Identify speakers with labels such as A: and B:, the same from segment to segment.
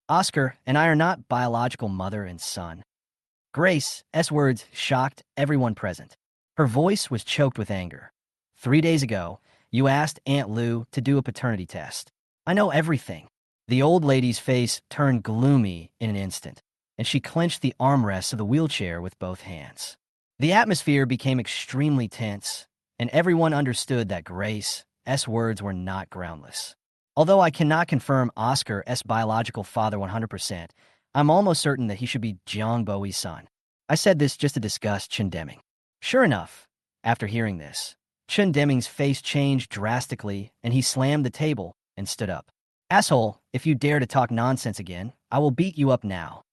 A: Oscar and I are not biological mother and son. Grace's words shocked everyone present. Her voice was choked with anger. 3 days ago, you asked Aunt Lou to do a paternity test. I know everything. The old lady's face turned gloomy in an instant, and she clenched the armrests of the wheelchair with both hands. The atmosphere became extremely tense, and everyone understood that Grace's words were not groundless. Although I cannot confirm Oscar's biological father 100%, I'm almost certain that he should be Jiang Boi's son. I said this just to discuss Chen Deming. Sure enough, after hearing this, Chen Deming's face changed drastically, and he slammed the table and stood up. Asshole, if you dare to talk nonsense again, I will beat you up now.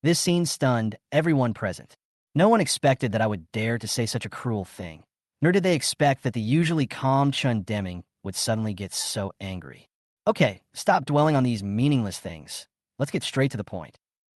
A: This scene stunned everyone present. No one expected that I would dare to say such a cruel thing, nor did they expect that the usually calm Chen Deming would suddenly get so angry. Okay, stop dwelling on these meaningless things. Let's get straight to the point.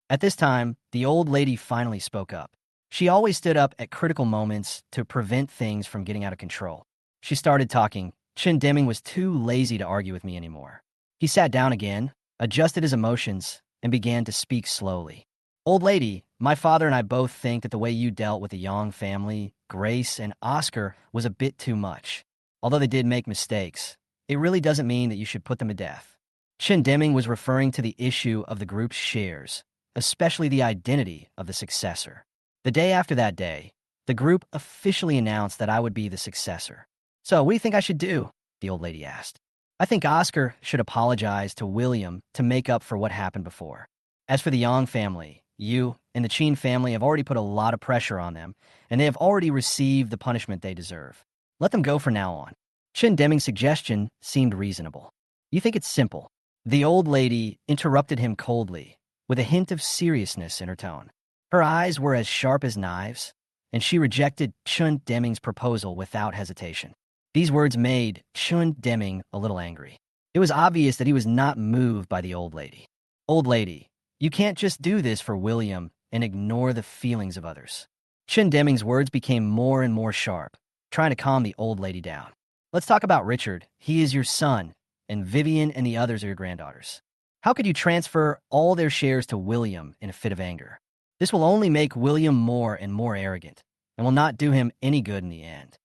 A: At this time, the old lady finally spoke up. She always stood up at critical moments to prevent things from getting out of control. She started talking. Chen Deming was too lazy to argue with me anymore. He sat down again, adjusted his emotions, and began to speak slowly. Old lady, my father and I both think that the way you dealt with the Yang family, Grace, and Oscar was a bit too much. Although they did make mistakes, it really doesn't mean that you should put them to death. Chen Deming was referring to the issue of the group's shares, especially the identity of the successor. The day after that day, the group officially announced that I would be the successor. So, what do you think I should do? The old lady asked. I think Oscar should apologize to William to make up for what happened before. As for the Yang family, you and the Qin family have already put a lot of pressure on them, and they have already received the punishment they deserve. Let them go from now on. Chen Deming's suggestion seemed reasonable. You think it's simple? The old lady interrupted him coldly, with a hint of seriousness in her tone. Her eyes were as sharp as knives, and she rejected Chen Deming's proposal without hesitation. These words made Chen Deming a little angry. It was obvious that he was not moved by the old lady. Old lady, you can't just do this for William and ignore the feelings of others. Chen Deming's words became more and more sharp, trying to calm the old lady down. Let's talk about Richard. He is your son, and Vivian and the others are your granddaughters. How could you transfer all their shares to William in a fit of anger? This will only make William more and more arrogant, and will not do him any good in the end.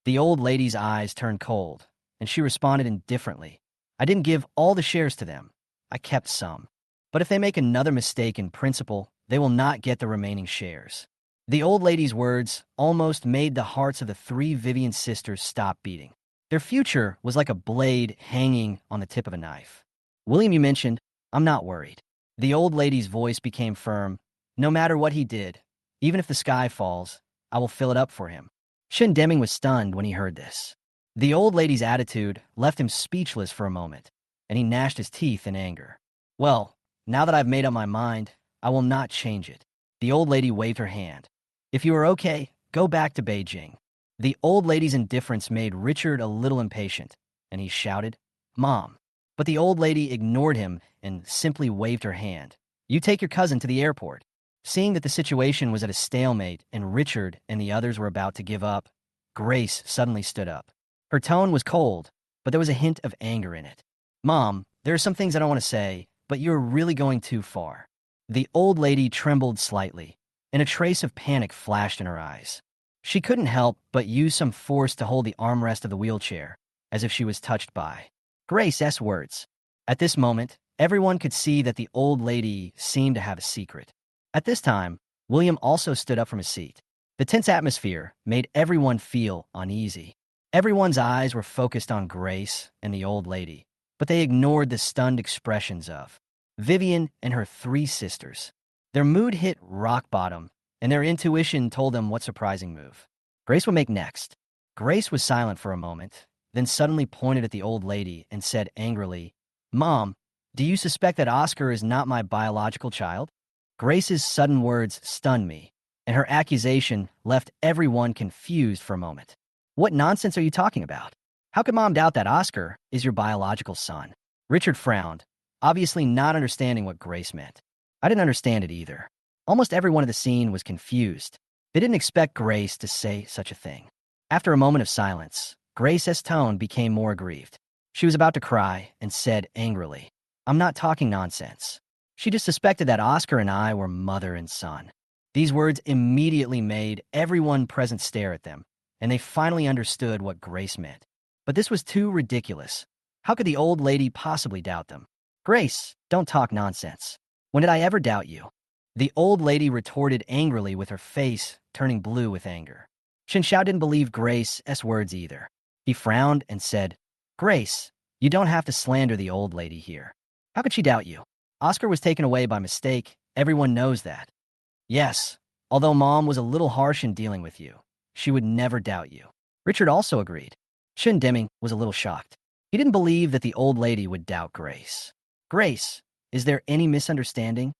A: The old lady's eyes turned cold, and she responded indifferently. I didn't give all the shares to them. I kept some. But if they make another mistake in principle, they will not get the remaining shares. The old lady's words almost made the hearts of the three Vivian sisters stop beating. Their future was like a blade hanging on the tip of a knife. William, you mentioned, I'm not worried. The old lady's voice became firm. No matter what he did, even if the sky falls, I will fill it up for him. Chen Deming was stunned when he heard this. The old lady's attitude left him speechless for a moment, and he gnashed his teeth in anger. Well, now that I've made up my mind, I will not change it. The old lady waved her hand. If you are okay, go back to Beijing. The old lady's indifference made Richard a little impatient, and he shouted, Mom. But the old lady ignored him and simply waved her hand. You take your cousin to the airport. Seeing that the situation was at a stalemate and Richard and the others were about to give up, Grace suddenly stood up. Her tone was cold, but there was a hint of anger in it. Mom, there are some things I don't want to say, but you're really going too far. The old lady trembled slightly, and a trace of panic flashed in her eyes. She couldn't help but use some force to hold the armrest of the wheelchair, as if she was touched by Grace's words. At this moment, everyone could see that the old lady seemed to have a secret. At this time, William also stood up from his seat. The tense atmosphere made everyone feel uneasy. Everyone's eyes were focused on Grace and the old lady, but they ignored the stunned expressions of Vivian and her three sisters. Their mood hit rock bottom, and their intuition told them what surprising move Grace would make next. Grace was silent for a moment, then suddenly pointed at the old lady and said angrily, Mom, do you suspect that Oscar is not my biological child? Grace's sudden words stunned me, and her accusation left everyone confused for a moment. What nonsense are you talking about? How could Mom doubt that Oscar is your biological son? Richard frowned, obviously not understanding what Grace meant. I didn't understand it either. Almost everyone in the scene was confused. They didn't expect Grace to say such a thing. After a moment of silence, Grace's tone became more aggrieved. She was about to cry and said angrily, I'm not talking nonsense. She just suspected that Oscar and I were mother and son. These words immediately made everyone present stare at them, and they finally understood what Grace meant. But this was too ridiculous. How could the old lady possibly doubt them? Grace, don't talk nonsense. When did I ever doubt you? The old lady retorted angrily with her face turning blue with anger. Xiao didn't believe Grace's words either. He frowned and said, Grace, you don't have to slander the old lady here. How could she doubt you? Oscar was taken away by mistake. Everyone knows that. Yes, although Mom was a little harsh in dealing with you, she would never doubt you. Richard also agreed. Shin Deming was a little shocked. He didn't believe that the old lady would doubt Grace. Grace, is there any misunderstanding?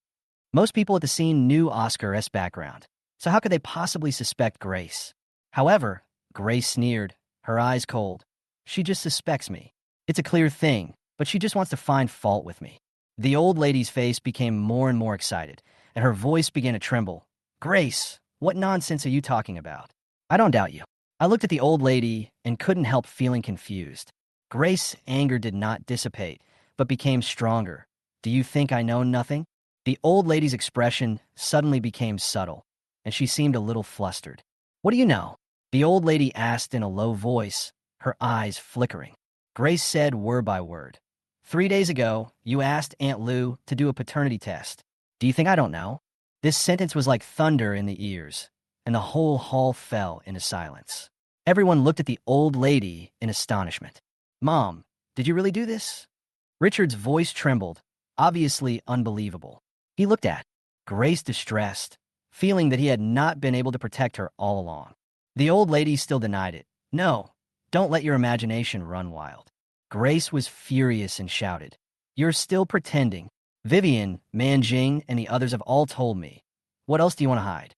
A: Most people at the scene knew Oscar's background, so how could they possibly suspect Grace? However, Grace sneered, her eyes cold. She just suspects me. It's a clear thing, but she just wants to find fault with me. The old lady's face became more and more excited, and her voice began to tremble. Grace, what nonsense are you talking about? I don't doubt you. I looked at the old lady and couldn't help feeling confused. Grace's anger did not dissipate, but became stronger. Do you think I know nothing? The old lady's expression suddenly became subtle, and she seemed a little flustered. What do you know? The old lady asked in a low voice, her eyes flickering. Grace said word by word. 3 days ago, you asked Aunt Lou to do a paternity test. Do you think I don't know? This sentence was like thunder in the ears, and the whole hall fell into silence. Everyone looked at the old lady in astonishment. Mom, did you really do this? Richard's voice trembled, obviously unbelievable. He looked at Grace, distressed, feeling that he had not been able to protect her all along. The old lady still denied it. No, don't let your imagination run wild. Grace was furious and shouted, You're still pretending. Vivian, Manjing, and the others have all told me. What else do you want to hide?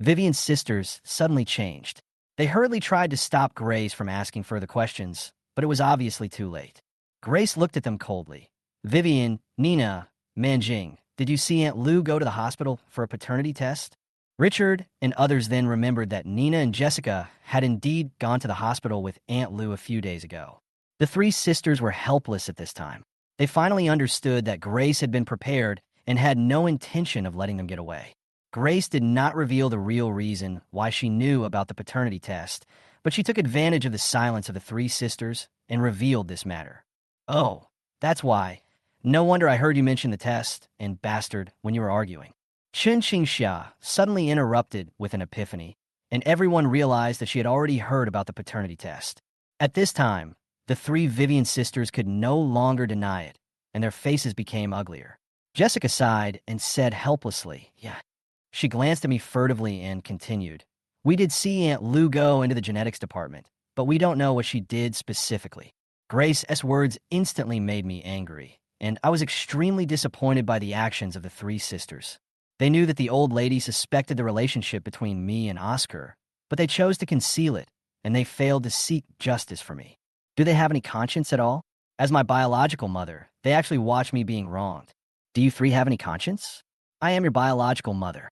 A: Vivian's sisters suddenly changed. They hurriedly tried to stop Grace from asking further questions, but it was obviously too late. Grace looked at them coldly. Vivian, Nina, Manjing, did you see Aunt Lou go to the hospital for a paternity test? Richard and others then remembered that Nina and Jessica had indeed gone to the hospital with Aunt Lou a few days ago. The three sisters were helpless at this time. They finally understood that Grace had been prepared and had no intention of letting them get away. Grace did not reveal the real reason why she knew about the paternity test, but she took advantage of the silence of the three sisters and revealed this matter. Oh, that's why. No wonder I heard you mention the test and bastard when you were arguing. Chen Qingxia suddenly interrupted with an epiphany, and everyone realized that she had already heard about the paternity test. At this time, the three Vivian sisters could no longer deny it, and their faces became uglier. Jessica sighed and said helplessly, Yeah. She glanced at me furtively and continued, We did see Aunt Lou go into the genetics department, but we don't know what she did specifically. Grace's words instantly made me angry, and I was extremely disappointed by the actions of the three sisters. They knew that the old lady suspected the relationship between me and Oscar, but they chose to conceal it, and they failed to seek justice for me. Do they have any conscience at all? As my biological mother, they actually watch me being wronged. Do you three have any conscience? I am your biological mother.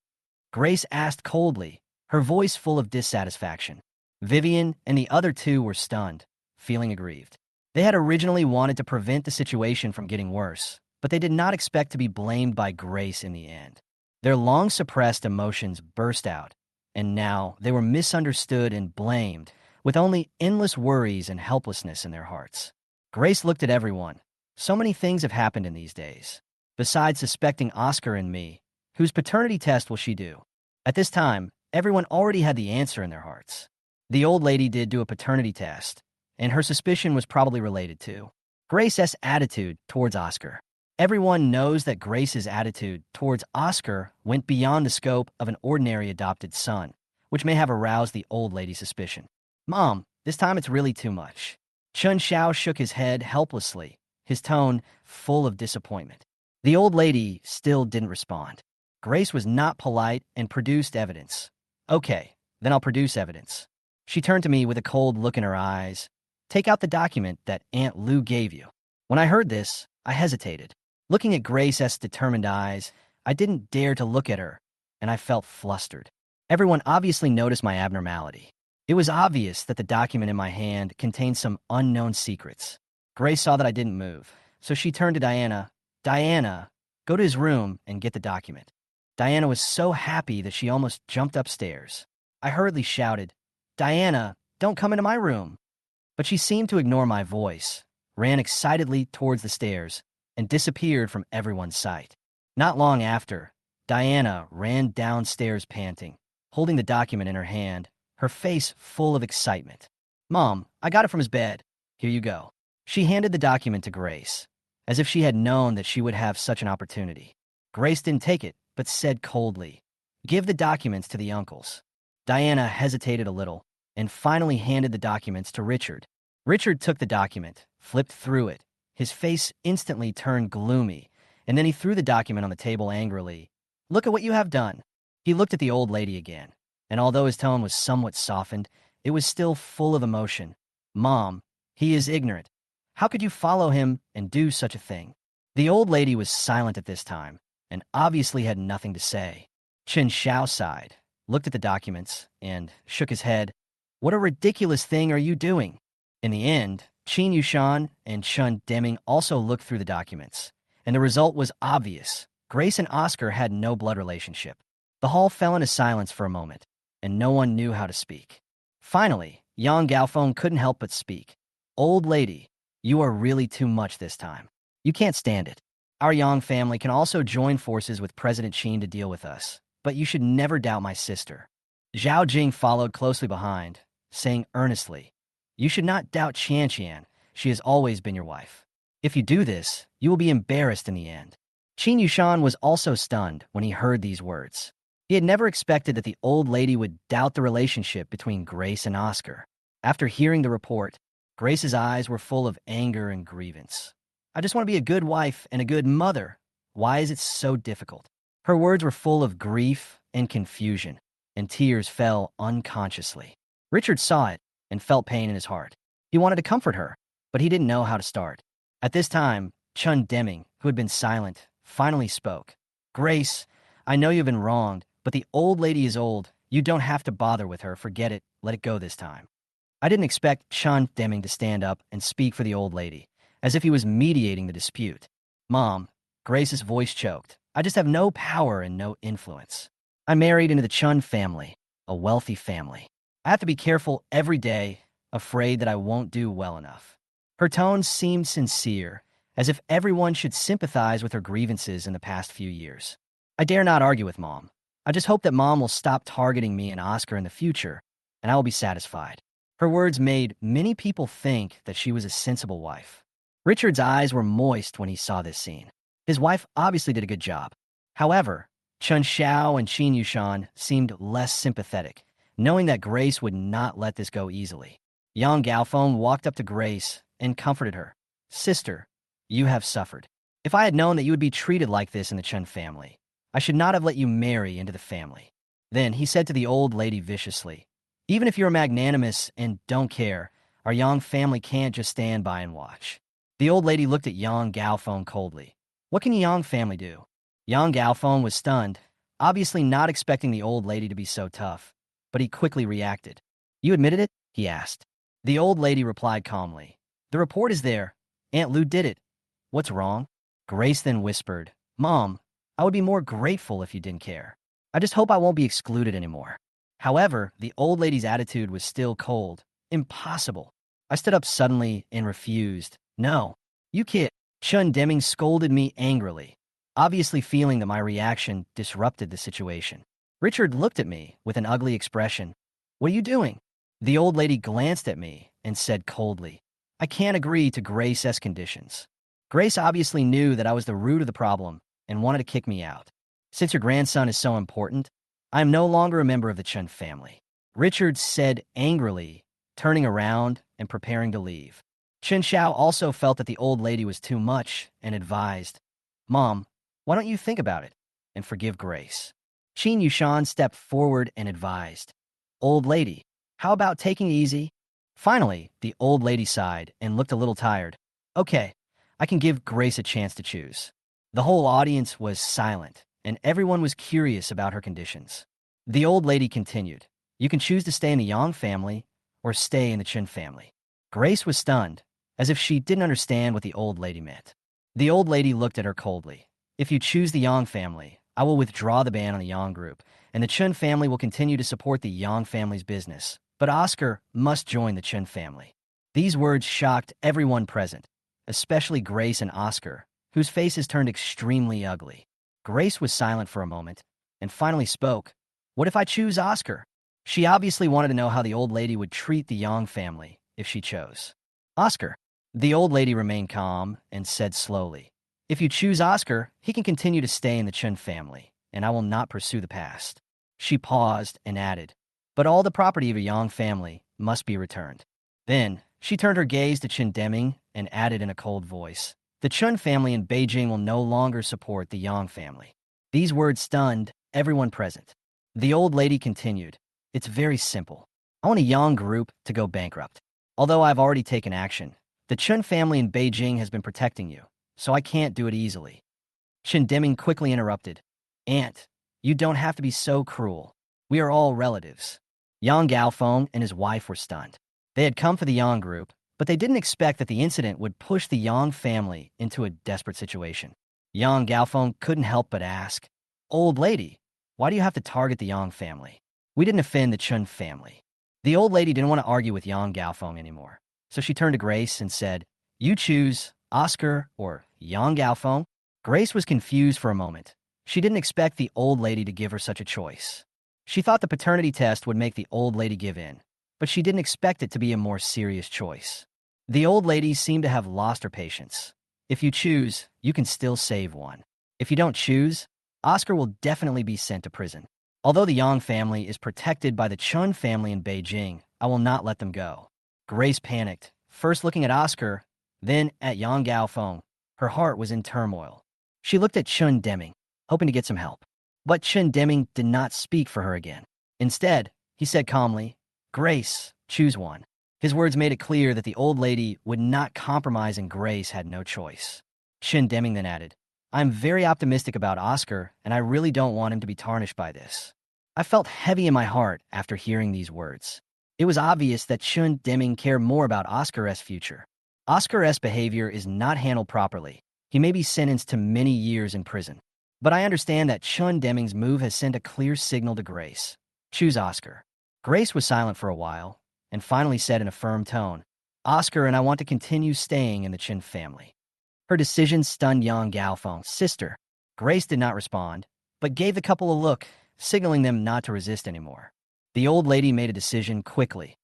A: Grace asked coldly, her voice full of dissatisfaction. Vivian and the other two were stunned, feeling aggrieved. They had originally wanted to prevent the situation from getting worse, but they did not expect to be blamed by Grace in the end. Their long-suppressed emotions burst out, and now they were misunderstood and blamed, with only endless worries and helplessness in their hearts. Grace looked at everyone. So many things have happened in these days. Besides suspecting Oscar and me, whose paternity test will she do? At this time, everyone already had the answer in their hearts. The old lady did do a paternity test, and her suspicion was probably related to Grace's attitude towards Oscar. Everyone knows that Grace's attitude towards Oscar went beyond the scope of an ordinary adopted son, which may have aroused the old lady's suspicion. Mom, this time it's really too much. Chun Xiao shook his head helplessly, his tone full of disappointment. The old lady still didn't respond. Grace was not polite and produced evidence. Okay, then I'll produce evidence. She turned to me with a cold look in her eyes. Take out the document that Aunt Lou gave you. When I heard this, I hesitated. Looking at Grace's determined eyes, I didn't dare to look at her, and I felt flustered. Everyone obviously noticed my abnormality. It was obvious that the document in my hand contained some unknown secrets. Grace saw that I didn't move, so she turned to Diana. Diana, Go to his room and get the document. Diana was so happy that she almost jumped upstairs. I hurriedly shouted, Diana, don't come into my room. But she seemed to ignore my voice, ran excitedly towards the stairs, and disappeared from everyone's sight. Not long after, Diana ran downstairs panting, holding the document in her hand, her face full of excitement. Mom, I got it from his bed. Here you go. She handed the document to Grace, as if she had known that she would have such an opportunity. Grace didn't take it, but said coldly, Give the documents to the uncles. Diana hesitated a little, and finally handed the documents to Richard. Richard took the document, flipped through it. His face instantly turned gloomy, and then he threw the document on the table angrily. Look at what you have done. He looked at the old lady again, and although his tone was somewhat softened, it was still full of emotion. Mom, he is ignorant. How could you follow him and do such a thing? The old lady was silent at this time, and obviously had nothing to say. Chen Xiao sighed, looked at the documents, and shook his head. What a ridiculous thing are you doing? In the end, Qin Yushan and Chun Deming also looked through the documents, and the result was obvious. Grace and Oscar had no blood relationship. The hall fell into silence for a moment, and no one knew how to speak. Finally, Yang Gaofeng couldn't help but speak. Old lady, you are really too much this time. You can't stand it. Our Yang family can also join forces with President Qin to deal with us, but you should never doubt my sister. Zhao Jing followed closely behind, saying earnestly, You should not doubt Qian. She has always been your wife. If you do this, you will be embarrassed in the end. Qin Yushan was also stunned when he heard these words. He had never expected that the old lady would doubt the relationship between Grace and Oscar. After hearing the report, Grace's eyes were full of anger and grievance. I just want to be a good wife and a good mother. Why is it so difficult? Her words were full of grief and confusion, and tears fell unconsciously. Richard saw it and felt pain in his heart. He wanted to comfort her, but he didn't know how to start. At this time, Chun Deming, who had been silent, finally spoke. Grace, I know you've been wronged, but the old lady is old. You don't have to bother with her. Forget it. Let it go this time. I didn't expect Chun Deming to stand up and speak for the old lady, as if he was mediating the dispute. Mom, Grace's voice choked. I just have no power and no influence. I married into the Chun family, a wealthy family. I have to be careful every day, afraid that I won't do well enough. Her tone seemed sincere, as if everyone should sympathize with her grievances in the past few years. I dare not argue with Mom. I just hope that Mom will stop targeting me and Oscar in the future, and I will be satisfied. Her words made many people think that she was a sensible wife. Richard's eyes were moist when he saw this scene. His wife obviously did a good job. However, Chun Xiao and Qin Yushan seemed less sympathetic, knowing that Grace would not let this go easily. Yang Gaofeng walked up to Grace and comforted her. Sister, you have suffered. If I had known that you would be treated like this in the Chun family, I should not have let you marry into the family. Then he said to the old lady viciously, Even if you're magnanimous and don't care, our Yang family can't just stand by and watch. The old lady looked at Yang Gaofeng coldly. What can the Yang family do? Yang Gaofeng was stunned, obviously not expecting the old lady to be so tough, but he quickly reacted. You admitted it? He asked. The old lady replied calmly. The report is there. Aunt Lu did it. What's wrong? Grace then whispered, Mom, I would be more grateful if you didn't care. I just hope I won't be excluded anymore. However, the old lady's attitude was still cold. Impossible. I stood up suddenly and refused. No. You kid. Chun Deming scolded me angrily, obviously feeling that my reaction disrupted the situation. Richard looked at me with an ugly expression. What are you doing? The old lady glanced at me and said coldly, I can't agree to Grace's conditions. Grace obviously knew that I was the root of the problem and wanted to kick me out. Since your grandson is so important, I am no longer a member of the Chun family. Richard said angrily, turning around and preparing to leave. Chen Xiao also felt that the old lady was too much and advised, Mom, why don't you think about it and forgive Grace? Qin Yushan stepped forward and advised, Old lady, how about taking it easy? Finally, the old lady sighed and looked a little tired. Okay, I can give Grace a chance to choose. The whole audience was silent, and everyone was curious about her conditions. The old lady continued, You can choose to stay in the Yang family or stay in the Chen family. Grace was stunned, as if she didn't understand what the old lady meant. The old lady looked at her coldly. If you choose the Yang family, I will withdraw the ban on the Yang group, and the Chun family will continue to support the Yang family's business. But Oscar must join the Chun family. These words shocked everyone present, especially Grace and Oscar, whose faces turned extremely ugly. Grace was silent for a moment, and finally spoke. What if I choose Oscar? She obviously wanted to know how the old lady would treat the Yang family if she chose Oscar. The old lady remained calm and said slowly, if you choose Oscar, he can continue to stay in the Chun family, and I will not pursue the past. She paused and added, but all the property of a Yang family must be returned. Then, she turned her gaze to Chen Deming and added in a cold voice, the Chun family in Beijing will no longer support the Yang family. These words stunned everyone present. The old lady continued, it's very simple. I want a Yang group to go bankrupt. Although I've already taken action, the Chun family in Beijing has been protecting you, so I can't do it easily. Chen Deming quickly interrupted. Aunt, you don't have to be so cruel. We are all relatives. Yang Gaofeng and his wife were stunned. They had come for the Yang group, but they didn't expect that the incident would push the Yang family into a desperate situation. Yang Gaofeng couldn't help but ask, old lady, why do you have to target the Yang family? We didn't offend the Chun family. The old lady didn't want to argue with Yang Gaofeng anymore, so she turned to Grace and said, you choose Oscar or Yang Gaofeng? Grace was confused for a moment. She didn't expect the old lady to give her such a choice. She thought the paternity test would make the old lady give in, but she didn't expect it to be a more serious choice. The old lady seemed to have lost her patience. If you choose, you can still save one. If you don't choose, Oscar will definitely be sent to prison. Although the Yang family is protected by the Chun family in Beijing, I will not let them go. Grace panicked, first looking at Oscar, then at Yang Gaofeng. Her heart was in turmoil. She looked at Chen Deming, hoping to get some help. But Chen Deming did not speak for her again. Instead, he said calmly, Grace, choose one. His words made it clear that the old lady would not compromise and Grace had no choice. Chen Deming then added, I'm very optimistic about Oscar, and I really don't want him to be tarnished by this. I felt heavy in my heart after hearing these words. It was obvious that Chen Deming cared more about Oscar's future. Oscar's behavior is not handled properly. He may be sentenced to many years in prison. But I understand that Chen Deming's move has sent a clear signal to Grace. Choose Oscar. Grace was silent for a while, and finally said in a firm tone, Oscar and I want to continue staying in the Chen family. Her decision stunned Yang Gaofeng's sister. Grace did not respond, but gave the couple a look, signaling them not to resist anymore. The old lady made a decision quickly.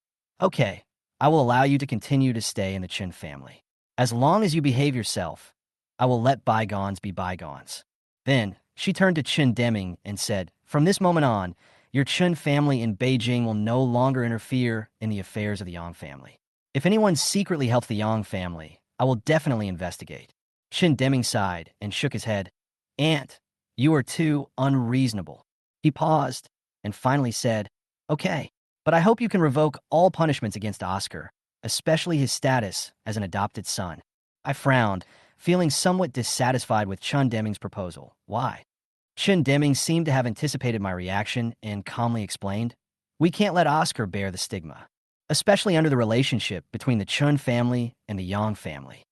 A: Okay, I will allow you to continue to stay in the Chen family. As long as you behave yourself, I will let bygones be bygones. Then, she turned to Chen Deming and said, from this moment on, your Chen family in Beijing will no longer interfere in the affairs of the Yang family. If anyone secretly helps the Yang family, I will definitely investigate. Chen Deming sighed and shook his head. Aunt, you are too unreasonable. He paused and finally said, okay, but I hope you can revoke all punishments against Oscar, especially his status as an adopted son. I frowned, feeling somewhat dissatisfied with Chen Deming's proposal. Why? Chen Deming seemed to have anticipated my reaction and calmly explained, we can't let Oscar bear the stigma, especially under the relationship between the Chun family and the Yang family.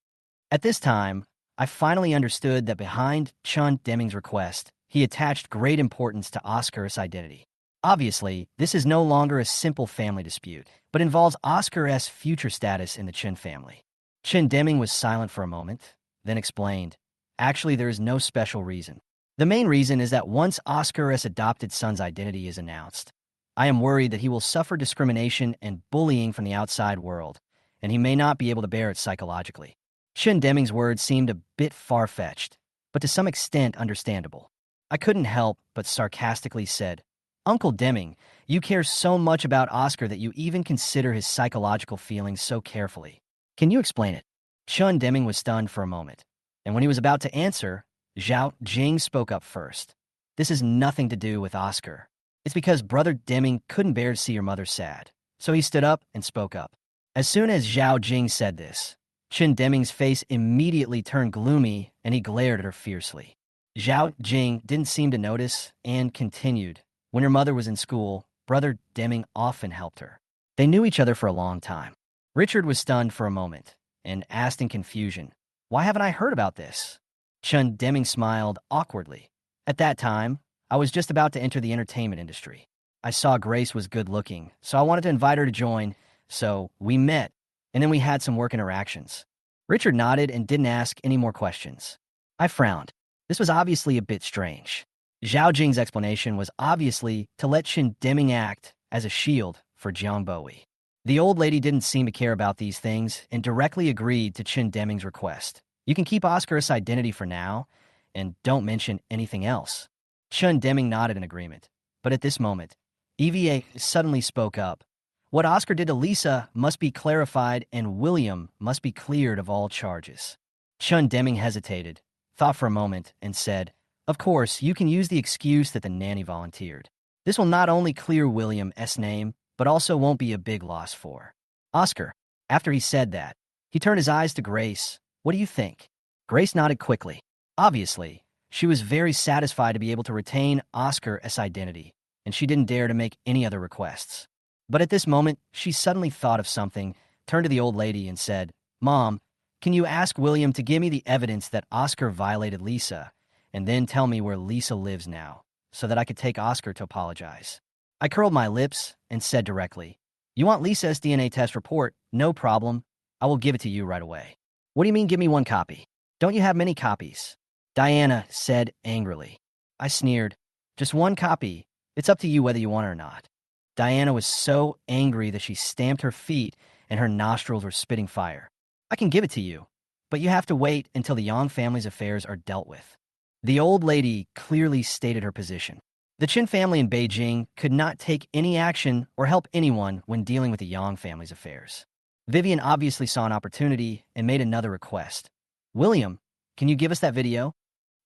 A: At this time, I finally understood that behind Chen Deming's request, he attached great importance to Oscar's identity. Obviously, this is no longer a simple family dispute, but involves Oscar's future status in the Chen family. Chen Deming was silent for a moment, then explained, actually there is no special reason. The main reason is that once Oscar's adopted son's identity is announced, I am worried that he will suffer discrimination and bullying from the outside world, and he may not be able to bear it psychologically. Chen Deming's words seemed a bit far-fetched, but to some extent understandable. I couldn't help but sarcastically said, Uncle Deming, you care so much about Oscar that you even consider his psychological feelings so carefully. Can you explain it? Chen Deming was stunned for a moment, and when he was about to answer, Zhao Jing spoke up first. This has nothing to do with Oscar. It's because Brother Deming couldn't bear to see your mother sad, so he stood up and spoke up. As soon as Zhao Jing said this, Chen Deming's face immediately turned gloomy and he glared at her fiercely. Zhao Jing didn't seem to notice and continued. When her mother was in school, Brother Deming often helped her. They knew each other for a long time. Richard was stunned for a moment and asked in confusion, why haven't I heard about this? Chun Deming smiled awkwardly. At that time, I was just about to enter the entertainment industry. I saw Grace was good looking, so I wanted to invite her to join, so we met, and then we had some work interactions. Richard nodded and didn't ask any more questions. I frowned. This was obviously a bit strange. Zhao Jing's explanation was obviously to let Chun Deming act as a shield for Jiang Bowie. The old lady didn't seem to care about these things and directly agreed to Chun Deming's request. You can keep Oscar's identity for now, and don't mention anything else. Chun Deming nodded in agreement, but at this moment, EVA suddenly spoke up. What Oscar did to Lisa must be clarified and William must be cleared of all charges. Chun Deming hesitated, thought for a moment, and said, "Of course, you can use the excuse that the nanny volunteered. This will not only clear William's name, but also won't be a big loss for Oscar." After he said that, he turned his eyes to Grace. "What do you think?" Grace nodded quickly. Obviously, she was very satisfied to be able to retain Oscar's identity, and she didn't dare to make any other requests. But at this moment, she suddenly thought of something, turned to the old lady and said, "Mom, can you ask William to give me the evidence that Oscar violated Lisa, and then tell me where Lisa lives now, so that I could take Oscar to apologize?" I curled my lips and said directly, "You want Lisa's DNA test report? No problem. I will give it to you right away." "What do you mean give me one copy? Don't you have many copies?" Diana said angrily. I sneered. "Just one copy. It's up to you whether you want it or not." Diana was so angry that she stamped her feet and her nostrils were spitting fire. "I can give it to you, but you have to wait until the Yang family's affairs are dealt with." The old lady clearly stated her position. The Qin family in Beijing could not take any action or help anyone when dealing with the Yang family's affairs. Vivian obviously saw an opportunity and made another request. "William, can you give us that video?"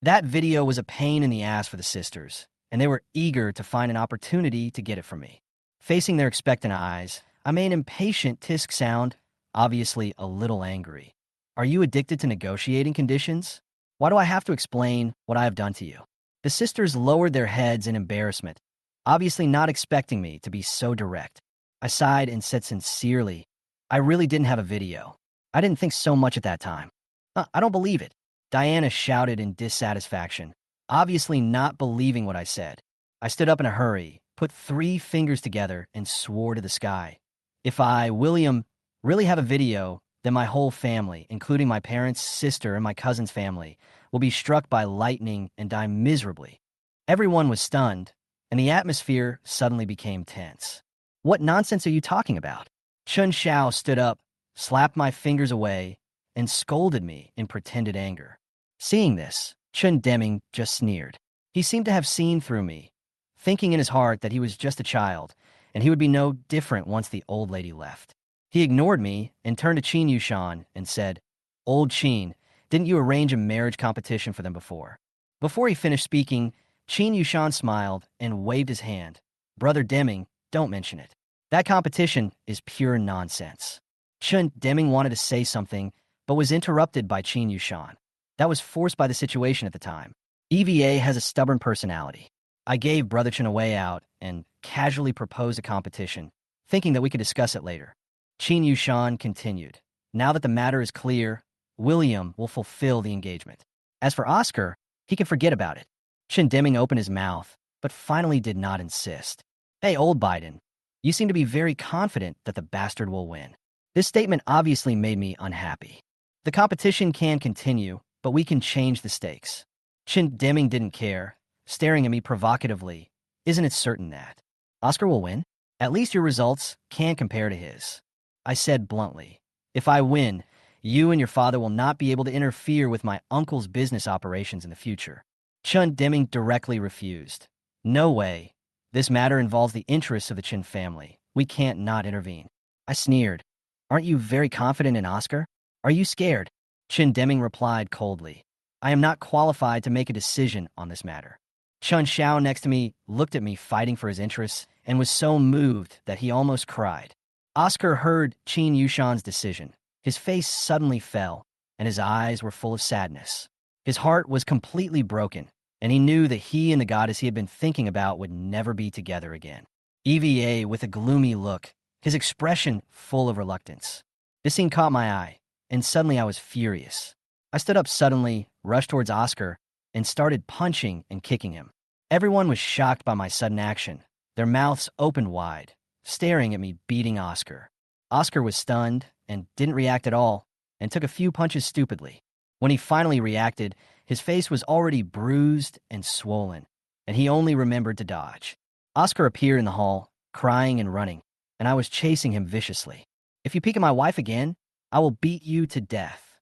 A: That video was a pain in the ass for the sisters, and they were eager to find an opportunity to get it from me. Facing their expectant eyes, I made an impatient tisk sound, obviously a little angry. "Are you addicted to negotiating conditions? Why do I have to explain what I have done to you?" The sisters lowered their heads in embarrassment, obviously not expecting me to be so direct. I sighed and said sincerely, "I really didn't have a video. I didn't think so much at that time." I don't believe it," Diana shouted in dissatisfaction, obviously not believing what I said. I stood up in a hurry, put 3 fingers together, and swore to the sky. "If I, William, really have a video, then my whole family, including my parents, sister, and my cousin's family, will be struck by lightning and die miserably." Everyone was stunned, and the atmosphere suddenly became tense. "What nonsense are you talking about?" Chun Xiao stood up, slapped my fingers away, and scolded me in pretended anger. Seeing this, Chun Deming just sneered. He seemed to have seen through me, thinking in his heart that he was just a child, and he would be no different once the old lady left. He ignored me and turned to Qin Yushan and said, "Old Qin, didn't you arrange a marriage competition for them before?" Before he finished speaking, Qin Yushan smiled and waved his hand. "Brother Deming, don't mention it. That competition is pure nonsense." Chun Deming wanted to say something, but was interrupted by Qin Yushan. That was forced by the situation at the time. EVA has a stubborn personality. I gave Brother Chen a way out and casually proposed a competition, thinking that we could discuss it later. Qin Yushan continued, "Now that the matter is clear, William will fulfill the engagement. As for Oscar, he can forget about it." Chen Deming opened his mouth, but finally did not insist. "Hey, old Biden, you seem to be very confident that the bastard will win." This statement obviously made me unhappy. The competition can continue, but we can change the stakes. Chen Deming didn't care, staring at me provocatively. "Isn't it certain that Oscar will win? At least your results can compare to his." I said bluntly, "If I win, you and your father will not be able to interfere with my uncle's business operations in the future." Chun Deming directly refused. "No way. This matter involves the interests of the Qin family. We can't not intervene." I sneered. "Aren't you very confident in Oscar? Are you scared?" Chun Deming replied coldly, "I am not qualified to make a decision on this matter." Chun Xiao next to me looked at me fighting for his interests and was so moved that he almost cried. Oscar heard Qin Yushan's decision. His face suddenly fell, and his eyes were full of sadness. His heart was completely broken, and he knew that he and the goddess he had been thinking about would never be together again. EVA with a gloomy look, his expression full of reluctance. This scene caught my eye, and suddenly I was furious. I stood up suddenly, rushed towards Oscar, and started punching and kicking him. Everyone was shocked by my sudden action, their mouths opened wide, staring at me beating Oscar. Oscar was stunned and didn't react at all, and took a few punches stupidly. When he finally reacted, his face was already bruised and swollen, and he only remembered to dodge. Oscar appeared in the hall, crying and running, and I was chasing him viciously. "If you peek at my wife again, I will beat you to death,"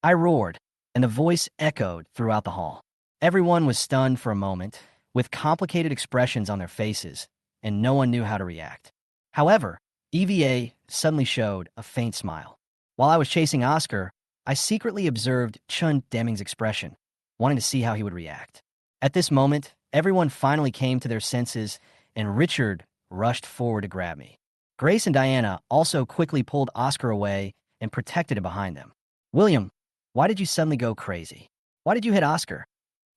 A: I roared, and the voice echoed throughout the hall. Everyone was stunned for a moment, with complicated expressions on their faces, and no one knew how to react. However, EVA suddenly showed a faint smile. While I was chasing Oscar, I secretly observed Chun Deming's expression, wanting to see how he would react. At this moment, everyone finally came to their senses, and Richard rushed forward to grab me. Grace and Diana also quickly pulled Oscar away and protected him behind them. "William, why did you suddenly go crazy? Why did you hit Oscar?"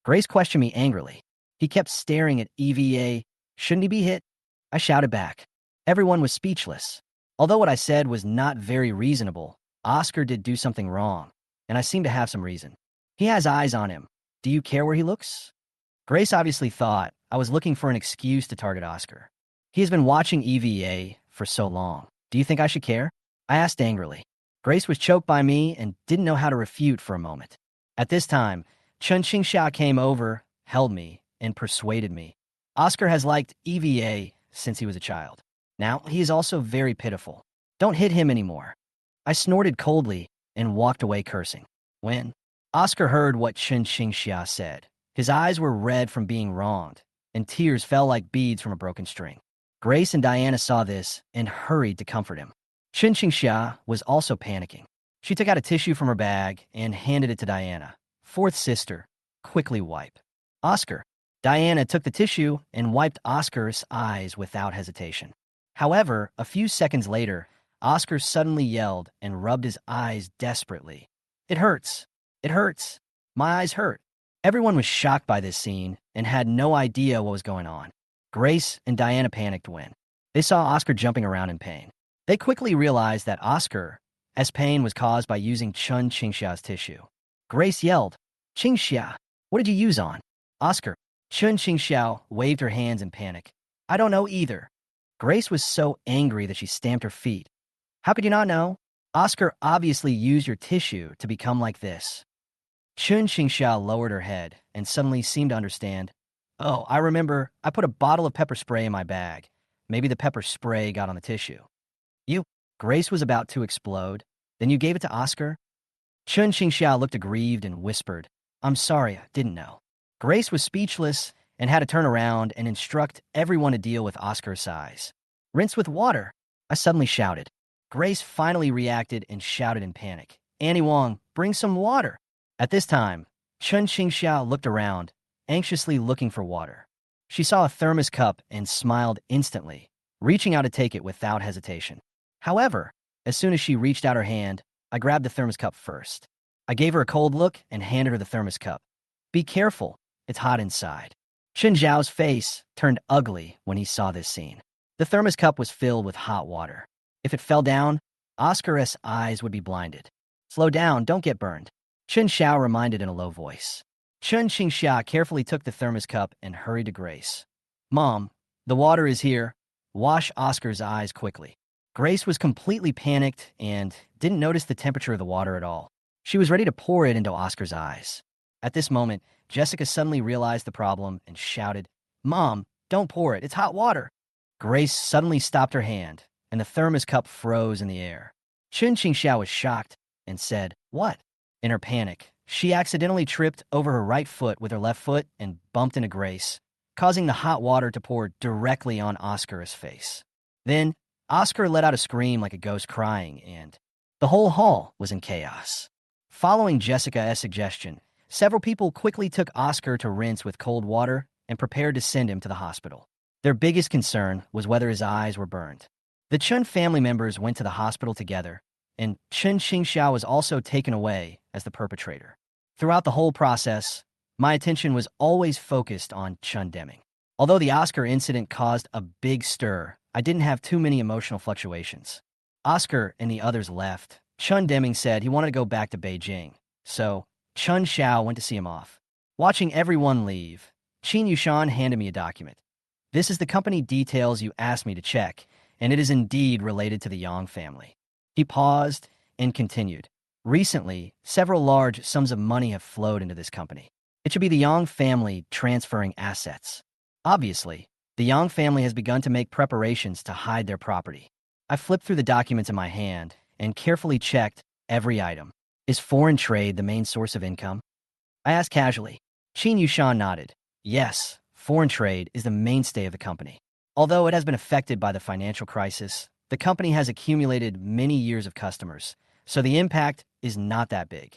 A: Grace questioned me angrily. He kept staring at EVA. "Shouldn't he be hit?" I shouted back. Everyone was speechless. Although what I said was not very reasonable, Oscar did do something wrong, and I seemed to have some reason. "He has eyes on him. Do you care where he looks?" Grace obviously thought I was looking for an excuse to target Oscar. "He has been watching EVA for so long. Do you think I should care?" I asked angrily. Grace was choked by me and didn't know how to refute for a moment. At this time, Chun Qingxia came over, held me, and persuaded me. "Oscar has liked EVA since he was a child. Now he is also very pitiful. Don't hit him anymore." I snorted coldly and walked away cursing. When Oscar heard what Chun Qingxia said, his eyes were red from being wronged, and tears fell like beads from a broken string. Grace and Diana saw this and hurried to comfort him. Chun Qingxia was also panicking. She took out a tissue from her bag and handed it to Diana. "Fourth sister, quickly wipe." "Oscar." Diana took the tissue and wiped Oscar's eyes without hesitation. However, a few seconds later, Oscar suddenly yelled and rubbed his eyes desperately. "It hurts. It hurts. My eyes hurt." Everyone was shocked by this scene and had no idea what was going on. Grace and Diana panicked when they saw Oscar jumping around in pain. They quickly realized that Oscar's pain was caused by using Chun Qingxia's tissue. Grace yelled, "Qingxia, what did you use on Oscar?" Chun Qingxia waved her hands in panic. "I don't know either." Grace was so angry that she stamped her feet. "How could you not know? Oscar obviously used your tissue to become like this." Chun Qingxia lowered her head and suddenly seemed to understand. "Oh, I remember. I put a bottle of pepper spray in my bag. Maybe the pepper spray got on the tissue." "You?" Grace was about to explode. "Then you gave it to Oscar?" Chun Qingxia looked aggrieved and whispered, "I'm sorry, I didn't know." Grace was speechless and had to turn around and instruct everyone to deal with Oscar's size. "Rinse with water," I suddenly shouted. Grace finally reacted and shouted in panic, "Annie Wong, bring some water." At this time, Chun Qingxia looked around, anxiously looking for water. She saw a thermos cup and smiled instantly, reaching out to take it without hesitation. However, as soon as she reached out her hand, I grabbed the thermos cup first. I gave her a cold look and handed her the thermos cup. "Be careful, it's hot inside." Chen Zhao's face turned ugly when he saw this scene. The thermos cup was filled with hot water. If it fell down, Oscar's eyes would be blinded. "Slow down, don't get burned," Chen Xiao reminded in a low voice. Chun Qingxia carefully took the thermos cup and hurried to Grace. "Mom, the water is here. Wash Oscar's eyes quickly." Grace was completely panicked and didn't notice the temperature of the water at all. She was ready to pour it into Oscar's eyes. At this moment, Jessica suddenly realized the problem and shouted, "Mom, don't pour it. It's hot water." Grace suddenly stopped her hand, and the thermos cup froze in the air. Chun Qingxia was shocked and said, "What?" In her panic, she accidentally tripped over her right foot with her left foot and bumped into Grace, causing the hot water to pour directly on Oscar's face. Then, Oscar let out a scream like a ghost crying, and the whole hall was in chaos. Following Jessica's suggestion, several people quickly took Oscar to rinse with cold water and prepared to send him to the hospital. Their biggest concern was whether his eyes were burned. The Chun family members went to the hospital together, and Chun Qingxia was also taken away as the perpetrator. Throughout the whole process, my attention was always focused on Chun Deming. Although the Oscar incident caused a big stir, I didn't have too many emotional fluctuations. Oscar and the others left. Chun Deming said he wanted to go back to Beijing, So, Chun Xiao went to see him off. Watching everyone leave, Qin Yushan handed me a document. This is the company details you asked me to check, and it is indeed related to the Yang family. He paused and continued. Recently, several large sums of money have flowed into this company. It should be the Yang family transferring assets. Obviously, the Yang family has begun to make preparations to hide their property. I flipped through the documents in my hand and carefully checked every item. Is foreign trade the main source of income? I asked casually. Qin Yushan nodded. Yes, foreign trade is the mainstay of the company. Although it has been affected by the financial crisis, the company has accumulated many years of customers, so the impact is not that big.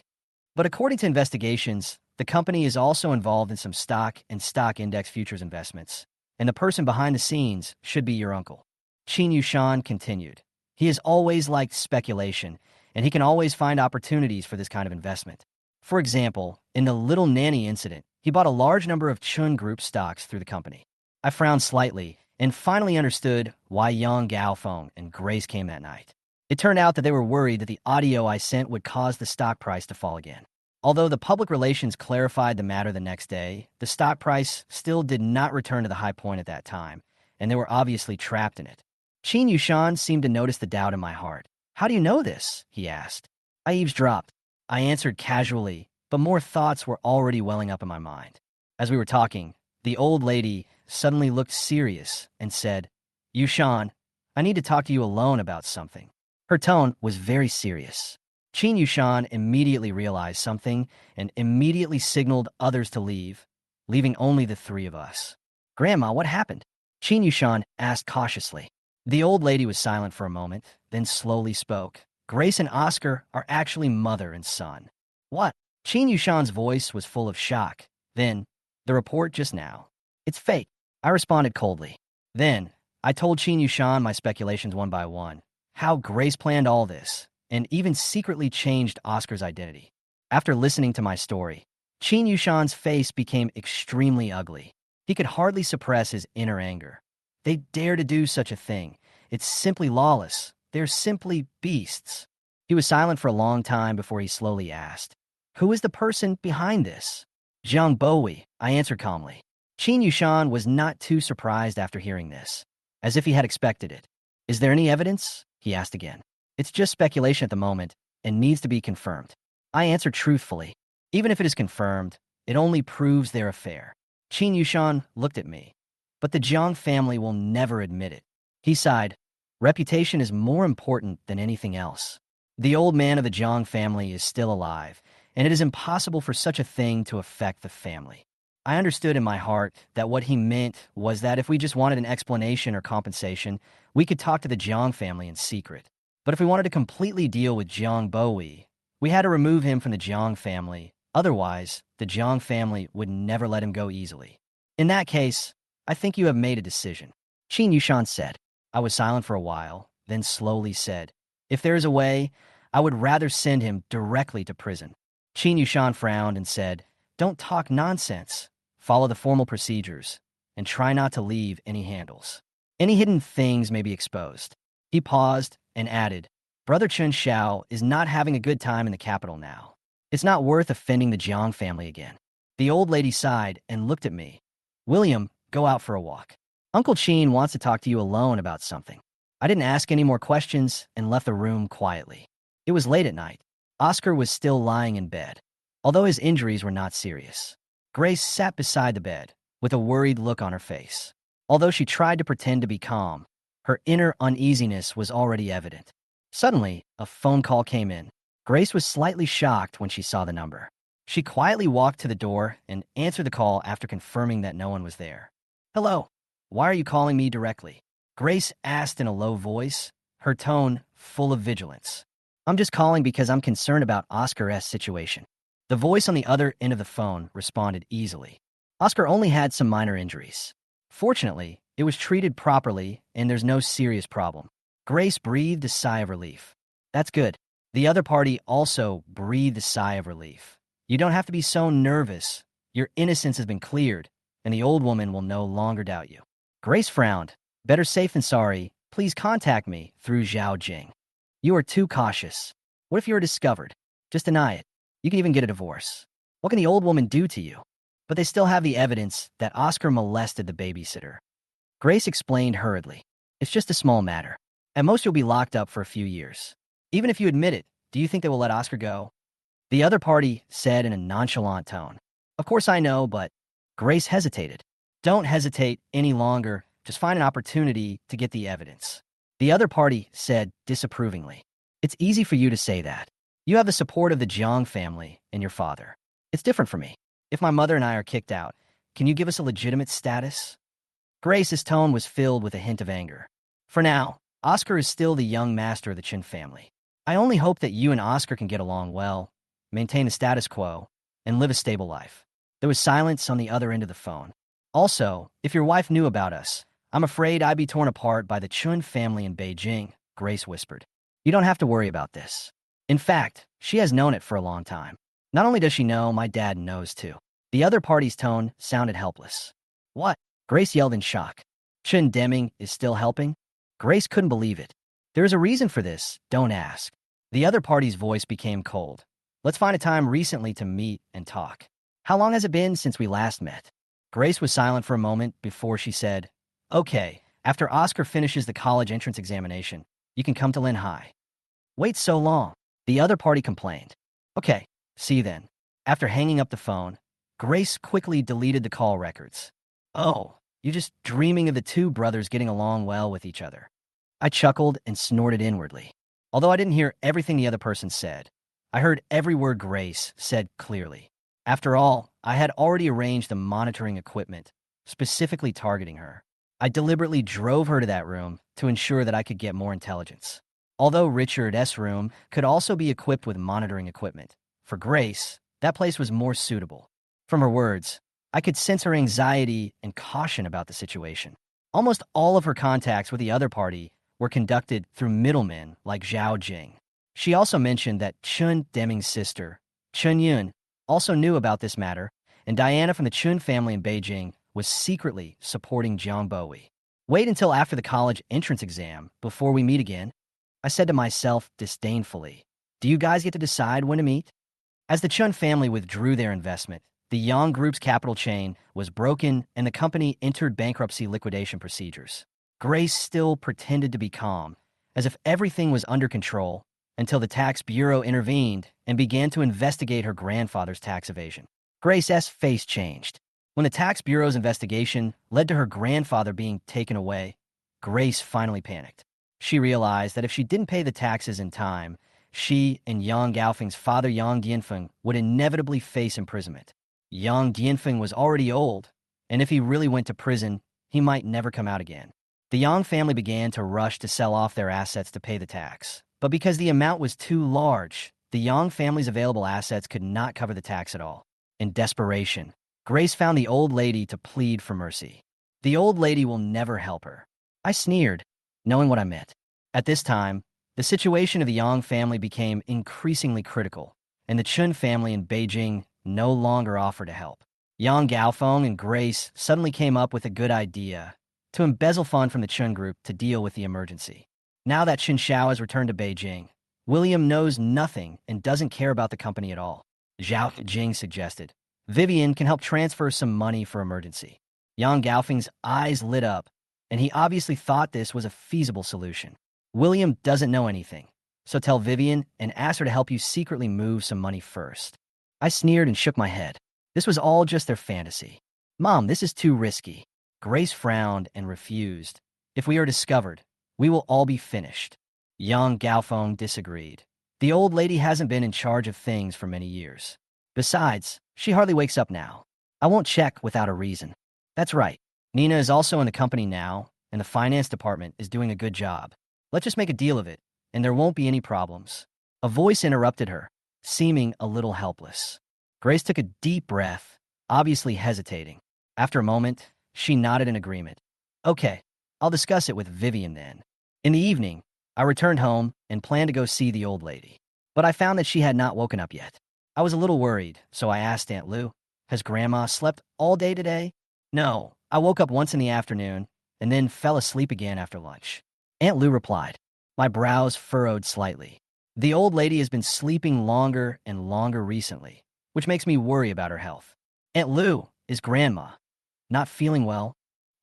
A: But according to investigations, the company is also involved in some stock and stock index futures investments, and the person behind the scenes should be your uncle. Qin Yushan continued. He has always liked speculation, and he can always find opportunities for this kind of investment. For example, in the Little Nanny incident, he bought a large number of Chun Group stocks through the company. I frowned slightly and finally understood why Yang Gaofeng and Grace came that night. It turned out that they were worried that the audio I sent would cause the stock price to fall again. Although the public relations clarified the matter the next day, the stock price still did not return to the high point at that time, and they were obviously trapped in it. Qin Yushan seemed to notice the doubt in my heart. How do you know this? He asked. I eavesdropped. I answered casually, but more thoughts were already welling up in my mind. As we were talking, the old lady suddenly looked serious and said, Yushan, I need to talk to you alone about something. Her tone was very serious. Qin Yushan immediately realized something and immediately signaled others to leave, leaving only the three of us. Grandma, what happened? Qin Yushan asked cautiously. The old lady was silent for a moment, then slowly spoke. Grace and Oscar are actually mother and son. What? Qin Yushan's voice was full of shock. Then, the report just now. It's fake. I responded coldly. Then, I told Qin Yushan my speculations one by one, how Grace planned all this, and even secretly changed Oscar's identity. After listening to my story, Qin Yushan's face became extremely ugly. He could hardly suppress his inner anger. They dare to do such a thing. It's simply lawless. They're simply beasts. He was silent for a long time before he slowly asked, Who is the person behind this? Zhang Bowie, I answered calmly. Qin Yushan was not too surprised after hearing this, as if he had expected it. Is there any evidence? He asked again. It's just speculation at the moment and needs to be confirmed. I answered truthfully. Even if it is confirmed, it only proves their affair. Qin Yushan looked at me. But the Jiang family will never admit it. He sighed. Reputation is more important than anything else. The old man of the Jiang family is still alive, and it is impossible for such a thing to affect the family. I understood in my heart that what he meant was that if we just wanted an explanation or compensation, we could talk to the Jiang family in secret. But if we wanted to completely deal with Zhang Bowie, we had to remove him from the Jiang family. Otherwise, the Jiang family would never let him go easily. In that case, I think you have made a decision. Qin Yushan said. I was silent for a while, then slowly said, If there is a way, I would rather send him directly to prison. Qin Yushan frowned and said, Don't talk nonsense. Follow the formal procedures, and try not to leave any handles. Any hidden things may be exposed. He paused and added, Brother Chun Xiao is not having a good time in the capital now. It's not worth offending the Jiang family again. The old lady sighed and looked at me. William, go out for a walk. Uncle Qin wants to talk to you alone about something. I didn't ask any more questions and left the room quietly. It was late at night. Oscar was still lying in bed, although his injuries were not serious. Grace sat beside the bed, with a worried look on her face. Although she tried to pretend to be calm, her inner uneasiness was already evident. Suddenly, a phone call came in. Grace was slightly shocked when she saw the number. She quietly walked to the door and answered the call after confirming that no one was there. Hello. Why are you calling me directly? Grace asked in a low voice, her tone full of vigilance. I'm just calling because I'm concerned about Oscar's situation. The voice on the other end of the phone responded easily. Oscar only had some minor injuries. Fortunately, it was treated properly and there's no serious problem. Grace breathed a sigh of relief. That's good. The other party also breathed a sigh of relief. You don't have to be so nervous. Your innocence has been cleared, and the old woman will no longer doubt you. Grace frowned. Better safe than sorry. Please contact me through Zhao Jing. You are too cautious. What if you are discovered? Just deny it. You can even get a divorce. What can the old woman do to you? But they still have the evidence that Oscar molested the babysitter. Grace explained hurriedly. It's just a small matter. At most, you'll be locked up for a few years. Even if you admit it, do you think they will let Oscar go? The other party said in a nonchalant tone. Of course I know, but Grace hesitated. Don't hesitate any longer. Just find an opportunity to get the evidence. The other party said disapprovingly. It's easy for you to say that. You have the support of the Jiang family and your father. It's different for me. If my mother and I are kicked out, can you give us a legitimate status? Grace's tone was filled with a hint of anger. For now, Oscar is still the young master of the Chin family. I only hope that you and Oscar can get along well, maintain the status quo, and live a stable life. There was silence on the other end of the phone. Also, if your wife knew about us, I'm afraid I'd be torn apart by the Chun family in Beijing, Grace whispered. You don't have to worry about this. In fact, she has known it for a long time. Not only does she know, my dad knows too. The other party's tone sounded helpless. What? Grace yelled in shock. Chun Deming is still helping? Grace couldn't believe it. There is a reason for this, don't ask. The other party's voice became cold. Let's find a time recently to meet and talk. How long has it been since we last met? Grace was silent for a moment before she said, Okay, after Oscar finishes the college entrance examination, you can come to Lin High. Wait so long, the other party complained. Okay, see you then. After hanging up the phone, Grace quickly deleted the call records. Oh, you're just dreaming of the two brothers getting along well with each other. I chuckled and snorted inwardly. Although I didn't hear everything the other person said, I heard every word Grace said clearly. After all, I had already arranged the monitoring equipment, specifically targeting her. I deliberately drove her to that room to ensure that I could get more intelligence. Although Richard's room could also be equipped with monitoring equipment, for Grace, that place was more suitable. From her words, I could sense her anxiety and caution about the situation. Almost all of her contacts with the other party were conducted through middlemen like Zhao Jing. She also mentioned that Chun Deming's sister, Chun Yun, also knew about this matter, and Diana from the Chun family in Beijing was secretly supporting Jiang Bowie. Wait until after the college entrance exam before we meet again, I said to myself disdainfully. Do you guys get to decide when to meet? As the Chun family withdrew their investment, the Yang Group's capital chain was broken and the company entered bankruptcy liquidation procedures. Grace still pretended to be calm, as if everything was under control, until the tax bureau intervened and began to investigate her grandfather's tax evasion. Grace's face changed. When the tax bureau's investigation led to her grandfather being taken away, Grace finally panicked. She realized that if she didn't pay the taxes in time, she and Yang Gaofeng's father Yang Dianfeng would inevitably face imprisonment. Yang Dianfeng was already old, and if he really went to prison, he might never come out again. The Yang family began to rush to sell off their assets to pay the tax. But because the amount was too large, the Yang family's available assets could not cover the tax at all. In desperation, Grace found the old lady to plead for mercy. The old lady will never help her. I sneered, knowing what I meant. At this time, the situation of the Yang family became increasingly critical, and the Chun family in Beijing no longer offered to help. Yang Gaofeng and Grace suddenly came up with a good idea to embezzle funds from the Chun group to deal with the emergency. Now that Qin Xiao has returned to Beijing, William knows nothing and doesn't care about the company at all. Zhao Jing suggested. Vivian can help transfer some money for emergency. Yang Gaofeng's eyes lit up, and he obviously thought this was a feasible solution. William doesn't know anything, so tell Vivian and ask her to help you secretly move some money first. I sneered and shook my head. This was all just their fantasy. Mom, this is too risky. Grace frowned and refused. If we are discovered, we will all be finished. Yang Gaofeng disagreed. The old lady hasn't been in charge of things for many years. Besides, she hardly wakes up now. I won't check without a reason. That's right. Nina is also in the company now, and the finance department is doing a good job. Let's just make a deal of it, and there won't be any problems. A voice interrupted her, seeming a little helpless. Grace took a deep breath, obviously hesitating. After a moment, she nodded in agreement. Okay, I'll discuss it with Vivian then. In the evening, I returned home and planned to go see the old lady. But I found that she had not woken up yet. I was a little worried, so I asked Aunt Lou, has Grandma slept all day today? No, I woke up once in the afternoon and then fell asleep again after lunch. Aunt Lou replied. My brows furrowed slightly. The old lady has been sleeping longer and longer recently, which makes me worry about her health. Aunt Lou, is Grandma not feeling well?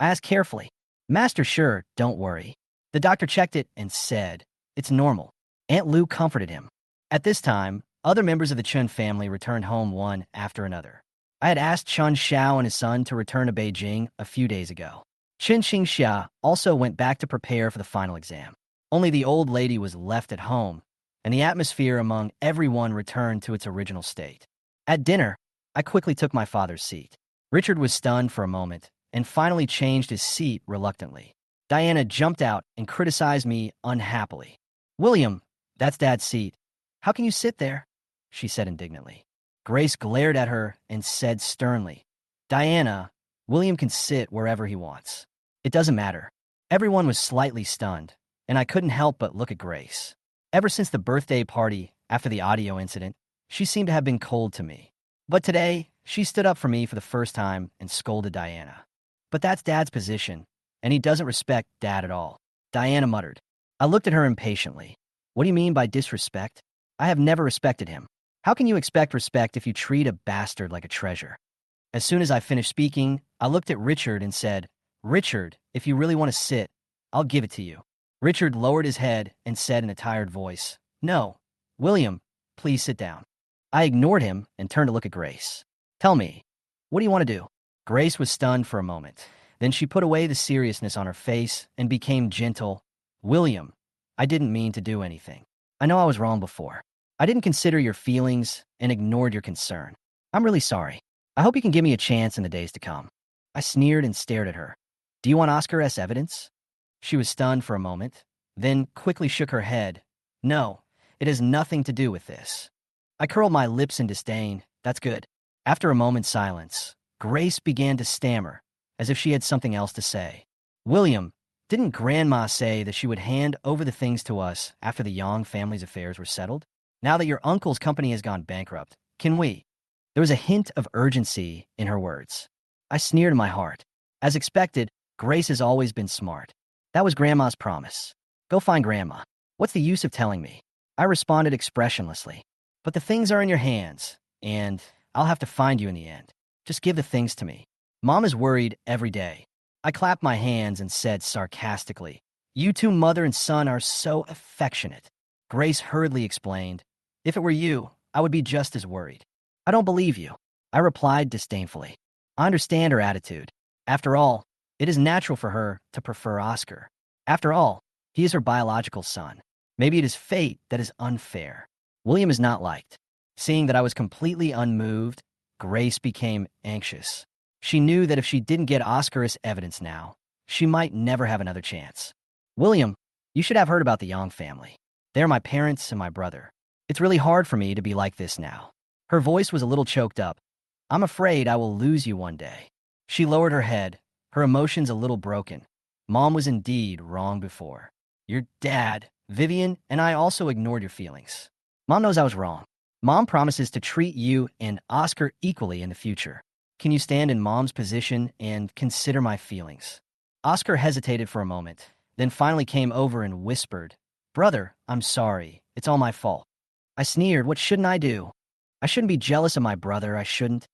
A: I asked carefully. Master, sure, don't worry. The doctor checked it and said, it's normal. Aunt Lou comforted him. At this time, other members of the Chun family returned home one after another. I had asked Chun Xiao and his son to return to Beijing a few days ago. Chen Xingxia also went back to prepare for the final exam. Only the old lady was left at home, and the atmosphere among everyone returned to its original state. At dinner, I quickly took my father's seat. Richard was stunned for a moment and finally changed his seat reluctantly. Diana jumped out and criticized me unhappily. William, that's Dad's seat. How can you sit there? She said indignantly. Grace glared at her and said sternly, Diana, William can sit wherever he wants. It doesn't matter. Everyone was slightly stunned, and I couldn't help but look at Grace. Ever since the birthday party after the audio incident, she seemed to have been cold to me. But today, she stood up for me for the first time and scolded Diana. But that's Dad's position, and he doesn't respect Dad at all. Diana muttered. I looked at her impatiently. What do you mean by disrespect? I have never respected him. How can you expect respect if you treat a bastard like a treasure? As soon as I finished speaking, I looked at Richard and said, Richard, if you really want to sit, I'll give it to you. Richard lowered his head and said in a tired voice, No, William, please sit down. I ignored him and turned to look at Grace. Tell me, what do you want to do? Grace was stunned for a moment. Then she put away the seriousness on her face and became gentle. William, I didn't mean to do anything. I know I was wrong before. I didn't consider your feelings and ignored your concern. I'm really sorry. I hope you can give me a chance in the days to come. I sneered and stared at her. Do you want Oscar S. evidence? She was stunned for a moment, then quickly shook her head. No, it has nothing to do with this. I curled my lips in disdain. That's good. After a moment's silence, Grace began to stammer, as if she had something else to say. William, didn't Grandma say that she would hand over the things to us after the Yang family's affairs were settled? Now that your uncle's company has gone bankrupt, can we? There was a hint of urgency in her words. I sneered in my heart. As expected, Grace has always been smart. That was Grandma's promise. Go find Grandma. What's the use of telling me? I responded expressionlessly. But the things are in your hands, and I'll have to find you in the end. Just give the things to me. Mom is worried every day. I clapped my hands and said sarcastically, You two mother and son are so affectionate. Grace hurriedly explained, If it were you, I would be just as worried. I don't believe you. I replied disdainfully. I understand her attitude. After all, it is natural for her to prefer Oscar. After all, he is her biological son. Maybe it is fate that is unfair. William is not liked. Seeing that I was completely unmoved, Grace became anxious. She knew that if she didn't get Oscar as evidence now, she might never have another chance. William, you should have heard about the Yang family. They are my parents and my brother. It's really hard for me to be like this now. Her voice was a little choked up. I'm afraid I will lose you one day. She lowered her head, her emotions a little broken. Mom was indeed wrong before. Your dad, Vivian, and I also ignored your feelings. Mom knows I was wrong. Mom promises to treat you and Oscar equally in the future. Can you stand in Mom's position and consider my feelings? Oscar hesitated for a moment, then finally came over and whispered, Brother, I'm sorry. It's all my fault. I sneered. What shouldn't I do? I shouldn't be jealous of my brother. I shouldn't.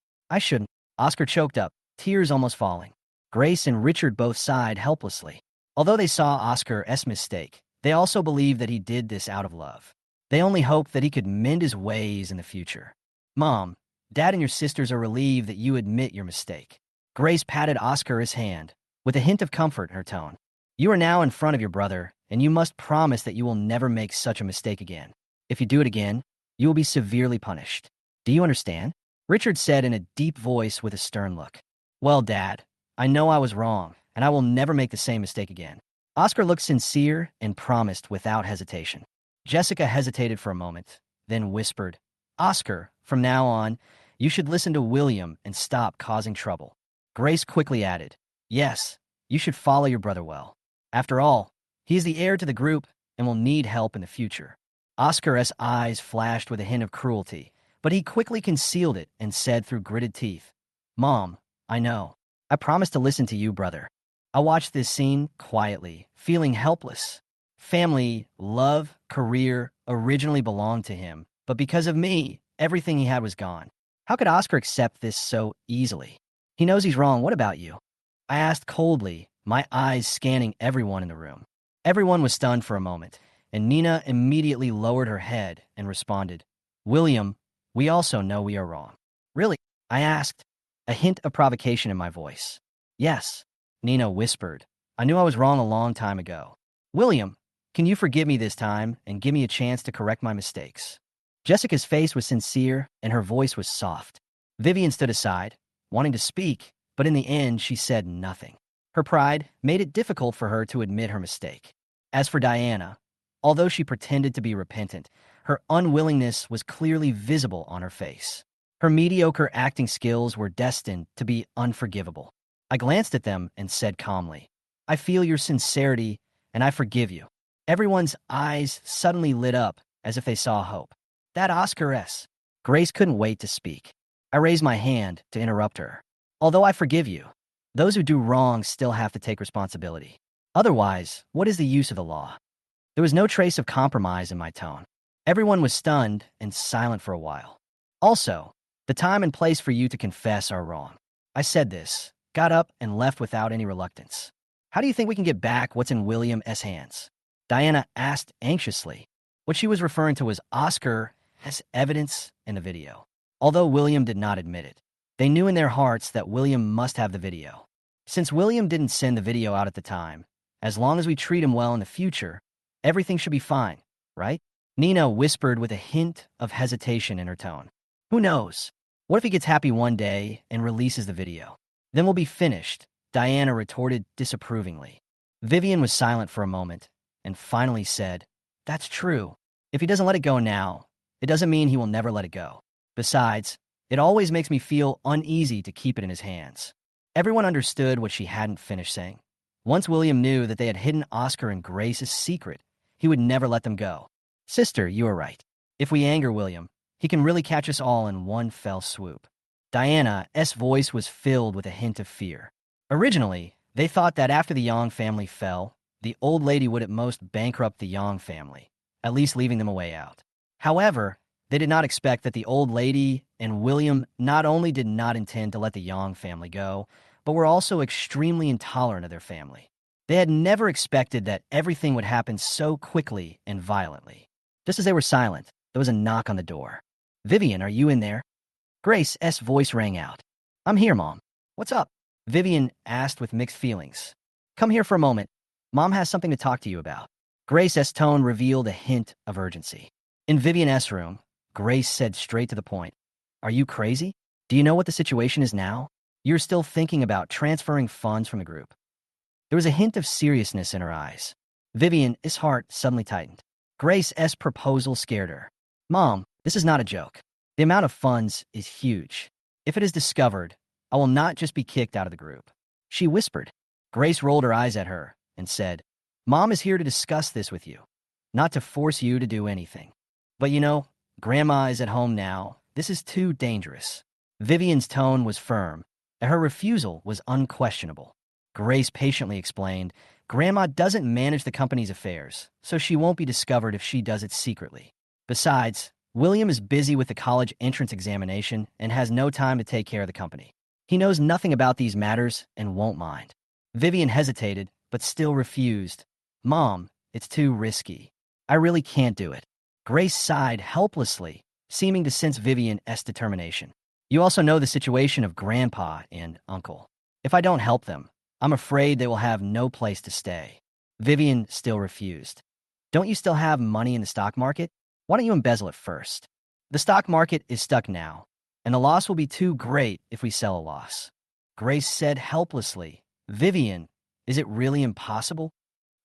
A: Oscar choked up, tears almost falling. Grace and Richard both sighed helplessly. Although they saw Oscar's mistake, they also believed that he did this out of love. They only hoped that he could mend his ways in the future. Mom, Dad and your sisters are relieved that you admit your mistake. Grace patted Oscar's hand, with a hint of comfort in her tone. You are now in front of your brother, and you must promise that you will never make such a mistake again. If you do it again, you will be severely punished. Do you understand? Richard said in a deep voice with a stern look. Well, Dad, I know I was wrong, and I will never make the same mistake again. Oscar looked sincere and promised without hesitation. Jessica hesitated for a moment, then whispered, Oscar, from now on, you should listen to William and stop causing trouble. Grace quickly added, Yes, you should follow your brother well. After all, he is the heir to the group and will need help in the future. Oscar's eyes flashed with a hint of cruelty, but he quickly concealed it and said through gritted teeth, Mom, I know. I promise to listen to you, brother. I watched this scene quietly, feeling helpless. Family, love, career originally belonged to him, but because of me, everything he had was gone. How could Oscar accept this so easily? He knows he's wrong. What about you? I asked coldly, my eyes scanning everyone in the room. Everyone was stunned for a moment, and Nina immediately lowered her head and responded, William, we also know we are wrong. Really? I asked, a hint of provocation in my voice. Yes, Nina whispered. I knew I was wrong a long time ago. William, can you forgive me this time and give me a chance to correct my mistakes? Jessica's face was sincere and her voice was soft. Vivian stood aside, wanting to speak, but in the end she said nothing. Her pride made it difficult for her to admit her mistake. As for Diana, although she pretended to be repentant, her unwillingness was clearly visible on her face. Her mediocre acting skills were destined to be unforgivable. I glanced at them and said calmly, I feel your sincerity and I forgive you. Everyone's eyes suddenly lit up as if they saw hope. That Oscar S. Grace couldn't wait to speak. I raised my hand to interrupt her. Although I forgive you, those who do wrong still have to take responsibility. Otherwise, what is the use of the law? There was no trace of compromise in my tone. Everyone was stunned and silent for a while. Also, the time and place for you to confess are wrong. I said this, got up, and left without any reluctance. How do you think we can get back what's in William's hands? Diana asked anxiously. What she was referring to was Oscar as evidence in the video. Although William did not admit it, they knew in their hearts that William must have the video. Since William didn't send the video out at the time, as long as we treat him well in the future, everything should be fine, right? Nina whispered with a hint of hesitation in her tone. Who knows? What if he gets happy one day and releases the video? Then we'll be finished, Diana retorted disapprovingly. Vivian was silent for a moment and finally said, That's true. If he doesn't let it go now, it doesn't mean he will never let it go. Besides, it always makes me feel uneasy to keep it in his hands. Everyone understood what she hadn't finished saying. Once William knew that they had hidden Oscar and Grace's secret, he would never let them go. Sister, you are right. If we anger William, he can really catch us all in one fell swoop. Diana's voice was filled with a hint of fear. Originally, they thought that after the Yang family fell, the old lady would at most bankrupt the Yang family, at least leaving them a way out. However, they did not expect that the old lady and William not only did not intend to let the Yang family go, but were also extremely intolerant of their family. They had never expected that everything would happen so quickly and violently. Just as they were silent, there was a knock on the door. Vivian, are you in there? Grace's voice rang out. I'm here, Mom. What's up? Vivian asked with mixed feelings. Come here for a moment. Mom has something to talk to you about. Grace's tone revealed a hint of urgency. In Vivian's room, Grace said straight to the point. Are you crazy? Do you know what the situation is now? You're still thinking about transferring funds from the group. There was a hint of seriousness in her eyes. Vivian's heart suddenly tightened. Grace's proposal scared her. Mom, this is not a joke. The amount of funds is huge. If it is discovered, I will not just be kicked out of the group. She whispered. Grace rolled her eyes at her and said, Mom is here to discuss this with you, not to force you to do anything. But you know, Grandma is at home now. This is too dangerous. Vivian's tone was firm, and her refusal was unquestionable. Grace patiently explained, Grandma doesn't manage the company's affairs, so she won't be discovered if she does it secretly. Besides, William is busy with the college entrance examination and has no time to take care of the company. He knows nothing about these matters and won't mind. Vivian hesitated, but still refused. Mom, it's too risky. I really can't do it. Grace sighed helplessly, seeming to sense Vivian's determination. You also know the situation of Grandpa and Uncle. If I don't help them, I'm afraid they will have no place to stay. Vivian still refused. Don't you still have money in the stock market? Why don't you embezzle it first? The stock market is stuck now, and the loss will be too great if we sell a loss. Grace said helplessly, Vivian, is it really impossible?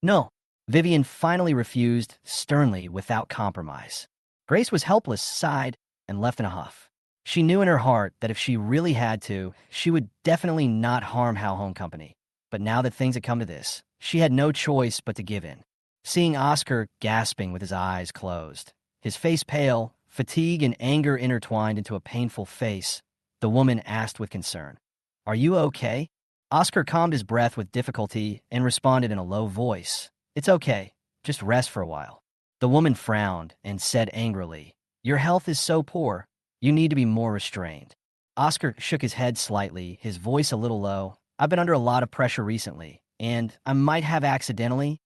A: No. Vivian finally refused, sternly, without compromise. Grace was helpless, sighed, and left in a huff. She knew in her heart that if she really had to, she would definitely not harm Hao Home Company. But now that things had come to this, she had no choice but to give in. Seeing Oscar gasping with his eyes closed, his face pale, fatigue and anger intertwined into a painful face, the woman asked with concern, Are you okay? Oscar calmed his breath with difficulty and responded in a low voice, It's okay. Just rest for a while. The woman frowned and said angrily, "Your health is so poor. You need to be more restrained." Oscar shook his head slightly, his voice a little low. "I've been under a lot of pressure recently, and I might have accidentally—"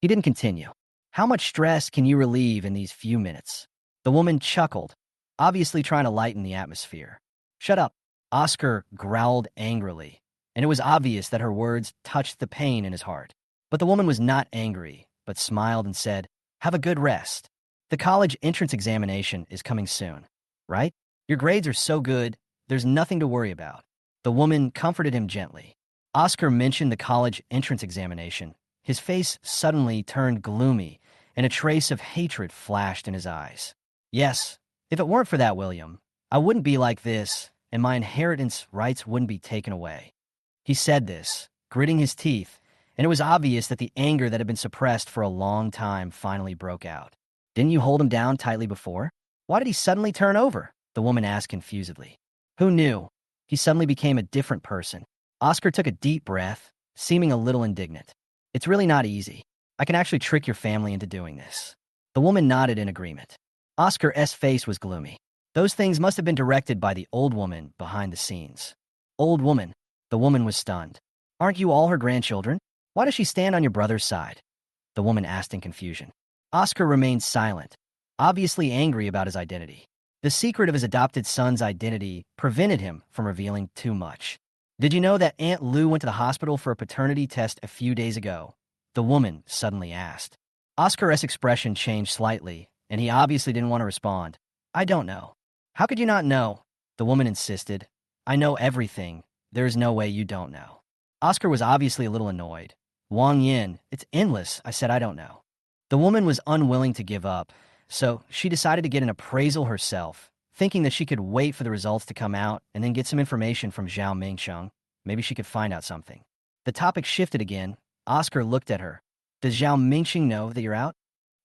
A: He didn't continue. "How much stress can you relieve in these few minutes?" The woman chuckled, obviously trying to lighten the atmosphere. "Shut up." Oscar growled angrily, and it was obvious that her words touched the pain in his heart. But the woman was not angry, but smiled and said, "Have a good rest. The college entrance examination is coming soon, right? Your grades are so good, there's nothing to worry about." The woman comforted him gently. Oscar mentioned the college entrance examination. His face suddenly turned gloomy, and a trace of hatred flashed in his eyes. "Yes, if it weren't for that, William, I wouldn't be like this, and my inheritance rights wouldn't be taken away." He said this, gritting his teeth, and it was obvious that the anger that had been suppressed for a long time finally broke out. "Didn't you hold him down tightly before? Why did he suddenly turn over?" the woman asked confusedly. "Who knew? He suddenly became a different person." Oscar took a deep breath, seeming a little indignant. "It's really not easy. I can actually trick your family into doing this." The woman nodded in agreement. Oscar's face was gloomy. Those things must have been directed by the old woman behind the scenes. "Old woman?" The woman was stunned. "Aren't you all her grandchildren? Why does she stand on your brother's side?" the woman asked in confusion. Oscar remained silent, obviously angry about his identity. The secret of his adopted son's identity prevented him from revealing too much. "Did you know that Aunt Lou went to the hospital for a paternity test a few days ago?" the woman suddenly asked. Oscar's expression changed slightly, and he obviously didn't want to respond. "I don't know." "How could you not know?" the woman insisted. "I know everything. There is no way you don't know." Oscar was obviously a little annoyed. "Wang Yin, it's endless. I said I don't know." The woman was unwilling to give up, so she decided to get an appraisal herself, thinking that she could wait for the results to come out and then get some information from Zhao Mingsheng. Maybe she could find out something. The topic shifted again. Oscar looked at her. "Does Zhao Mingsheng know that you're out?"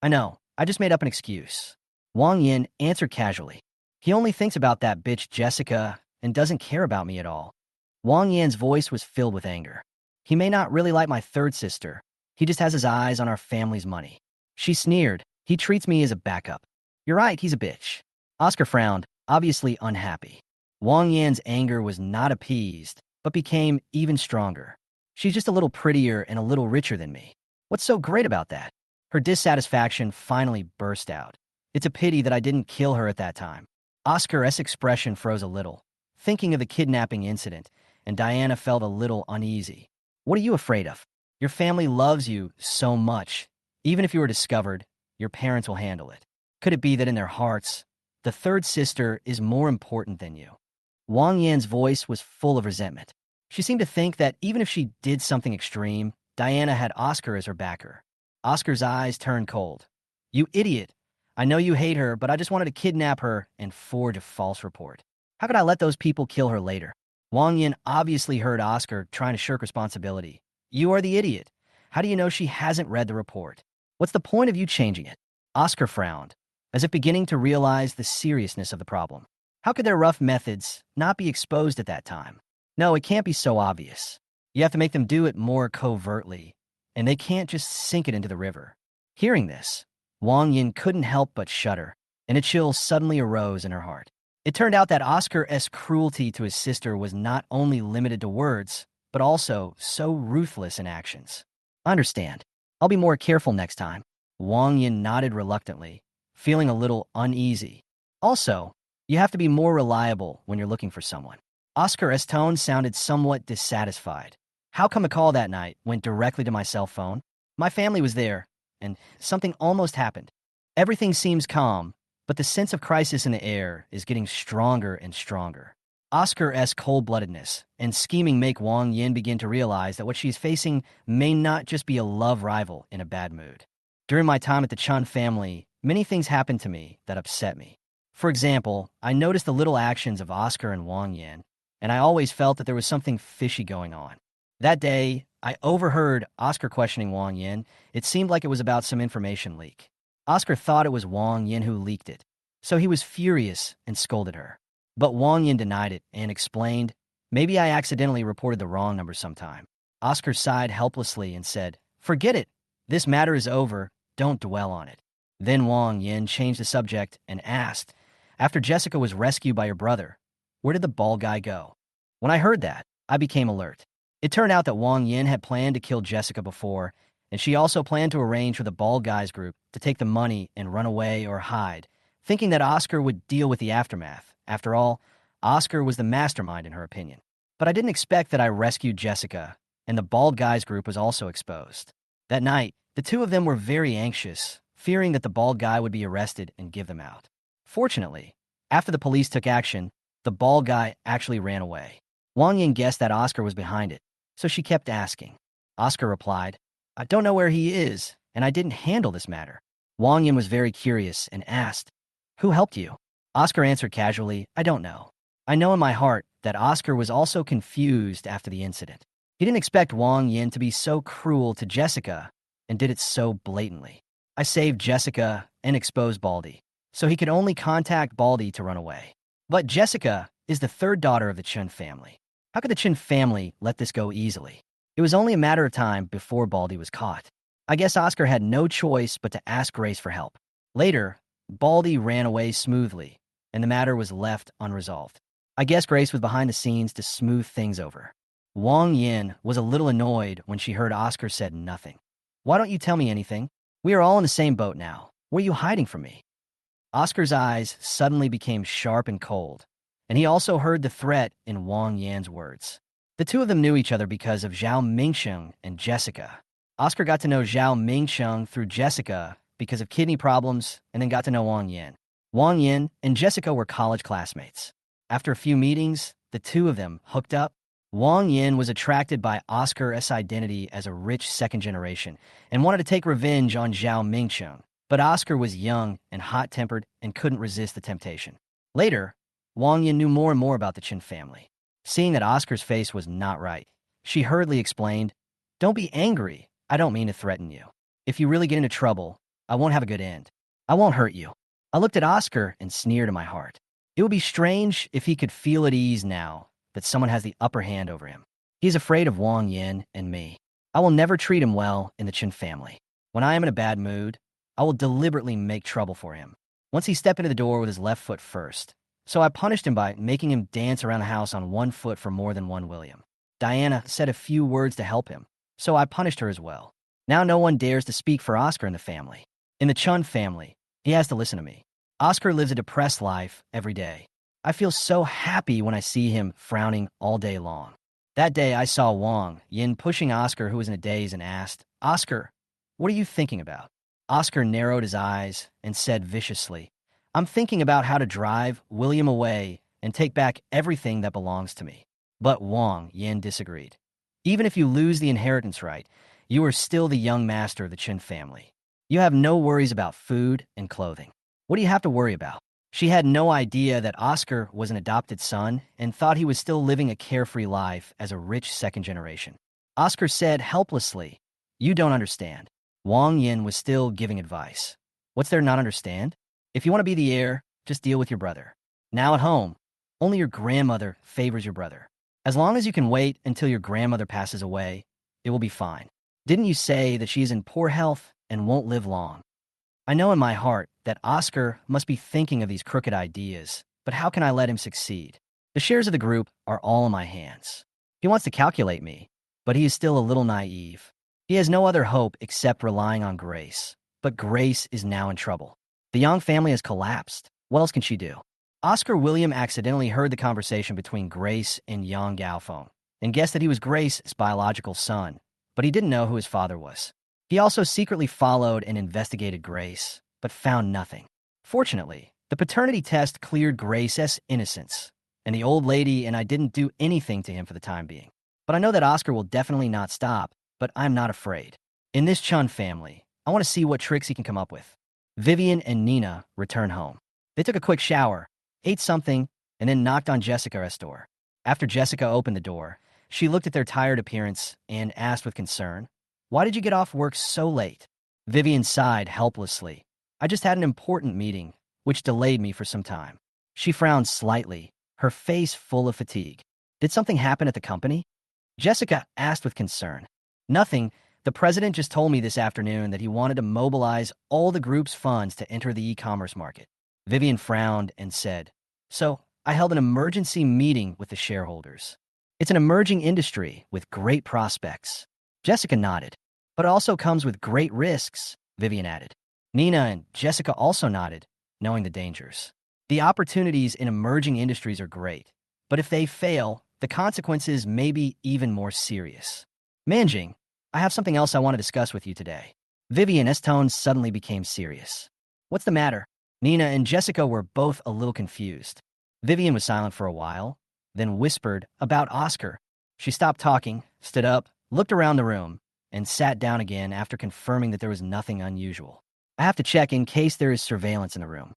A: "I know. I just made up an excuse." Wang Yin answered casually. "He only thinks about that bitch Jessica and doesn't care about me at all." Wang Yan's voice was filled with anger. "He may not really like my third sister. He just has his eyes on our family's money." She sneered. "He treats me as a backup." "You're right, he's a bitch." Oscar frowned, obviously unhappy. Wang Yan's anger was not appeased, but became even stronger. "She's just a little prettier and a little richer than me. What's so great about that?" Her dissatisfaction finally burst out. "It's a pity that I didn't kill her at that time." Oscar's expression froze a little, thinking of the kidnapping incident, and Diana felt a little uneasy. "What are you afraid of? Your family loves you so much. Even if you were discovered, your parents will handle it. Could it be that in their hearts, the third sister is more important than you?" Wang Yan's voice was full of resentment. She seemed to think that even if she did something extreme, Diana had Oscar as her backer. Oscar's eyes turned cold. "You idiot. I know you hate her, but I just wanted to kidnap her and forge a false report. How could I let those people kill her later?" Wang Yin obviously heard Oscar trying to shirk responsibility. "You are the idiot. How do you know she hasn't read the report? What's the point of you changing it?" Oscar frowned, as if beginning to realize the seriousness of the problem. How could their rough methods not be exposed at that time? No, it can't be so obvious. You have to make them do it more covertly, and they can't just sink it into the river. Hearing this, Wang Yin couldn't help but shudder, and a chill suddenly arose in her heart. It turned out that Oscar's cruelty to his sister was not only limited to words, but also so ruthless in actions. "I understand. I'll be more careful next time." Wang Yin nodded reluctantly, feeling a little uneasy. "Also, you have to be more reliable when you're looking for someone." Oscar's tone sounded somewhat dissatisfied. "How come the call that night went directly to my cell phone? My family was there, and something almost happened. Everything seems calm, but the sense of crisis in the air is getting stronger and stronger." Oscar's cold-bloodedness and scheming make Wang Yin begin to realize that what she's facing may not just be a love rival in a bad mood. "During my time at the Chun family, many things happened to me that upset me. For example, I noticed the little actions of Oscar and Wang Yin, and I always felt that there was something fishy going on. That day, I overheard Oscar questioning Wang Yin. It seemed like it was about some information leak. Oscar thought it was Wang Yin who leaked it, so he was furious and scolded her. But Wang Yin denied it and explained, "Maybe I accidentally reported the wrong number sometime." Oscar sighed helplessly and said, "Forget it. This matter is over, Don't dwell on it. Then Wang Yin changed the subject and asked, after Jessica was rescued by her brother, where did the bald guy go? When I heard that, I became alert. It turned out that Wang Yin had planned to kill Jessica before, and she also planned to arrange for the bald guys group to take the money and run away or hide, thinking that Oscar would deal with the aftermath. After all, Oscar was the mastermind in her opinion. But I didn't expect that I rescued Jessica, and the bald guys group was also exposed. That night, the two of them were very anxious, fearing that the bald guy would be arrested and give them out. Fortunately, after the police took action, the bald guy actually ran away. Wang Yin guessed that Oscar was behind it, so she kept asking. Oscar replied, I don't know where he is, and I didn't handle this matter. Wang Yin was very curious and asked, who helped you? Oscar answered casually, I don't know. I know in my heart that Oscar was also confused after the incident. He didn't expect Wang Yin to be so cruel to Jessica and did it so blatantly. I saved Jessica and exposed Baldy, so he could only contact Baldy to run away. But Jessica is the third daughter of the Chen family. How could the Chen family let this go easily? It was only a matter of time before Baldy was caught. I guess Oscar had no choice but to ask Grace for help. Later, Baldy ran away smoothly, and the matter was left unresolved. I guess Grace was behind the scenes to smooth things over. Wang Yin was a little annoyed when she heard Oscar said nothing. Why don't you tell me anything? We are all in the same boat now. What are you hiding from me? Oscar's eyes suddenly became sharp and cold, and he also heard the threat in Wang Yan's words. The two of them knew each other because of Zhao Mingsheng and Jessica. Oscar got to know Zhao Mingsheng through Jessica because of kidney problems and then got to know Wang Yin. Wang Yin and Jessica were college classmates. After a few meetings, the two of them hooked up. Wang Yin was attracted by Oscar's identity as a rich second generation and wanted to take revenge on Zhao Mingsheng, but Oscar was young and hot-tempered and couldn't resist the temptation. Later, Wang Yin knew more and more about the Chen family. Seeing that Oscar's face was not right, she hurriedly explained, Don't be angry. I don't mean to threaten you. If you really get into trouble, I won't have a good end. I won't hurt you. I looked at Oscar and sneered in my heart. It would be strange if he could feel at ease now that someone has the upper hand over him. He's afraid of Wang Yin and me. I will never treat him well in the Chen family. When I am in a bad mood, I will deliberately make trouble for him. Once he stepped into the door with his left foot first, so I punished him by making him dance around the house on one foot for more than one William. Diana said a few words to help him, so I punished her as well. Now no one dares to speak for Oscar in the family. In the Chun family, he has to listen to me. Oscar lives a depressed life every day. I feel so happy when I see him frowning all day long. That day I saw Wang Yin pushing Oscar, who was in a daze, and asked, Oscar, what are you thinking about? Oscar narrowed his eyes and said viciously, I'm thinking about how to drive William away and take back everything that belongs to me. But Wang Yin disagreed. Even if you lose the inheritance right, you are still the young master of the Chen family. You have no worries about food and clothing. What do you have to worry about? She had no idea that Oscar was an adopted son and thought he was still living a carefree life as a rich second generation. Oscar said helplessly, You don't understand. Wang Yin was still giving advice. What's there not understand? If you want to be the heir, just deal with your brother. Now at home, only your grandmother favors your brother. As long as you can wait until your grandmother passes away, it will be fine. Didn't you say that she is in poor health and won't live long? I know in my heart that Oscar must be thinking of these crooked ideas, but how can I let him succeed? The shares of the group are all in my hands. He wants to calculate me, but he is still a little naive. He has no other hope except relying on Grace. But Grace is now in trouble. The Yang family has collapsed. What else can she do? Oscar William accidentally heard the conversation between Grace and Yang Gaofeng and guessed that he was Grace's biological son, but he didn't know who his father was. He also secretly followed and investigated Grace, but found nothing. Fortunately, the paternity test cleared Grace's innocence, and the old lady and I didn't do anything to him for the time being. But I know that Oscar will definitely not stop, but I'm not afraid. In this Chun family, I want to see what tricks he can come up with. Vivian and Nina returned home. They took a quick shower, ate something, and then knocked on Jessica's door. After Jessica opened the door, she looked at their tired appearance and asked with concern, Why did you get off work so late? Vivian sighed helplessly. I just had an important meeting, which delayed me for some time. She frowned slightly, her face full of fatigue. Did something happen at the company? Jessica asked with concern. Nothing, The president just told me this afternoon that he wanted to mobilize all the group's funds to enter the e-commerce market. Vivian frowned and said, "So, I held an emergency meeting with the shareholders. It's an emerging industry with great prospects." Jessica nodded. "But it also comes with great risks," Vivian added. Nina and Jessica also nodded, knowing the dangers. The opportunities in emerging industries are great, but if they fail, the consequences may be even more serious. "Manjing, I have something else I want to discuss with you today." Vivian's tone suddenly became serious. "What's the matter?" Nina and Jessica were both a little confused. Vivian was silent for a while, then whispered about Oscar. She stopped talking, stood up, looked around the room, and sat down again after confirming that there was nothing unusual. "I have to check in case there is surveillance in the room."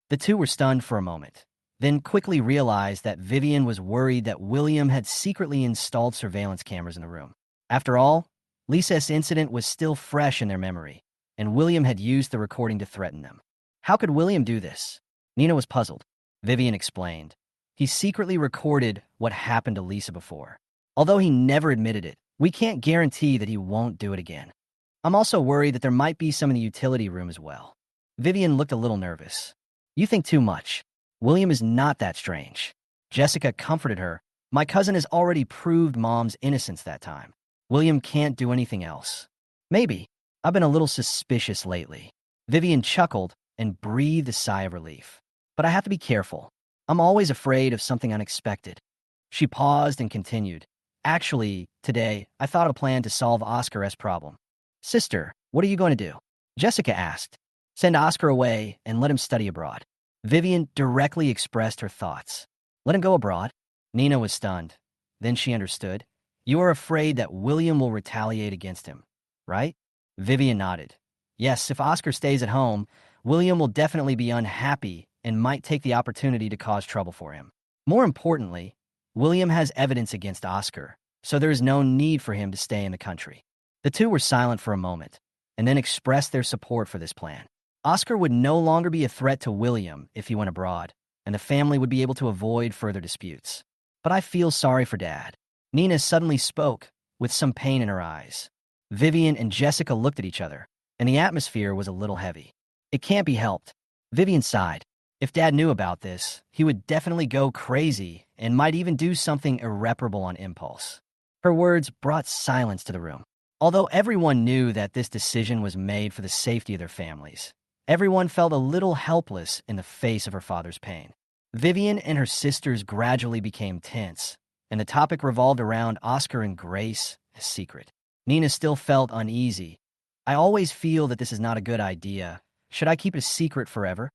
A: The two were stunned for a moment, then quickly realized that Vivian was worried that William had secretly installed surveillance cameras in the room. After all, Lisa's incident was still fresh in their memory, and William had used the recording to threaten them. How could William do this? Nina was puzzled. Vivian explained. He secretly recorded what happened to Lisa before. Although he never admitted it, we can't guarantee that he won't do it again. I'm also worried that there might be some in the utility room as well. Vivian looked a little nervous. You think too much. William is not that strange. Jessica comforted her. My cousin has already proved Mom's innocence that time. William can't do anything else. Maybe. I've been a little suspicious lately. Vivian chuckled and breathed a sigh of relief. But I have to be careful. I'm always afraid of something unexpected. She paused and continued. Actually, today, I thought of a plan to solve Oscar's problem. Sister, what are you going to do? Jessica asked. Send Oscar away and let him study abroad. Vivian directly expressed her thoughts. Let him go abroad? Nina was stunned. Then she understood. You are afraid that William will retaliate against him, right? Vivian nodded. Yes, if Oscar stays at home, William will definitely be unhappy and might take the opportunity to cause trouble for him. More importantly, William has evidence against Oscar, so there is no need for him to stay in the country. The two were silent for a moment, and then expressed their support for this plan. Oscar would no longer be a threat to William if he went abroad, and the family would be able to avoid further disputes. But I feel sorry for Dad. Nina suddenly spoke, with some pain in her eyes. Vivian and Jessica looked at each other, and the atmosphere was a little heavy. It can't be helped. Vivian sighed. If Dad knew about this, he would definitely go crazy and might even do something irreparable on impulse. Her words brought silence to the room. Although everyone knew that this decision was made for the safety of their families, everyone felt a little helpless in the face of her father's pain. Vivian and her sisters gradually became tense, and the topic revolved around Oscar and Grace, a secret. Nina still felt uneasy. I always feel that this is not a good idea. Should I keep it a secret forever?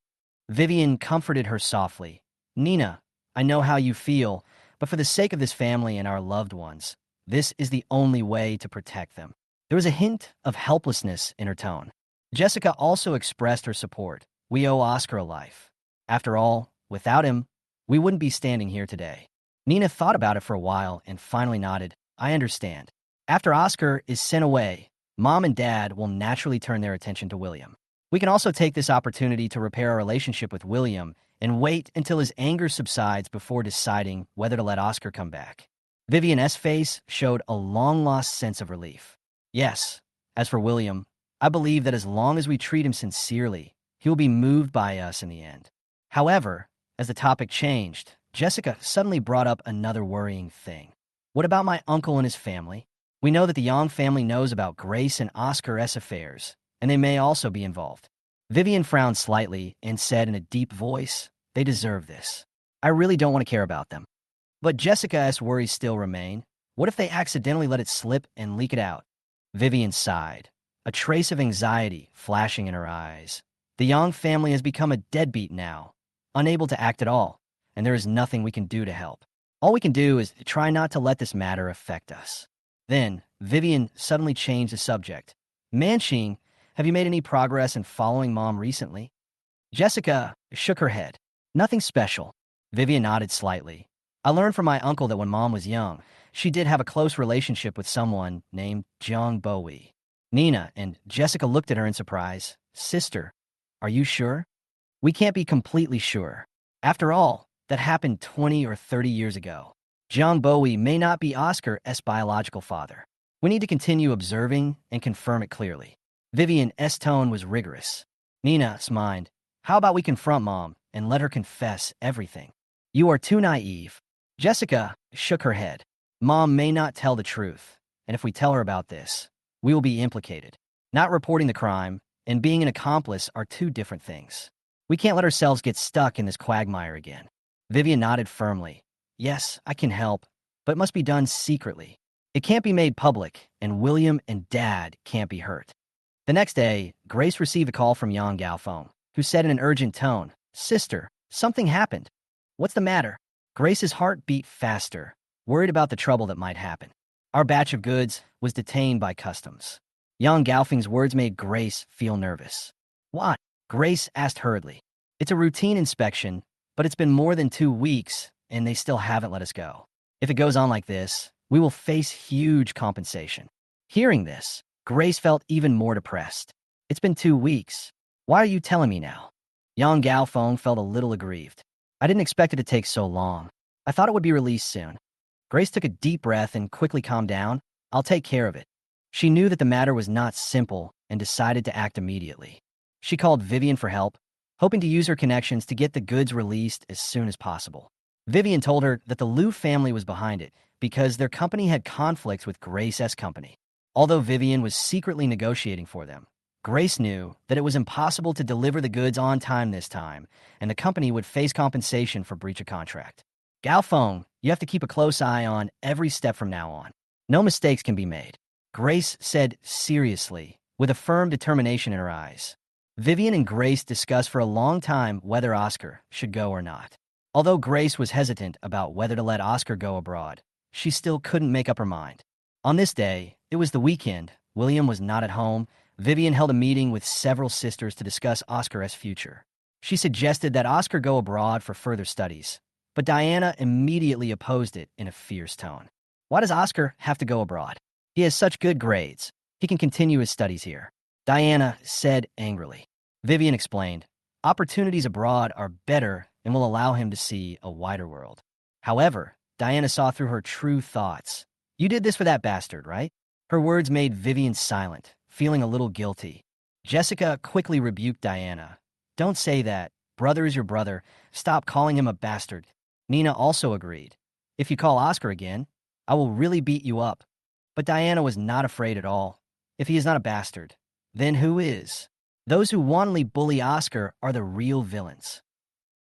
A: Vivian comforted her softly. Nina, I know how you feel, but for the sake of this family and our loved ones, this is the only way to protect them. There was a hint of helplessness in her tone. Jessica also expressed her support. We owe Oscar a life. After all, without him, we wouldn't be standing here today. Nina thought about it for a while and finally nodded. I understand. After Oscar is sent away, Mom and Dad will naturally turn their attention to William. We can also take this opportunity to repair our relationship with William and wait until his anger subsides before deciding whether to let Oscar come back. Vivian's face showed a long-lost sense of relief. Yes, as for William, I believe that as long as we treat him sincerely, he will be moved by us in the end. However, as the topic changed, Jessica suddenly brought up another worrying thing. What about my uncle and his family? We know that the Yang family knows about Grace and Oscar's affairs, and they may also be involved. Vivian frowned slightly and said in a deep voice, they deserve this. I really don't want to care about them. But Jessica's worries still remain. What if they accidentally let it slip and leak it out? Vivian sighed, a trace of anxiety flashing in her eyes. The Yang family has become a deadbeat now, unable to act at all, and there is nothing we can do to help. All we can do is try not to let this matter affect us. Then, Vivian suddenly changed the subject. Manching, have you made any progress in following Mom recently? Jessica shook her head. Nothing special. Vivian nodded slightly. I learned from my uncle that when Mom was young, she did have a close relationship with someone named Jiang Bowie. Nina and Jessica looked at her in surprise. Sister, are you sure? We can't be completely sure. After all, that happened 20 or 30 years ago. Jiang Bowie may not be Oscar's biological father. We need to continue observing and confirm it clearly. Vivian's tone was rigorous. Nina's mind, how about we confront Mom and let her confess everything? You are too naive. Jessica shook her head. Mom may not tell the truth, and if we tell her about this, we will be implicated. Not reporting the crime and being an accomplice are two different things. We can't let ourselves get stuck in this quagmire again. Vivian nodded firmly. Yes, I can help, but it must be done secretly. It can't be made public, and William and Dad can't be hurt. The next day, Grace received a call from Yang Gaofeng, who said in an urgent tone, Sister, something happened. What's the matter? Grace's heart beat faster, worried about the trouble that might happen. Our batch of goods was detained by customs. Yang Gaofeng's words made Grace feel nervous. What? Grace asked hurriedly. It's a routine inspection, but it's been more than 2 weeks, and they still haven't let us go. If it goes on like this, we will face huge compensation. Hearing this, Grace felt even more depressed. It's been 2 weeks. Why are you telling me now? Yang Gaofeng felt a little aggrieved. I didn't expect it to take so long. I thought it would be released soon. Grace took a deep breath and quickly calmed down. I'll take care of it. She knew that the matter was not simple and decided to act immediately. She called Vivian for help, hoping to use her connections to get the goods released as soon as possible. Vivian told her that the Liu family was behind it because their company had conflicts with Grace's company. Although Vivian was secretly negotiating for them, Grace knew that it was impossible to deliver the goods on time this time, and the company would face compensation for breach of contract. Gaofeng, you have to keep a close eye on every step from now on. No mistakes can be made. Grace said seriously, with a firm determination in her eyes. Vivian and Grace discussed for a long time whether Oscar should go or not. Although Grace was hesitant about whether to let Oscar go abroad, she still couldn't make up her mind. On this day, it was the weekend, William was not at home. Vivian held a meeting with several sisters to discuss Oscar's future. She suggested that Oscar go abroad for further studies, but Diana immediately opposed it in a fierce tone. Why does Oscar have to go abroad? He has such good grades. He can continue his studies here. Diana said angrily. Vivian explained, opportunities abroad are better and will allow him to see a wider world. However, Diana saw through her true thoughts. You did this for that bastard, right? Her words made Vivian silent, feeling a little guilty. Jessica quickly rebuked Diana. Don't say that. Brother is your brother. Stop calling him a bastard. Nina also agreed. If you call Oscar again, I will really beat you up. But Diana was not afraid at all. If he is not a bastard, then who is? Those who wantonly bully Oscar are the real villains.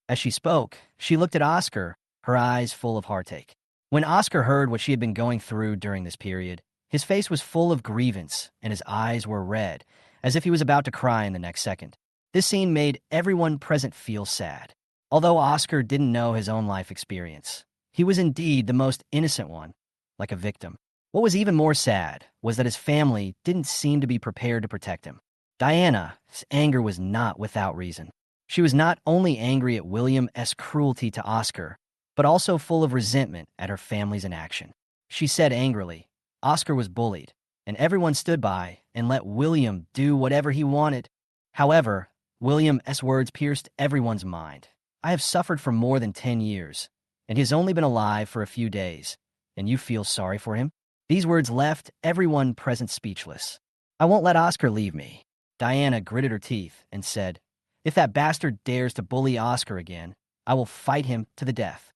A: As she spoke, she looked at Oscar, her eyes full of heartache. When Oscar heard what she had been going through during this period, his face was full of grievance and his eyes were red, as if he was about to cry in the next second. This scene made everyone present feel sad. Although Oscar didn't know his own life experience, he was indeed the most innocent one, like a victim. What was even more sad was that his family didn't seem to be prepared to protect him. Diana's anger was not without reason. She was not only angry at William's cruelty to Oscar, but also full of resentment at her family's inaction. She said angrily, Oscar was bullied, and everyone stood by and let William do whatever he wanted. However, William's words pierced everyone's mind. I have suffered for more than 10 years, and he has only been alive for a few days, and you feel sorry for him? These words left everyone present speechless. I won't let Oscar leave me. Diana gritted her teeth and said, if that bastard dares to bully Oscar again, I will fight him to the death.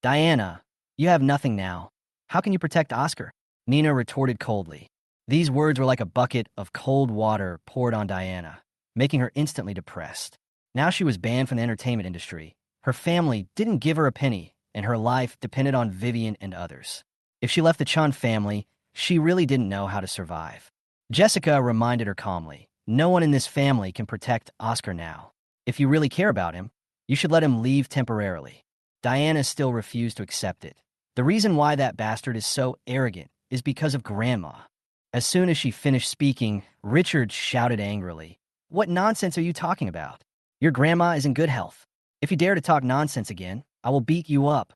A: Diana, you have nothing now. How can you protect Oscar? Nina retorted coldly. These words were like a bucket of cold water poured on Diana, making her instantly depressed. Now she was banned from the entertainment industry. Her family didn't give her a penny, and her life depended on Vivian and others. If she left the Chun family, she really didn't know how to survive. Jessica reminded her calmly, no one in this family can protect Oscar now. If you really care about him, you should let him leave temporarily. Diana still refused to accept it. The reason why that bastard is so arrogant is because of Grandma. As soon as she finished speaking, Richard shouted angrily, what nonsense are you talking about? Your grandma is in good health. If you dare to talk nonsense again, I will beat you up.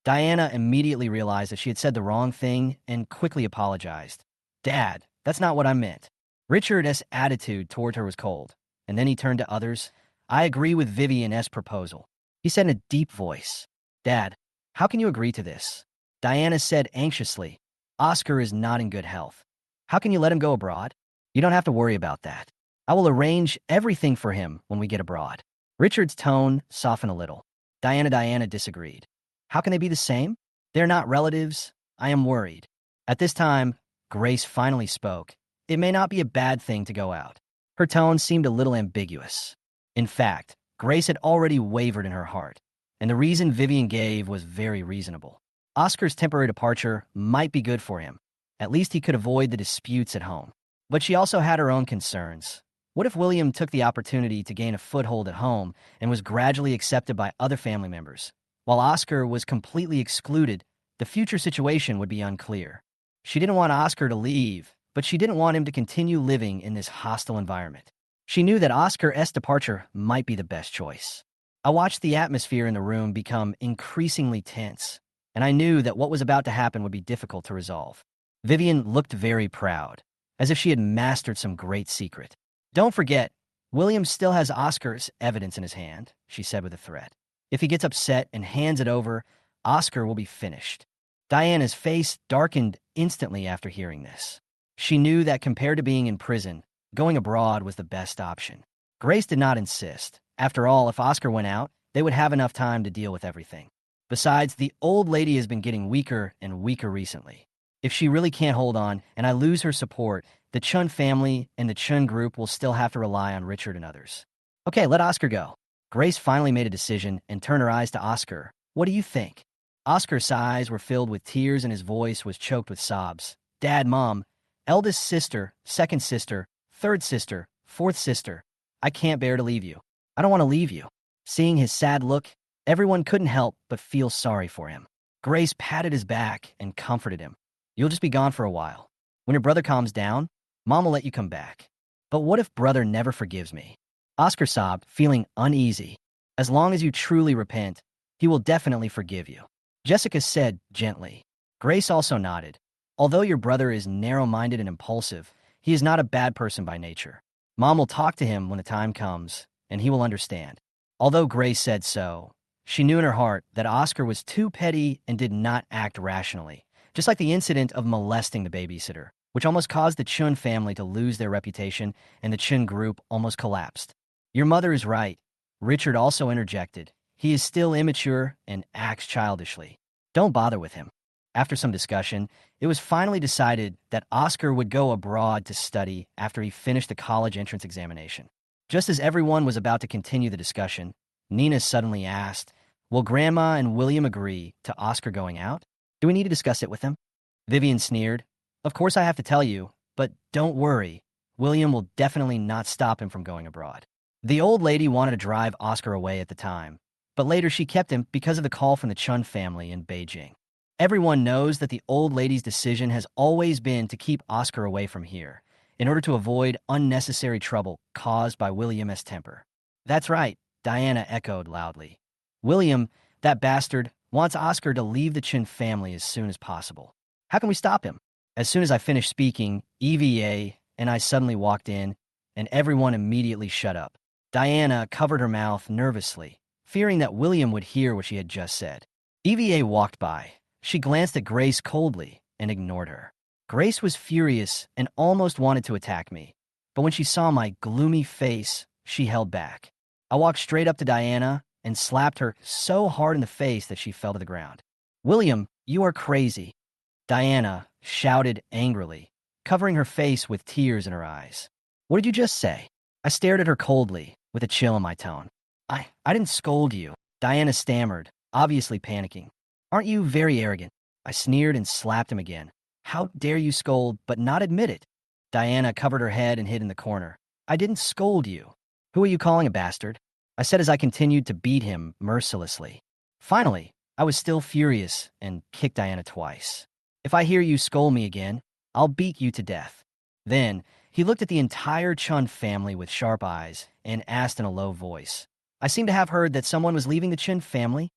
A: Diana immediately realized that she had said the wrong thing and quickly apologized. Dad, that's not what I meant. Richard's attitude toward her was cold, and then he turned to others. I agree with Vivian's proposal. He said in a deep voice. Dad, how can you agree to this? Diana said anxiously. Oscar is not in good health. How can you let him go abroad? You don't have to worry about that. I will arrange everything for him when we get abroad. Richard's tone softened a little. Diana disagreed. How can they be the same? They're not relatives. I am worried. At this time, Grace finally spoke. It may not be a bad thing to go out. Her tone seemed a little ambiguous. In fact, Grace had already wavered in her heart, and the reason Vivian gave was very reasonable. Oscar's temporary departure might be good for him. At least he could avoid the disputes at home. But she also had her own concerns. What if William took the opportunity to gain a foothold at home and was gradually accepted by other family members? While Oscar was completely excluded, the future situation would be unclear. She didn't want Oscar to leave, but she didn't want him to continue living in this hostile environment. She knew that Oscar's departure might be the best choice. I watched the atmosphere in the room become increasingly tense, and I knew that what was about to happen would be difficult to resolve. Vivian looked very proud, as if she had mastered some great secret. Don't forget, William still has Oscar's evidence in his hand, she said with a threat. If he gets upset and hands it over, Oscar will be finished. Diana's face darkened instantly after hearing this. She knew that compared to being in prison, going abroad was the best option. Grace did not insist. After all, if Oscar went out, they would have enough time to deal with everything. Besides, the old lady has been getting weaker and weaker recently. If she really can't hold on and I lose her support, the Chun family and the Chun group will still have to rely on Richard and others. Okay, let Oscar go. Grace finally made a decision and turned her eyes to Oscar. What do you think? Oscar's eyes were filled with tears and his voice was choked with sobs. Dad, Mom, eldest sister, second sister, third sister, fourth sister. I can't bear to leave you. I don't want to leave you. Seeing his sad look, everyone couldn't help but feel sorry for him. Grace patted his back and comforted him. You'll just be gone for a while. When your brother calms down, Mom will let you come back. But what if brother never forgives me? Oscar sobbed, feeling uneasy. As long as you truly repent, he will definitely forgive you. Jessica said gently. Grace also nodded. Although your brother is narrow-minded and impulsive, he is not a bad person by nature. Mom will talk to him when the time comes, and he will understand. Although Grace said so, she knew in her heart that Oscar was too petty and did not act rationally, just like the incident of molesting the babysitter, which almost caused the Chun family to lose their reputation and the Chun group almost collapsed. Your mother is right. Richard also interjected. He is still immature and acts childishly. Don't bother with him. After some discussion, it was finally decided that Oscar would go abroad to study after he finished the college entrance examination. Just as everyone was about to continue the discussion, Nina suddenly asked, will Grandma and William agree to Oscar going out? Do we need to discuss it with them? Vivian sneered. Of course I have to tell you, but don't worry. William will definitely not stop him from going abroad. The old lady wanted to drive Oscar away at the time, but later she kept him because of the call from the Chun family in Beijing. Everyone knows that the old lady's decision has always been to keep Oscar away from here, in order to avoid unnecessary trouble caused by William's temper. That's right, Diana echoed loudly. William, that bastard, wants Oscar to leave the Chun family as soon as possible. How can we stop him? As soon as I finished speaking, EVA and I suddenly walked in, and everyone immediately shut up. Diana covered her mouth nervously, fearing that William would hear what she had just said. EVA walked by. She glanced at Grace coldly and ignored her. Grace was furious and almost wanted to attack me, but when she saw my gloomy face, she held back. I walked straight up to Diana and slapped her so hard in the face that she fell to the ground. William, you are crazy. Diana shouted angrily, covering her face with tears in her eyes. What did you just say? I stared at her coldly, with a chill in my tone. I didn't scold you. Diana stammered, obviously panicking. Aren't you very arrogant? I sneered and slapped him again. How dare you scold, but not admit it? Diana covered her head and hid in the corner. I didn't scold you. Who are you calling a bastard? I said as I continued to beat him mercilessly. Finally, I was still furious and kicked Diana twice. If I hear you scold me again, I'll beat you to death. Then, he looked at the entire Chun family with sharp eyes and asked in a low voice. I seem to have heard that someone was leaving the Chun family.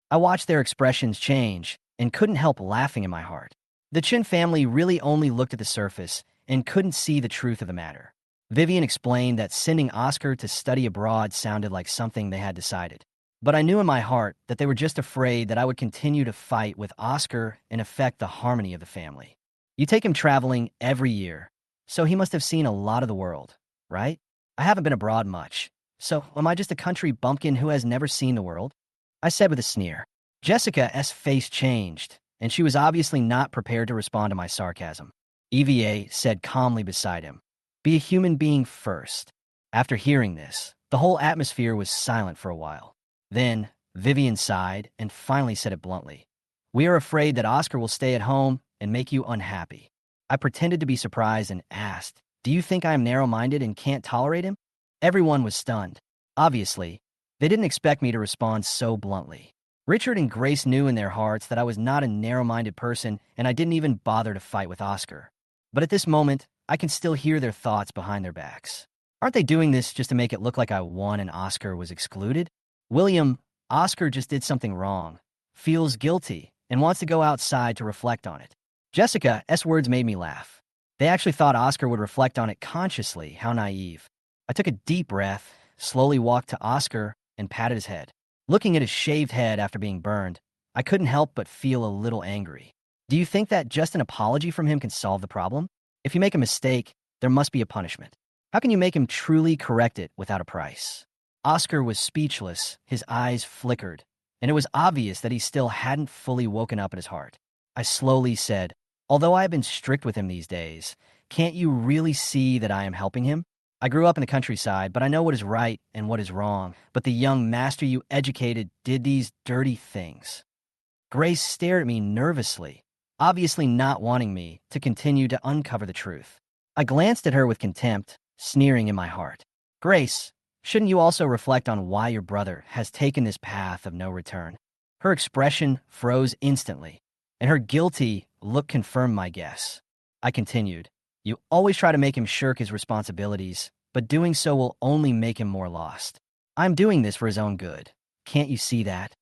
A: I watched their expressions change and couldn't help laughing in my heart. The Chun family really only looked at the surface and couldn't see the truth of the matter. Vivian explained that sending Oscar to study abroad sounded like something they had decided. But I knew in my heart that they were just afraid that I would continue to fight with Oscar and affect the harmony of the family. You take him traveling every year, so he must have seen a lot of the world, right? I haven't been abroad much, so am I just a country bumpkin who has never seen the world? I said with a sneer. Jessica's face changed, and she was obviously not prepared to respond to my sarcasm. EVA said calmly beside him, "Be a human being first." After hearing this, the whole atmosphere was silent for a while. Then, Vivian sighed and finally said it bluntly. "We are afraid that Oscar will stay at home and make you unhappy." I pretended to be surprised and asked, "Do you think I am narrow-minded and can't tolerate him?" Everyone was stunned. Obviously, they didn't expect me to respond so bluntly. Richard and Grace knew in their hearts that I was not a narrow-minded person and I didn't even bother to fight with Oscar. But at this moment, I can still hear their thoughts behind their backs. Aren't they doing this just to make it look like I won and Oscar was excluded? William, Oscar just did something wrong, feels guilty, and wants to go outside to reflect on it. Jessica's words made me laugh. They actually thought Oscar would reflect on it consciously. How naive. I took a deep breath, slowly walked to Oscar, and patted his head. Looking at his shaved head after being burned, I couldn't help but feel a little angry. Do you think that just an apology from him can solve the problem? If you make a mistake, there must be a punishment. How can you make him truly correct it without a price? Oscar was speechless, his eyes flickered, and it was obvious that he still hadn't fully woken up in his heart. I slowly said, "Although I have been strict with him these days, can't you really see that I am helping him? I grew up in the countryside, but I know what is right and what is wrong. But the young master you educated did these dirty things." Grace stared at me nervously, obviously not wanting me to continue to uncover the truth. I glanced at her with contempt, sneering in my heart. "Grace, shouldn't you also reflect on why your brother has taken this path of no return?" Her expression froze instantly, and her guilty look confirmed my guess. I continued, "You always try to make him shirk his responsibilities, but doing so will only make him more lost. I'm doing this for his own good. Can't you see that?"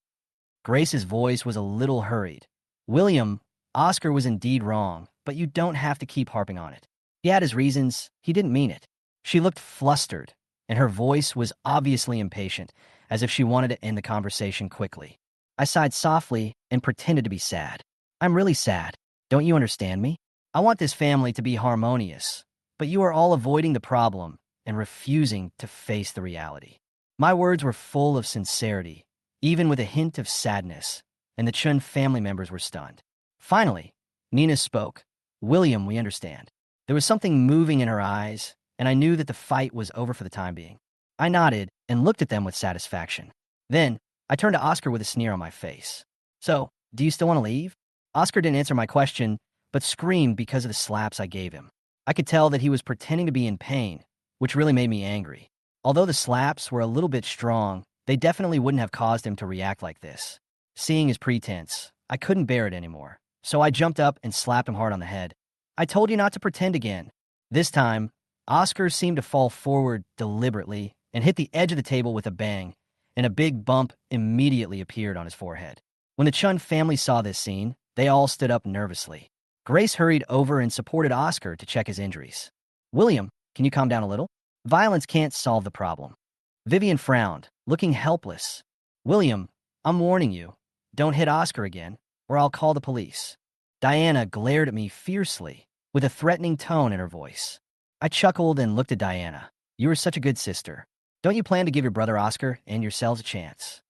A: Grace's voice was a little hurried. "William, Oscar was indeed wrong, but you don't have to keep harping on it. He had his reasons. He didn't mean it." She looked flustered, and her voice was obviously impatient, as if she wanted to end the conversation quickly. I sighed softly and pretended to be sad. "I'm really sad. Don't you understand me? I want this family to be harmonious, but you are all avoiding the problem and refusing to face the reality." My words were full of sincerity, even with a hint of sadness, and the Chun family members were stunned. Finally, Nina spoke. "William, we understand." There was something moving in her eyes, and I knew that the fight was over for the time being. I nodded and looked at them with satisfaction. Then, I turned to Oscar with a sneer on my face. "So, do you still want to leave?" Oscar didn't answer my question, but screamed because of the slaps I gave him. I could tell that he was pretending to be in pain, which really made me angry. Although the slaps were a little bit strong, they definitely wouldn't have caused him to react like this. Seeing his pretense, I couldn't bear it anymore, so I jumped up and slapped him hard on the head. "I told you not to pretend again." This time, Oscar seemed to fall forward deliberately and hit the edge of the table with a bang, and a big bump immediately appeared on his forehead. When the Chun family saw this scene, they all stood up nervously. Grace hurried over and supported Oscar to check his injuries. "William, can you calm down a little? Violence can't solve the problem." Vivian frowned, looking helpless. "William, I'm warning you. Don't hit Oscar again, or I'll call the police." Diana glared at me fiercely, with a threatening tone in her voice. I chuckled and looked at Diana. "You are such a good sister. Don't you plan to give your brother Oscar and yourselves a chance?"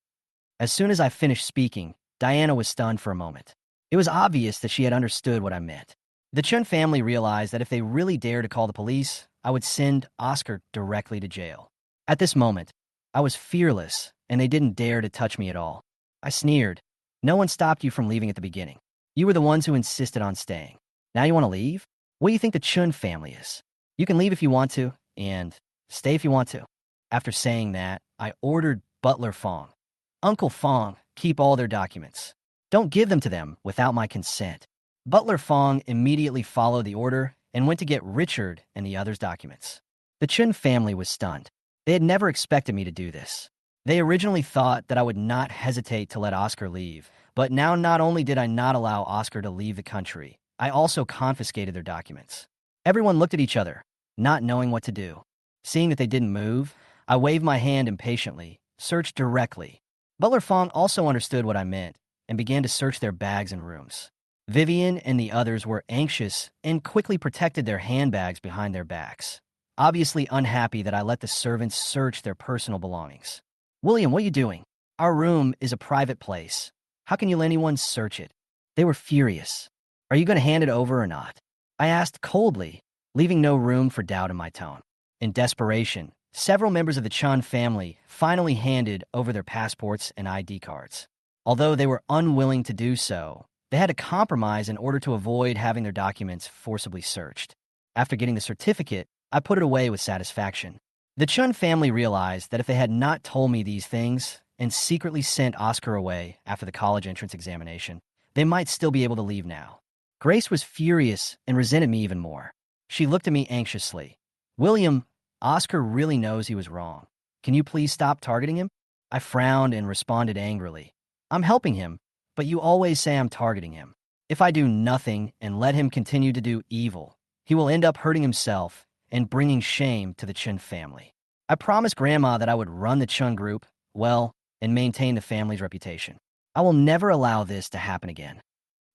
A: As soon as I finished speaking, Diana was stunned for a moment. It was obvious that she had understood what I meant. The Chun family realized that if they really dared to call the police, I would send Oscar directly to jail. At this moment, I was fearless, and they didn't dare to touch me at all. I sneered. "No one stopped you from leaving at the beginning. You were the ones who insisted on staying. Now you want to leave? What do you think the Chun family is? You can leave if you want to, and stay if you want to." After saying that, I ordered Butler Fong. "Uncle Fong, keep all their documents. Don't give them to them without my consent." Butler Fong immediately followed the order and went to get Richard and the others' documents. The Chun family was stunned. They had never expected me to do this. They originally thought that I would not hesitate to let Oscar leave, but now not only did I not allow Oscar to leave the country, I also confiscated their documents. Everyone looked at each other, not knowing what to do. Seeing that they didn't move, I waved my hand impatiently, searched directly. Butler Fong also understood what I meant and began to search their bags and rooms. Vivian and the others were anxious and quickly protected their handbags behind their backs, obviously unhappy that I let the servants search their personal belongings. William, what are you doing? Our room is a private place. How can you let anyone search it? They were furious. Are you going to hand it over or not? I asked coldly, leaving no room for doubt in my tone. In desperation, several members of the Chun family finally handed over their passports and ID cards. Although they were unwilling to do so, they had to compromise in order to avoid having their documents forcibly searched. After getting the certificate, I put it away with satisfaction. The Chun family realized that if they had not told me these things and secretly sent Oscar away after the college entrance examination, they might still be able to leave now. Grace was furious and resented me even more. She looked at me anxiously. William, Oscar really knows he was wrong. Can you please stop targeting him? I frowned and responded angrily. I'm helping him, but you always say I'm targeting him. If I do nothing and let him continue to do evil, he will end up hurting himself and bringing shame to the Chun family. I promised Grandma that I would run the Chun group, well, and maintain the family's reputation. I will never allow this to happen again.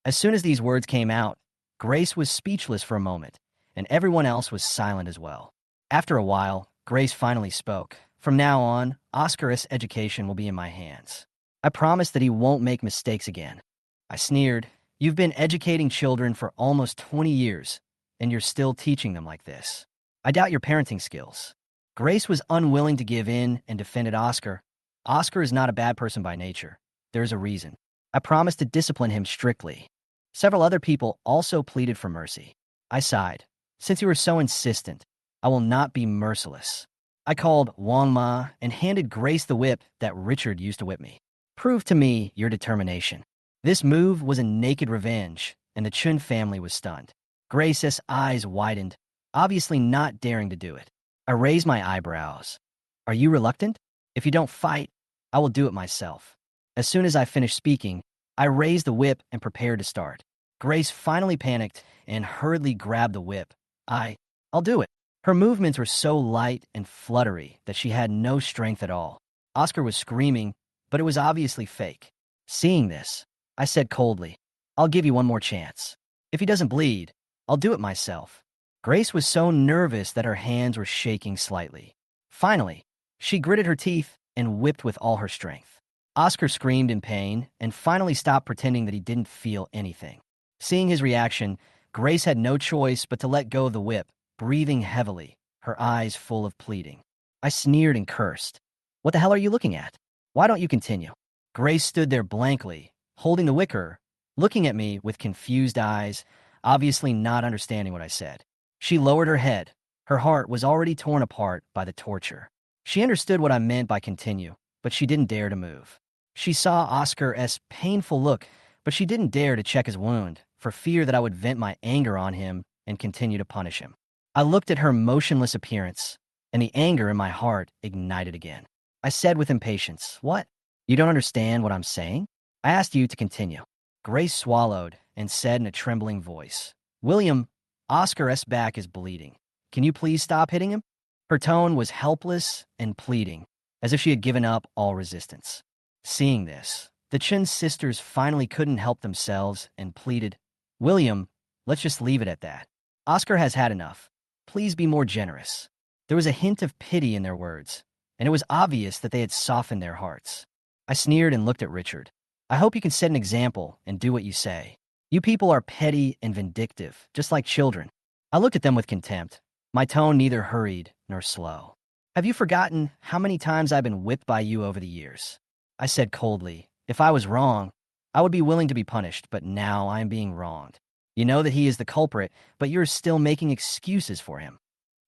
A: As soon as these words came out, Grace was speechless for a moment, and everyone else was silent as well. After a while, Grace finally spoke. From now on, Oscar's education will be in my hands. I promise that he won't make mistakes again. I sneered. You've been educating children for almost 20 years, and you're still teaching them like this. I doubt your parenting skills. Grace was unwilling to give in and defended Oscar. Oscar is not a bad person by nature. There's a reason. I promised to discipline him strictly. Several other people also pleaded for mercy. I sighed. Since you were so insistent, I will not be merciless. I called Wang Ma and handed Grace the whip that Richard used to whip me. Prove to me your determination. This move was a naked revenge, and the Chun family was stunned. Grace's eyes widened, obviously not daring to do it. I raised my eyebrows. Are you reluctant? If you don't fight, I will do it myself. As soon as I finished speaking, I raised the whip and prepared to start. Grace finally panicked and hurriedly grabbed the whip. I'll do it. Her movements were so light and fluttery that she had no strength at all. Oscar was screaming, but it was obviously fake. Seeing this, I said coldly, I'll give you one more chance. If he doesn't bleed, I'll do it myself. Grace was so nervous that her hands were shaking slightly. Finally, she gritted her teeth and whipped with all her strength. Oscar screamed in pain and finally stopped pretending that he didn't feel anything. Seeing his reaction, Grace had no choice but to let go of the whip, breathing heavily, her eyes full of pleading. I sneered and cursed. What the hell are you looking at? Why don't you continue? Grace stood there blankly, holding the wicker, looking at me with confused eyes, obviously not understanding what I said. She lowered her head. Her heart was already torn apart by the torture. She understood what I meant by continue, but she didn't dare to move. She saw Oscar's painful look, but she didn't dare to check his wound, for fear that I would vent my anger on him and continue to punish him. I looked at her motionless appearance, and the anger in my heart ignited again. I said with impatience, What? You don't understand what I'm saying? I asked you to continue. Grace swallowed and said in a trembling voice, William, Oscar's back is bleeding. Can you please stop hitting him? Her tone was helpless and pleading, as if she had given up all resistance. Seeing this, the Chun sisters finally couldn't help themselves and pleaded, William, let's just leave it at that. Oscar has had enough. Please be more generous. There was a hint of pity in their words, and it was obvious that they had softened their hearts. I sneered and looked at Richard. I hope you can set an example and do what you say. You people are petty and vindictive, just like children. I looked at them with contempt, my tone neither hurried nor slow. Have you forgotten how many times I've been whipped by you over the years? I said coldly, if I was wrong, I would be willing to be punished, but now I am being wronged. You know that he is the culprit, but you're still making excuses for him.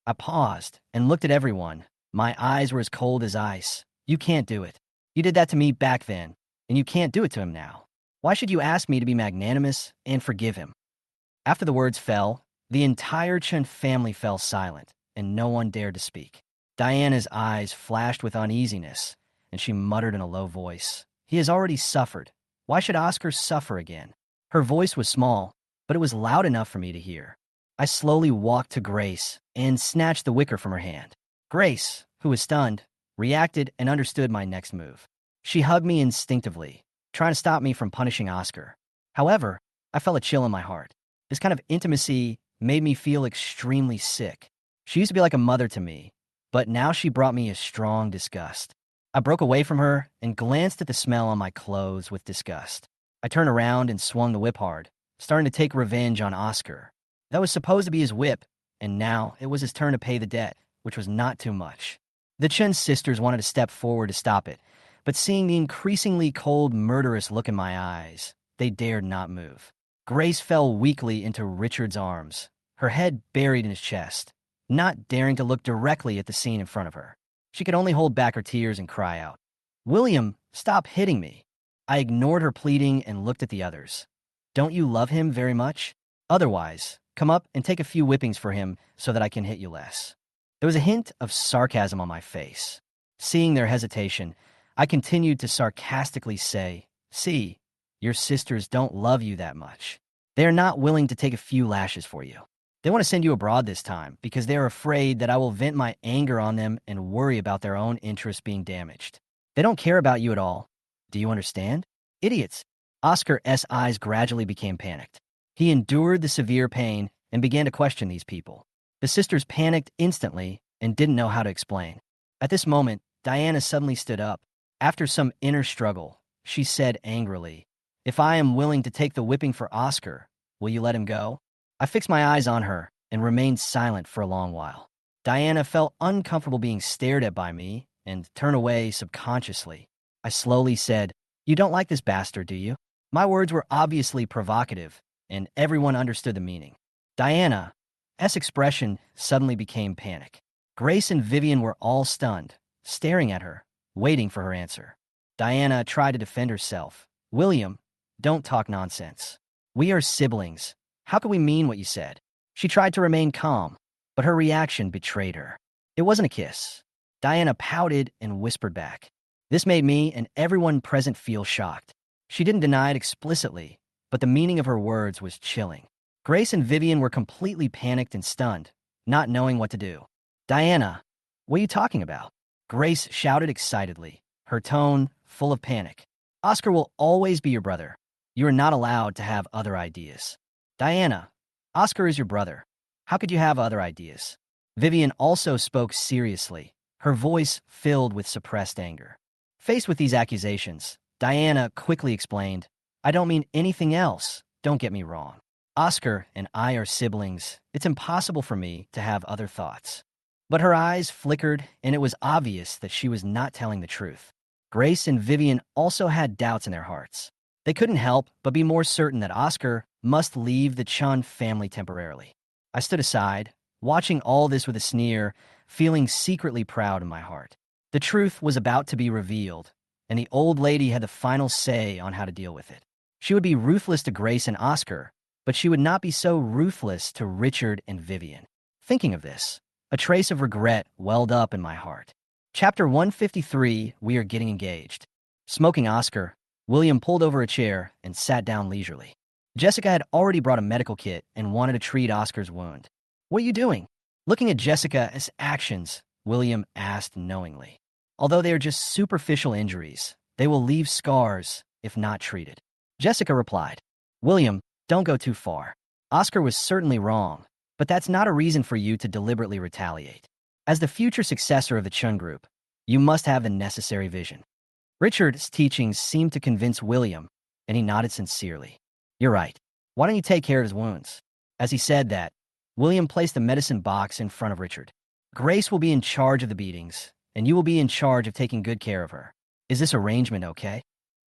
A: I paused and looked at everyone. My eyes were as cold as ice. You can't do it. You did that to me back then, and you can't do it to him now. Why should you ask me to be magnanimous and forgive him? After the words fell, the entire Chun family fell silent, and no one dared to speak. Diana's eyes flashed with uneasiness, and she muttered in a low voice, He has already suffered. Why should Oscar suffer again? Her voice was small, but it was loud enough for me to hear. I slowly walked to Grace and snatched the wicker from her hand. Grace, who was stunned, reacted and understood my next move. She hugged me instinctively, trying to stop me from punishing Oscar. However, I felt a chill in my heart. This kind of intimacy made me feel extremely sick. She used to be like a mother to me, but now she brought me a strong disgust. I broke away from her and glanced at the smell on my clothes with disgust. I turned around and swung the whip hard, starting to take revenge on Oscar. That was supposed to be his whip, and now it was his turn to pay the debt, which was not too much. The Chun sisters wanted to step forward to stop it, but seeing the increasingly cold, murderous look in my eyes, they dared not move. Grace fell weakly into Richard's arms, her head buried in his chest, not daring to look directly at the scene in front of her. She could only hold back her tears and cry out, "William, stop hitting me." I ignored her pleading and looked at the others. "Don't you love him very much? Otherwise, come up and take a few whippings for him so that I can hit you less." There was a hint of sarcasm on my face. Seeing their hesitation, I continued to sarcastically say, "See, your sisters don't love you that much. They are not willing to take a few lashes for you. They want to send you abroad this time because they are afraid that I will vent my anger on them and worry about their own interests being damaged. They don't care about you at all. Do you understand? Idiots." Oscar's eyes gradually became panicked. He endured the severe pain and began to question these people. The sisters panicked instantly and didn't know how to explain. At this moment, Diana suddenly stood up. After some inner struggle, she said angrily, "If I am willing to take the whipping for Oscar, will you let him go?" I fixed my eyes on her and remained silent for a long while. Diana felt uncomfortable being stared at by me and turned away subconsciously. I slowly said, "You don't like this bastard, do you?" My words were obviously provocative, and everyone understood the meaning. Diana's expression suddenly became panic. Grace and Vivian were all stunned, staring at her, waiting for her answer. Diana tried to defend herself. "William, don't talk nonsense. We are siblings. How could we mean what you said?" She tried to remain calm, but her reaction betrayed her. "It wasn't a kiss." Diana pouted and whispered back. This made me and everyone present feel shocked. She didn't deny it explicitly, but the meaning of her words was chilling. Grace and Vivian were completely panicked and stunned, not knowing what to do. "Diana, what are you talking about?" Grace shouted excitedly, her tone full of panic. "Oscar will always be your brother. You are not allowed to have other ideas." "Diana, Oscar is your brother. How could you have other ideas?" Vivian also spoke seriously, her voice filled with suppressed anger. Faced with these accusations, Diana quickly explained, "I don't mean anything else, don't get me wrong. Oscar and I are siblings. It's impossible for me to have other thoughts." But her eyes flickered, and it was obvious that she was not telling the truth. Grace and Vivian also had doubts in their hearts. They couldn't help but be more certain that Oscar must leave the Chun family temporarily. I stood aside, watching all this with a sneer, feeling secretly proud in my heart. The truth was about to be revealed, and the old lady had the final say on how to deal with it. She would be ruthless to Grace and Oscar, but she would not be so ruthless to Richard and Vivian. Thinking of this, a trace of regret welled up in my heart. Chapter 153, We Are Getting Engaged. Smoking Oscar, William pulled over a chair and sat down leisurely. Jessica had already brought a medical kit and wanted to treat Oscar's wound. "What are you doing?" Looking at Jessica's actions, William asked knowingly. "Although they are just superficial injuries, they will leave scars if not treated." Jessica replied, "William, don't go too far. Oscar was certainly wrong, but that's not a reason for you to deliberately retaliate. As the future successor of the Chun Group, you must have the necessary vision." Richard's teachings seemed to convince William, and he nodded sincerely. "You're right. Why don't you take care of his wounds?" As he said that, William placed the medicine box in front of Richard. "Grace will be in charge of the beatings, and you will be in charge of taking good care of her. Is this arrangement okay?"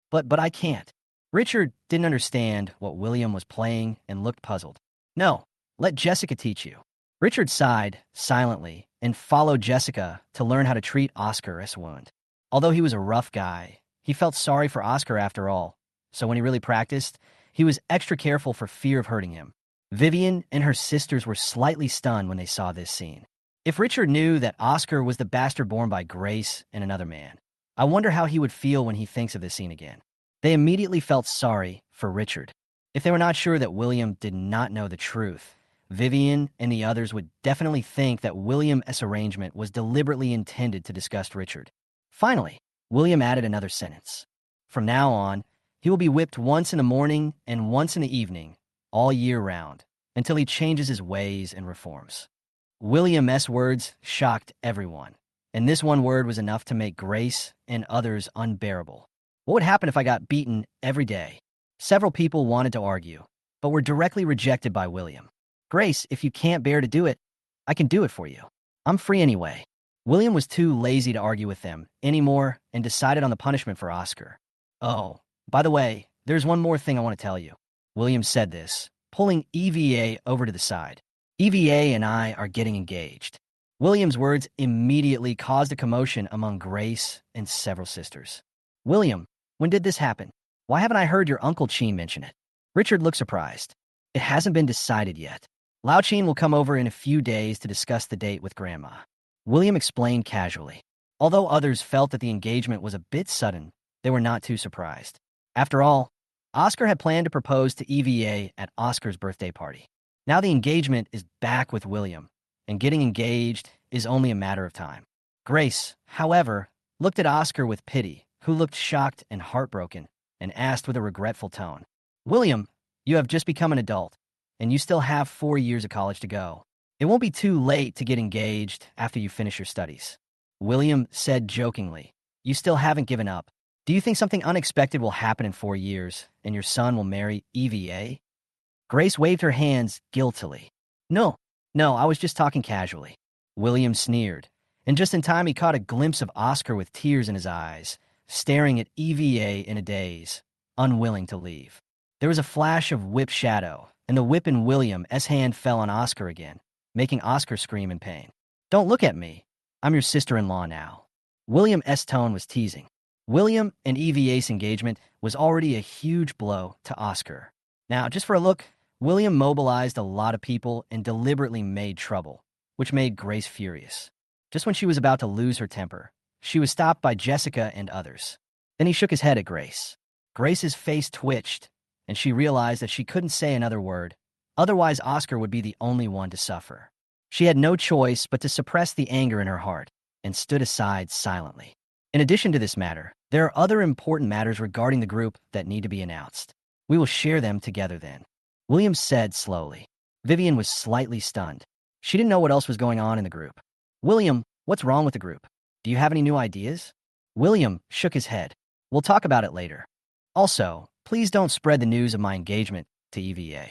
A: But I can't." Richard didn't understand what William was playing and looked puzzled. "No, let Jessica teach you." Richard sighed silently and followed Jessica to learn how to treat Oscar's wound. Although he was a rough guy, he felt sorry for Oscar after all, so when he really practiced, he was extra careful for fear of hurting him. Vivian and her sisters were slightly stunned when they saw this scene. If Richard knew that Oscar was the bastard born by Grace and another man, I wonder how he would feel when he thinks of this scene again. They immediately felt sorry for Richard. If they were not sure that William did not know the truth, Vivian and the others would definitely think that William's arrangement was deliberately intended to disgust Richard. Finally, William added another sentence. From now on, He will be whipped once in the morning and once in the evening, all year round, until he changes his ways and reforms. William's words shocked everyone, and this one word was enough to make Grace and others unbearable. What would happen if I got beaten every day? Several people wanted to argue, but were directly rejected by William. Grace, if you can't bear to do it, I can do it for you. I'm free anyway. William was too lazy to argue with them anymore and decided on the punishment for Oscar. Oh, by the way, there's one more thing I want to tell you. William said this, pulling EVA over to the side. EVA and I are getting engaged. William's words immediately caused a commotion among Grace and several sisters. William, when did this happen? Why haven't I heard your Uncle Chin mention it? Richard looked surprised. It hasn't been decided yet. Lao Chin will come over in a few days to discuss the date with Grandma. William explained casually. Although others felt that the engagement was a bit sudden, they were not too surprised. After all, Oscar had planned to propose to EVA at Oscar's birthday party. Now the engagement is back with William, and getting engaged is only a matter of time. Grace, however, looked at Oscar with pity, who looked shocked and heartbroken, and asked with a regretful tone, William, you have just become an adult, and you still have 4 years of college to go. It won't be too late to get engaged after you finish your studies. William said jokingly, you still haven't given up. Do you think something unexpected will happen in 4 years, and your son will marry EVA? Grace waved her hands guiltily. No, I was just talking casually. William sneered, and just in time he caught a glimpse of Oscar with tears in his eyes, staring at EVA in a daze, unwilling to leave. There was a flash of whip shadow, and the whip in William's hand fell on Oscar again, making Oscar scream in pain. Don't look at me. I'm your sister-in-law now. William's tone was teasing. William and EVA's engagement was already a huge blow to Oscar. Now, just for a look, William mobilized a lot of people and deliberately made trouble, which made Grace furious. Just when she was about to lose her temper, she was stopped by Jessica and others. Then he shook his head at Grace. Grace's face twitched, and she realized that she couldn't say another word. Otherwise, Oscar would be the only one to suffer. She had no choice but to suppress the anger in her heart and stood aside silently. In addition to this matter, there are other important matters regarding the group that need to be announced. We will share them together then. William said slowly. Vivian was slightly stunned. She didn't know what else was going on in the group. William, what's wrong with the group? Do you have any new ideas? William shook his head. We'll talk about it later. Also, please don't spread the news of my engagement to EVA.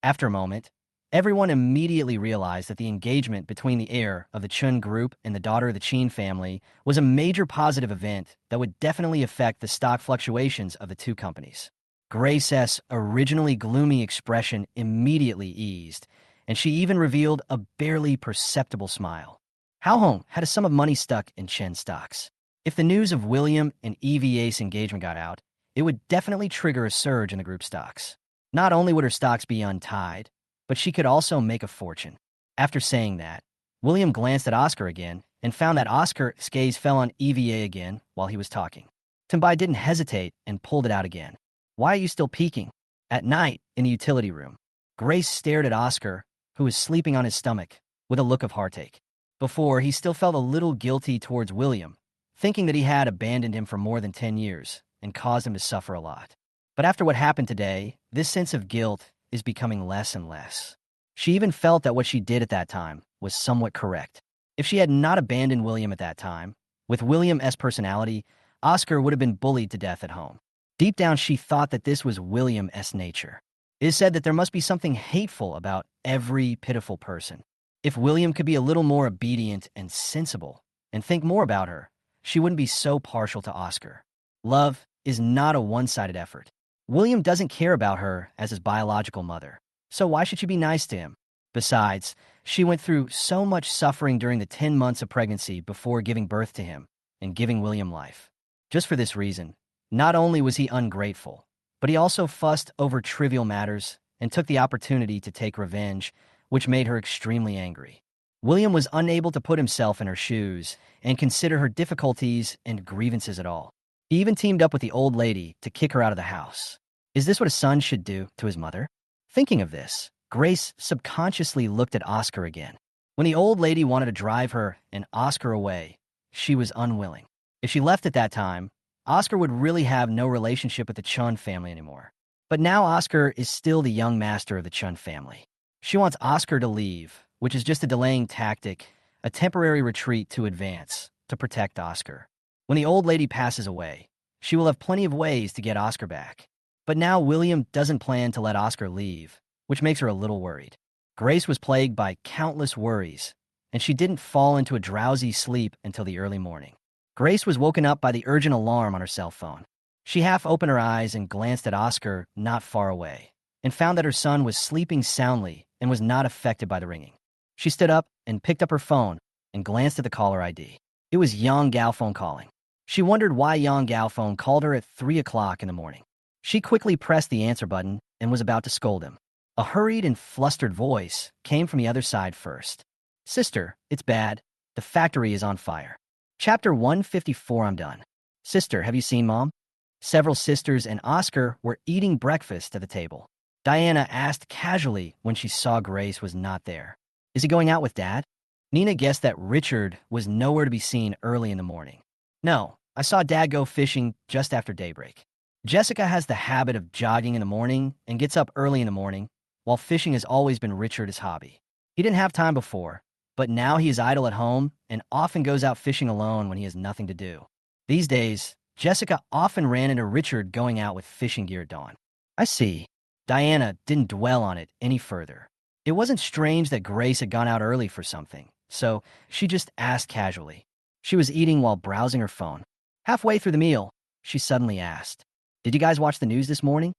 A: After a moment, everyone immediately realized that the engagement between the heir of the Chun group and the daughter of the Chin family was a major positive event that would definitely affect the stock fluctuations of the two companies. Grace's originally gloomy expression immediately eased, and she even revealed a barely perceptible smile. Hao Hong had a sum of money stuck in Chen stocks. If the news of William and EVA's engagement got out, it would definitely trigger a surge in the group stocks. Not only would her stocks be untied, but she could also make a fortune. After saying that, William glanced at Oscar again and found that Oscar's gaze fell on EVA again while he was talking. Tenbai didn't hesitate and pulled it out again. Why are you still peeking? At night, in the utility room, Grace stared at Oscar, who was sleeping on his stomach, with a look of heartache. Before, he still felt a little guilty towards William, thinking that he had abandoned him for more than 10 years and caused him to suffer a lot. But after what happened today, this sense of guilt is becoming less and less. She even felt that what she did at that time was somewhat correct. If she had not abandoned William at that time, with William's personality, Oscar would have been bullied to death at home. Deep down, she thought that this was William's nature. It is said that there must be something hateful about every pitiful person. If William could be a little more obedient and sensible and think more about her, she wouldn't be so partial to Oscar. Love is not a one-sided effort. William doesn't care about her as his biological mother, so why should she be nice to him? Besides, she went through so much suffering during the 10 months of pregnancy before giving birth to him and giving William life. Just for this reason, not only was he ungrateful, but he also fussed over trivial matters and took the opportunity to take revenge, which made her extremely angry. William was unable to put himself in her shoes and consider her difficulties and grievances at all. He even teamed up with the old lady to kick her out of the house. Is this what a son should do to his mother? Thinking of this, Grace subconsciously looked at Oscar again. When the old lady wanted to drive her and Oscar away, she was unwilling. If she left at that time, Oscar would really have no relationship with the Chun family anymore. But now Oscar is still the young master of the Chun family. She wants Oscar to leave, which is just a delaying tactic, a temporary retreat to advance, to protect Oscar. When the old lady passes away, she will have plenty of ways to get Oscar back. But now William doesn't plan to let Oscar leave, which makes her a little worried. Grace was plagued by countless worries, and she didn't fall into a drowsy sleep until the early morning. Grace was woken up by the urgent alarm on her cell phone. She half opened her eyes and glanced at Oscar not far away, and found that her son was sleeping soundly and was not affected by the ringing. She stood up and picked up her phone and glanced at the caller ID. It was Yang Gaophone calling. She wondered why Yang Gaophone called her at 3 o'clock in the morning. She quickly pressed the answer button and was about to scold him. A hurried and flustered voice came from the other side first. "Sister, it's bad. The factory is on fire." Chapter 154. I'm done. "Sister, have you seen Mom?" Several sisters and Oscar were eating breakfast at the table. Diana asked casually when she saw Grace was not there. "Is he going out with Dad?" Nina guessed that Richard was nowhere to be seen early in the morning. "No, I saw Dad go fishing just after daybreak." Jessica has the habit of jogging in the morning and gets up early in the morning, while fishing has always been Richard's hobby. He didn't have time before, but now he is idle at home and often goes out fishing alone when he has nothing to do. These days, Jessica often ran into Richard going out with fishing gear at dawn. "I see." Diana didn't dwell on it any further. It wasn't strange that Grace had gone out early for something, so she just asked casually. She was eating while browsing her phone. Halfway through the meal, she suddenly asked, "Did you guys watch the news this morning?"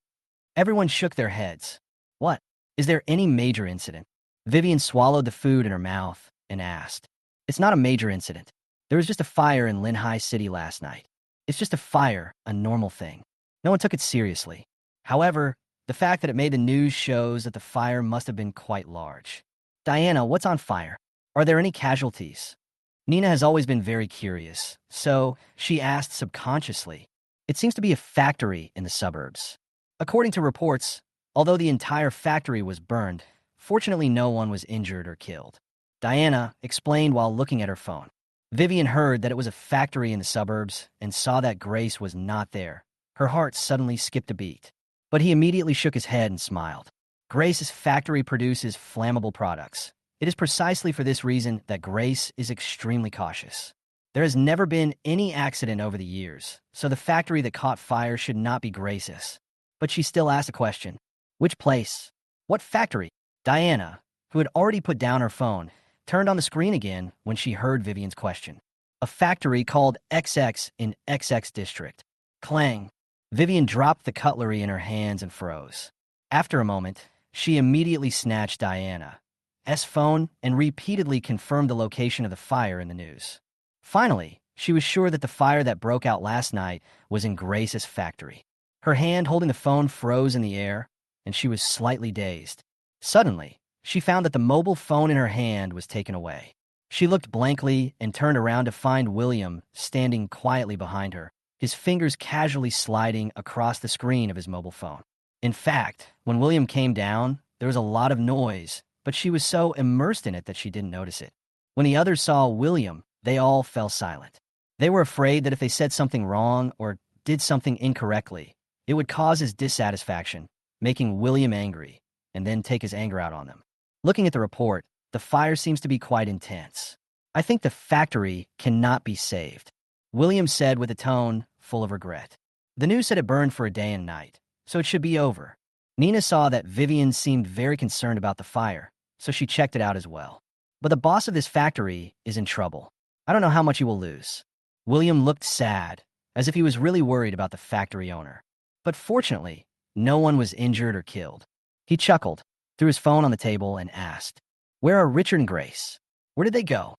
A: Everyone shook their heads. "What? Is there any major incident?" Vivian swallowed the food in her mouth and asked. "It's not a major incident. There was just a fire in Linhai City last night. It's just a fire, a normal thing. No one took it seriously. However, the fact that it made the news shows that the fire must have been quite large." "Diana, what's on fire? Are there any casualties?" Nina has always been very curious, so she asked subconsciously. "It seems to be a factory in the suburbs." According to reports, although the entire factory was burned, fortunately no one was injured or killed. Diana explained while looking at her phone. Vivian heard that it was a factory in the suburbs and saw that Grace was not there. Her heart suddenly skipped a beat. But he immediately shook his head and smiled. Grace's factory produces flammable products. It is precisely for this reason that Grace is extremely cautious. There has never been any accident over the years, so the factory that caught fire should not be Grace's. But she still asked a question. "Which place? What factory?" Diana, who had already put down her phone, turned on the screen again when she heard Vivian's question. "A factory called XX in XX District." Clang. Vivian dropped the cutlery in her hands and froze. After a moment, she immediately snatched Diana's phone and repeatedly confirmed the location of the fire in the news. Finally, she was sure that the fire that broke out last night was in Grace's factory. Her hand holding the phone froze in the air, and she was slightly dazed. Suddenly, she found that the mobile phone in her hand was taken away. She looked blankly and turned around to find William standing quietly behind her, his fingers casually sliding across the screen of his mobile phone. In fact, when William came down, there was a lot of noise, but she was so immersed in it that she didn't notice it. When the others saw William, they all fell silent. They were afraid that if they said something wrong or did something incorrectly, it would cause his dissatisfaction, making William angry, and then take his anger out on them. Looking at the report, the fire seems to be quite intense. "I think the factory cannot be saved," William said with a tone full of regret. "The news said it burned for a day and night, so it should be over." Nina saw that Vivian seemed very concerned about the fire, so she checked it out as well. "But the boss of this factory is in trouble. I don't know how much he will lose." William looked sad, as if he was really worried about the factory owner. But fortunately, no one was injured or killed. He chuckled, threw his phone on the table, and asked, "Where are Richard and Grace? Where did they go?"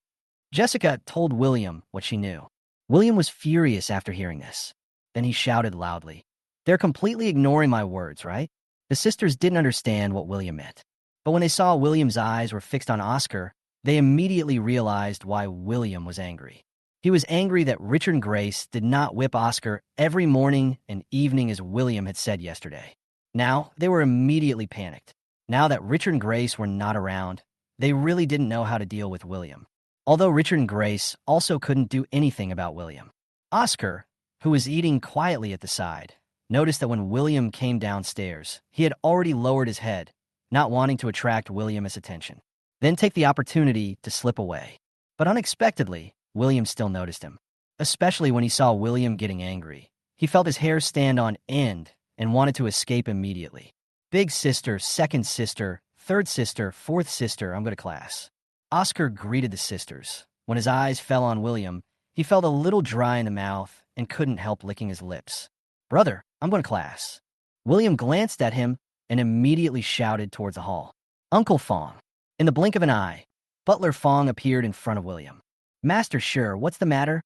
A: Jessica told William what she knew. William was furious after hearing this. Then he shouted loudly, "They're completely ignoring my words, right?" The sisters didn't understand what William meant. But when they saw William's eyes were fixed on Oscar, they immediately realized why William was angry. He was angry that Richard and Grace did not whip Oscar every morning and evening as William had said yesterday. Now, they were immediately panicked. Now that Richard and Grace were not around, they really didn't know how to deal with William. Although Richard and Grace also couldn't do anything about William. Oscar, who was eating quietly at the side, noticed that when William came downstairs, he had already lowered his head, not wanting to attract William's attention. Then take the opportunity to slip away. But unexpectedly, William still noticed him, especially when he saw William getting angry. He felt his hair stand on end and wanted to escape immediately. Big sister, second sister, third sister, fourth sister, I'm going to class. Oscar greeted the sisters. When his eyes fell on William, he felt a little dry in the mouth and couldn't help licking his lips. Brother, I'm going to class. William glanced at him and immediately shouted towards the hall. Uncle Fong. In the blink of an eye, Butler Fong appeared in front of William. Master Sure, what's the matter?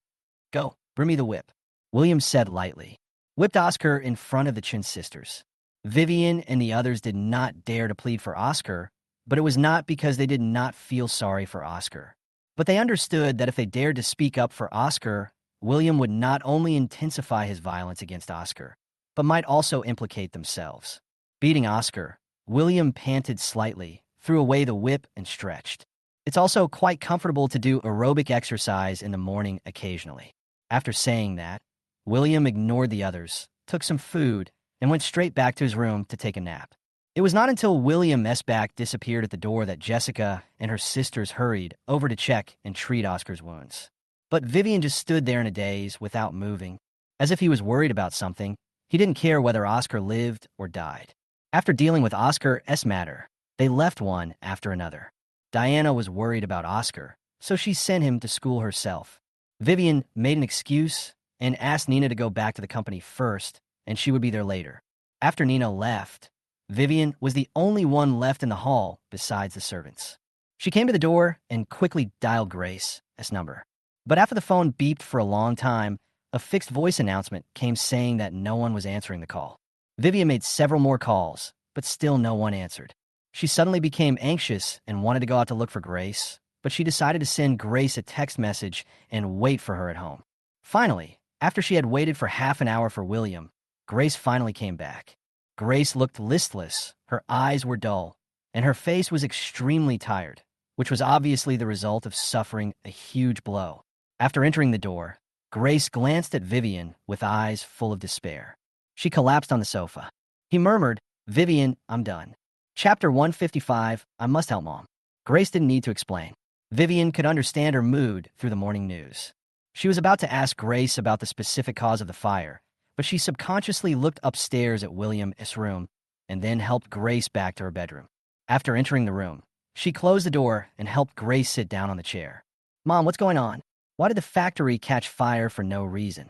A: Go, bring me the whip, William said lightly. Whipped Oscar in front of the Chin sisters. Vivian and the others did not dare to plead for Oscar, but it was not because they did not feel sorry for Oscar. But they understood that if they dared to speak up for Oscar, William would not only intensify his violence against Oscar, but might also implicate themselves. Beating Oscar, William panted slightly, threw away the whip, and stretched. It's also quite comfortable to do aerobic exercise in the morning occasionally. After saying that, William ignored the others, took some food, and went straight back to his room to take a nap. It was not until William Esbach disappeared at the door that Jessica and her sisters hurried over to check and treat Oscar's wounds. But Vivian just stood there in a daze without moving. As if he was worried about something, he didn't care whether Oscar lived or died. After dealing with Oscar's matter, they left one after another. Diana was worried about Oscar, so she sent him to school herself. Vivian made an excuse and asked Nina to go back to the company first, and she would be there later. After Nina left, Vivian was the only one left in the hall besides the servants. She came to the door and quickly dialed Grace's number. But after the phone beeped for a long time, a fixed voice announcement came saying that no one was answering the call. Vivian made several more calls, but still no one answered. She suddenly became anxious and wanted to go out to look for Grace, but she decided to send Grace a text message and wait for her at home. Finally, after she had waited for half an hour for William, Grace finally came back. Grace looked listless, her eyes were dull, and her face was extremely tired, which was obviously the result of suffering a huge blow. After entering the door, Grace glanced at Vivian with eyes full of despair. She collapsed on the sofa. He murmured, Vivian, I'm done. Chapter 155, I must help Mom. Grace didn't need to explain. Vivian could understand her mood through the morning news. She was about to ask Grace about the specific cause of the fire, but she subconsciously looked upstairs at William's room and then helped Grace back to her bedroom. After entering the room, she closed the door and helped Grace sit down on the chair. Mom, what's going on? Why did the factory catch fire for no reason?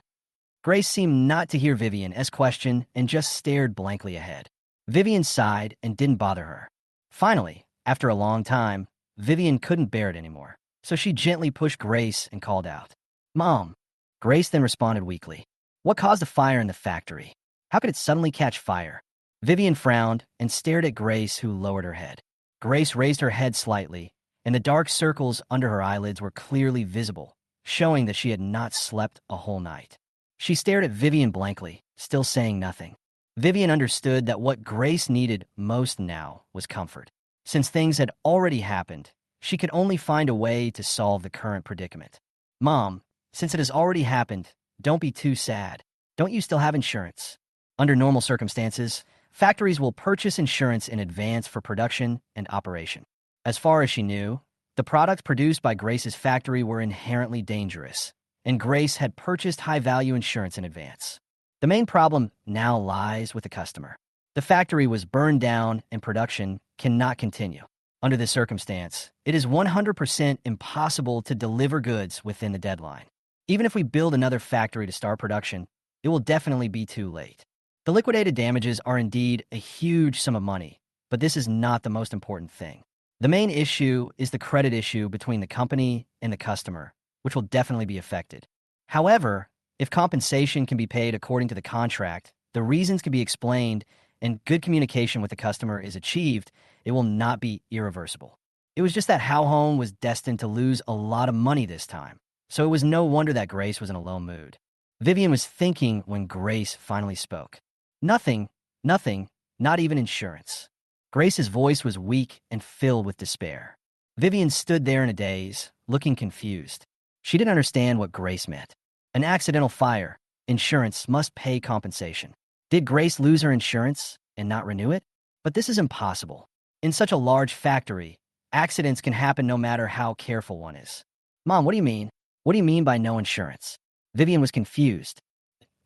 A: Grace seemed not to hear Vivian's question and just stared blankly ahead. Vivian sighed and didn't bother her. Finally, after a long time, Vivian couldn't bear it anymore, so she gently pushed Grace and called out, Mom. Grace then responded weakly, What caused the fire in the factory? How could it suddenly catch fire? Vivian frowned and stared at Grace, who lowered her head. Grace raised her head slightly, and the dark circles under her eyelids were clearly visible, showing that she had not slept a whole night. She stared at Vivian blankly, still saying nothing. Vivian understood that what Grace needed most now was comfort. Since things had already happened, she could only find a way to solve the current predicament. Mom, since it has already happened, don't be too sad. Don't you still have insurance? Under normal circumstances, factories will purchase insurance in advance for production and operation. As far as she knew, the products produced by Grace's factory were inherently dangerous, and Grace had purchased high-value insurance in advance. The main problem now lies with the customer. The factory was burned down and production cannot continue. Under this circumstance, it is 100% impossible to deliver goods within the deadline. Even if we build another factory to start production, it will definitely be too late. The liquidated damages are indeed a huge sum of money, but this is not the most important thing. The main issue is the credit issue between the company and the customer, which will definitely be affected. However, if compensation can be paid according to the contract, the reasons can be explained, and good communication with the customer is achieved, it will not be irreversible. It was just that Hao Hong was destined to lose a lot of money this time, so it was no wonder that Grace was in a low mood. Vivian was thinking when Grace finally spoke. Nothing, not even insurance. Grace's voice was weak and filled with despair. Vivian stood there in a daze, looking confused. She didn't understand what Grace meant. An accidental fire. Insurance must pay compensation. Did Grace lose her insurance and not renew it? But this is impossible. In such a large factory, accidents can happen no matter how careful one is. Mom, what do you mean? What do you mean by no insurance? Vivian was confused.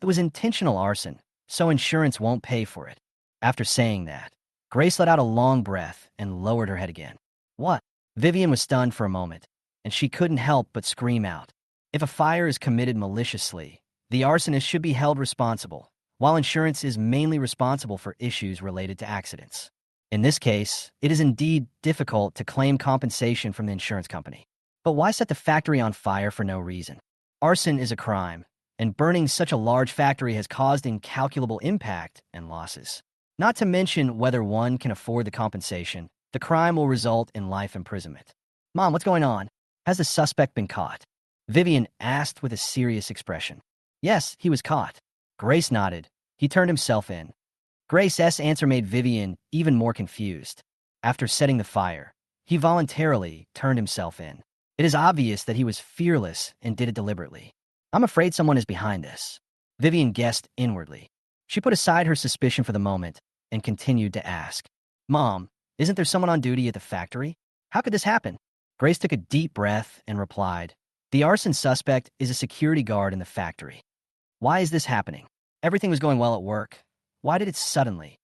A: It was intentional arson, so insurance won't pay for it. After saying that, Grace let out a long breath and lowered her head again. What? Vivian was stunned for a moment, and she couldn't help but scream out. If a fire is committed maliciously, the arsonist should be held responsible, while insurance is mainly responsible for issues related to accidents. In this case, it is indeed difficult to claim compensation from the insurance company. But why set the factory on fire for no reason? Arson is a crime, and burning such a large factory has caused incalculable impact and losses. Not to mention whether one can afford the compensation, the crime will result in life imprisonment. Mom, what's going on? Has the suspect been caught? Vivian asked with a serious expression. Yes, he was caught. Grace nodded. He turned himself in. Grace's answer made Vivian even more confused. After setting the fire, he voluntarily turned himself in. It is obvious that he was fearless and did it deliberately. I'm afraid someone is behind this. Vivian guessed inwardly. She put aside her suspicion for the moment and continued to ask. Mom, isn't there someone on duty at the factory? How could this happen? Grace took a deep breath and replied, the arson suspect is a security guard in the factory. Why is this happening? Everything was going well at work. Why did it suddenly?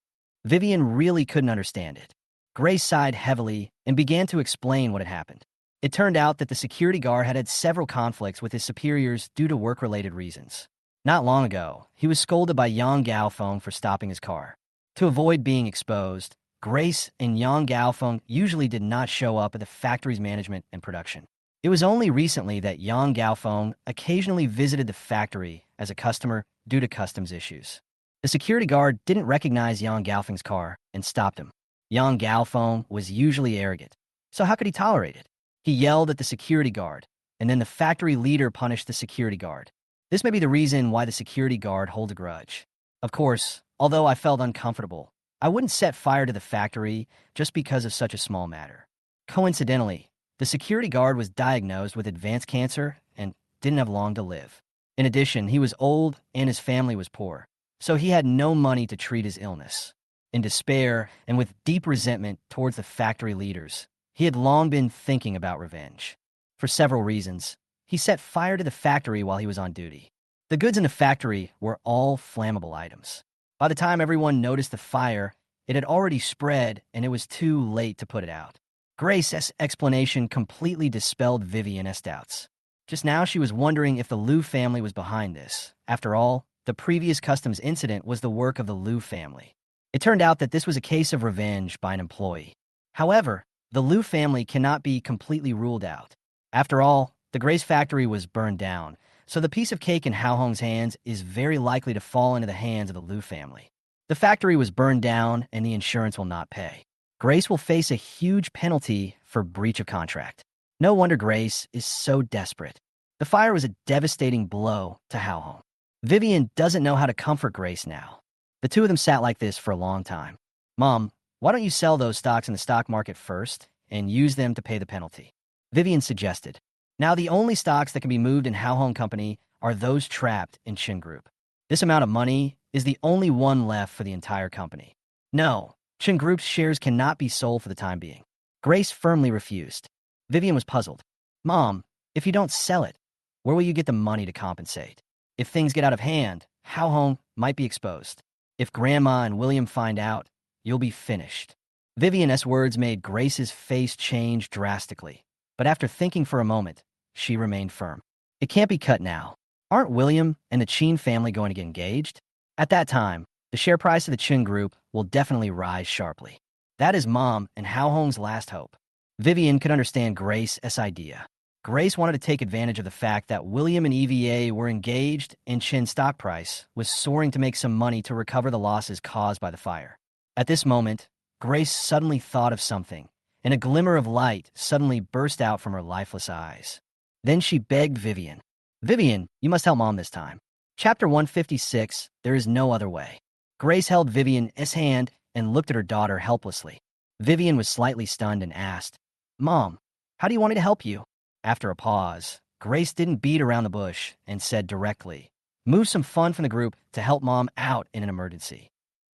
A: Vivian really couldn't understand it. Grace sighed heavily and began to explain what had happened. It turned out that the security guard had had several conflicts with his superiors due to work-related reasons. Not long ago, he was scolded by Yang Gaofeng for stopping his car. To avoid being exposed, Grace and Yang Gaofeng usually did not show up at the factory's management and production. It was only recently that Yang Gaofeng occasionally visited the factory as a customer due to customs issues. The security guard didn't recognize Yang Gaofeng's car and stopped him. Yang Gaofeng was usually arrogant, so how could he tolerate it? He yelled at the security guard, and then the factory leader punished the security guard. This may be the reason why the security guard holds a grudge. Of course, although I felt uncomfortable, I wouldn't set fire to the factory just because of such a small matter. Coincidentally, the security guard was diagnosed with advanced cancer and didn't have long to live. In addition, he was old and his family was poor, so he had no money to treat his illness. In despair and with deep resentment towards the factory leaders, he had long been thinking about revenge. For several reasons, he set fire to the factory while he was on duty. The goods in the factory were all flammable items. By the time everyone noticed the fire, it had already spread and it was too late to put it out. Grace's explanation completely dispelled Vivian's doubts. Just now she was wondering if the Liu family was behind this. After all, the previous customs incident was the work of the Liu family. It turned out that this was a case of revenge by an employee. However, the Liu family cannot be completely ruled out. After all, the Grace factory was burned down, so the piece of cake in Hao Hong's hands is very likely to fall into the hands of the Liu family. The factory was burned down and the insurance will not pay. Grace will face a huge penalty for breach of contract. No wonder Grace is so desperate. The fire was a devastating blow to Hao Hong. Vivian doesn't know how to comfort Grace now. The two of them sat like this for a long time. Mom, why don't you sell those stocks in the stock market first and use them to pay the penalty? Vivian suggested. Now the only stocks that can be moved in Hao Hong Company are those trapped in Qin Group. This amount of money is the only one left for the entire company. No, Qin Group's shares cannot be sold for the time being. Grace firmly refused. Vivian was puzzled. Mom, if you don't sell it, where will you get the money to compensate? If things get out of hand, Hao Hong might be exposed. If Grandma and William find out, you'll be finished. Vivian's words made Grace's face change drastically, but after thinking for a moment, she remained firm. It can't be cut now. Aren't William and the Qin family going to get engaged? At that time, the share price of the Qin Group will definitely rise sharply. That is Mom and Hao Hong's last hope. Vivian could understand Grace's idea. Grace wanted to take advantage of the fact that William and EVA were engaged and Qin's stock price was soaring to make some money to recover the losses caused by the fire. At this moment, Grace suddenly thought of something, and a glimmer of light suddenly burst out from her lifeless eyes. Then she begged Vivian. Vivian, you must help Mom this time. Chapter 156, There is No Other Way. Grace held Vivian's hand and looked at her daughter helplessly. Vivian was slightly stunned and asked, Mom, how do you want me to help you? After a pause, Grace didn't beat around the bush and said directly, Move some fun from the group to help Mom out in an emergency.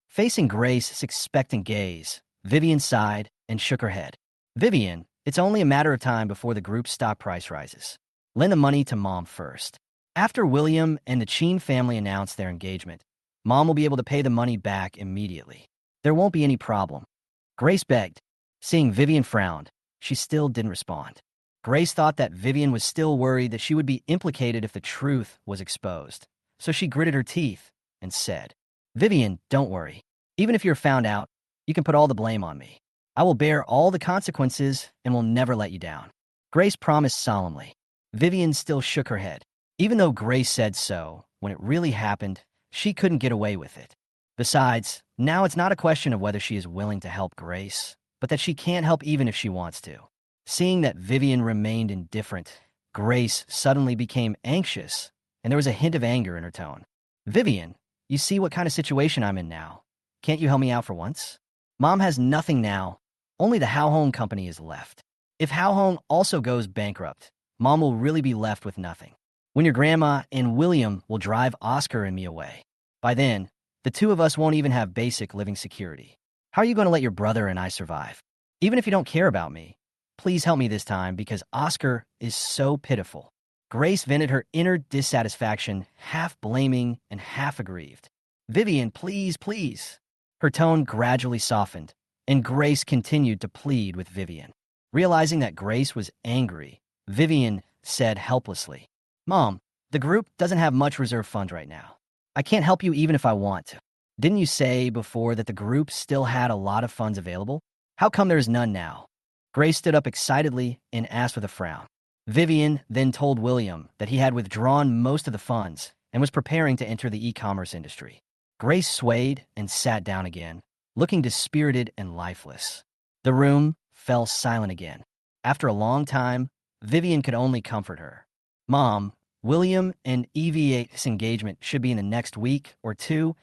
A: Facing Grace's expectant gaze, Vivian sighed and shook her head. Vivian, it's only a matter of time before the group's stock price rises. Lend the money to Mom first. After William and the Cheen family announce their engagement, Mom will be able to pay the money back immediately. There won't be any problem. Grace begged. Seeing Vivian frowned, she still didn't respond. Grace thought that Vivian was still worried that she would be implicated if the truth was exposed. So she gritted her teeth and said, Vivian, don't worry. Even if you're found out, you can put all the blame on me. I will bear all the consequences and will never let you down. Grace promised solemnly. Vivian still shook her head. Even though Grace said so, when it really happened, she couldn't get away with it. Besides, now it's not a question of whether she is willing to help Grace, but that she can't help even if she wants to. Seeing that Vivian remained indifferent, Grace suddenly became anxious, and there was a hint of anger in her tone. Vivian, you see what kind of situation I'm in now. Can't you help me out for once? Mom has nothing now. Only the Hao Hong company is left. If Hao Hong also goes bankrupt, Mom will really be left with nothing. When your grandma and William will drive Oscar and me away. By then, the two of us won't even have basic living security. How are you going to let your brother and I survive? Even if you don't care about me, please help me this time because Oscar is so pitiful. Grace vented her inner dissatisfaction, half blaming and half aggrieved. Vivian, please, please. Her tone gradually softened, and Grace continued to plead with Vivian. Realizing that Grace was angry, Vivian said helplessly, Mom, the group doesn't have much reserve funds right now. I can't help you even if I want to. Didn't you say before that the group still had a lot of funds available? How come there's none now? Grace stood up excitedly and asked with a frown. Vivian then told William that he had withdrawn most of the funds and was preparing to enter the e-commerce industry. Grace swayed and sat down again, looking dispirited and lifeless. The room fell silent again. After a long time, Vivian could only comfort her. Mom, William and EVA's engagement should be in the next week or two,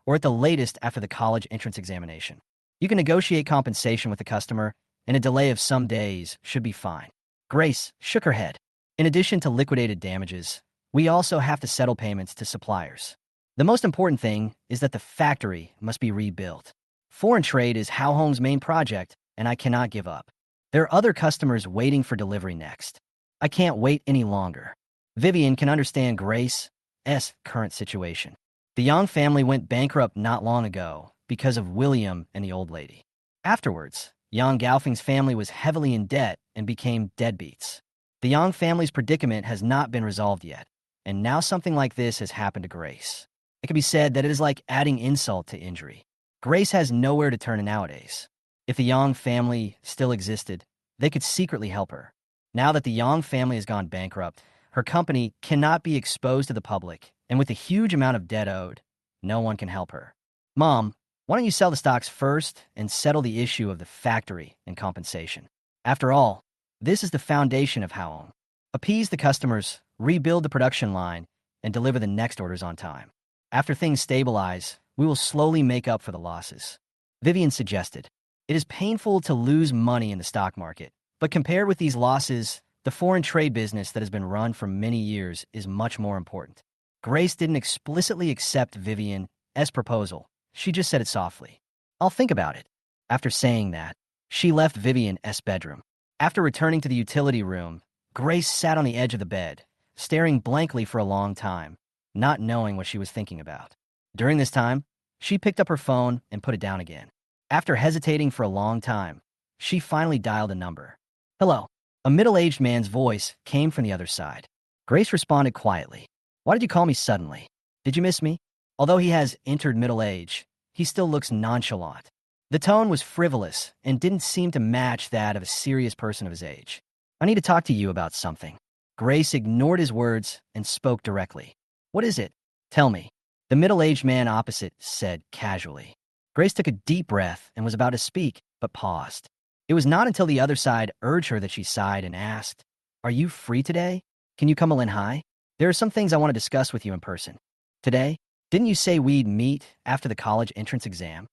A: or at the latest after the college entrance examination. You can negotiate compensation with the customer, and a delay of some days should be fine. Grace shook her head. In addition to liquidated damages, we also have to settle payments to suppliers. The most important thing is that the factory must be rebuilt. Foreign trade is Hao Hong's main project, and I cannot give up. There are other customers waiting for delivery next. I can't wait any longer. Vivian can understand Grace's current situation. The Yang family went bankrupt not long ago because of William and the old lady. Afterwards, Yang Gaofeng's family was heavily in debt and became deadbeats. The Yang family's predicament has not been resolved yet, and now something like this has happened to Grace. It can be said that it is like adding insult to injury. Grace has nowhere to turn nowadays. If the Yang family still existed, they could secretly help her. Now that the Yang family has gone bankrupt, her company cannot be exposed to the public, and with a huge amount of debt owed, no one can help her. Mom, why don't you sell the stocks first and settle the issue of the factory and compensation? After all, this is the foundation of Hao Hong. Appease the customers, rebuild the production line, and deliver the next orders on time. After things stabilize, we will slowly make up for the losses. Vivian suggested. It is painful to lose money in the stock market, but compared with these losses, the foreign trade business that has been run for many years is much more important. Grace didn't explicitly accept Vivian's proposal. She just said it softly. I'll think about it. After saying that, she left Vivian's bedroom. After returning to the utility room, Grace sat on the edge of the bed, staring blankly for a long time, not knowing what she was thinking about. During this time, she picked up her phone and put it down again. After hesitating for a long time, she finally dialed a number. Hello. A middle-aged man's voice came from the other side. Grace responded quietly. Why did you call me suddenly? Did you miss me? Although he has entered middle age, he still looks nonchalant. The tone was frivolous and didn't seem to match that of a serious person of his age. I need to talk to you about something. Grace ignored his words and spoke directly. What is it? Tell me. The middle-aged man opposite said casually. Grace took a deep breath and was about to speak, but paused. It was not until the other side urged her that she sighed and asked, Are you free today? Can you come a little high? There are some things I want to discuss with you in person. Today? Didn't you say we'd meet after the college entrance exam?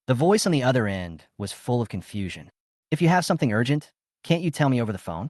A: The voice on the other end was full of confusion. If you have something urgent, can't you tell me over the phone?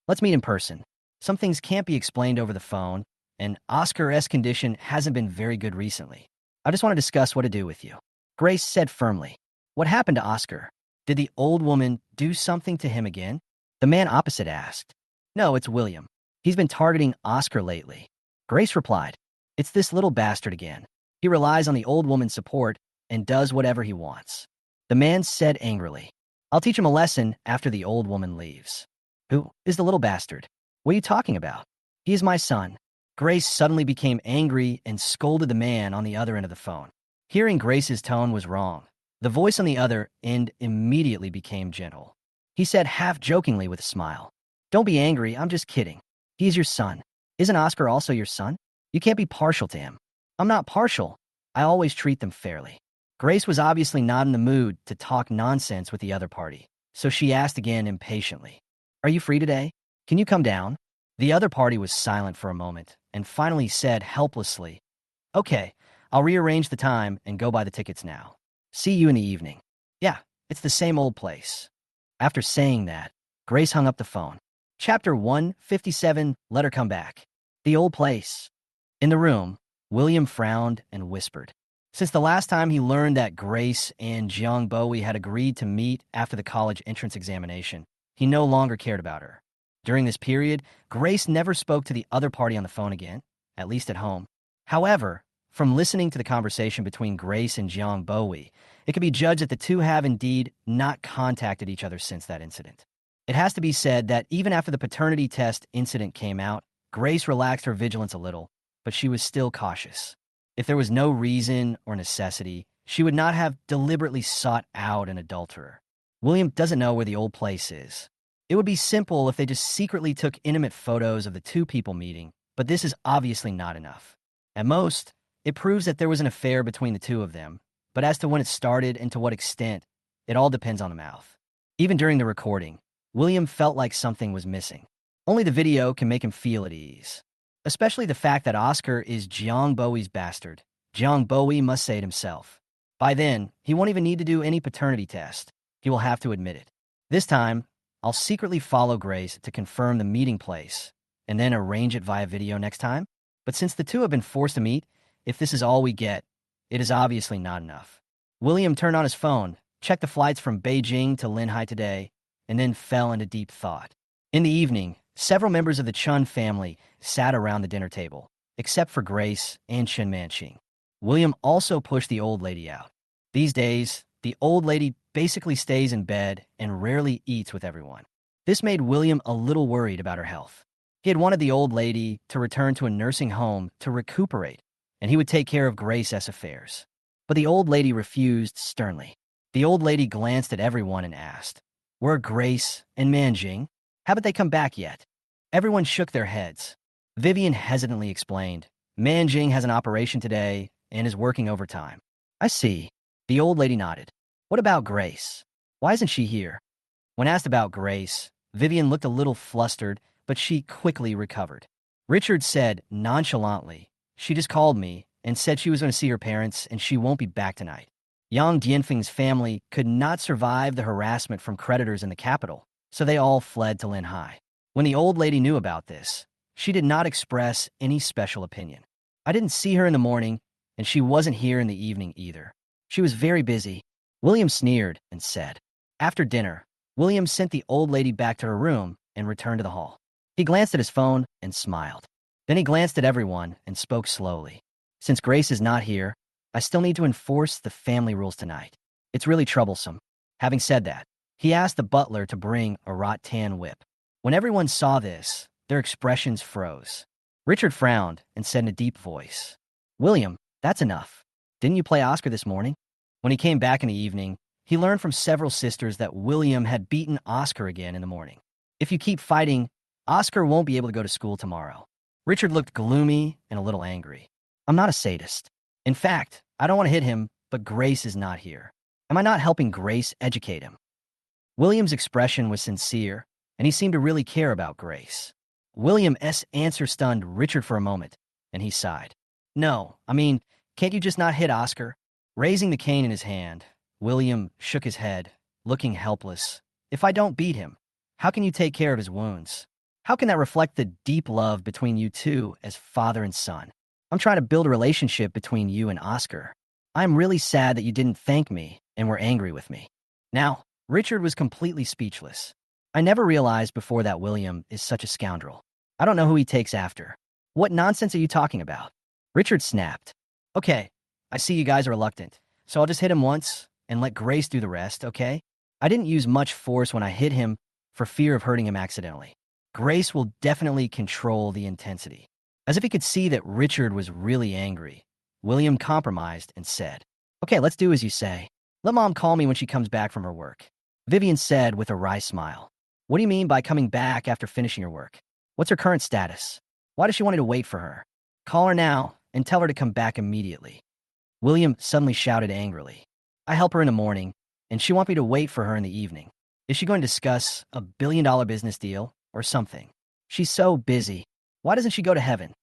A: Let's meet in person. Some things can't be explained over the phone, and Oscar's condition hasn't been very good recently. I just want to discuss what to do with you." Grace said firmly. "What happened to Oscar? Did the old woman do something to him again?" The man opposite asked. "No, it's William. He's been targeting Oscar lately." Grace replied, "It's this little bastard again. He relies on the old woman's support and does whatever he wants." The man said angrily, "I'll teach him a lesson after the old woman leaves." "Who is the little bastard? What are you talking about?" "He is my son." Grace suddenly became angry and scolded the man on the other end of the phone. Hearing Grace's tone was wrong. The voice on the other end immediately became gentle. He said half-jokingly with a smile, "Don't be angry, I'm just kidding. He's your son. Isn't Oscar also your son? You can't be partial to him." "I'm not partial. I always treat them fairly." Grace was obviously not in the mood to talk nonsense with the other party, so she asked again impatiently, "Are you free today? Can you come down?" The other party was silent for a moment and finally said helplessly, "Okay, I'll rearrange the time and go buy the tickets now. See you in the evening." "Yeah, it's the same old place." After saying that, Grace hung up the phone. Chapter 157, Let Her Come Back. The old place. In the room, William frowned and whispered. Since the last time he learned that Grace and Jiang Bowie had agreed to meet after the college entrance examination, he no longer cared about her. During this period, Grace never spoke to the other party on the phone again, at least at home. However, from listening to the conversation between Grace and Jiang Bowie, it can be judged that the two have indeed not contacted each other since that incident. It has to be said that even after the paternity test incident came out, Grace relaxed her vigilance a little, but she was still cautious. If there was no reason or necessity, she would not have deliberately sought out an adulterer. William doesn't know where the old place is. It would be simple if they just secretly took intimate photos of the two people meeting, but this is obviously not enough. At most, it proves that there was an affair between the two of them, but as to when it started and to what extent, it all depends on the mouth. Even during the recording, William felt like something was missing. Only the video can make him feel at ease. Especially the fact that Oscar is Jiang Bowie's bastard. Jiang Bowie must say it himself. By then, he won't even need to do any paternity test. He will have to admit it. This time, I'll secretly follow Grace to confirm the meeting place, and then arrange it via video next time. But since the two have been forced to meet, if this is all we get, it is obviously not enough. William turned on his phone, checked the flights from Beijing to Linhai today, and then fell into deep thought. In the evening, several members of the Chun family sat around the dinner table, except for Grace and Chen Manqing. William also pushed the old lady out. These days, the old lady basically stays in bed and rarely eats with everyone. This made William a little worried about her health. He had wanted the old lady to return to a nursing home to recuperate, and he would take care of Grace's affairs. But the old lady refused sternly. The old lady glanced at everyone and asked, "Where are Grace and Manjing? Haven't they come back yet?" Everyone shook their heads. Vivian hesitantly explained, "Manjing has an operation today and is working overtime." "I see." The old lady nodded. "What about Grace? Why isn't she here?" When asked about Grace, Vivian looked a little flustered, but she quickly recovered. Richard said nonchalantly, "She just called me and said she was going to see her parents and she won't be back tonight." Yang Dianfeng's family could not survive the harassment from creditors in the capital, so they all fled to Linhai. When the old lady knew about this, she did not express any special opinion. "I didn't see her in the morning, and she wasn't here in the evening either. She was very busy." William sneered and said. After dinner, William sent the old lady back to her room and returned to the hall. He glanced at his phone and smiled. Then he glanced at everyone and spoke slowly. "Since Grace is not here, I still need to enforce the family rules tonight. It's really troublesome." Having said that, he asked the butler to bring a rattan whip. When everyone saw this, their expressions froze. Richard frowned and said in a deep voice, "William, that's enough. Didn't you play Oscar this morning?" When he came back in the evening, he learned from several sisters that William had beaten Oscar again in the morning. "If you keep fighting, Oscar won't be able to go to school tomorrow." Richard looked gloomy and a little angry. "I'm not a sadist. In fact, I don't want to hit him, but Grace is not here. Am I not helping Grace educate him?" William's expression was sincere, and he seemed to really care about Grace. William's answer stunned Richard for a moment, and he sighed. "No, I mean, can't you just not hit Oscar?" Raising the cane in his hand, William shook his head, looking helpless. "If I don't beat him, how can you take care of his wounds? How can that reflect the deep love between you two as father and son? I'm trying to build a relationship between you and Oscar. I'm really sad that you didn't thank me and were angry with me. Now, Richard was completely speechless. I never realized before that William is such a scoundrel. I don't know who he takes after. What nonsense are you talking about? Richard snapped. Okay, I see you guys are reluctant, so I'll just hit him once and let Grace do the rest, okay? I didn't use much force when I hit him for fear of hurting him accidentally. Grace will definitely control the intensity. As if he could see that Richard was really angry, William compromised and said, Okay, let's do as you say. Let Mom call me when she comes back from her work. Vivian said with a wry smile. What do you mean by coming back after finishing your work? What's her current status? Why does she want me to wait for her? Call her now and tell her to come back immediately. William suddenly shouted angrily. I help her in the morning, and she wants me to wait for her in the evening. Is she going to discuss a billion-dollar business deal or something? She's so busy. Why doesn't she go to heaven?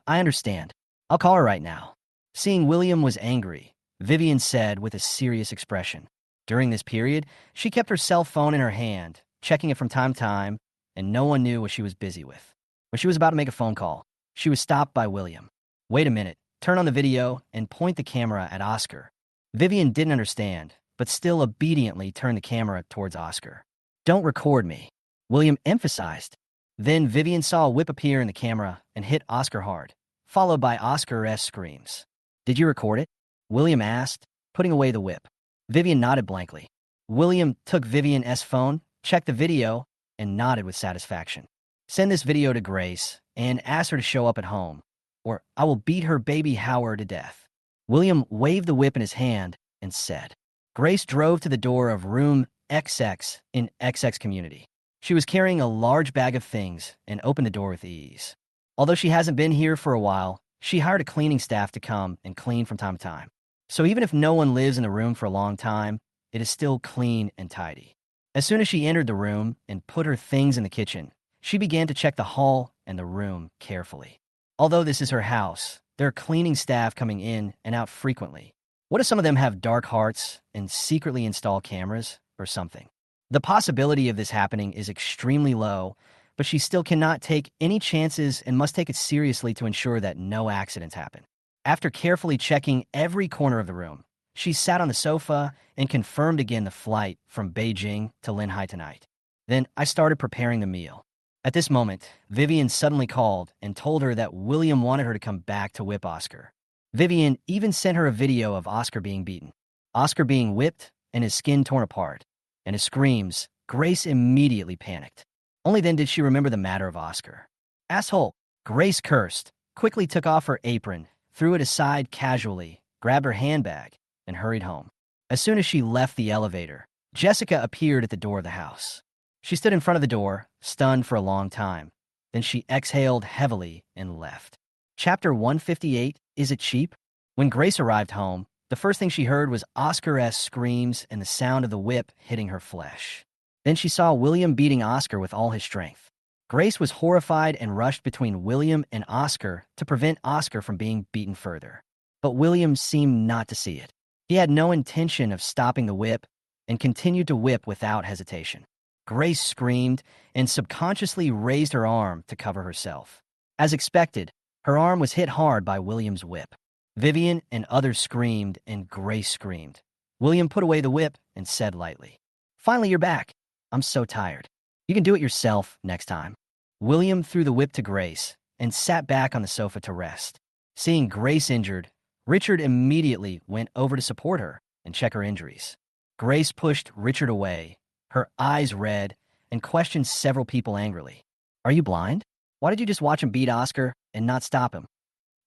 A: I understand. I'll call her right now. Seeing William was angry, Vivian said with a serious expression. During this period, she kept her cell phone in her hand, checking it from time to time, and no one knew what she was busy with. When she was about to make a phone call, she was stopped by William. Wait a minute. Turn on the video and point the camera at Oscar. Vivian didn't understand, but still obediently turned the camera towards Oscar. Don't record me, William emphasized. Then Vivian saw a whip appear in the camera and hit Oscar hard, followed by Oscar's screams. Did you record it? William asked, putting away the whip. Vivian nodded blankly. William took Vivian's phone, checked the video, and nodded with satisfaction. Send this video to Grace and ask her to show up at home, or I will beat her baby Howard to death. William waved the whip in his hand and said. Grace drove to the door of room XX in XX community. She was carrying a large bag of things and opened the door with ease. Although she hasn't been here for a while, she hired a cleaning staff to come and clean from time to time. So even if no one lives in the room for a long time, it is still clean and tidy. As soon as she entered the room and put her things in the kitchen, she began to check the hall and the room carefully. Although this is her house, there are cleaning staff coming in and out frequently. What if some of them have dark hearts and secretly install cameras or something? The possibility of this happening is extremely low, but she still cannot take any chances and must take it seriously to ensure that no accidents happen. After carefully checking every corner of the room, she sat on the sofa and confirmed again the flight from Beijing to Linhai tonight. Then I started preparing the meal. At this moment, Vivian suddenly called and told her that William wanted her to come back to whip Oscar. Vivian even sent her a video of Oscar being beaten, Oscar being whipped and his skin torn apart, and his screams. Grace immediately panicked. Only then did she remember the matter of Oscar. Asshole! Grace cursed, quickly took off her apron, threw it aside casually, grabbed her handbag, and hurried home. As soon as she left the elevator, Jessica appeared at the door of the house. She stood in front of the door, stunned for a long time. Then she exhaled heavily and left. Chapter 158, Is It Cheap? When Grace arrived home, the first thing she heard was Oscar's screams and the sound of the whip hitting her flesh. Then she saw William beating Oscar with all his strength. Grace was horrified and rushed between William and Oscar to prevent Oscar from being beaten further. But William seemed not to see it. He had no intention of stopping the whip and continued to whip without hesitation. Grace screamed and subconsciously raised her arm to cover herself. As expected, her arm was hit hard by William's whip. Vivian and others screamed, and Grace screamed. William put away the whip and said lightly, Finally, you're back. I'm so tired. You can do it yourself next time. William threw the whip to Grace and sat back on the sofa to rest. Seeing Grace injured, Richard immediately went over to support her and check her injuries. Grace pushed Richard away, her eyes red, and questioned several people angrily. Are you blind? Why did you just watch him beat Oscar and not stop him?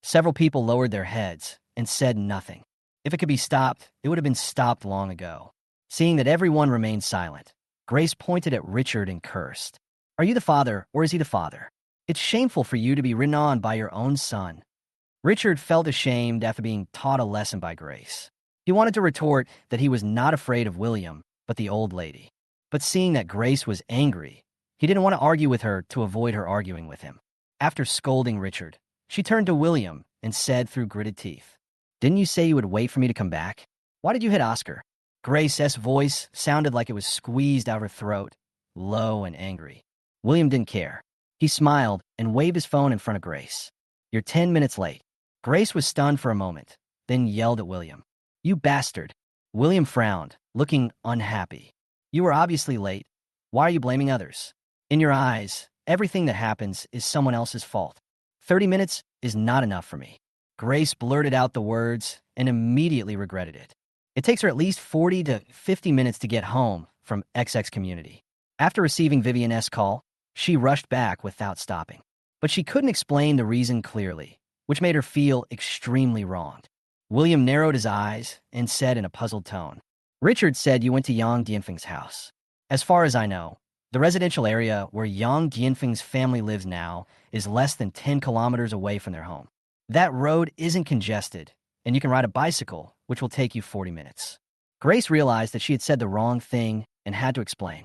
A: Several people lowered their heads and said nothing. If it could be stopped, it would have been stopped long ago. Seeing that everyone remained silent, Grace pointed at Richard and cursed. Are you the father, or is he the father? It's shameful for you to be ridden on by your own son. Richard felt ashamed after being taught a lesson by Grace. He wanted to retort that he was not afraid of William, but the old lady. But seeing that Grace was angry, he didn't want to argue with her to avoid her arguing with him. After scolding Richard, she turned to William and said through gritted teeth, Didn't you say you would wait for me to come back? Why did you hit Oscar? Grace's voice sounded like it was squeezed out of her throat, low and angry. William didn't care. He smiled and waved his phone in front of Grace. "You're 10 minutes late." Grace was stunned for a moment, then yelled at William. "You bastard." William frowned, looking unhappy. "You were obviously late. Why are you blaming others? In your eyes, everything that happens is someone else's fault. 30 minutes is not enough for me." Grace blurted out the words and immediately regretted it. It takes her at least 40 to 50 minutes to get home from XX community. After receiving Vivian's call, she rushed back without stopping. But she couldn't explain the reason clearly, which made her feel extremely wronged. William narrowed his eyes and said in a puzzled tone, "Richard said you went to Yang Dianfeng's house. As far as I know, the residential area where Yang Dianfeng's family lives now is less than 10 kilometers away from their home. That road isn't congested, and you can ride a bicycle, which will take you 40 minutes. Grace realized that she had said the wrong thing and had to explain.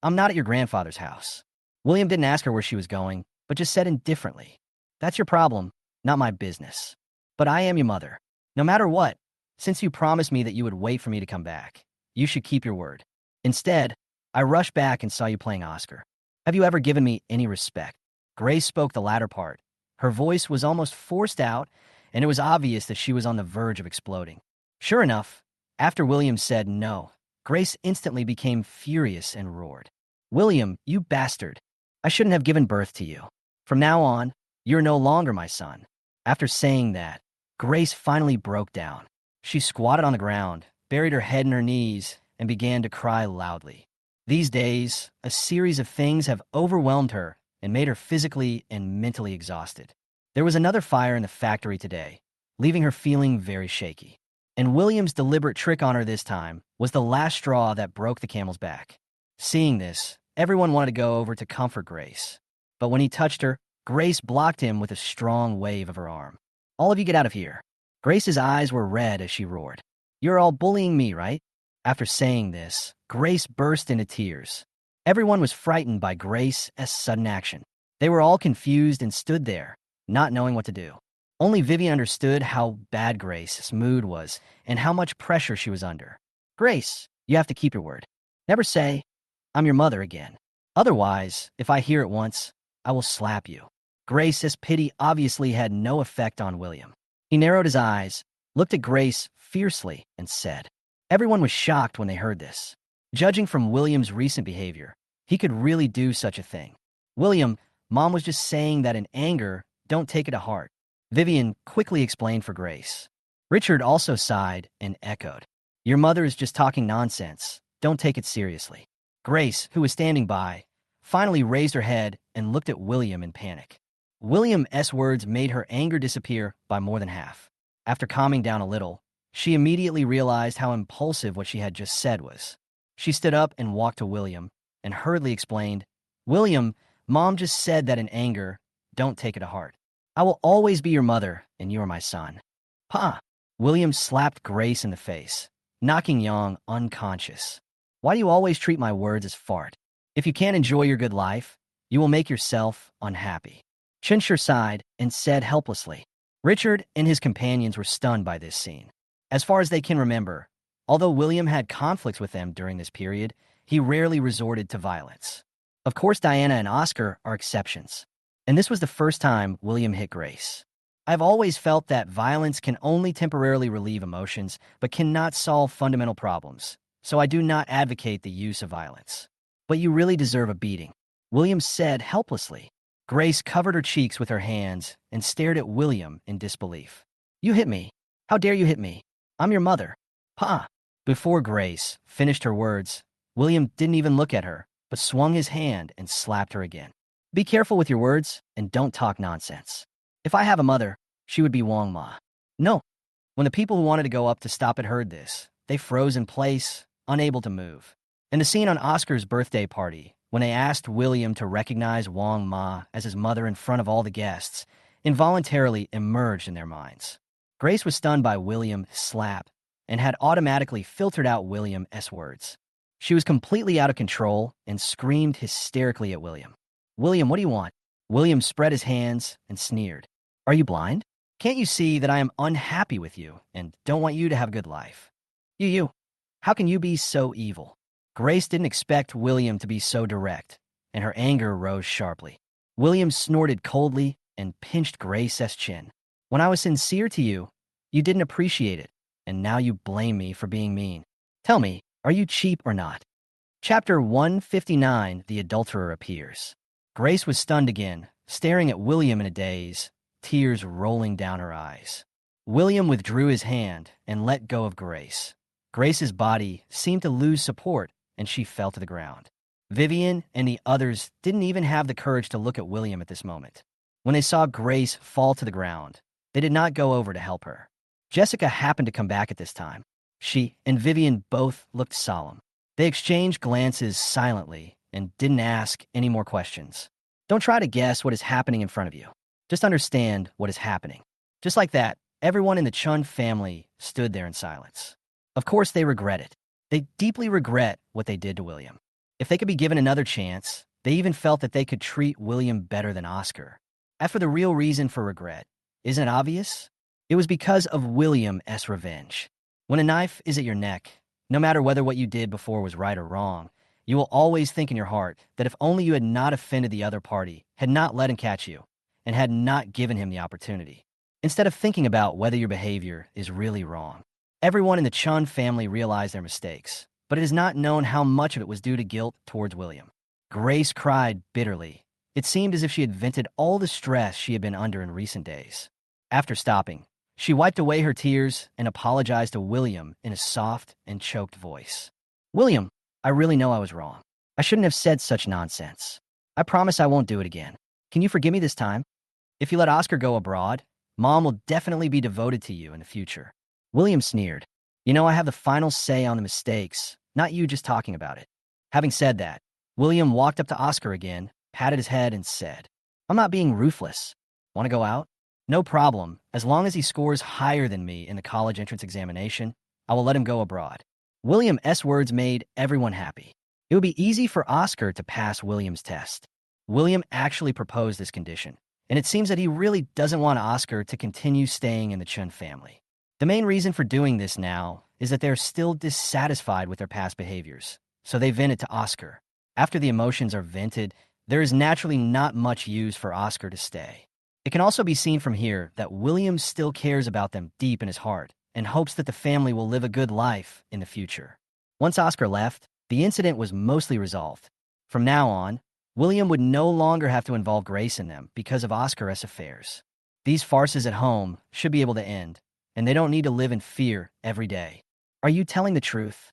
A: I'm not at your grandfather's house." William didn't ask her where she was going, but just said indifferently, "That's your problem, not my business. But I am your mother. No matter what, since you promised me that you would wait for me to come back, you should keep your word. Instead, I rushed back and saw you playing Oscar. Have you ever given me any respect?" Grace spoke the latter part. Her voice was almost forced out, and it was obvious that she was on the verge of exploding. Sure enough, after William said no, Grace instantly became furious and roared, "William, you bastard. I shouldn't have given birth to you. From now on, you're no longer my son." After saying that, Grace finally broke down. She squatted on the ground, buried her head in her knees, and began to cry loudly. These days, a series of things have overwhelmed her and made her physically and mentally exhausted. There was another fire in the factory today, leaving her feeling very shaky. And William's deliberate trick on her this time was the last straw that broke the camel's back. Seeing this, everyone wanted to go over to comfort Grace. But when he touched her, Grace blocked him with a strong wave of her arm. "All of you get out of here." Grace's eyes were red as she roared, "You're all bullying me, right?" After saying this, Grace burst into tears. Everyone was frightened by Grace's sudden action. They were all confused and stood there, not knowing what to do. Only Vivian understood how bad Grace's mood was and how much pressure she was under. "Grace, you have to keep your word. Never say, 'I'm your mother' again. Otherwise, if I hear it once, I will slap you." Grace's pity obviously had no effect on William. He narrowed his eyes, looked at Grace fiercely, and said. Everyone was shocked when they heard this. Judging from William's recent behavior, he could really do such a thing. "William, Mom was just saying that in anger, don't take it to heart." Vivian quickly explained for Grace. Richard also sighed and echoed, "Your mother is just talking nonsense. Don't take it seriously." Grace, who was standing by, finally raised her head and looked at William in panic. William's words made her anger disappear by more than half. After calming down a little, she immediately realized how impulsive what she had just said was. She stood up and walked to William and hurriedly explained, "William, Mom just said that in anger, don't take it to heart. I will always be your mother, and you are my son." "Pa!" William slapped Grace in the face, knocking Yang unconscious. "Why do you always treat my words as fart? If you can't enjoy your good life, you will make yourself unhappy." Chinshur sighed and said helplessly. Richard and his companions were stunned by this scene. As far as they can remember, although William had conflicts with them during this period, he rarely resorted to violence. Of course, Diana and Oscar are exceptions. And this was the first time William hit Grace. "I've always felt that violence can only temporarily relieve emotions, but cannot solve fundamental problems. So I do not advocate the use of violence. But you really deserve a beating," William said helplessly. Grace covered her cheeks with her hands and stared at William in disbelief. "You hit me. How dare you hit me? I'm your mother. Pa!" Before Grace finished her words, William didn't even look at her, but swung his hand and slapped her again. "Be careful with your words and don't talk nonsense. If I have a mother, she would be Wang Ma." "No." When the people who wanted to go up to stop it heard this, they froze in place, unable to move. And the scene on Oscar's birthday party, when they asked William to recognize Wang Ma as his mother in front of all the guests, involuntarily emerged in their minds. Grace was stunned by William's slap and had automatically filtered out William's words. She was completely out of control and screamed hysterically at William. "William, what do you want?" William spread his hands and sneered. "Are you blind? Can't you see that I am unhappy with you and don't want you to have a good life? You, how can you be so evil?" Grace didn't expect William to be so direct, and her anger rose sharply. William snorted coldly and pinched Grace's chin. When I was sincere to you, you didn't appreciate it, and now you blame me for being mean. Tell me, are you cheap or not? Chapter 159, The Adulterer Appears. Grace was stunned again, staring at William in a daze, tears rolling down her eyes. William withdrew his hand and let go of Grace. Grace's body seemed to lose support, and she fell to the ground. Vivian and the others didn't even have the courage to look at William at this moment. When they saw Grace fall to the ground, they did not go over to help her. Jessica happened to come back at this time. She and Vivian both looked solemn. They exchanged glances silently and didn't ask any more questions. Don't try to guess what is happening in front of you. Just understand what is happening. Just like that, everyone in the Chun family stood there in silence. Of course, they regret it. They deeply regret what they did to William. If they could be given another chance, they even felt that they could treat William better than Oscar. As for the real reason for regret, isn't it obvious? It was because of William's revenge. When a knife is at your neck, no matter whether what you did before was right or wrong, you will always think in your heart that if only you had not offended the other party, had not let him catch you, and had not given him the opportunity, instead of thinking about whether your behavior is really wrong. Everyone in the Chun family realized their mistakes, but it is not known how much of it was due to guilt towards William. Grace cried bitterly. It seemed as if she had vented all the stress she had been under in recent days. After stopping, she wiped away her tears and apologized to William in a soft and choked voice. William, I really know I was wrong. I shouldn't have said such nonsense. I promise I won't do it again. Can you forgive me this time? If you let Oscar go abroad, Mom will definitely be devoted to you in the future. William sneered. You know, I have the final say on the mistakes, not you just talking about it. Having said that, William walked up to Oscar again, patted his head, and said, I'm not being ruthless. Want to go out? No problem. As long as he scores higher than me in the college entrance examination, I will let him go abroad. William's words made everyone happy. It would be easy for Oscar to pass William's test. William actually proposed this condition, and it seems that he really doesn't want Oscar to continue staying in the Chun family. The main reason for doing this now is that they're still dissatisfied with their past behaviors, so they vent it to Oscar. After the emotions are vented, there is naturally not much use for Oscar to stay. It can also be seen from here that William still cares about them deep in his heart and hopes that the family will live a good life in the future. Once Oscar left, the incident was mostly resolved. From now on, William would no longer have to involve Grace in them because of Oscar's affairs. These farces at home should be able to end, and they don't need to live in fear every day. Are you telling the truth?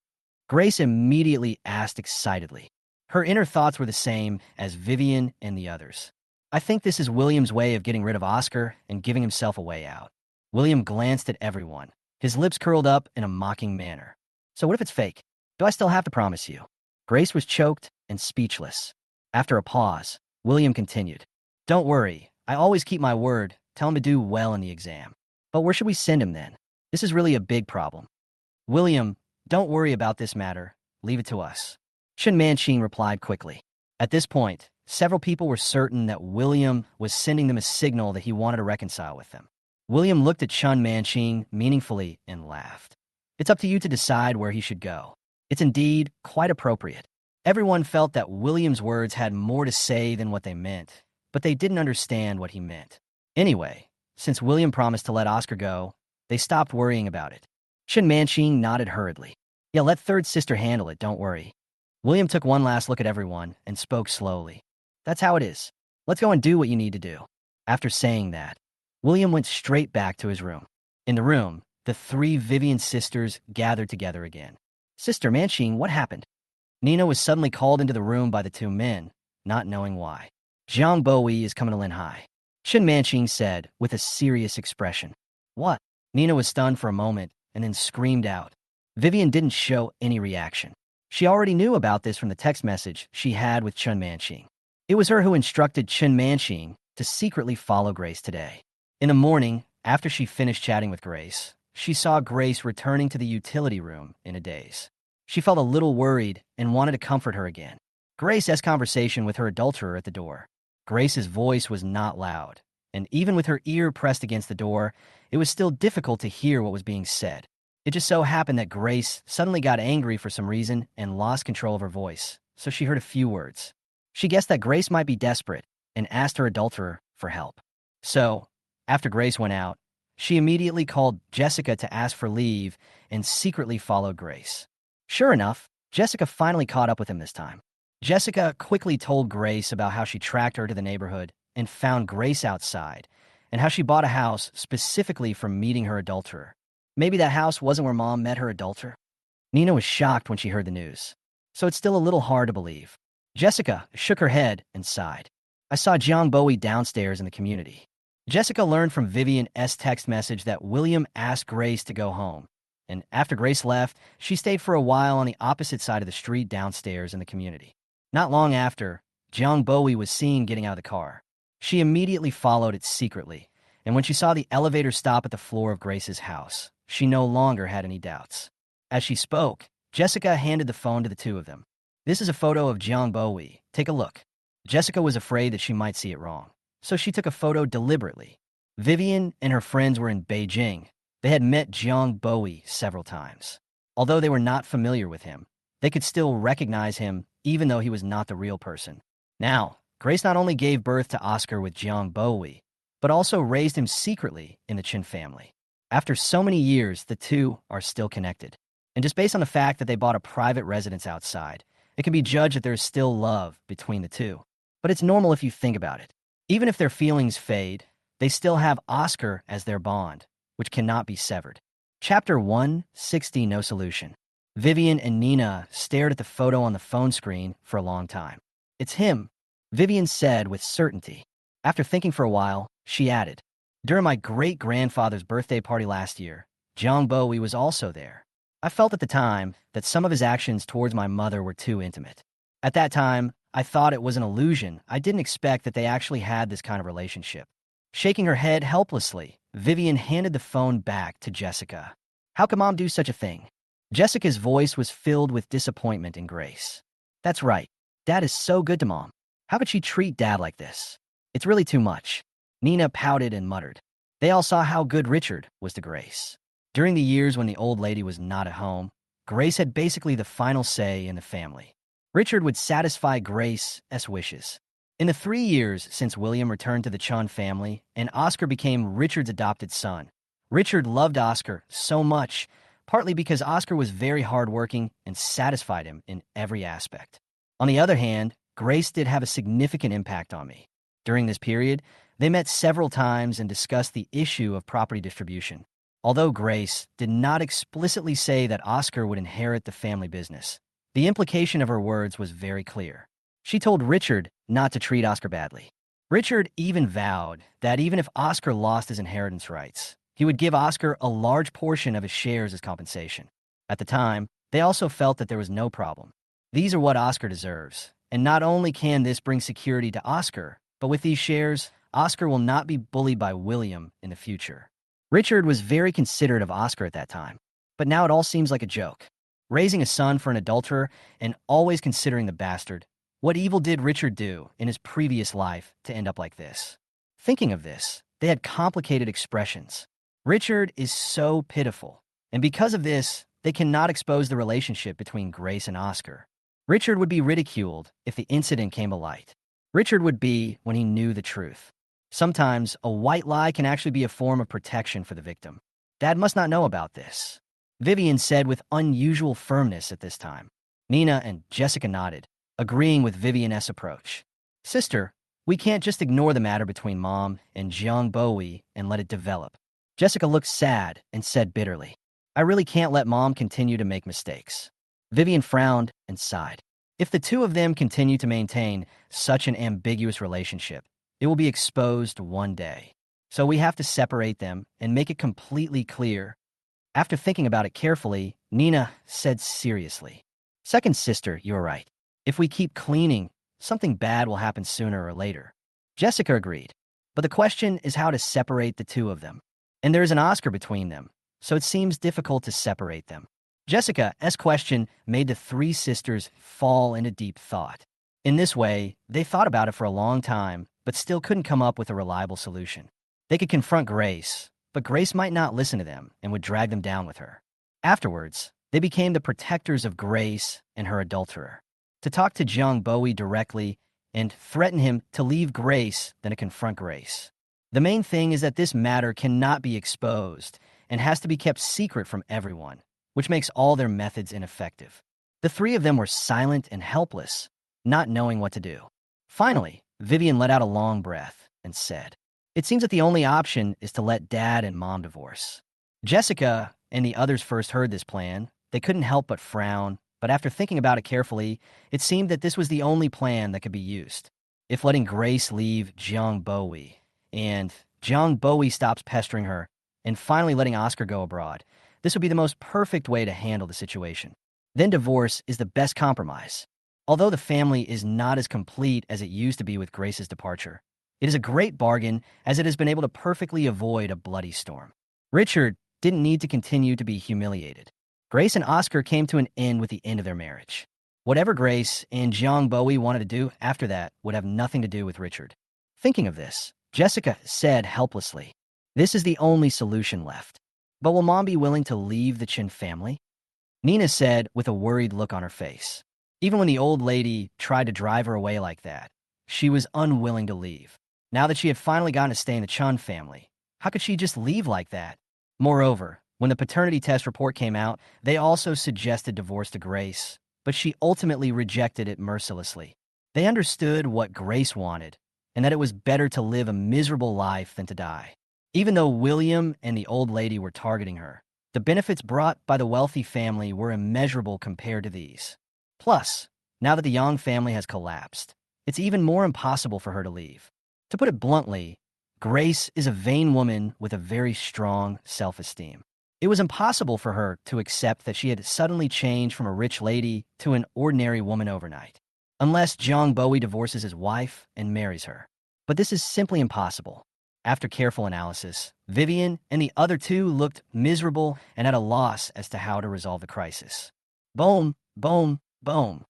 A: Grace immediately asked excitedly. Her inner thoughts were the same as Vivian and the others. I think this is William's way of getting rid of Oscar and giving himself a way out. William glanced at everyone, his lips curled up in a mocking manner. So what if it's fake? Do I still have to promise you? Grace was choked and speechless. After a pause, William continued. Don't worry, I always keep my word, tell him to do well in the exam. But where should we send him then? This is really a big problem. William, don't worry about this matter, leave it to us. Chun Manching replied quickly. At this point, several people were certain that William was sending them a signal that he wanted to reconcile with them. William looked at Chun Manching meaningfully and laughed. It's up to you to decide where he should go. It's indeed quite appropriate. Everyone felt that William's words had more to say than what they meant, but they didn't understand what he meant. Anyway, since William promised to let Oscar go, they stopped worrying about it. Chun Manching nodded hurriedly. Yeah, let third sister handle it, don't worry. William took one last look at everyone and spoke slowly. That's how it is. Let's go and do what you need to do. After saying that, William went straight back to his room. In the room, the three Vivian sisters gathered together again. Sister Manching, what happened? Nina was suddenly called into the room by the two men, not knowing why. Jiang Bowie is coming to Lin Hai. Chun Manching said with a serious expression. What? Nina was stunned for a moment and then screamed out. Vivian didn't show any reaction. She already knew about this from the text message she had with Chun Manching. It was her who instructed Chun Manching to secretly follow Grace today. In the morning, after she finished chatting with Grace, she saw Grace returning to the utility room in a daze. She felt a little worried and wanted to comfort her again. Grace's conversation with her adulterer at the door. Grace's voice was not loud, and even with her ear pressed against the door, it was still difficult to hear what was being said. It just so happened that Grace suddenly got angry for some reason and lost control of her voice, so she heard a few words. She guessed that Grace might be desperate and asked her adulterer for help. So, after Grace went out, she immediately called Jessica to ask for leave and secretly followed Grace. Sure enough, Jessica finally caught up with him this time. Jessica quickly told Grace about how she tracked her to the neighborhood and found Grace outside, and how she bought a house specifically for meeting her adulterer. Maybe that house wasn't where Mom met her adulterer? Nina was shocked when she heard the news, so it's still a little hard to believe. Jessica shook her head and sighed. I saw Jiang Bowie downstairs in the community. Jessica learned from Vivian's text message that William asked Grace to go home, and after Grace left, she stayed for a while on the opposite side of the street downstairs in the community. Not long after, Jiang Bowie was seen getting out of the car. She immediately followed it secretly, and when she saw the elevator stop at the floor of Grace's house, she no longer had any doubts. As she spoke, Jessica handed the phone to the two of them. This is a photo of Jiang Bowie. Take a look. Jessica was afraid that she might see it wrong, so she took a photo deliberately. Vivian and her friends were in Beijing. They had met Jiang Bowie several times. Although they were not familiar with him, they could still recognize him even though he was not the real person. Now, Grace not only gave birth to Oscar with Jiang Bowie, but also raised him secretly in the Chin family. After so many years, the two are still connected. And just based on the fact that they bought a private residence outside, it can be judged that there is still love between the two. But it's normal if you think about it. Even if their feelings fade, they still have Oscar as their bond, which cannot be severed. Chapter 160, No Solution. Vivian and Nina stared at the photo on the phone screen for a long time. It's him, Vivian said with certainty. After thinking for a while, she added, during my great-grandfather's birthday party last year, Jiang Bowie was also there. I felt at the time that some of his actions towards my mother were too intimate. At that time, I thought it was an illusion. I didn't expect that they actually had this kind of relationship. Shaking her head helplessly, Vivian handed the phone back to Jessica. How could Mom do such a thing? Jessica's voice was filled with disappointment and grace. That's right. Dad is so good to Mom. How could she treat Dad like this? It's really too much. Nina pouted and muttered. They all saw how good Richard was to Grace. During the years when the old lady was not at home, Grace had basically the final say in the family. Richard would satisfy Grace's wishes. In the 3 years since William returned to the Chun family and Oscar became Richard's adopted son, Richard loved Oscar so much, partly because Oscar was very hardworking and satisfied him in every aspect. On the other hand, Grace did have a significant impact on me. During this period, they met several times and discussed the issue of property distribution. Although Grace did not explicitly say that Oscar would inherit the family business, the implication of her words was very clear. She told Richard not to treat Oscar badly. Richard even vowed that even if Oscar lost his inheritance rights, he would give Oscar a large portion of his shares as compensation. At the time, they also felt that there was no problem. These are what Oscar deserves, and not only can this bring security to Oscar, but with these shares, Oscar will not be bullied by William in the future. Richard was very considerate of Oscar at that time, but now it all seems like a joke. Raising a son for an adulterer and always considering the bastard. What evil did Richard do in his previous life to end up like this? Thinking of this, they had complicated expressions. Richard is so pitiful, and because of this, they cannot expose the relationship between Grace and Oscar. Richard would be ridiculed if the incident came to light. Richard would be when he knew the truth. Sometimes, a white lie can actually be a form of protection for the victim. Dad must not know about this, Vivian said with unusual firmness at this time. Nina and Jessica nodded, agreeing with Vivian's approach. Sister, we can't just ignore the matter between Mom and Jiang Bowie and let it develop. Jessica looked sad and said bitterly, I really can't let Mom continue to make mistakes. Vivian frowned and sighed. If the two of them continue to maintain such an ambiguous relationship, it will be exposed one day. So we have to separate them and make it completely clear. After thinking about it carefully, Nina said seriously, Second sister, you're right. If we keep cleaning, something bad will happen sooner or later. Jessica agreed, but the question is how to separate the two of them. And there is an Oscar between them, so it seems difficult to separate them. Jessica's question made the three sisters fall into deep thought. In this way, they thought about it for a long time, but still couldn't come up with a reliable solution. They could confront Grace, but Grace might not listen to them and would drag them down with her. Afterwards, they became the protectors of Grace and her adulterer. To talk to Jiang Bowie directly and threaten him to leave Grace than to confront Grace. The main thing is that this matter cannot be exposed and has to be kept secret from everyone, which makes all their methods ineffective. The three of them were silent and helpless, not knowing what to do. Finally, Vivian let out a long breath and said, "It seems that the only option is to let Dad and Mom divorce." Jessica and the others first heard this plan. They couldn't help but frown, but after thinking about it carefully, it seemed that this was the only plan that could be used. If letting Grace leave Jung Bowie, and Jung Bowie stops pestering her, and finally letting Oscar go abroad, this would be the most perfect way to handle the situation. Then divorce is the best compromise. Although the family is not as complete as it used to be with Grace's departure, it is a great bargain as it has been able to perfectly avoid a bloody storm. Richard didn't need to continue to be humiliated. Grace and Oscar came to an end with the end of their marriage. Whatever Grace and Jung Bowie wanted to do after that would have nothing to do with Richard. Thinking of this, Jessica said helplessly, "This is the only solution left. But will Mom be willing to leave the Chin family?" Nina said with a worried look on her face. Even when the old lady tried to drive her away like that, she was unwilling to leave. Now that she had finally gotten to stay in the Chun family, how could she just leave like that? Moreover, when the paternity test report came out, they also suggested divorce to Grace, but she ultimately rejected it mercilessly. They understood what Grace wanted, and that it was better to live a miserable life than to die. Even though William and the old lady were targeting her, the benefits brought by the wealthy family were immeasurable compared to these. Plus, now that the Yang family has collapsed, it's even more impossible for her to leave. To put it bluntly, Grace is a vain woman with a very strong self-esteem. It was impossible for her to accept that she had suddenly changed from a rich lady to an ordinary woman overnight, unless Jung Bowie divorces his wife and marries her. But this is simply impossible. After careful analysis, Vivian and the other two looked miserable and at a loss as to how to resolve the crisis. Boom, boom, boom.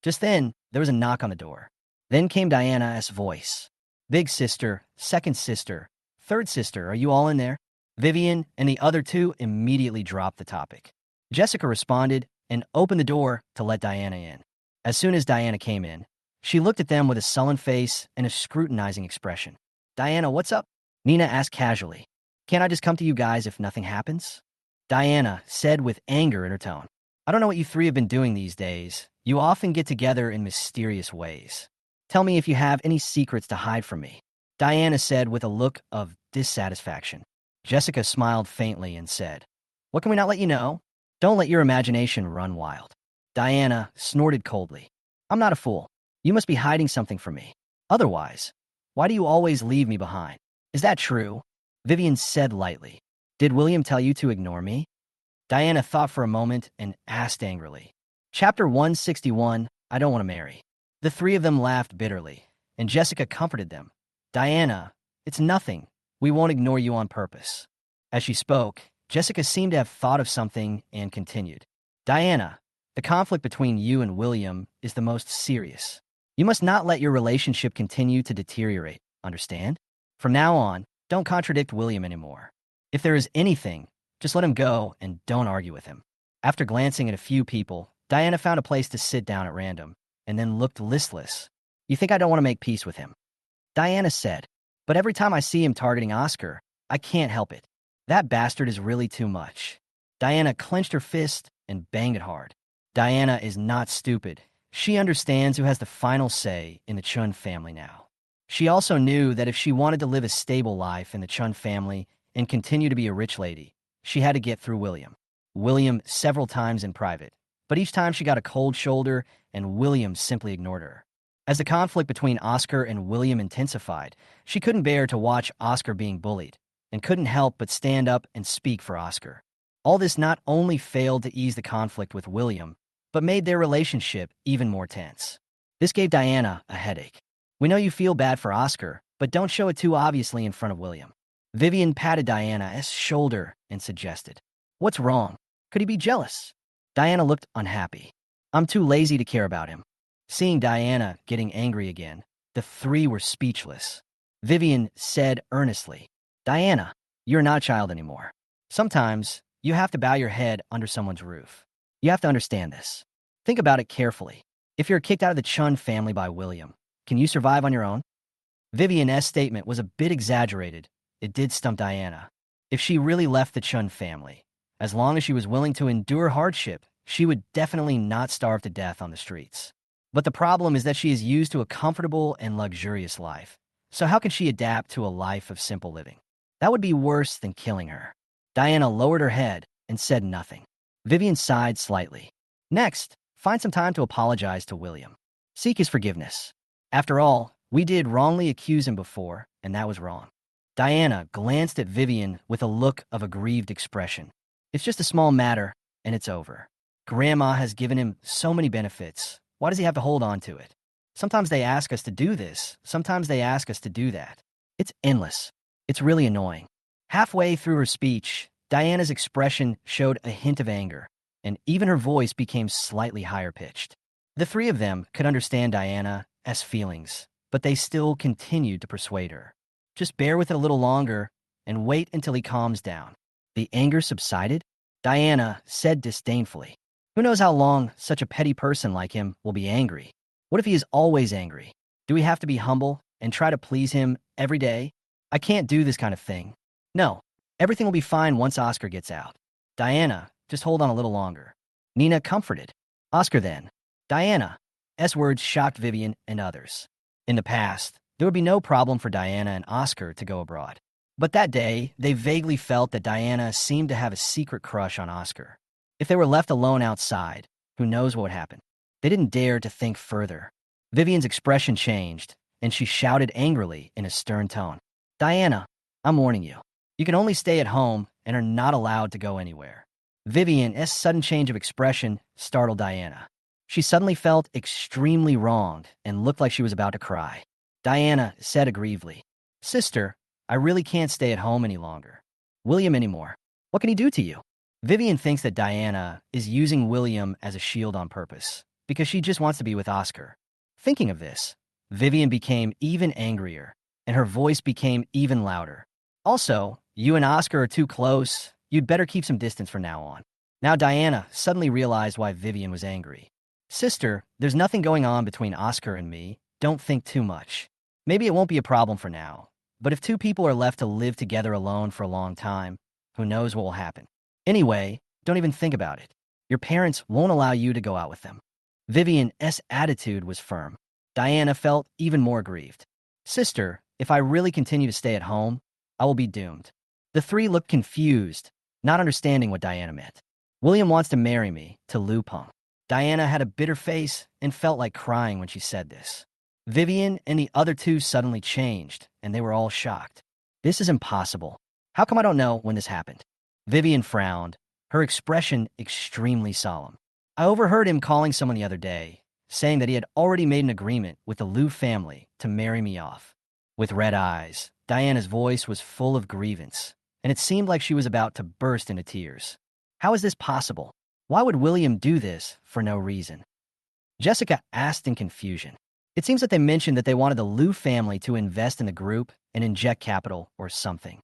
A: Just then, there was a knock on the door. Then came Diana's voice. "Big sister, second sister, third sister, are you all in there?" Vivian and the other two immediately dropped the topic. Jessica responded and opened the door to let Diana in. As soon as Diana came in, she looked at them with a sullen face and a scrutinizing expression. "Diana, what's up?" Nina asked casually. "Can't I just come to you guys if nothing happens?" Diana said with anger in her tone. "I don't know what you three have been doing these days. You often get together in mysterious ways. Tell me if you have any secrets to hide from me," Diana said with a look of dissatisfaction. Jessica smiled faintly and said, "What can we not let you know? Don't let your imagination run wild." Diana snorted coldly. "I'm not a fool. You must be hiding something from me. Otherwise, why do you always leave me behind?" "Is that true?" Vivian said lightly. "Did William tell you to ignore me?" Diana thought for a moment and asked angrily. Chapter 161, I Don't Want to Marry. The three of them laughed bitterly, and Jessica comforted them. "Diana, it's nothing. We won't ignore you on purpose." As she spoke, Jessica seemed to have thought of something and continued. "Diana, the conflict between you and William is the most serious. You must not let your relationship continue to deteriorate, understand? From now on, don't contradict William anymore. If there is anything, just let him go and don't argue with him." After glancing at a few people, Diana found a place to sit down at random, and then looked listless. "You think I don't want to make peace with him?" Diana said. "But every time I see him targeting Oscar, I can't help it. That bastard is really too much." Diana clenched her fist and banged it hard. Diana is not stupid. She understands who has the final say in the Chun family now. She also knew that if she wanted to live a stable life in the Chun family and continue to be a rich lady, she had to get through William. William several times in private, but each time she got a cold shoulder and William simply ignored her. As the conflict between Oscar and William intensified, she couldn't bear to watch Oscar being bullied, and couldn't help but stand up and speak for Oscar. All this not only failed to ease the conflict with William, but made their relationship even more tense. This gave Diana a headache. "We know you feel bad for Oscar, but don't show it too obviously in front of William." Vivian patted Diana's shoulder and suggested, "What's wrong? Could he be jealous?" Diana looked unhappy. "I'm too lazy to care about him." Seeing Diana getting angry again, the three were speechless. Vivian said earnestly, "Diana, you're not a child anymore. Sometimes you have to bow your head under someone's roof. You have to understand this. Think about it carefully. If you're kicked out of the Chun family by William, Can you survive on your own? Vivian's statement was a bit exaggerated. It did stump Diana. If she really left the Chun family, as long as she was willing to endure hardship, she would definitely not starve to death on the streets. But the problem is that she is used to a comfortable and luxurious life. So how can she adapt to a life of simple living? That would be worse than killing her. Diana lowered her head and said nothing. Vivian sighed slightly. Next, find some time to apologize to William. Seek his forgiveness. After all, we did wrongly accuse him before, and that was wrong. Diana glanced at Vivian with a look of aggrieved expression. It's just a small matter, and it's over. Grandma has given him so many benefits. Why does he have to hold on to it? Sometimes they ask us to do this. Sometimes they ask us to do that. It's endless. It's really annoying. Halfway through her speech, Diana's expression showed a hint of anger, and even her voice became slightly higher-pitched. The three of them could understand Diana's feelings, but they still continued to persuade her. Just bear with it a little longer and wait until he calms down. The anger subsided? Diana said disdainfully. Who knows how long such a petty person like him will be angry? What if he is always angry? Do we have to be humble and try to please him every day? I can't do this kind of thing. No, everything will be fine once Oscar gets out. Diana, just hold on a little longer. Nina comforted. Oscar then. Diana's words shocked Vivian and others. In the past, there would be no problem for Diana and Oscar to go abroad. But that day, they vaguely felt that Diana seemed to have a secret crush on Oscar. If they were left alone outside, who knows what would happen? They didn't dare to think further. Vivian's expression changed, and she shouted angrily in a stern tone. Diana, I'm warning you. You can only stay at home and are not allowed to go anywhere. Vivian's sudden change of expression startled Diana. She suddenly felt extremely wronged and looked like she was about to cry. Diana said aggrievedly, Sister, I really can't stay at home any longer. William anymore. What can he do to you? Vivian thinks that Diana is using William as a shield on purpose, because she just wants to be with Oscar. Thinking of this, Vivian became even angrier, and her voice became even louder. Also, you and Oscar are too close. You'd better keep some distance from now on. Now Diana suddenly realized why Vivian was angry. Sister, there's nothing going on between Oscar and me. Don't think too much. Maybe it won't be a problem for now, but if two people are left to live together alone for a long time, who knows what will happen? Anyway, don't even think about it. Your parents won't allow you to go out with them. Vivian's attitude was firm. Diana felt even more grieved. Sister, if I really continue to stay at home, I will be doomed. The three looked confused, not understanding what Diana meant. William wants to marry me to Lu Peng. Diana had a bitter face and felt like crying when she said this. Vivian and the other two suddenly changed, and they were all shocked. This is impossible. How come I don't know when this happened? Vivian frowned, her expression extremely solemn. I overheard him calling someone the other day, saying that he had already made an agreement with the Liu family to marry me off. With red eyes, Diana's voice was full of grievance, and it seemed like she was about to burst into tears. How is this possible? Why would William do this for no reason? Jessica asked in confusion. It seems that they mentioned that they wanted the Liu family to invest in the group and inject capital or something.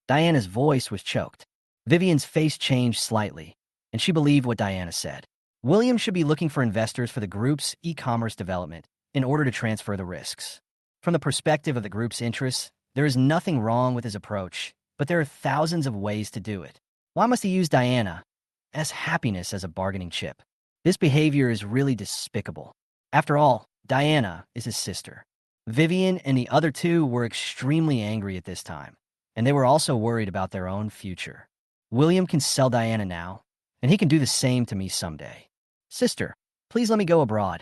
A: Diana's voice was choked. Vivian's face changed slightly, and she believed what Diana said. William should be looking for investors for the group's e-commerce development in order to transfer the risks. From the perspective of the group's interests, there is nothing wrong with his approach, but there are thousands of ways to do it. Why must he use Diana's happiness as a bargaining chip? This behavior is really despicable. After all, Diana is his sister. Vivian and the other two were extremely angry at this time, and they were also worried about their own future. William can sell Diana now, and he can do the same to me someday. Sister, please let me go abroad.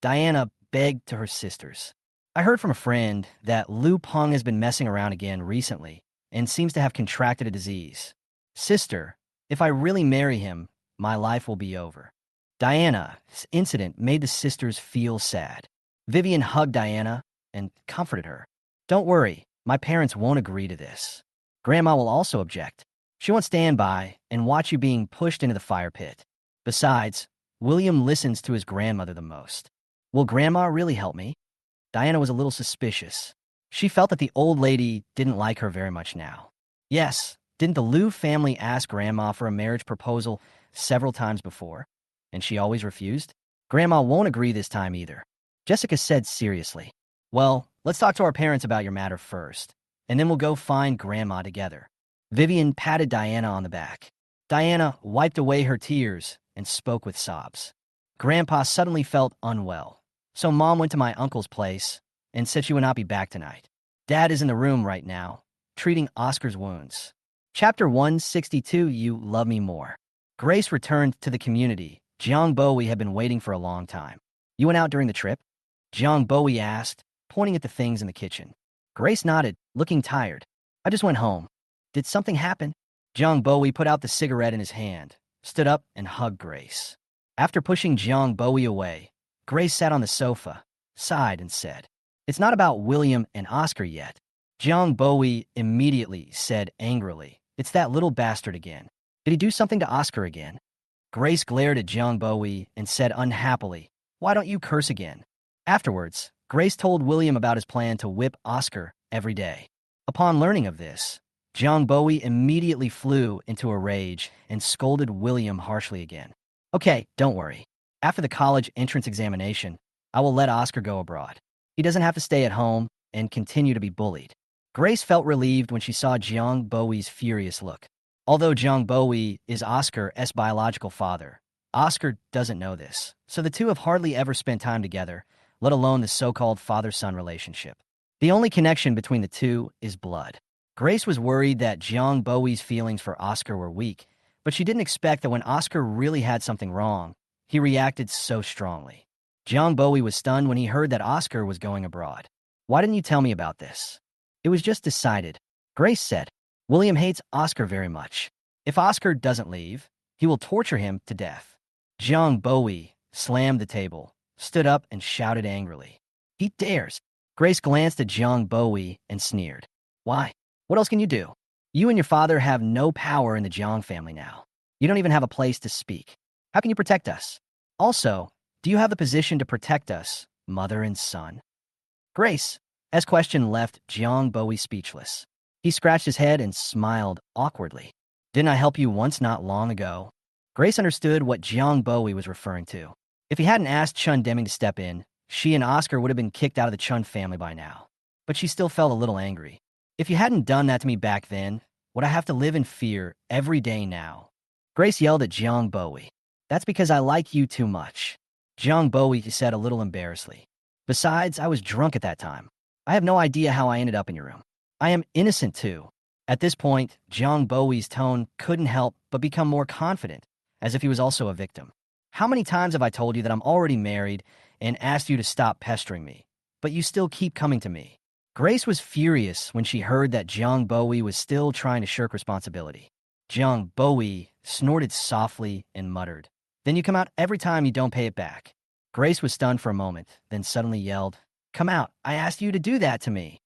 A: Diana begged to her sisters. I heard from a friend that Lu Peng has been messing around again recently and seems to have contracted a disease. Sister, if I really marry him, my life will be over. Diana's incident made the sisters feel sad. Vivian hugged Diana and comforted her. Don't worry, my parents won't agree to this. Grandma will also object. She won't stand by and watch you being pushed into the fire pit. Besides, William listens to his grandmother the most. Will Grandma really help me? Diana was a little suspicious. She felt that the old lady didn't like her very much now. Yes, didn't the Liu family ask Grandma for a marriage proposal several times before? And she always refused? Grandma won't agree this time either. Jessica said seriously. Well, let's talk to our parents about your matter first, and then we'll go find Grandma together. Vivian patted Diana on the back. Diana wiped away her tears and spoke with sobs. Grandpa suddenly felt unwell, so Mom went to my uncle's place and said she would not be back tonight. Dad is in the room right now, treating Oscar's wounds. Chapter 162, You Love Me More. Grace returned to the community. Jiang Bowie had been waiting for a long time. You went out during the trip? Jiang Bowie asked, pointing at the things in the kitchen. Grace nodded, looking tired. I just went home. Did something happen? Jiang Bowie put out the cigarette in his hand, stood up, and hugged Grace. After pushing Jiang Bowie away, Grace sat on the sofa, sighed, and said, It's not about William and Oscar yet. Jiang Bowie immediately said angrily, It's that little bastard again. Did he do something to Oscar again? Grace glared at Jiang Bowie and said unhappily, Why don't you curse again? Afterwards, Grace told William about his plan to whip Oscar every day. Upon learning of this, Jiang Bowie immediately flew into a rage and scolded William harshly again. Okay, don't worry. After the college entrance examination, I will let Oscar go abroad. He doesn't have to stay at home and continue to be bullied. Grace felt relieved when she saw Jiang Bowie's furious look. Although Jiang Bowie is Oscar's biological father, Oscar doesn't know this, so the two have hardly ever spent time together, let alone the so-called father-son relationship. The only connection between the two is blood. Grace was worried that Jiang Bowie's feelings for Oscar were weak, but she didn't expect that when Oscar really had something wrong, he reacted so strongly. Jiang Bowie was stunned when he heard that Oscar was going abroad. Why didn't you tell me about this? It was just decided. Grace said, William hates Oscar very much. If Oscar doesn't leave, he will torture him to death. Jiang Bowie slammed the table, stood up, and shouted angrily. He dares. Grace glanced at Jiang Bowie and sneered. Why? What else can you do? You and your father have no power in the Jiang family now. You don't even have a place to speak. How can you protect us? Also, do you have the position to protect us, mother and son? Grace's question left Jiang Bowie speechless. He scratched his head and smiled awkwardly. Didn't I help you once not long ago? Grace understood what Jiang Bowie was referring to. If he hadn't asked Chun Deming to step in, she and Oscar would have been kicked out of the Chun family by now. But she still felt a little angry. If you hadn't done that to me back then, would I have to live in fear every day now? Grace yelled at Jiang Bowie. That's because I like you too much. Jiang Bowie said a little embarrassedly. Besides, I was drunk at that time. I have no idea how I ended up in your room. I am innocent too. At this point, Jiang Bowie's tone couldn't help but become more confident, as if he was also a victim. How many times have I told you that I'm already married and asked you to stop pestering me, but you still keep coming to me? Grace was furious when she heard that Jiang Bowie was still trying to shirk responsibility. Jiang Bowie snorted softly and muttered, Then you come out every time you don't pay it back. Grace was stunned for a moment, then suddenly yelled, Come out, I asked you to do that to me.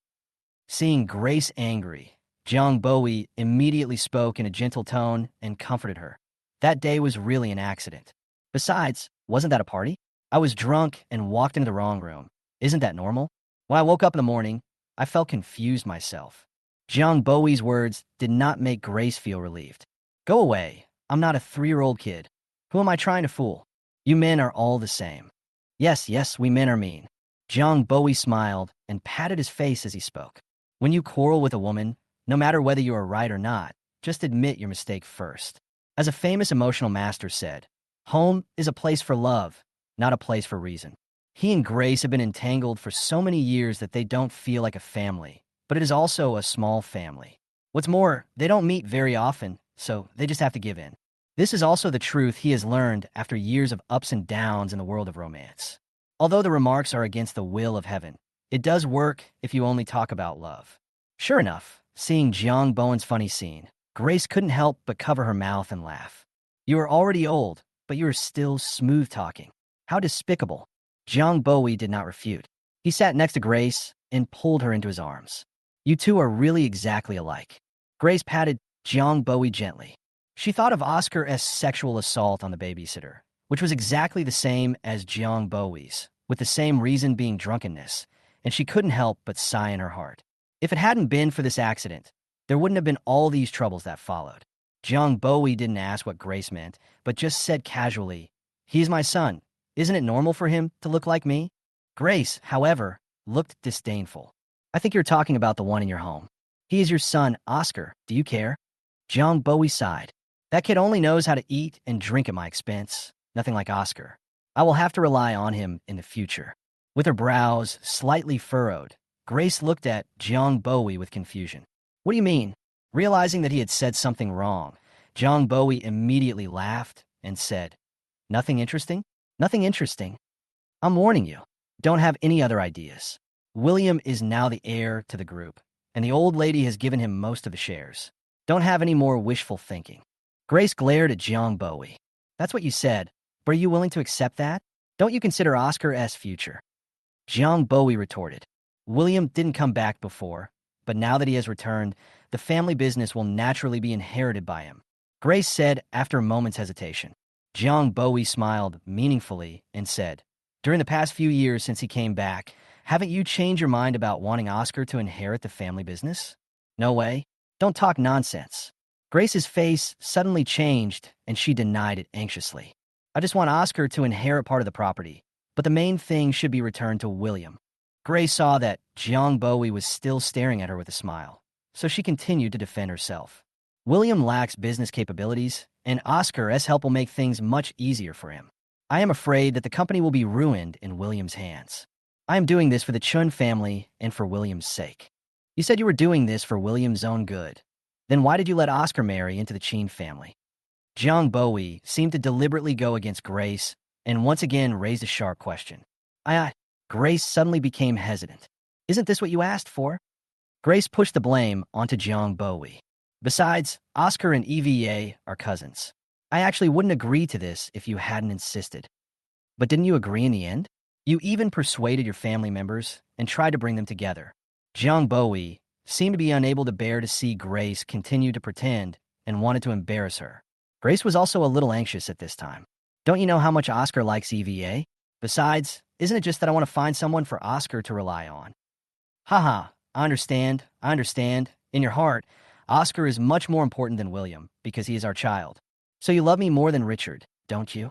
A: Seeing Grace angry, Jiang Bowie immediately spoke in a gentle tone and comforted her. That day was really an accident. Besides, wasn't that a party? I was drunk and walked into the wrong room. Isn't that normal? When I woke up in the morning, I felt confused myself. Jiang Bowie's words did not make Grace feel relieved. Go away. I'm not a 3-year-old kid. Who am I trying to fool? You men are all the same. Yes, we men are mean. Jiang Bowie smiled and patted his face as he spoke. When you quarrel with a woman, no matter whether you are right or not, just admit your mistake first. As a famous emotional master said, home is a place for love, not a place for reason. He and Grace have been entangled for so many years that they don't feel like a family, but it is also a small family. What's more, they don't meet very often, so they just have to give in. This is also the truth he has learned after years of ups and downs in the world of romance. Although the remarks are against the will of heaven, it does work if you only talk about love. Sure enough, seeing Jiang Bowen's funny scene, Grace couldn't help but cover her mouth and laugh. You are already old, but you are still smooth-talking. How despicable. Jiang Bowie did not refute. He sat next to Grace and pulled her into his arms. You two are really exactly alike. Grace patted Jiang Bowie gently. She thought of Oscar's sexual assault on the babysitter, which was exactly the same as Jiang Bowie's, with the same reason being drunkenness, and she couldn't help but sigh in her heart. If it hadn't been for this accident, there wouldn't have been all these troubles that followed. Jiang Bowie didn't ask what Grace meant, but just said casually, He's my son. Isn't it normal for him to look like me? Grace, however, looked disdainful. I think you're talking about the one in your home. He is your son, Oscar. Do you care? Jiang Bowie sighed. That kid only knows how to eat and drink at my expense. Nothing like Oscar. I will have to rely on him in the future. With her brows slightly furrowed, Grace looked at Jiang Bowie with confusion. What do you mean? Realizing that he had said something wrong, Jiang Bowie immediately laughed and said, Nothing interesting? Nothing interesting. I'm warning you. Don't have any other ideas. William is now the heir to the group, and the old lady has given him most of the shares. Don't have any more wishful thinking. Grace glared at Jiang Bowie. That's what you said, but are you willing to accept that? Don't you consider Oscar's future? Jiang Bowie retorted. William didn't come back before, but now that he has returned, the family business will naturally be inherited by him. Grace said after a moment's hesitation. Jiang Bowie smiled meaningfully and said, During the past few years since he came back, haven't you changed your mind about wanting Oscar to inherit the family business? No way. Don't talk nonsense. Grace's face suddenly changed, and she denied it anxiously. I just want Oscar to inherit part of the property, but the main thing should be returned to William. Grace saw that Jiang Bowie was still staring at her with a smile, so she continued to defend herself. William lacks business capabilities, and Oscar's help will make things much easier for him. I am afraid that the company will be ruined in William's hands. I am doing this for the Chun family and for William's sake. You said you were doing this for William's own good. Then why did you let Oscar marry into the Chin family? Jiang Bowie seemed to deliberately go against Grace and once again raised a sharp question. Grace suddenly became hesitant. Isn't this what you asked for? Grace pushed the blame onto Jiang Bowie. Besides, Oscar and EVA are cousins. I actually wouldn't agree to this if you hadn't insisted. But didn't you agree in the end? You even persuaded your family members and tried to bring them together. Jiang Bowie seemed to be unable to bear to see Grace continue to pretend and wanted to embarrass her. Grace was also a little anxious at this time. Don't you know how much Oscar likes EVA? Besides, isn't it just that I want to find someone for Oscar to rely on? Haha, I understand. In your heart, Oscar is much more important than William because he is our child. So you love me more than Richard, don't you?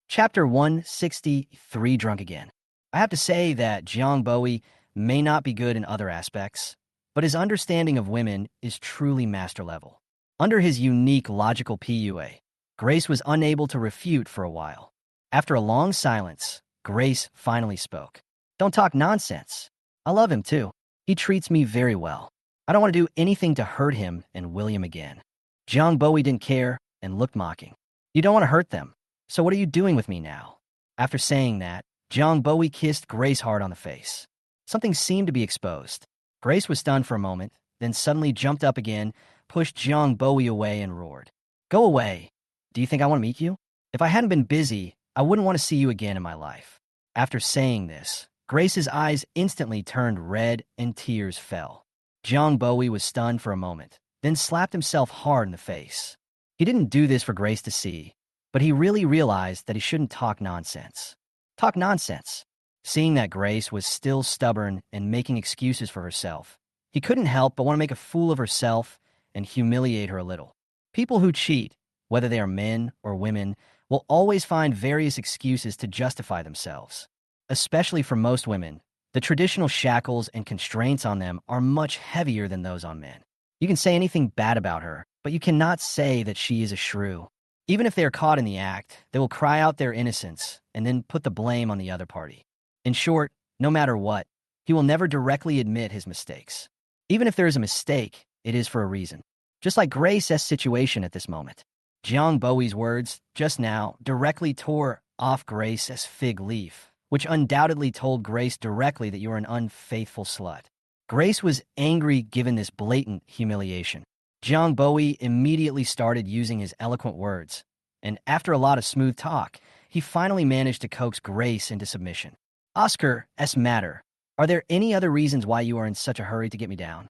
A: Chapter 163, Drunk Again. I have to say that Jiang Bowie may not be good in other aspects, but his understanding of women is truly master level. Under his unique logical PUA, Grace was unable to refute for a while. After a long silence, Grace finally spoke. Don't talk nonsense. I love him too. He treats me very well. I don't want to do anything to hurt him and William again. Jiang Bowie didn't care and looked mocking. You don't want to hurt them. So what are you doing with me now? After saying that, Jiang Bowie kissed Grace hard on the face. Something seemed to be exposed. Grace was stunned for a moment, then suddenly jumped up again, pushed Jiang Bowie away and roared. Go away. Do you think I want to meet you? If I hadn't been busy, I wouldn't want to see you again in my life. After saying this, Grace's eyes instantly turned red and tears fell. Jiang Bowie was stunned for a moment, then slapped himself hard in the face. He didn't do this for Grace to see, but he really realized that he shouldn't talk nonsense. Talk nonsense. Seeing that Grace was still stubborn and making excuses for herself, he couldn't help but want to make a fool of herself and humiliate her a little. People who cheat, whether they are men or women, will always find various excuses to justify themselves. Especially for most women, the traditional shackles and constraints on them are much heavier than those on men. You can say anything bad about her, but you cannot say that she is a shrew. Even if they are caught in the act, they will cry out their innocence and then put the blame on the other party. In short, no matter what, he will never directly admit his mistakes. Even if there is a mistake, it is for a reason. Just like Grace's situation at this moment. Jiang Bowie's words just now directly tore off Grace's fig leaf, which undoubtedly told Grace directly that you are an unfaithful slut. Grace was angry given this blatant humiliation. Jiang Bowie immediately started using his eloquent words, and after a lot of smooth talk, he finally managed to coax Grace into submission. Oscar's matter. Are there any other reasons why you are in such a hurry to get me down?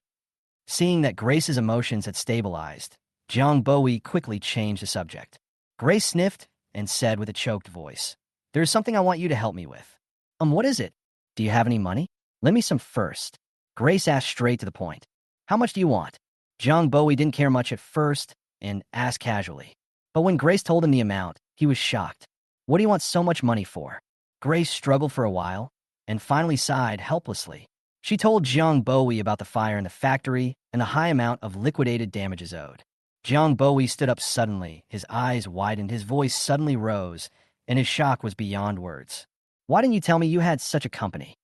A: Seeing that Grace's emotions had stabilized, Jiang Bowie quickly changed the subject. Grace sniffed and said with a choked voice, There is something I want you to help me with. What is it? Do you have any money? Lend me some first. Grace asked straight to the point. How much do you want? Jiang Bowie didn't care much at first and asked casually. But when Grace told him the amount, he was shocked. What do you want so much money for? Grace struggled for a while and finally sighed helplessly. She told Jiang Bowie about the fire in the factory and the high amount of liquidated damages owed. Jiang Bowie stood up suddenly, his eyes widened, his voice suddenly rose, and his shock was beyond words. Why didn't you tell me you had such a company?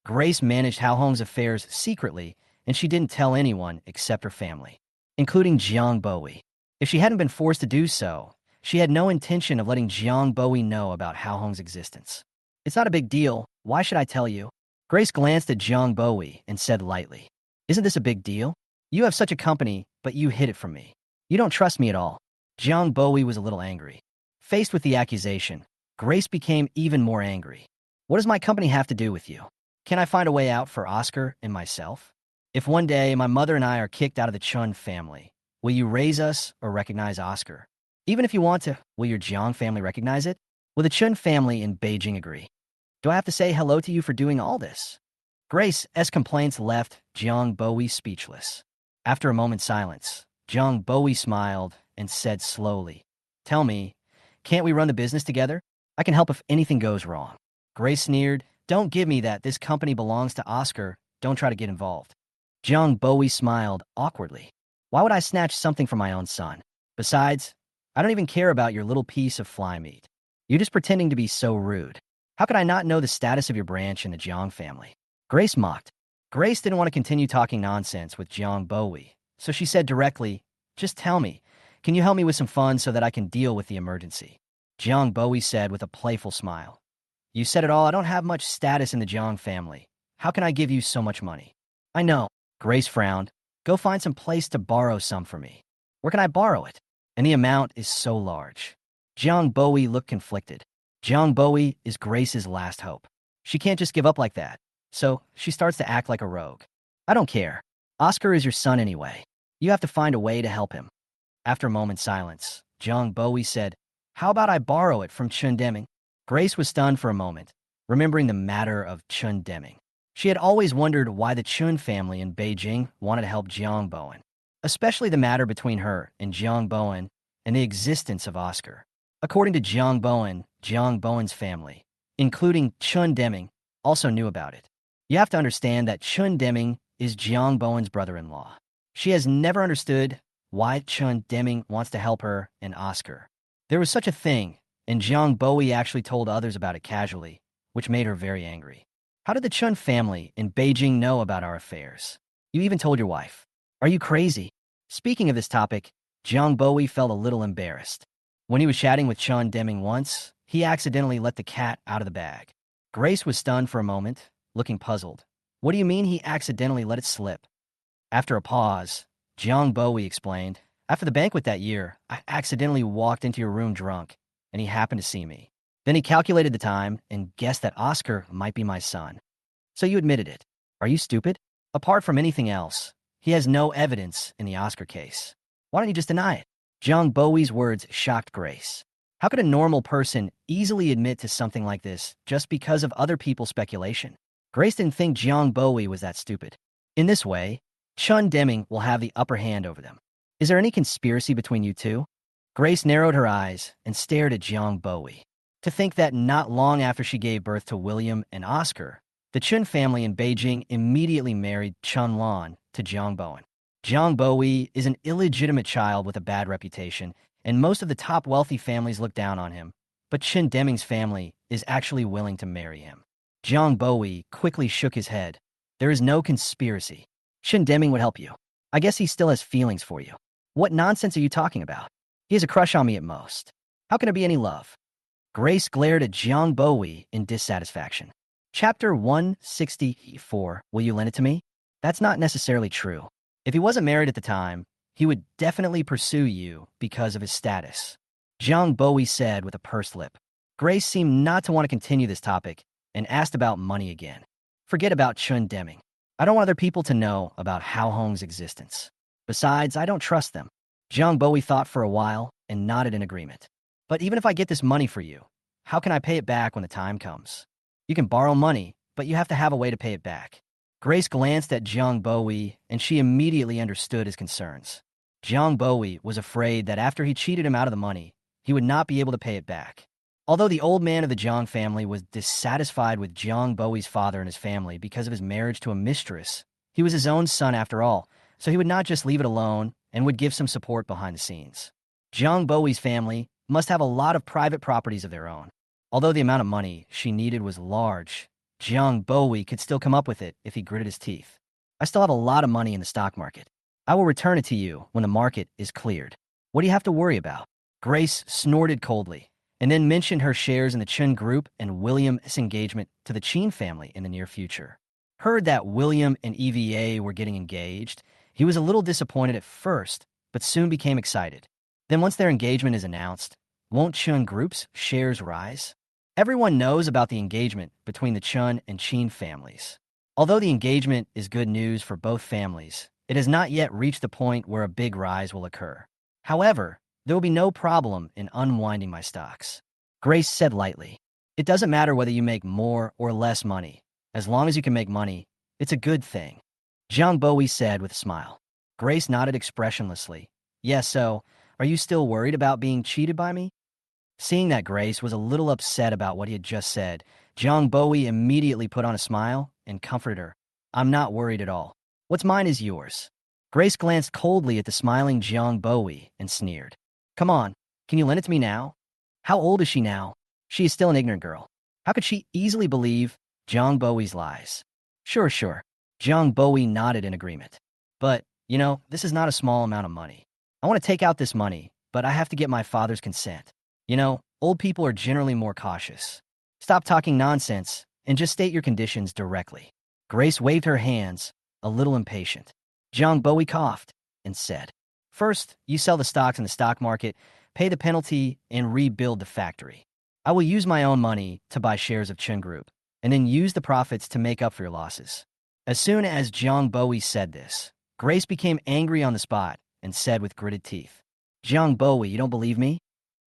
A: Grace managed Hao Hong's affairs secretly, and she didn't tell anyone except her family, including Jiang Bowie. If she hadn't been forced to do so, she had no intention of letting Jiang Bowie know about Hao Hong's existence. It's not a big deal. Why should I tell you? Grace glanced at Jiang Bowie and said lightly, Isn't this a big deal? You have such a company, but you hid it from me. You don't trust me at all. Jiang Bowie was a little angry. Faced with the accusation, Grace became even more angry. What does my company have to do with you? Can I find a way out for Oscar and myself? If one day my mother and I are kicked out of the Chun family, will you raise us or recognize Oscar? Even if you want to, will your Jiang family recognize it? Will the Chun family in Beijing agree? Do I have to say hello to you for doing all this? Grace's complaints left Jiang Bowie speechless. After a moment's silence, Jiang Bowie smiled and said slowly, Tell me, can't we run the business together? I can help if anything goes wrong. Grace sneered, Don't give me that. This company belongs to Oscar. Don't try to get involved. Jiang Bowie smiled awkwardly. Why would I snatch something from my own son? Besides, I don't even care about your little piece of fly meat. You're just pretending to be so rude. How could I not know the status of your branch in the Jiang family? Grace mocked. Grace didn't want to continue talking nonsense with Jiang Bowie, so she said directly, Just tell me, can you help me with some funds so that I can deal with the emergency? Jiang Bowie said with a playful smile. You said it all. I don't have much status in the Jiang family. How can I give you so much money? I know. Grace frowned. Go find some place to borrow some for me. Where can I borrow it? And the amount is so large. Jiang Bowie looked conflicted. Jiang Bowie is Grace's last hope. She can't just give up like that. So she starts to act like a rogue. I don't care. Oscar is your son anyway. You have to find a way to help him. After a moment's silence, Jiang Bowie said, How about I borrow it from Chun Deming? Grace was stunned for a moment, remembering the matter of Chun Deming. She had always wondered why the Chun family in Beijing wanted to help Jiang Bowen, especially the matter between her and Jiang Bowen and the existence of Oscar. According to Jiang Bowen's family, including Chun Deming, also knew about it. You have to understand that Chun Deming is Jiang Bowen's brother-in-law. She has never understood why Chun Deming wants to help her and Oscar. There was such a thing, and Jiang Bowie actually told others about it casually, which made her very angry. How did the Chun family in Beijing know about our affairs? You even told your wife. Are you crazy? Speaking of this topic, Jiang Bowie felt a little embarrassed. When he was chatting with Chun Deming once, he accidentally let the cat out of the bag. Grace was stunned for a moment, looking puzzled. What do you mean he accidentally let it slip? After a pause, Jiang Bowie explained, After the banquet that year, I accidentally walked into your room drunk, and he happened to see me. Then he calculated the time and guessed that Oscar might be my son. So you admitted it. Are you stupid? Apart from anything else, he has no evidence in the Oscar case. Why don't you just deny it? Jiang Bowie's words shocked Grace. How could a normal person easily admit to something like this just because of other people's speculation? Grace didn't think Jiang Bowie was that stupid. In this way, Chun Deming will have the upper hand over them. Is there any conspiracy between you two? Grace narrowed her eyes and stared at Jiang Bowie. To think that not long after she gave birth to William and Oscar, the Chun family in Beijing immediately married Chun Lan to Jiang Bowen. Jiang Bowie is an illegitimate child with a bad reputation, and most of the top wealthy families look down on him, but Chun Deming's family is actually willing to marry him. Jiang Bowie quickly shook his head. There is no conspiracy. Chun Deming would help you. I guess he still has feelings for you. What nonsense are you talking about? He has a crush on me at most. How can there be any love? Grace glared at Jiang Bowie in dissatisfaction. Chapter 164, Will you lend it to me? That's not necessarily true. If he wasn't married at the time, he would definitely pursue you because of his status. Jiang Bowie said with a pursed lip. Grace seemed not to want to continue this topic and asked about money again. Forget about Chun Deming. I don't want other people to know about Hao Hong's existence. Besides, I don't trust them. Jiang Bowie thought for a while and nodded in agreement. But even if I get this money for you, how can I pay it back when the time comes? You can borrow money, but you have to have a way to pay it back. Grace glanced at Jiang Bowie, and she immediately understood his concerns. Jiang Bowie was afraid that after he cheated him out of the money, he would not be able to pay it back. Although the old man of the Jiang family was dissatisfied with Jiang Bowie's father and his family because of his marriage to a mistress, he was his own son after all, so he would not just leave it alone and would give some support behind the scenes. Jiang Bowie's family must have a lot of private properties of their own. Although the amount of money she needed was large, Jiang Bowie could still come up with it if he gritted his teeth. I still have a lot of money in the stock market. I will return it to you when the market is cleared. What do you have to worry about? Grace snorted coldly, and then mentioned her shares in the Chen Group and William's engagement to the Chen family in the near future. Heard that William and EVA were getting engaged. He was a little disappointed at first, but soon became excited. Then once their engagement is announced, won't Chen Group's shares rise? Everyone knows about the engagement between the Chen and Chen families. Although the engagement is good news for both families, it has not yet reached the point where a big rise will occur. However, there will be no problem in unwinding my stocks. Grace said lightly, "It doesn't matter whether you make more or less money. As long as you can make money, it's a good thing," Jiang Bowie said with a smile. Grace nodded expressionlessly. "Yes, so, are you still worried about being cheated by me?" Seeing that Grace was a little upset about what he had just said, Jiang Bowie immediately put on a smile and comforted her. "I'm not worried at all. What's mine is yours." Grace glanced coldly at the smiling Jiang Bowie and sneered. "Come on, can you lend it to me now?" How old is she now? She is still an ignorant girl. How could she easily believe Jiang Bowie's lies? Sure, sure. Jiang Bowie nodded in agreement. "But, this is not a small amount of money. I want to take out this money, but I have to get my father's consent. Old people are generally more cautious. Stop talking nonsense and just state your conditions directly." Grace waved her hands, a little impatient. Jiang Bowie coughed and said, "First, you sell the stocks in the stock market, pay the penalty, and rebuild the factory. I will use my own money to buy shares of Chen Group, and then use the profits to make up for your losses." As soon as Jiang Bowie said this, Grace became angry on the spot and said with gritted teeth, "Jiang Bowie, you don't believe me?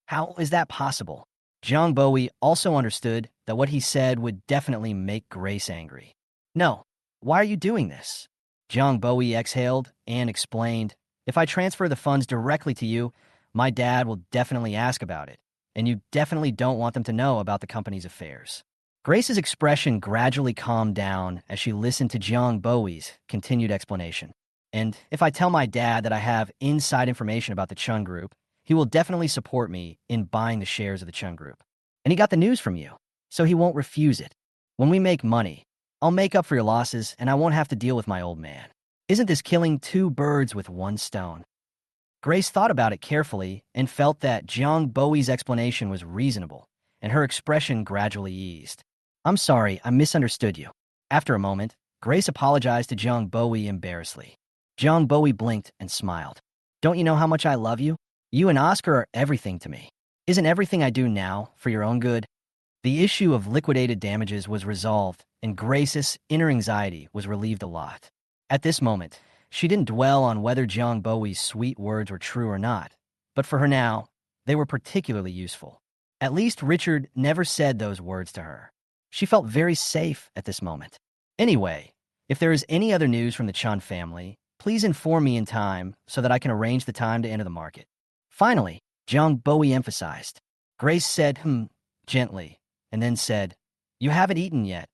A: How is that possible?" Jiang Bowie also understood that what he said would definitely make Grace angry. "No, why are you doing this?" Jiang Bowie exhaled and explained, "If I transfer the funds directly to you, my dad will definitely ask about it, and you definitely don't want them to know about the company's affairs." Grace's expression gradually calmed down as she listened to Jiang Bowie's continued explanation. "And if I tell my dad that I have inside information about the Chen Group, he will definitely support me in buying the shares of the Chen Group. And he got the news from you, so he won't refuse it. When we make money, I'll make up for your losses and I won't have to deal with my old man. Isn't this killing two birds with one stone?" Grace thought about it carefully and felt that Jiang Bowie's explanation was reasonable, and her expression gradually eased. "I'm sorry, I misunderstood you." After a moment, Grace apologized to Jiang Bowie embarrassedly. Jiang Bowie blinked and smiled. "Don't you know how much I love you? You and Oscar are everything to me. Isn't everything I do now for your own good?" The issue of liquidated damages was resolved, and Grace's inner anxiety was relieved a lot. At this moment, she didn't dwell on whether Jiang Bowie's sweet words were true or not, but for her now, they were particularly useful. At least Richard never said those words to her. She felt very safe at this moment. Anyway, if there is any other news from the Chun family, please inform me in time so that I can arrange the time to enter the market. Finally, Jiang Bowie emphasized. Grace said, gently, and then said, "You haven't eaten yet.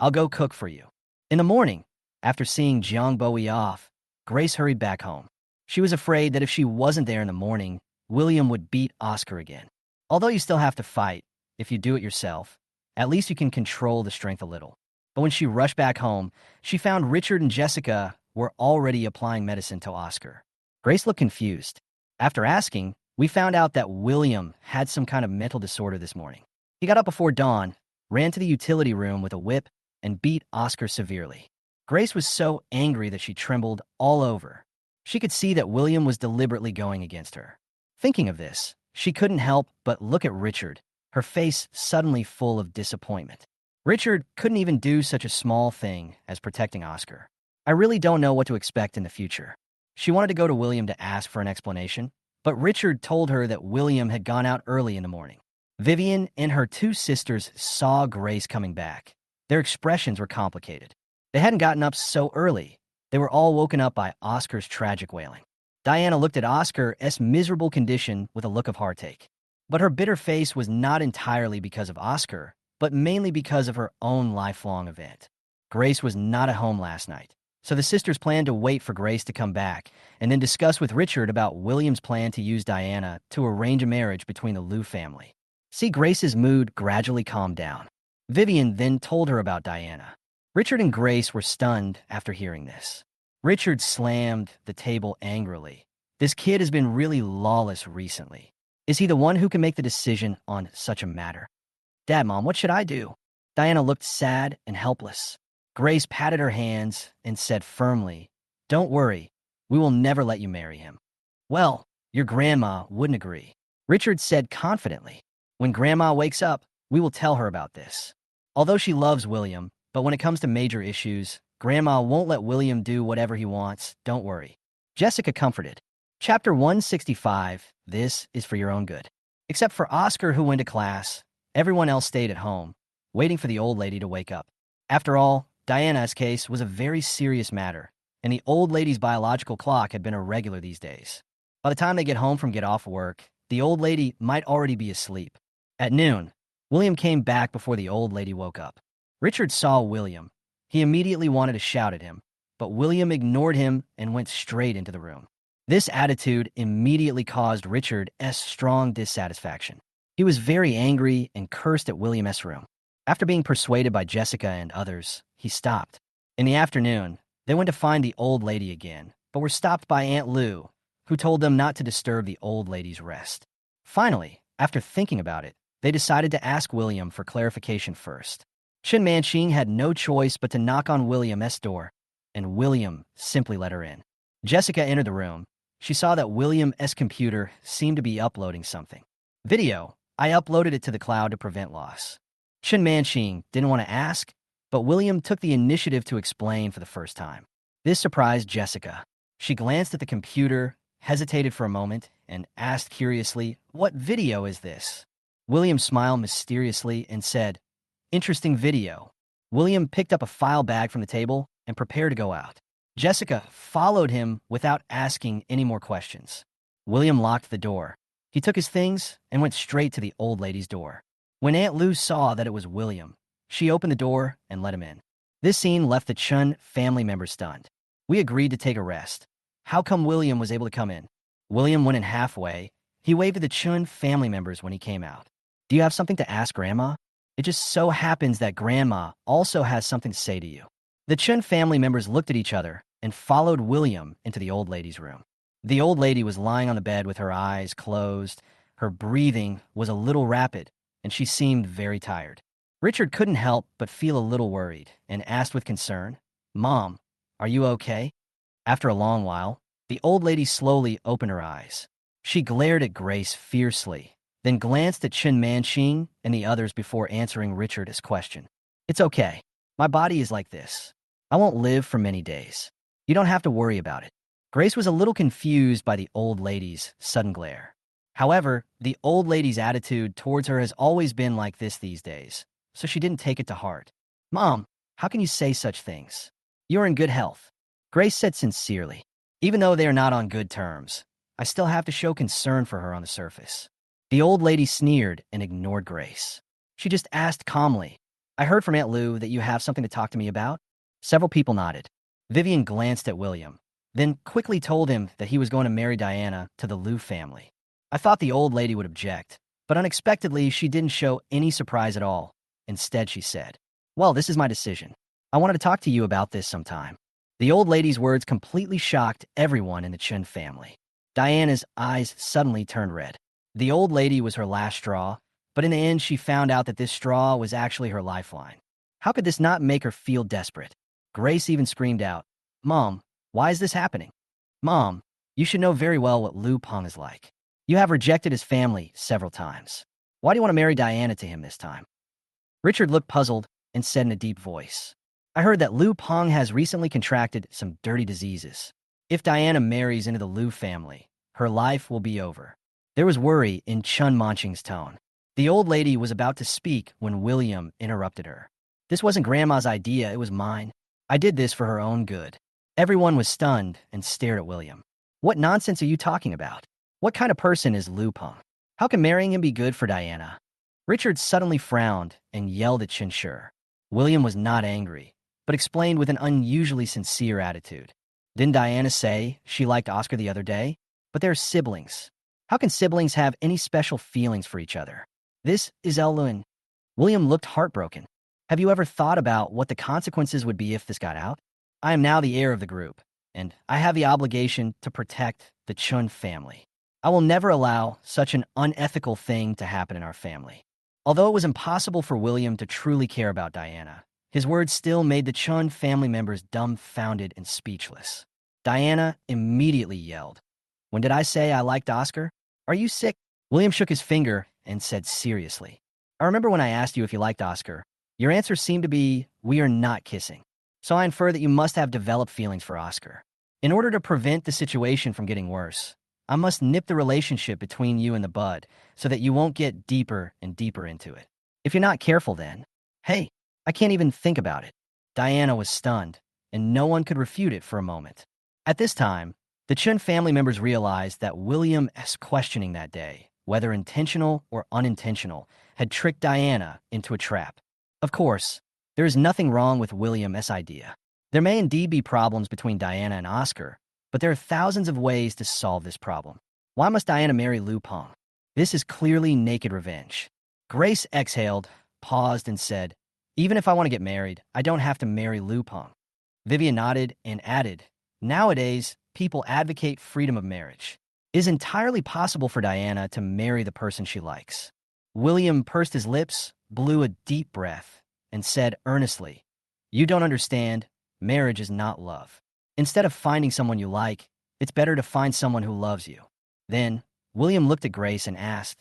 A: I'll go cook for you." In the morning, after seeing Jiang Bowie off, Grace hurried back home. She was afraid that if she wasn't there in the morning, William would beat Oscar again. Although you still have to fight, if you do it yourself, at least you can control the strength a little. But when she rushed back home, she found Richard and Jessica were already applying medicine to Oscar. Grace looked confused. After asking, we found out that William had some kind of mental disorder this morning. He got up before dawn, ran to the utility room with a whip, and beat Oscar severely. Grace was so angry that she trembled all over. She could see that William was deliberately going against her. Thinking of this, she couldn't help but look at Richard, her face suddenly full of disappointment. Richard couldn't even do such a small thing as protecting Oscar. I really don't know what to expect in the future. She wanted to go to William to ask for an explanation, but Richard told her that William had gone out early in the morning. Vivian and her two sisters saw Grace coming back. Their expressions were complicated. They hadn't gotten up so early. They were all woken up by Oscar's tragic wailing. Diana looked at Oscar's miserable condition with a look of heartache. But her bitter face was not entirely because of Oscar, but mainly because of her own lifelong event. Grace was not at home last night, so the sisters planned to wait for Grace to come back and then discuss with Richard about William's plan to use Diana to arrange a marriage between the Liu family. See, Grace's mood gradually calmed down. Vivian then told her about Diana. Richard and Grace were stunned after hearing this. Richard slammed the table angrily. This kid has been really lawless recently. Is he the one who can make the decision on such a matter? Dad, Mom, what should I do? Diana looked sad and helpless. Grace patted her hands and said firmly, "Don't worry, we will never let you marry him." Well, your grandma wouldn't agree. Richard said confidently, "When Grandma wakes up, we will tell her about this." Although she loves William, but when it comes to major issues, Grandma won't let William do whatever he wants, don't worry. Jessica comforted. Chapter 165, this is for your own good. Except for Oscar, who went to class, everyone else stayed at home, waiting for the old lady to wake up. After all, Diana's case was a very serious matter, and the old lady's biological clock had been irregular these days. By the time they get off work, the old lady might already be asleep. At noon, William came back before the old lady woke up. Richard saw William. He immediately wanted to shout at him, but William ignored him and went straight into the room. This attitude immediately caused Richard's strong dissatisfaction. He was very angry and cursed at William's room. After being persuaded by Jessica and others, he stopped. In the afternoon, they went to find the old lady again, but were stopped by Aunt Lou, who told them not to disturb the old lady's rest. Finally, after thinking about it, they decided to ask William for clarification first. Chen Manqing had no choice but to knock on William's door, and William simply let her in. Jessica entered the room. She saw that William's computer seemed to be uploading something. Video. I uploaded it to the cloud to prevent loss. Chen Manqing didn't want to ask, but William took the initiative to explain for the first time. This surprised Jessica. She glanced at the computer, hesitated for a moment, and asked curiously, "What video is this?" William smiled mysteriously and said, "Interesting video." William picked up a file bag from the table and prepared to go out. Jessica followed him without asking any more questions. William locked the door. He took his things and went straight to the old lady's door. When Aunt Lou saw that it was William, she opened the door and let him in. This scene left the Chun family members stunned. We agreed to take a rest. How come William was able to come in? William went in halfway. He waved to the Chun family members when he came out. Do you have something to ask Grandma? It just so happens that Grandma also has something to say to you. The Chun family members looked at each other and followed William into the old lady's room. The old lady was lying on the bed with her eyes closed. Her breathing was a little rapid, and she seemed very tired. Richard couldn't help but feel a little worried and asked with concern, "Mom, are you okay?" After a long while, the old lady slowly opened her eyes. She glared at Grace fiercely, then glanced at Chen Manqing and the others before answering Richard's question. "It's okay. My body is like this. I won't live for many days. You don't have to worry about it." Grace was a little confused by the old lady's sudden glare. However, the old lady's attitude towards her has always been like this these days, so she didn't take it to heart. "Mom, how can you say such things? You're in good health," Grace said sincerely. "Even though they are not on good terms, I still have to show concern for her on the surface." The old lady sneered and ignored Grace. She just asked calmly, "I heard from Aunt Lou that you have something to talk to me about?" Several people nodded. Vivian glanced at William, then quickly told him that he was going to marry Diana to the Liu family. I thought the old lady would object, but unexpectedly she didn't show any surprise at all. Instead, she said, "Well, this is my decision. I wanted to talk to you about this sometime." The old lady's words completely shocked everyone in the Chen family. Diana's eyes suddenly turned red. The old lady was her last straw, but in the end she found out that this straw was actually her lifeline. How could this not make her feel desperate? Grace even screamed out, "Mom, why is this happening? Mom, you should know very well what Liu Peng is like. You have rejected his family several times. Why do you want to marry Diana to him this time?" Richard looked puzzled and said in a deep voice, "I heard that Liu Peng has recently contracted some dirty diseases. If Diana marries into the Liu family, her life will be over." There was worry in Chun Manqing's tone. The old lady was about to speak when William interrupted her. "This wasn't Grandma's idea, it was mine. I did this for her own good." Everyone was stunned and stared at William. "What nonsense are you talking about? What kind of person is Liu Peng?" How can marrying him be good for Diana? Richard suddenly frowned and yelled at Chinchur. William was not angry, but explained with an unusually sincere attitude. Didn't Diana say she liked Oscar the other day? But they're siblings. How can siblings have any special feelings for each other? This is Elwyn. William looked heartbroken. Have you ever thought about what the consequences would be if this got out? I am now the heir of the group, and I have the obligation to protect the Chun family. I will never allow such an unethical thing to happen in our family. Although it was impossible for William to truly care about Diana, his words still made the Chun family members dumbfounded and speechless. Diana immediately yelled, "When did I say I liked Oscar? Are you sick?" William shook his finger and said seriously, "I remember when I asked you if you liked Oscar. Your answer seemed to be, 'We are not kissing.' So I infer that you must have developed feelings for Oscar. In order to prevent the situation from getting worse, I must nip the relationship between you and the bud so that you won't get deeper and deeper into it. If you're not careful then, hey, I can't even think about it." Diana was stunned, and no one could refute it for a moment. At this time, the Chun family members realized that William's questioning that day, whether intentional or unintentional, had tricked Diana into a trap. Of course, there is nothing wrong with William's idea. There may indeed be problems between Diana and Oscar, but there are thousands of ways to solve this problem. Why must Diana marry Lu Peng? This is clearly naked revenge. Grace exhaled, paused, and said, "Even if I want to get married, I don't have to marry Lu Peng." Vivian nodded and added, "Nowadays, people advocate freedom of marriage. It is entirely possible for Diana to marry the person she likes." William pursed his lips, blew a deep breath, and said earnestly, "You don't understand. Marriage is not love. Instead of finding someone you like, it's better to find someone who loves you." Then, William looked at Grace and asked,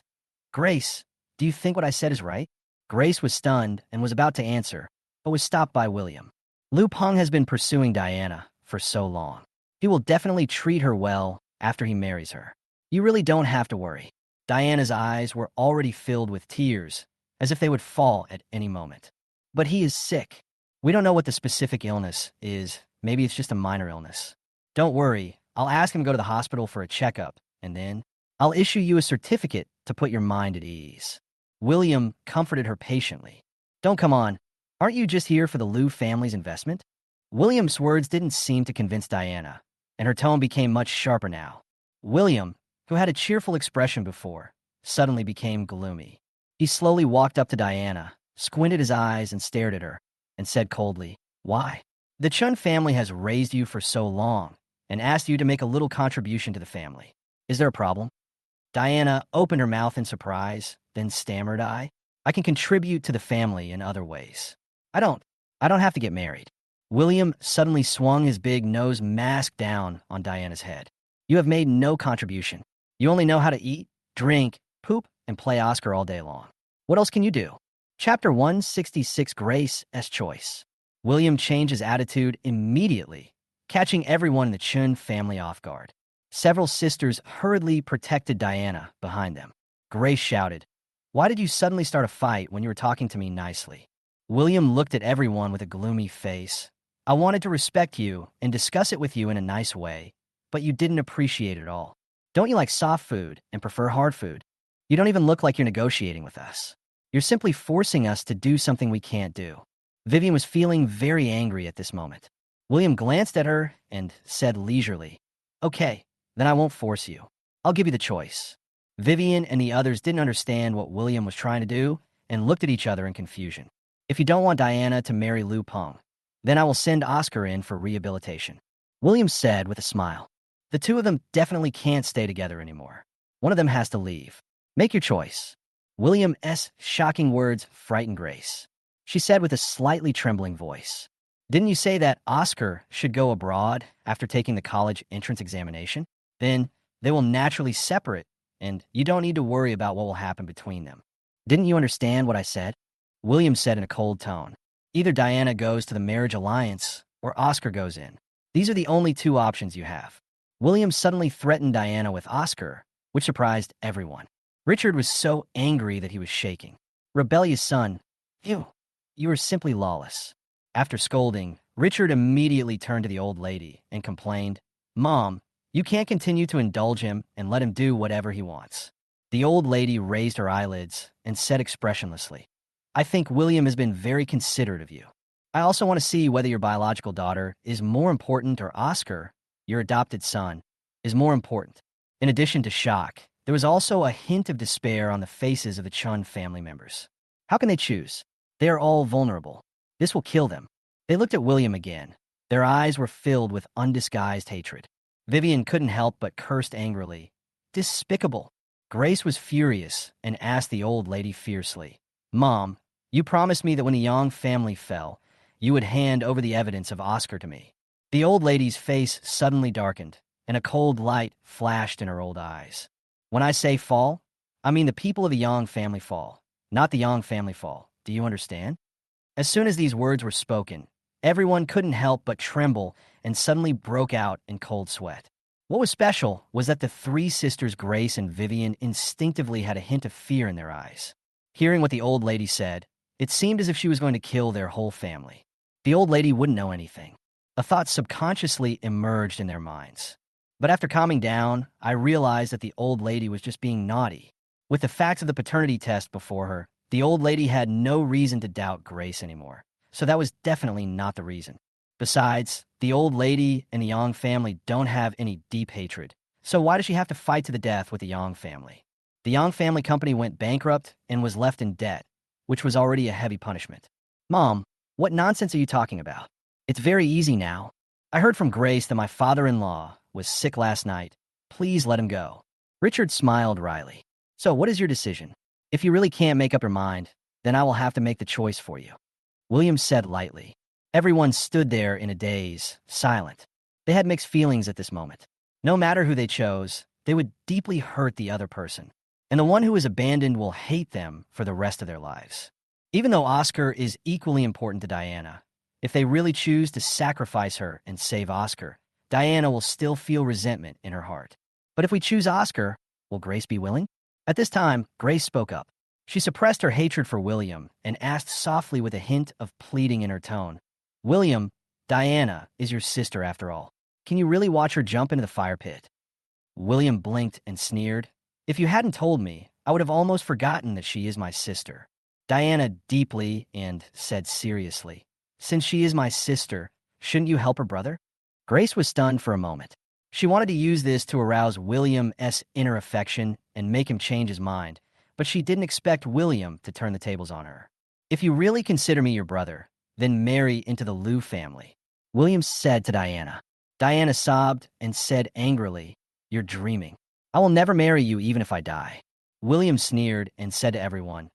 A: "Grace, do you think what I said is right?" Grace was stunned and was about to answer, but was stopped by William. "Lu Peng has been pursuing Diana for so long. He will definitely treat her well after he marries her. You really don't have to worry." Diana's eyes were already filled with tears, as if they would fall at any moment. "But he is sick. We don't know what the specific illness is. Maybe it's just a minor illness. Don't worry, I'll ask him to go to the hospital for a checkup, and then I'll issue you a certificate to put your mind at ease." William comforted her patiently. "Don't come on. Aren't you just here for the Liu family's investment?" William's words didn't seem to convince Diana, and her tone became much sharper now. William, who had a cheerful expression before, suddenly became gloomy. He slowly walked up to Diana, squinted his eyes and stared at her, and said coldly, "Why? The Chun family has raised you for so long and asked you to make a little contribution to the family. Is there a problem?" Diana opened her mouth in surprise, then stammered, I can contribute to the family in other ways. I don't have to get married." William suddenly swung his big nose mask down on Diana's head. "You have made no contribution. You only know how to eat, drink, poop, and play Oscar all day long. What else can you do?" Chapter 166, Grace's Choice. William changed his attitude immediately, catching everyone in the Chun family off guard. Several sisters hurriedly protected Diana behind them. Grace shouted, "Why did you suddenly start a fight when you were talking to me nicely?" William looked at everyone with a gloomy face. "I wanted to respect you and discuss it with you in a nice way, but you didn't appreciate it all. Don't you like soft food and prefer hard food? You don't even look like you're negotiating with us. You're simply forcing us to do something we can't do." Vivian was feeling very angry at this moment. William glanced at her and said leisurely, "Okay, then I won't force you. I'll give you the choice." Vivian and the others didn't understand what William was trying to do and looked at each other in confusion. "If you don't want Diana to marry Lu Peng, then I will send Oscar in for rehabilitation," William said with a smile. "The two of them definitely can't stay together anymore. One of them has to leave. Make your choice." William's shocking words frightened Grace. She said with a slightly trembling voice, "Didn't you say that Oscar should go abroad after taking the college entrance examination? Then they will naturally separate, and you don't need to worry about what will happen between them. Didn't you understand what I said?" William said in a cold tone, "Either Diana goes to the marriage alliance or Oscar goes in. These are the only two options you have." William suddenly threatened Diana with Oscar, which surprised everyone. Richard was so angry that he was shaking. "Rebellious son, you are simply lawless." After scolding, Richard immediately turned to the old lady and complained, "Mom, you can't continue to indulge him and let him do whatever he wants. The old lady raised her eyelids and said expressionlessly, I think William has been very considerate of you. I also want to see whether your biological daughter is more important or Oscar, your adopted son, is more important. In addition to shock, there was also a hint of despair on the faces of the Chun family members. How can they choose? They are all vulnerable. This will kill them. They looked at William again. Their eyes were filled with undisguised hatred. Vivian couldn't help but cursed angrily. Despicable. Grace was furious and asked the old lady fiercely, Mom, you promised me that when the Yang family fell, you would hand over the evidence of Oscar to me. The old lady's face suddenly darkened, and a cold light flashed in her old eyes. When I say fall, I mean the people of the Yang family fall, not the Yang family fall. Do you understand? As soon as these words were spoken, everyone couldn't help but tremble and suddenly broke out in cold sweat. What was special was that the three sisters Grace and Vivian instinctively had a hint of fear in their eyes. Hearing what the old lady said, it seemed as if she was going to kill their whole family. The old lady wouldn't know anything. A thought subconsciously emerged in their minds. But after calming down, I realized that the old lady was just being naughty. With the facts of the paternity test before her, the old lady had no reason to doubt Grace anymore. So that was definitely not the reason. Besides, the old lady and the Yang family don't have any deep hatred. So why does she have to fight to the death with the Yang family? The Yang family company went bankrupt and was left in debt, which was already a heavy punishment. Mom, what nonsense are you talking about? It's very easy now. I heard from Grace that my father-in-law was sick last night. Please let him go. Richard smiled wryly. So what is your decision? If you really can't make up your mind, then I will have to make the choice for you. William said lightly. Everyone stood there in a daze, silent. They had mixed feelings at this moment. No matter who they chose, they would deeply hurt the other person. And the one who is abandoned will hate them for the rest of their lives. Even though Oscar is equally important to Diana, if they really choose to sacrifice her and save Oscar, Diana will still feel resentment in her heart. But if we choose Oscar, will Grace be willing? At this time, Grace spoke up. She suppressed her hatred for William and asked softly with a hint of pleading in her tone, William, Diana is your sister after all. Can you really watch her jump into the fire pit? William blinked and sneered. If you hadn't told me, I would have almost forgotten that she is my sister. Diana deeply and said seriously, Since she is my sister, shouldn't you help her brother? Grace was stunned for a moment. She wanted to use this to arouse William's inner affection and make him change his mind, but she didn't expect William to turn the tables on her. If you really consider me your brother, then marry into the Liu family, William said to Diana. Diana sobbed and said angrily, You're dreaming. I will never marry you even if I die. William sneered and said to everyone,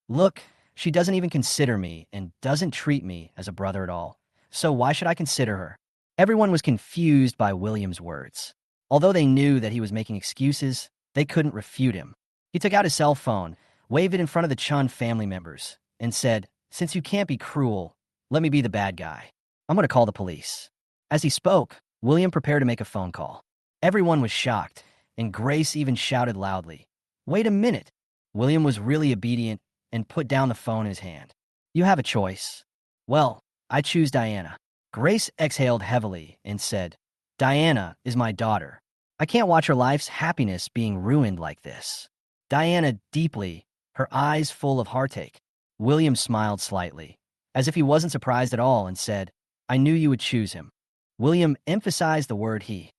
A: Look, she doesn't even consider me and doesn't treat me as a brother at all. So why should I consider her? Everyone was confused by William's words. Although they knew that he was making excuses, they couldn't refute him. He took out his cell phone, waved it in front of the Chun family members, and said, Since you can't be cruel, let me be the bad guy. I'm going to call the police. As he spoke, William prepared to make a phone call. Everyone was shocked, and Grace even shouted loudly, Wait a minute. William was really obedient and put down the phone in his hand. You have a choice. Well, I choose Diana. Grace exhaled heavily and said, Diana is my daughter. I can't watch her life's happiness being ruined like this. Diana deeply, her eyes full of heartache. William smiled slightly, as if he wasn't surprised at all, and said, I knew you would choose him. William emphasized the word he.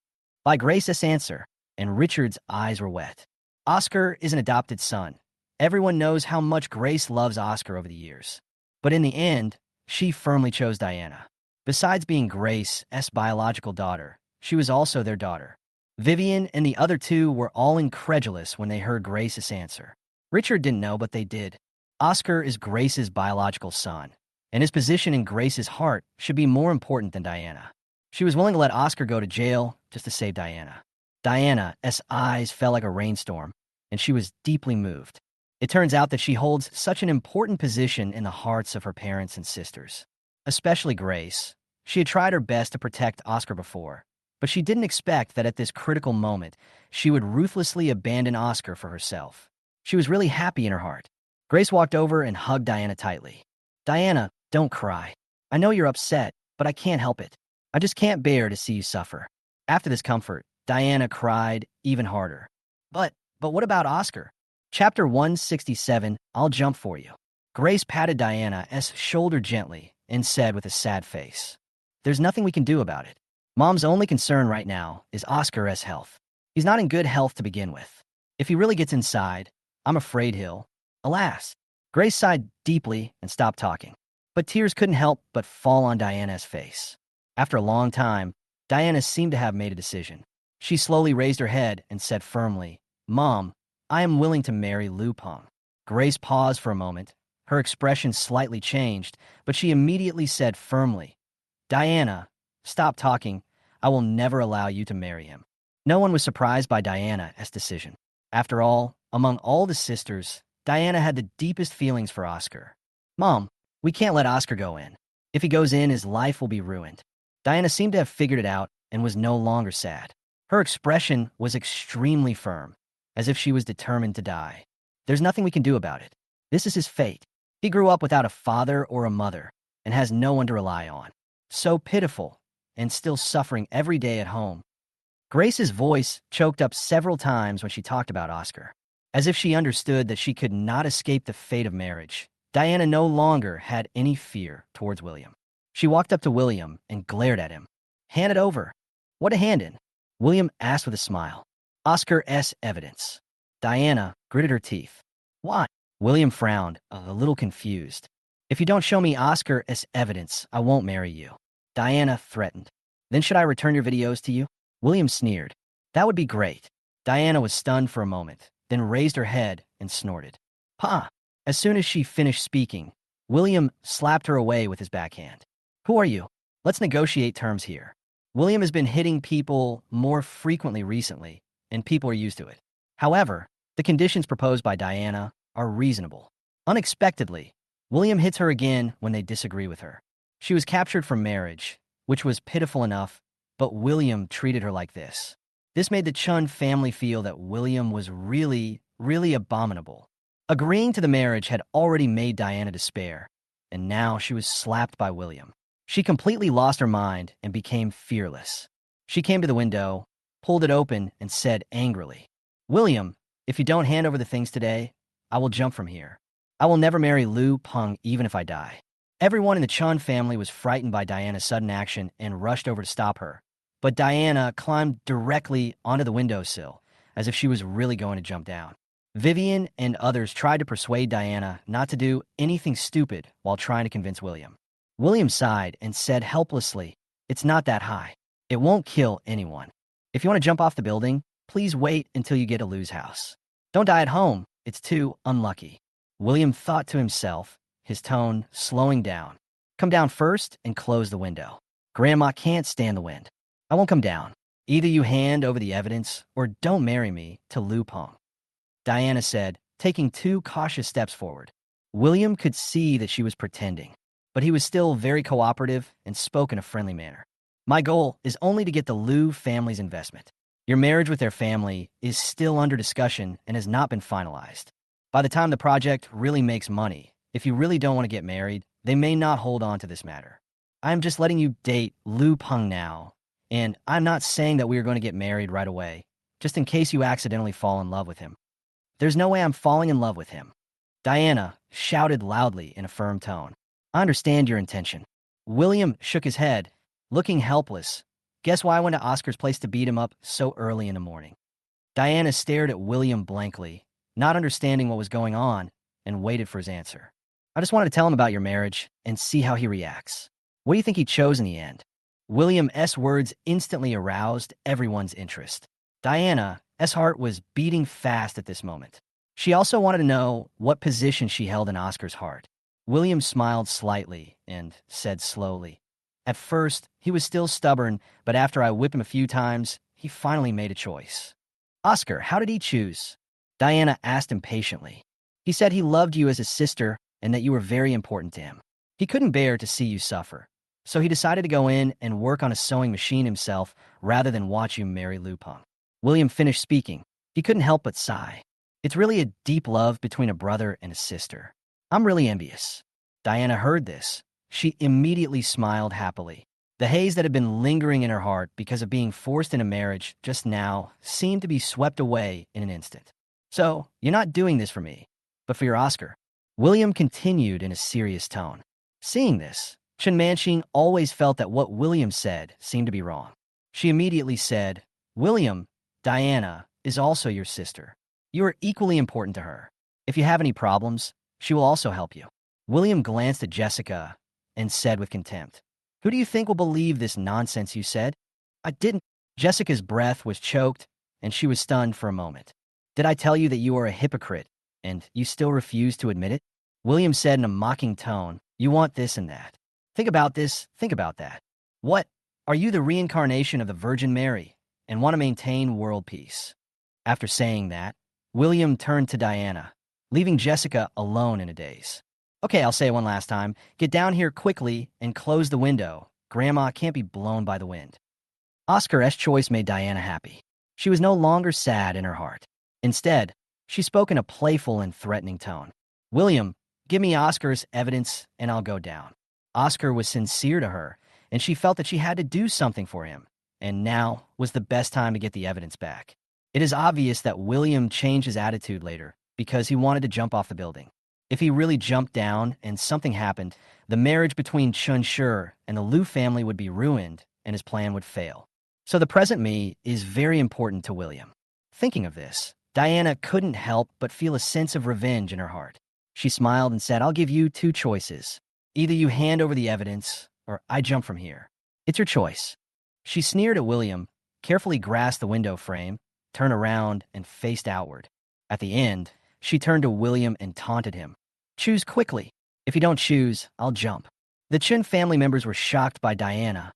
A: By Grace's answer, and Richard's eyes were wet. Oscar is an adopted son. Everyone knows how much Grace loves Oscar over the years. But in the end, she firmly chose Diana. Besides being Grace's biological daughter, she was also their daughter. Vivian and the other two were all incredulous when they heard Grace's answer. Richard didn't know, but they did. Oscar is Grace's biological son, and his position in Grace's heart should be more important than Diana. She was willing to let Oscar go to jail just to save Diana. Diana's eyes fell like a rainstorm, and she was deeply moved. It turns out that she holds such an important position in the hearts of her parents and sisters, especially Grace. She had tried her best to protect Oscar before, but she didn't expect that at this critical moment, she would ruthlessly abandon Oscar for herself. She was really happy in her heart. Grace walked over and hugged Diana tightly. Diana, don't cry. I know you're upset, but I can't help it. I just can't bear to see you suffer. After this comfort, Diana cried even harder. But what about Oscar? Chapter 167, I'll jump for you. Grace patted Diana's shoulder gently and said with a sad face, "There's nothing we can do about it. Mom's only concern right now is Oscar's health. He's not in good health to begin with. If he really gets inside, I'm afraid he'll." Alas. Grace sighed deeply and stopped talking. But tears couldn't help but fall on Diana's face. After a long time, Diana seemed to have made a decision. She slowly raised her head and said firmly, "Mom, I am willing to marry Lu Peng." Grace paused for a moment. Her expression slightly changed, but she immediately said firmly, "Diana, stop talking. I will never allow you to marry him." No one was surprised by Diana's decision. After all, among all the sisters, Diana had the deepest feelings for Oscar. "Mom, we can't let Oscar go in. If he goes in, his life will be ruined." Diana seemed to have figured it out and was no longer sad. Her expression was extremely firm, as if she was determined to die. "There's nothing we can do about it. This is his fate. He grew up without a father or a mother and has no one to rely on. So pitiful, and still suffering every day at home." Grace's voice choked up several times when she talked about Oscar. As if she understood that she could not escape the fate of marriage, Diana no longer had any fear towards William. She walked up to William and glared at him. "Hand it over." "What to hand in?" William asked with a smile. "Oscar's evidence." Diana gritted her teeth. "Why?" William frowned, a little confused. "If you don't show me Oscar's evidence, I won't marry you," Diana threatened. "Then should I return your videos to you?" William sneered. "That would be great." Diana was stunned for a moment, then raised her head and snorted. "Pa!" As soon as she finished speaking, William slapped her away with his backhand. "Who are you? Let's negotiate terms here." William has been hitting people more frequently recently, and people are used to it. However, the conditions proposed by Diana are reasonable. Unexpectedly, William hits her again when they disagree with her. She was captured for marriage, which was pitiful enough, but William treated her like this. This made the Chun family feel that William was really abominable. Agreeing to the marriage had already made Diana despair, and now she was slapped by William. She completely lost her mind and became fearless. She came to the window, pulled it open, and said angrily, "William, if you don't hand over the things today, I will jump from here. I will never marry Lu Peng even if I die." Everyone in the Chun family was frightened by Diana's sudden action and rushed over to stop her. But Diana climbed directly onto the windowsill, as if she was really going to jump down. Vivian and others tried to persuade Diana not to do anything stupid while trying to convince William. William sighed and said helplessly, "It's not that high. It won't kill anyone. If you want to jump off the building, please wait until you get to Lu's house. Don't die at home. It's too unlucky." William thought to himself, his tone slowing down. "Come down first and close the window. Grandma can't stand the wind. I won't come down. Either you hand over the evidence or don't marry me to Lu Peng," Diana said, taking 2 cautious steps forward. William could see that she was pretending, but he was still very cooperative and spoke in a friendly manner. "My goal is only to get the Lu family's investment. Your marriage with their family is still under discussion and has not been finalized. By the time the project really makes money, if you really don't want to get married, they may not hold on to this matter. I am just letting you date Lu Peng now, and I'm not saying that we are going to get married right away, just in case you accidentally fall in love with him." "There's no way I'm falling in love with him," Diana shouted loudly in a firm tone. "I understand your intention." William shook his head, looking helpless. "Guess why I went to Oscar's place to beat him up so early in the morning?" Diana stared at William blankly, not understanding what was going on, and waited for his answer. "I just wanted to tell him about your marriage and see how he reacts." "What do you think he chose in the end?" William's words instantly aroused everyone's interest. Diana's heart was beating fast at this moment. She also wanted to know what position she held in Oscar's heart. William smiled slightly and said slowly, "At first, he was still stubborn, but after I whipped him a few times, he finally made a choice." "Oscar, how did he choose?" Diana asked impatiently. "He said he loved you as a sister and that you were very important to him. He couldn't bear to see you suffer, so he decided to go in and work on a sewing machine himself rather than watch you marry Lu Peng." William finished speaking. He couldn't help but sigh. "It's really a deep love between a brother and a sister. I'm really envious." Diana heard this. She immediately smiled happily. The haze that had been lingering in her heart because of being forced into marriage just now seemed to be swept away in an instant. So, you're not doing this for me, but for your Oscar. William continued in a serious tone. Seeing this, Chen Manqing always felt that what William said seemed to be wrong. She immediately said, William, Diana is also your sister. You are equally important to her. If you have any problems, she will also help you. William glanced at Jessica and said with contempt, Who do you think will believe this nonsense you said? I didn't. Jessica's breath was choked, and she was stunned for a moment. Did I tell you that you are a hypocrite, and you still refuse to admit it? William said in a mocking tone, You want this and that. Think about this, think about that. What? Are you the reincarnation of the Virgin Mary and want to maintain world peace? After saying that, William turned to Diana, leaving Jessica alone in a daze. Okay, I'll say it one last time. Get down here quickly and close the window. Grandma can't be blown by the wind. Oscar's choice made Diana happy. She was no longer sad in her heart. Instead, she spoke in a playful and threatening tone. William, give me Oscar's evidence and I'll go down. Oscar was sincere to her, and she felt that she had to do something for him, and now was the best time to get the evidence back. It is obvious that William changed his attitude later because he wanted to jump off the building. If he really jumped down and something happened, the marriage between Chun Shi and the Liu family would be ruined and his plan would fail. So the present me is very important to William. Thinking of this, Diana couldn't help but feel a sense of revenge in her heart. She smiled and said, I'll give you two choices. Either you hand over the evidence, or I jump from here. It's your choice. She sneered at William, carefully grasped the window frame, turned around, and faced outward. At the end, she turned to William and taunted him. Choose quickly. If you don't choose, I'll jump. The Chen family members were shocked by Diana's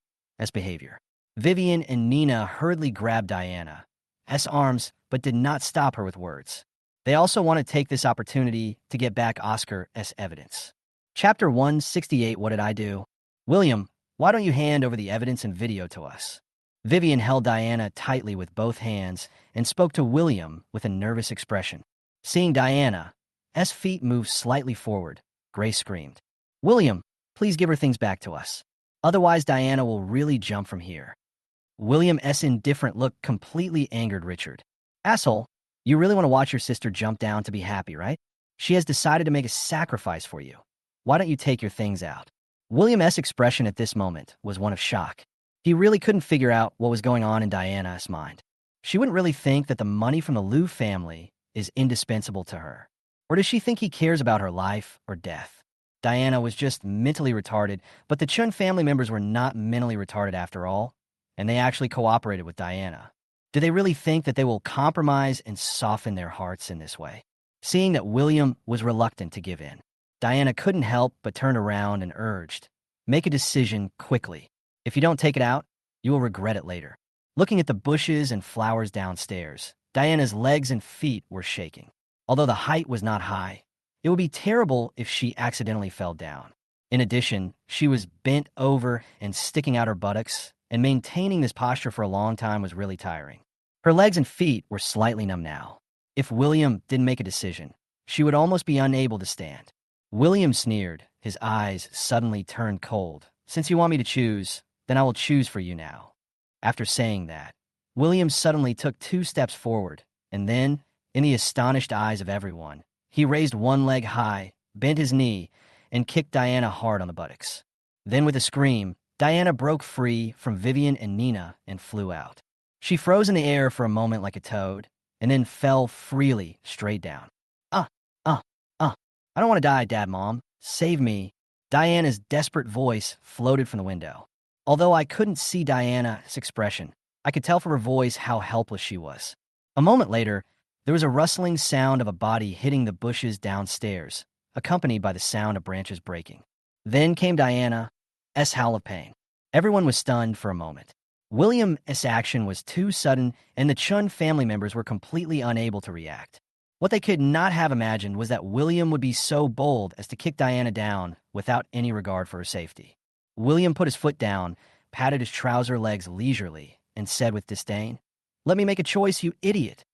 A: behavior. Vivian and Nina hurriedly grabbed Diana's arms, but did not stop her with words. They also want to take this opportunity to get back Oscar's evidence. Chapter 168, What Did I Do? William, why don't you hand over the evidence and video to us? Vivian held Diana tightly with both hands and spoke to William with a nervous expression. Seeing Diana's feet move slightly forward, Grace screamed, William, please give her things back to us. Otherwise, Diana will really jump from here. William's indifferent look completely angered Richard. Asshole, you really want to watch your sister jump down to be happy, right? She has decided to make a sacrifice for you. Why don't you take your things out? William's expression at this moment was one of shock. He really couldn't figure out what was going on in Diana's mind. She wouldn't really think that the money from the Liu family is indispensable to her. Or does she think he cares about her life or death? Diana was just mentally retarded, but the Chun family members were not mentally retarded after all, and they actually cooperated with Diana. Do they really think that they will compromise and soften their hearts in this way? Seeing that William was reluctant to give in, Diana couldn't help but turn around and urged, Make a decision quickly. If you don't take it out, you will regret it later. Looking at the bushes and flowers downstairs, Diana's legs and feet were shaking. Although the height was not high, it would be terrible if she accidentally fell down. In addition, she was bent over and sticking out her buttocks, and maintaining this posture for a long time was really tiring. Her legs and feet were slightly numb now. If William didn't make a decision, she would almost be unable to stand. William sneered, his eyes suddenly turned cold. Since you want me to choose, then I will choose for you now. After saying that, William suddenly took 2 steps forward, and then, in the astonished eyes of everyone, he raised one leg high, bent his knee, and kicked Diana hard on the buttocks. Then with a scream, Diana broke free from Vivian and Nina and flew out. She froze in the air for a moment like a toad, and then fell freely straight down. I don't want to die, Dad, Mom. Save me. Diana's desperate voice floated from the window. Although I couldn't see Diana's expression, I could tell from her voice how helpless she was. A moment later, there was a rustling sound of a body hitting the bushes downstairs, accompanied by the sound of branches breaking. Then came Diana's howl of pain. Everyone was stunned for a moment. William's action was too sudden, and the Chun family members were completely unable to react. What they could not have imagined was that William would be so bold as to kick Diana down without any regard for her safety. William put his foot down, patted his trouser legs leisurely, and said with disdain, Let me make a choice, you idiot.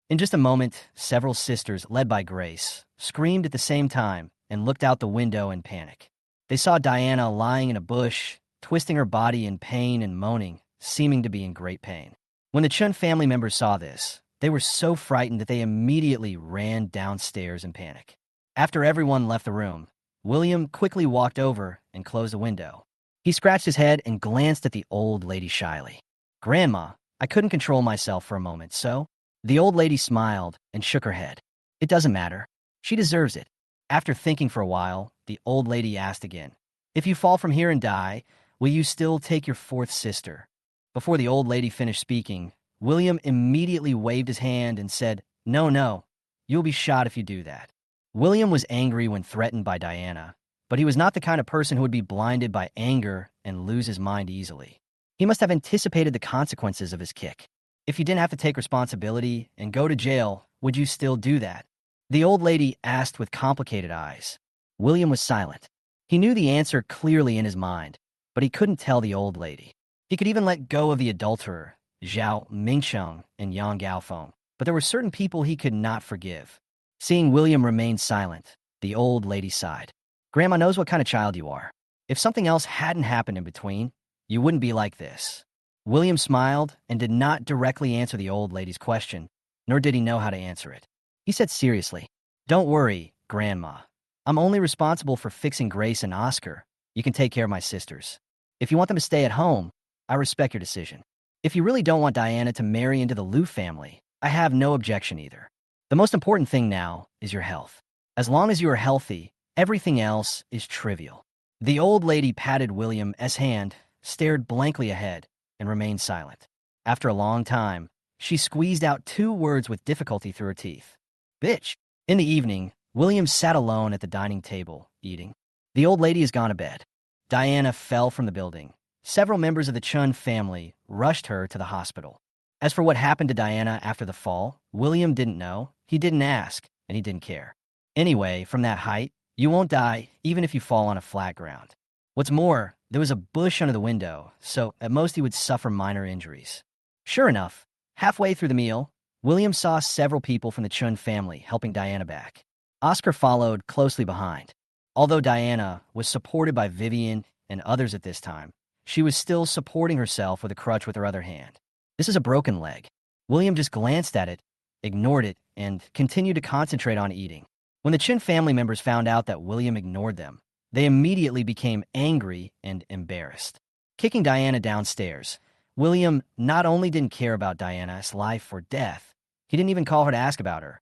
A: In just a moment, several sisters, led by Grace, screamed at the same time and looked out the window in panic. They saw Diana lying in a bush, twisting her body in pain and moaning, seeming to be in great pain. When the Chun family members saw this, They were so frightened that they immediately ran downstairs in panic. After everyone left the room, William quickly walked over and closed the window. He scratched his head and glanced at the old lady shyly. "Grandma, I couldn't control myself for a moment, so?" The old lady smiled and shook her head. "It doesn't matter. She deserves it." After thinking for a while, the old lady asked again, "If you fall from here and die, will you still take your fourth sister?" Before the old lady finished speaking, William immediately waved his hand and said, "No, no, you'll be shot if you do that." William was angry when threatened by Diana, but he was not the kind of person who would be blinded by anger and lose his mind easily. He must have anticipated the consequences of his kick. "If you didn't have to take responsibility and go to jail, would you still do that?" The old lady asked with complicated eyes. William was silent. He knew the answer clearly in his mind, but he couldn't tell the old lady. He could even let go of the adulterer, Zhao Mingcheng and Yang Gaofeng, but there were certain people he could not forgive. Seeing William remain silent, the old lady sighed. "Grandma knows what kind of child you are. If something else hadn't happened in between, you wouldn't be like this." William smiled and did not directly answer the old lady's question, nor did he know how to answer it. He said seriously, "Don't worry, Grandma. I'm only responsible for fixing Grace and Oscar. You can take care of my sisters. If you want them to stay at home, I respect your decision. If you really don't want Diana to marry into the Liu family, I have no objection either. The most important thing now is your health. As long as you are healthy, everything else is trivial." The old lady patted William's hand, stared blankly ahead, and remained silent. After a long time, she squeezed out 2 words with difficulty through her teeth. "Bitch." In the evening, William sat alone at the dining table, eating. The old lady has gone to bed. Diana fell from the building. Several members of the Chun family rushed her to the hospital. As for what happened to Diana after the fall, William didn't know, he didn't ask, and he didn't care. Anyway, from that height, you won't die even if you fall on a flat ground. What's more, there was a bush under the window, so at most he would suffer minor injuries. Sure enough, halfway through the meal, William saw several people from the Chun family helping Diana back. Oscar followed closely behind. Although Diana was supported by Vivian and others at this time, she was still supporting herself with a crutch with her other hand. This is a broken leg. William just glanced at it, ignored it, and continued to concentrate on eating. When the Chin family members found out that William ignored them, they immediately became angry and embarrassed. Kicking Diana downstairs, William not only didn't care about Diana's life or death, he didn't even call her to ask about her.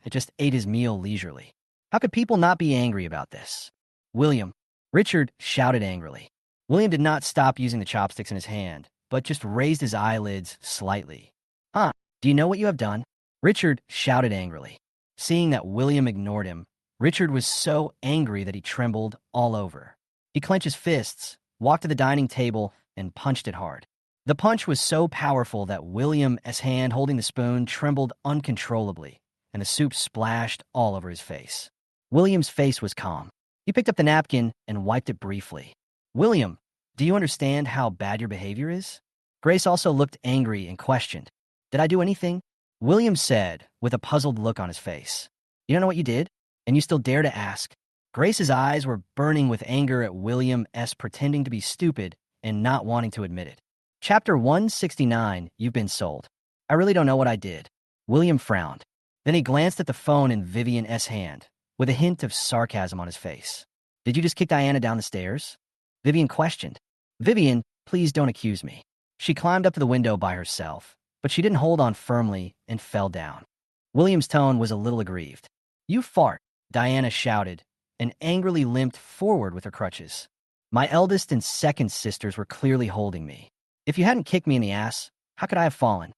A: It just ate his meal leisurely. How could people not be angry about this? "William," Richard shouted angrily. William did not stop using the chopsticks in his hand, but just raised his eyelids slightly. "Huh, do you know what you have done?" Richard shouted angrily. Seeing that William ignored him, Richard was so angry that he trembled all over. He clenched his fists, walked to the dining table, and punched it hard. The punch was so powerful that William's hand holding the spoon trembled uncontrollably, and the soup splashed all over his face. William's face was calm. He picked up the napkin and wiped it briefly. "William, do you understand how bad your behavior is?" Grace also looked angry and questioned, "Did I do anything?" William said, with a puzzled look on his face, "You don't know what you did? And you still dare to ask?" Grace's eyes were burning with anger at William's pretending to be stupid and not wanting to admit it. Chapter 169, You've Been Sold. "I really don't know what I did." William frowned. Then he glanced at the phone in Vivian's hand, with a hint of sarcasm on his face. "Did you just kick Diana down the stairs?" Vivian questioned. "Vivian, please don't accuse me." She climbed up to the window by herself, but she didn't hold on firmly and fell down. William's tone was a little aggrieved. "You fart," Diana shouted, and angrily limped forward with her crutches. "My eldest and second sisters were clearly holding me. If you hadn't kicked me in the ass, how could I have fallen?"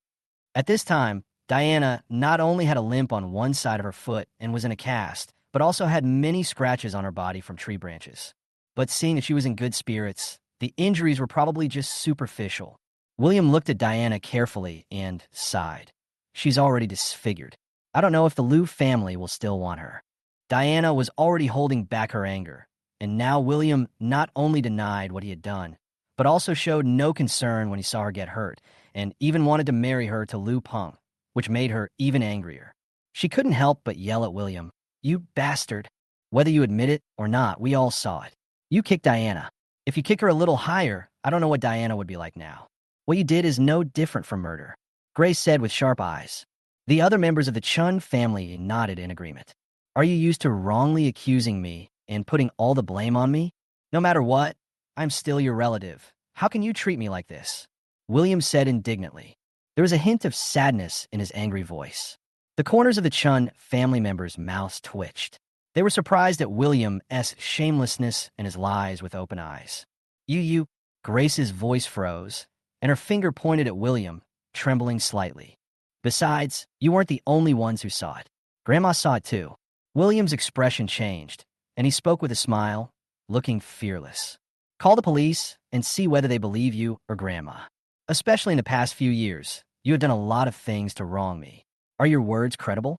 A: At this time, Diana not only had a limp on one side of her foot and was in a cast, but also had many scratches on her body from tree branches. But seeing that she was in good spirits, the injuries were probably just superficial. William looked at Diana carefully and sighed. "She's already disfigured. I don't know if the Liu family will still want her." Diana was already holding back her anger, and now William not only denied what he had done, but also showed no concern when he saw her get hurt, and even wanted to marry her to Liu Peng, which made her even angrier. She couldn't help but yell at William, "You bastard. Whether you admit it or not, we all saw it. You kicked Diana. If you kick her a little higher, I don't know what Diana would be like now. What you did is no different from murder." Grace said with sharp eyes. The other members of the Chun family nodded in agreement. Are you used to wrongly accusing me and putting all the blame on me? No matter what, I'm still your relative. How can you treat me like this? William said indignantly. There was a hint of sadness in his angry voice. The corners of the Chun family members' mouths twitched. They were surprised at William's shamelessness and his lies with open eyes. You, Grace's voice froze, and her finger pointed at William, trembling slightly. Besides, you weren't the only ones who saw it. Grandma saw it too. William's expression changed, and he spoke with a smile, looking fearless. Call the police and see whether they believe you or Grandma. Especially in the past few years, you have done a lot of things to wrong me. Are your words credible?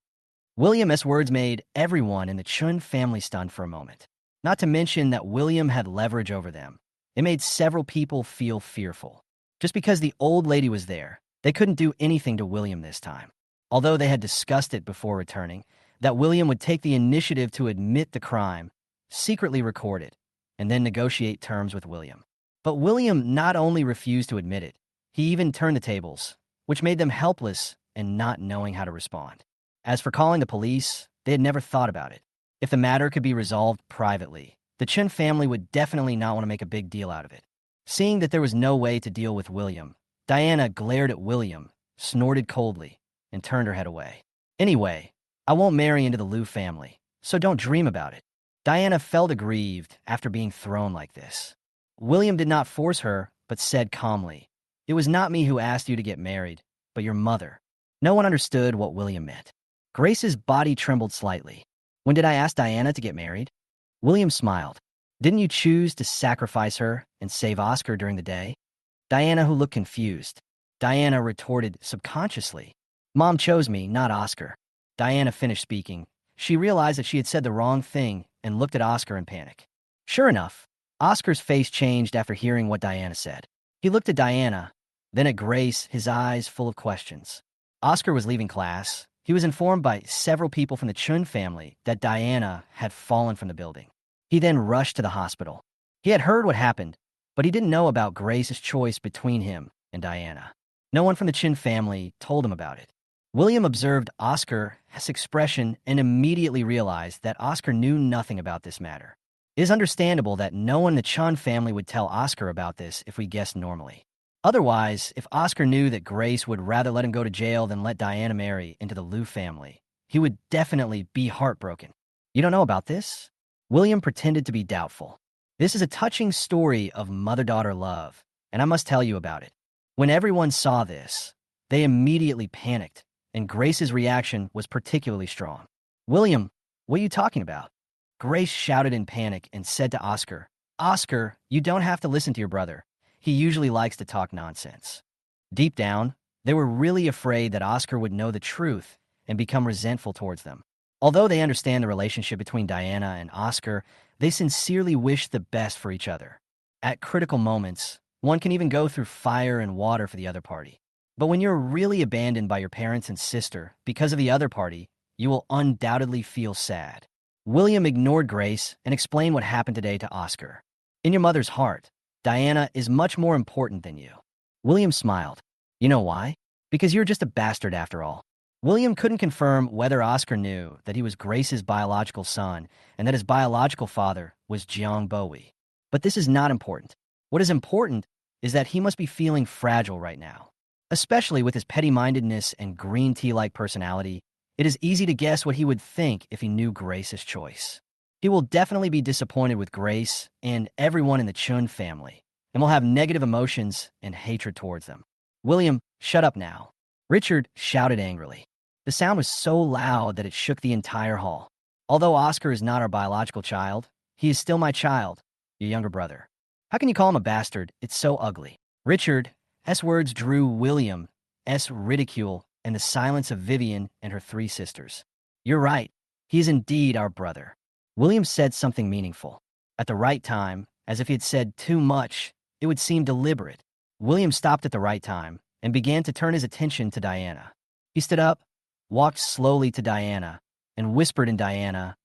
A: William's words made everyone in the Chun family stunned for a moment. Not to mention that William had leverage over them. It made several people feel fearful. Just because the old lady was there, they couldn't do anything to William this time. Although they had discussed it before returning, that William would take the initiative to admit the crime, secretly record it, and then negotiate terms with William. But William not only refused to admit it, he even turned the tables, which made them helpless and not knowing how to respond. As for calling the police, they had never thought about it. If the matter could be resolved privately, the Chen family would definitely not want to make a big deal out of it. Seeing that there was no way to deal with William, Diana glared at William, snorted coldly, and turned her head away. Anyway, I won't marry into the Liu family, so don't dream about it. Diana felt aggrieved after being thrown like this. William did not force her, but said calmly, "It was not me who asked you to get married, but your mother." No one understood what William meant. Grace's body trembled slightly. When did I ask Diana to get married? William smiled. Didn't you choose to sacrifice her and save Oscar during the day? Diana, who looked confused. Diana retorted subconsciously. Mom chose me, not Oscar. Diana finished speaking. She realized that she had said the wrong thing and looked at Oscar in panic. Sure enough, Oscar's face changed after hearing what Diana said. He looked at Diana, then at Grace, his eyes full of questions. Oscar was leaving class. He was informed by several people from the Chun family that Diana had fallen from the building. He then rushed to the hospital. He had heard what happened, but he didn't know about Grace's choice between him and Diana. No one from the Chin family told him about it. William observed Oscar's expression and immediately realized that Oscar knew nothing about this matter. It is understandable that no one in the Chan family would tell Oscar about this if we guessed normally. Otherwise, if Oscar knew that Grace would rather let him go to jail than let Diana marry into the Liu family, he would definitely be heartbroken. You don't know about this? William pretended to be doubtful. This is a touching story of mother-daughter love, and I must tell you about it. When everyone saw this, they immediately panicked, and Grace's reaction was particularly strong. William, what are you talking about? Grace shouted in panic and said to Oscar, Oscar, you don't have to listen to your brother. He usually likes to talk nonsense. Deep down, they were really afraid that Oscar would know the truth and become resentful towards them. Although they understand the relationship between Diana and Oscar, they sincerely wish the best for each other. At critical moments, one can even go through fire and water for the other party. But when you're really abandoned by your parents and sister because of the other party, you will undoubtedly feel sad. William ignored Grace and explained what happened today to Oscar. In your mother's heart, Diana is much more important than you. William smiled. You know why? Because you're just a bastard after all. William couldn't confirm whether Oscar knew that he was Grace's biological son and that his biological father was Jiang Bowie. But this is not important. What is important is that he must be feeling fragile right now. Especially with his petty-mindedness and green tea-like personality, it is easy to guess what he would think if he knew Grace's choice. He will definitely be disappointed with Grace and everyone in the Chun family, and will have negative emotions and hatred towards them. William, shut up now. Richard shouted angrily. The sound was so loud that it shook the entire hall. Although Oscar is not our biological child, he is still my child, your younger brother. How can you call him a bastard? It's so ugly. Richard's words drew William's ridicule and the silence of Vivian and her three sisters. You're right. He is indeed our brother. William said something meaningful. At the right time, as if he had said too much, it would seem deliberate. William stopped at the right time and began to turn his attention to Diana. He stood up, walked slowly to Diana, and whispered in Diana's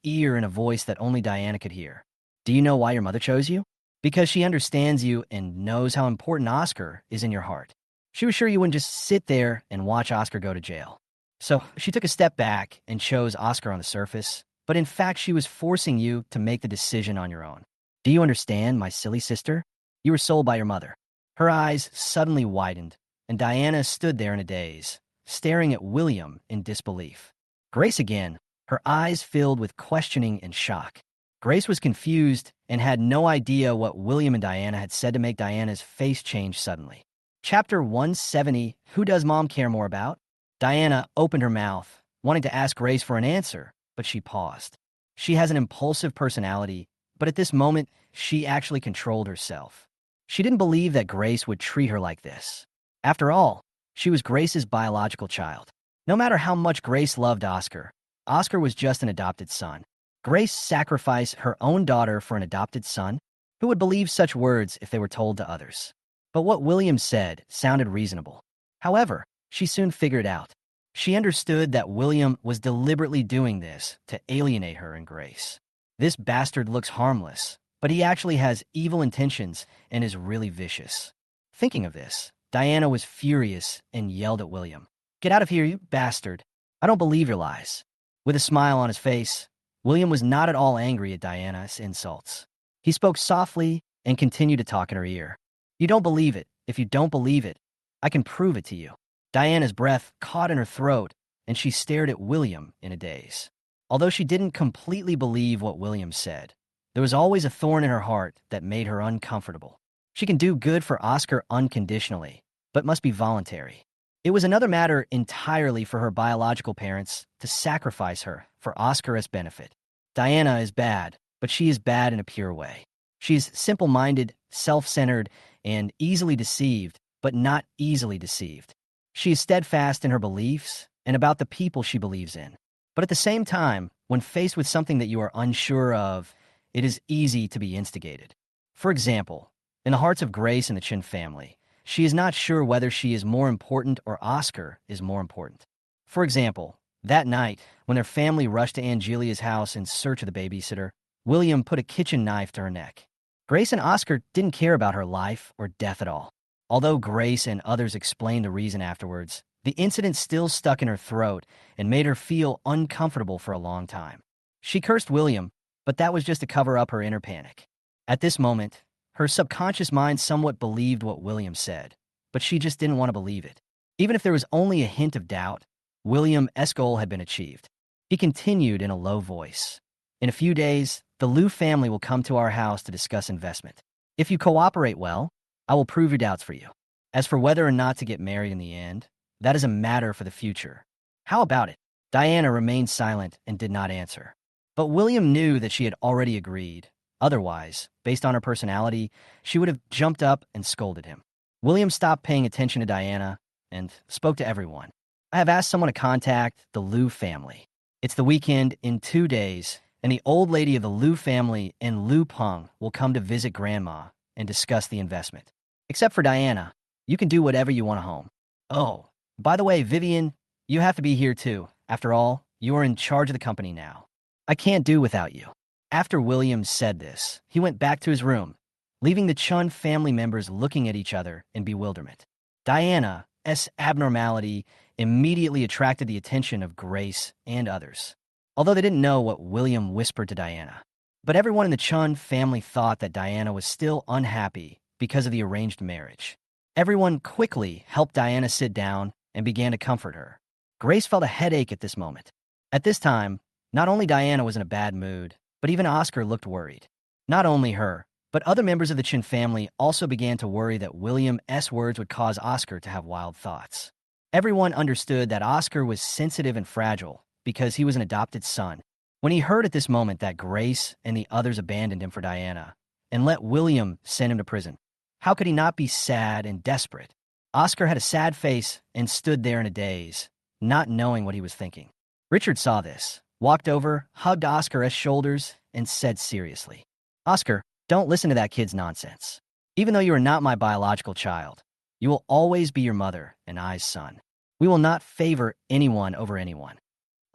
A: ear in a voice that only Diana could hear. Do you know why your mother chose you? Because she understands you and knows how important Oscar is in your heart. She was sure you wouldn't just sit there and watch Oscar go to jail. So she took a step back and chose Oscar on the surface, but in fact she was forcing you to make the decision on your own. Do you understand, my silly sister? You were sold by your mother. Her eyes suddenly widened, and Diana stood there in a daze, staring at William in disbelief. Grace again, her eyes filled with questioning and shock. Grace was confused and had no idea what William and Diana had said to make Diana's face change suddenly. Chapter 170, Who Does Mom Care More About? Diana opened her mouth, wanting to ask Grace for an answer, but she paused. She has an impulsive personality, but at this moment, she actually controlled herself. She didn't believe that Grace would treat her like this. After all, she was Grace's biological child. No matter how much Grace loved Oscar, Oscar was just an adopted son. Grace sacrificed her own daughter for an adopted son? Who would believe such words if they were told to others? But what William said sounded reasonable. However, she soon figured out. She understood that William was deliberately doing this to alienate her and Grace. This bastard looks harmless, but he actually has evil intentions and is really vicious. Thinking of this, Diana was furious and yelled at William. Get out of here, you bastard. I don't believe your lies. With a smile on his face, William was not at all angry at Diana's insults. He spoke softly and continued to talk in her ear. You don't believe it. If you don't believe it, I can prove it to you. Diana's breath caught in her throat, and she stared at William in a daze. Although she didn't completely believe what William said, there was always a thorn in her heart that made her uncomfortable. She can do good for Oscar unconditionally, but must be voluntary. It was another matter entirely for her biological parents to sacrifice her for Oscar's benefit. Diana is bad, but she is bad in a pure way. She's simple-minded, self-centered, and easily deceived, but not easily deceived. She is steadfast in her beliefs and about the people she believes in. But at the same time, when faced with something that you are unsure of, it is easy to be instigated. For example, in the hearts of Grace and the Chin family, she is not sure whether she is more important or Oscar is more important. For example, that night, when their family rushed to Angelia's house in search of the babysitter, William put a kitchen knife to her neck. Grace and Oscar didn't care about her life or death at all. Although Grace and others explained the reason afterwards, the incident still stuck in her throat and made her feel uncomfortable for a long time. She cursed William, but that was just to cover up her inner panic. At this moment, her subconscious mind somewhat believed what William said, but she just didn't want to believe it. Even if there was only a hint of doubt, William's goal had been achieved. He continued in a low voice. In a few days, the Liu family will come to our house to discuss investment. If you cooperate well, I will prove your doubts for you. As for whether or not to get married in the end, that is a matter for the future. How about it? Diana remained silent and did not answer. But William knew that she had already agreed. Otherwise, based on her personality, she would have jumped up and scolded him. William stopped paying attention to Diana and spoke to everyone. I have asked someone to contact the Liu family. It's the weekend in 2 days, and the old lady of the Liu family and Liu Peng will come to visit Grandma and discuss the investment. Except for Diana, you can do whatever you want at home. Oh, by the way, Vivian, you have to be here too. After all, you are in charge of the company now. I can't do without you. After William said this, he went back to his room, leaving the Chun family members looking at each other in bewilderment. Diana's abnormality immediately attracted the attention of Grace and others, although they didn't know what William whispered to Diana. But everyone in the Chun family thought that Diana was still unhappy because of the arranged marriage. Everyone quickly helped Diana sit down and began to comfort her. Grace felt a headache at this moment. At this time, not only Diana was in a bad mood, but even Oscar looked worried. Not only her, but other members of the Chin family also began to worry that William's words would cause Oscar to have wild thoughts. Everyone understood that Oscar was sensitive and fragile because he was an adopted son. When he heard at this moment that Grace and the others abandoned him for Diana and let William send him to prison, how could he not be sad and desperate? Oscar had a sad face and stood there in a daze, not knowing what he was thinking. Richard saw this, walked over, hugged Oscar's shoulders, and said seriously, Oscar, don't listen to that kid's nonsense. Even though you are not my biological child, you will always be your mother and I's son. We will not favor anyone over anyone.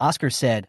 A: Oscar said,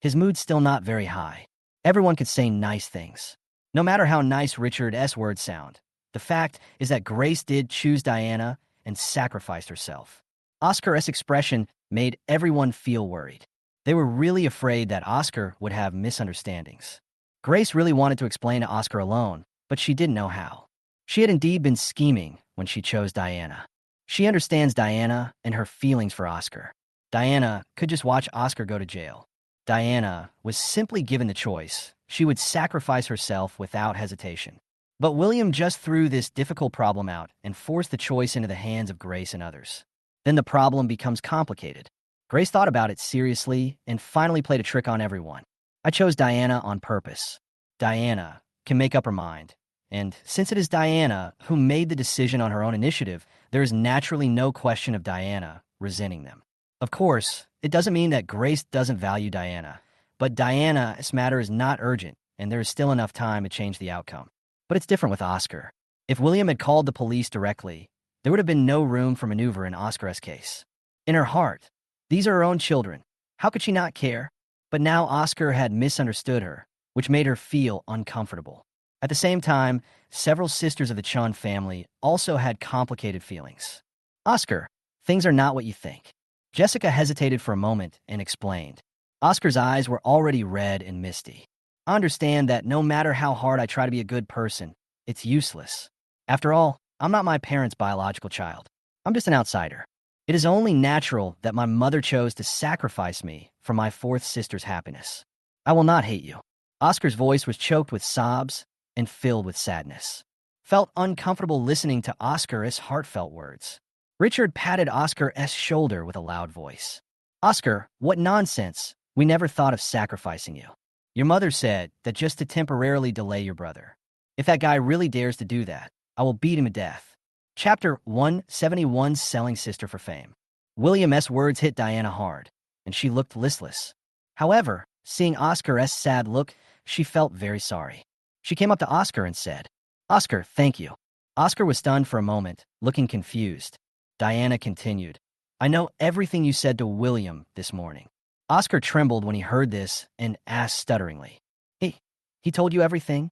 A: his mood still not very high. Everyone could say nice things. No matter how nice Richard's words sound, the fact is that Grace did choose Diana and sacrificed herself. Oscar's expression made everyone feel worried. They were really afraid that Oscar would have misunderstandings. Grace really wanted to explain to Oscar alone, but she didn't know how. She had indeed been scheming when she chose Diana. She understands Diana and her feelings for Oscar. Diana could just watch Oscar go to jail. Diana was simply given the choice. She would sacrifice herself without hesitation. But William just threw this difficult problem out and forced the choice into the hands of Grace and others. Then the problem becomes complicated. Grace thought about it seriously and finally played a trick on everyone. I chose Diana on purpose. Diana can make up her mind. And since it is Diana who made the decision on her own initiative, there is naturally no question of Diana resenting them. Of course, it doesn't mean that Grace doesn't value Diana, but Diana's matter is not urgent, and there is still enough time to change the outcome. But it's different with Oscar. If William had called the police directly, there would have been no room for maneuver in Oscar's case. In her heart, these are her own children. How could she not care? But now Oscar had misunderstood her, which made her feel uncomfortable. At the same time, several sisters of the Chun family also had complicated feelings. Oscar, things are not what you think. Jessica hesitated for a moment and explained. Oscar's eyes were already red and misty. I understand that no matter how hard I try to be a good person, it's useless. After all, I'm not my parents' biological child. I'm just an outsider. It is only natural that my mother chose to sacrifice me for my fourth sister's happiness. I will not hate you. Oscar's voice was choked with sobs and filled with sadness. Felt uncomfortable listening to Oscar's heartfelt words. Richard patted Oscar's shoulder with a loud voice. Oscar, what nonsense. We never thought of sacrificing you. Your mother said that just to temporarily delay your brother. If that guy really dares to do that, I will beat him to death. Chapter 171, Selling Sister for Fame. William's words hit Diana hard, and she looked listless. However, seeing Oscar's sad look, she felt very sorry. She came up to Oscar and said, Oscar, thank you. Oscar was stunned for a moment, looking confused. Diana continued, I know everything you said to William this morning. Oscar trembled when he heard this and asked stutteringly, He told you everything?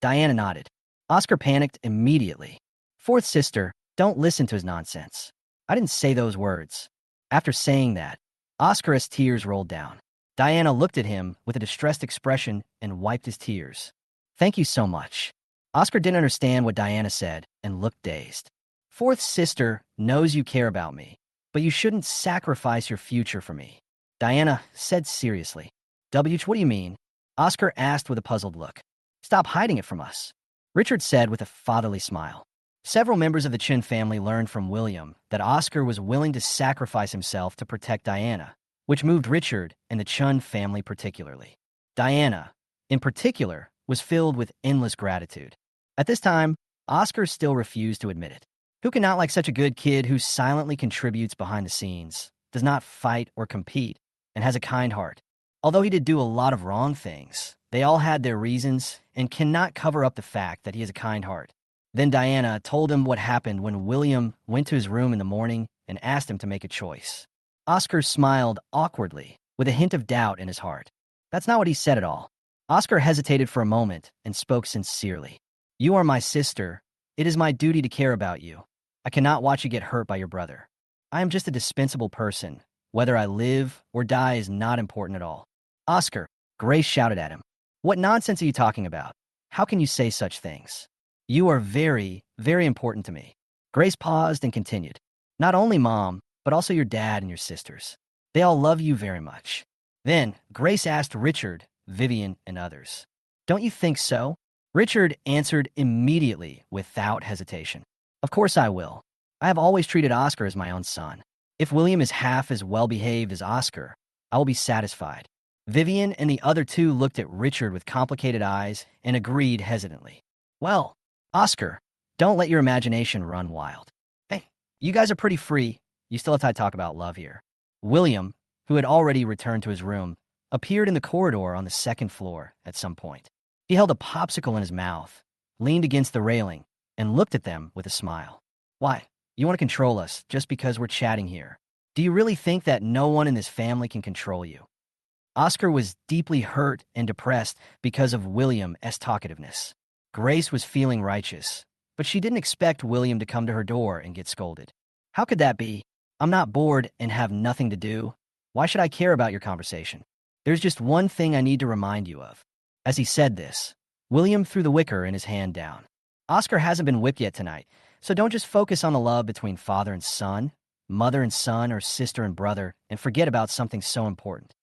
A: Diana nodded. Oscar panicked immediately. Fourth sister, don't listen to his nonsense. I didn't say those words. After saying that, Oscar's tears rolled down. Diana looked at him with a distressed expression and wiped his tears. Thank you so much. Oscar didn't understand what Diana said and looked dazed. Fourth sister knows you care about me, but you shouldn't sacrifice your future for me. Diana said seriously. What do you mean? Oscar asked with a puzzled look. Stop hiding it from us. Richard said with a fatherly smile. Several members of the Chin family learned from William that Oscar was willing to sacrifice himself to protect Diana, which moved Richard and the Chun family particularly. Diana, in particular, was filled with endless gratitude. At this time, Oscar still refused to admit it. Who can not like such a good kid who silently contributes behind the scenes, does not fight or compete, and has a kind heart? Although he did do a lot of wrong things, they all had their reasons and cannot cover up the fact that he has a kind heart. Then Diana told him what happened when William went to his room in the morning and asked him to make a choice. Oscar smiled awkwardly, with a hint of doubt in his heart. That's not what he said at all. Oscar hesitated for a moment and spoke sincerely. You are my sister. It is my duty to care about you. I cannot watch you get hurt by your brother. I am just a dispensable person. Whether I live or die is not important at all. Oscar, Grace shouted at him. What nonsense are you talking about? How can you say such things? You are very, very important to me. Grace paused and continued. Not only Mom, but also your dad and your sisters. They all love you very much. Then Grace asked Richard, Vivian, and others. Don't you think so? Richard answered immediately without hesitation. Of course I will. I have always treated Oscar as my own son. If William is half as well-behaved as Oscar, I will be satisfied. Vivian and the other two looked at Richard with complicated eyes and agreed hesitantly. Well, Oscar, don't let your imagination run wild. Hey, you guys are pretty free. You still have time to talk about love here. William, who had already returned to his room, appeared in the corridor on the second floor at some point. He held a popsicle in his mouth, leaned against the railing, and looked at them with a smile. Why, you want to control us just because we're chatting here? Do you really think that no one in this family can control you? Oscar was deeply hurt and depressed because of William's talkativeness. Grace was feeling righteous, but she didn't expect William to come to her door and get scolded. How could that be? I'm not bored and have nothing to do. Why should I care about your conversation? There's just one thing I need to remind you of. As he said this, William threw the wicker in his hand down. Oscar hasn't been whipped yet tonight, so don't just focus on the love between father and son, mother and son, or sister and brother, and forget about something so important.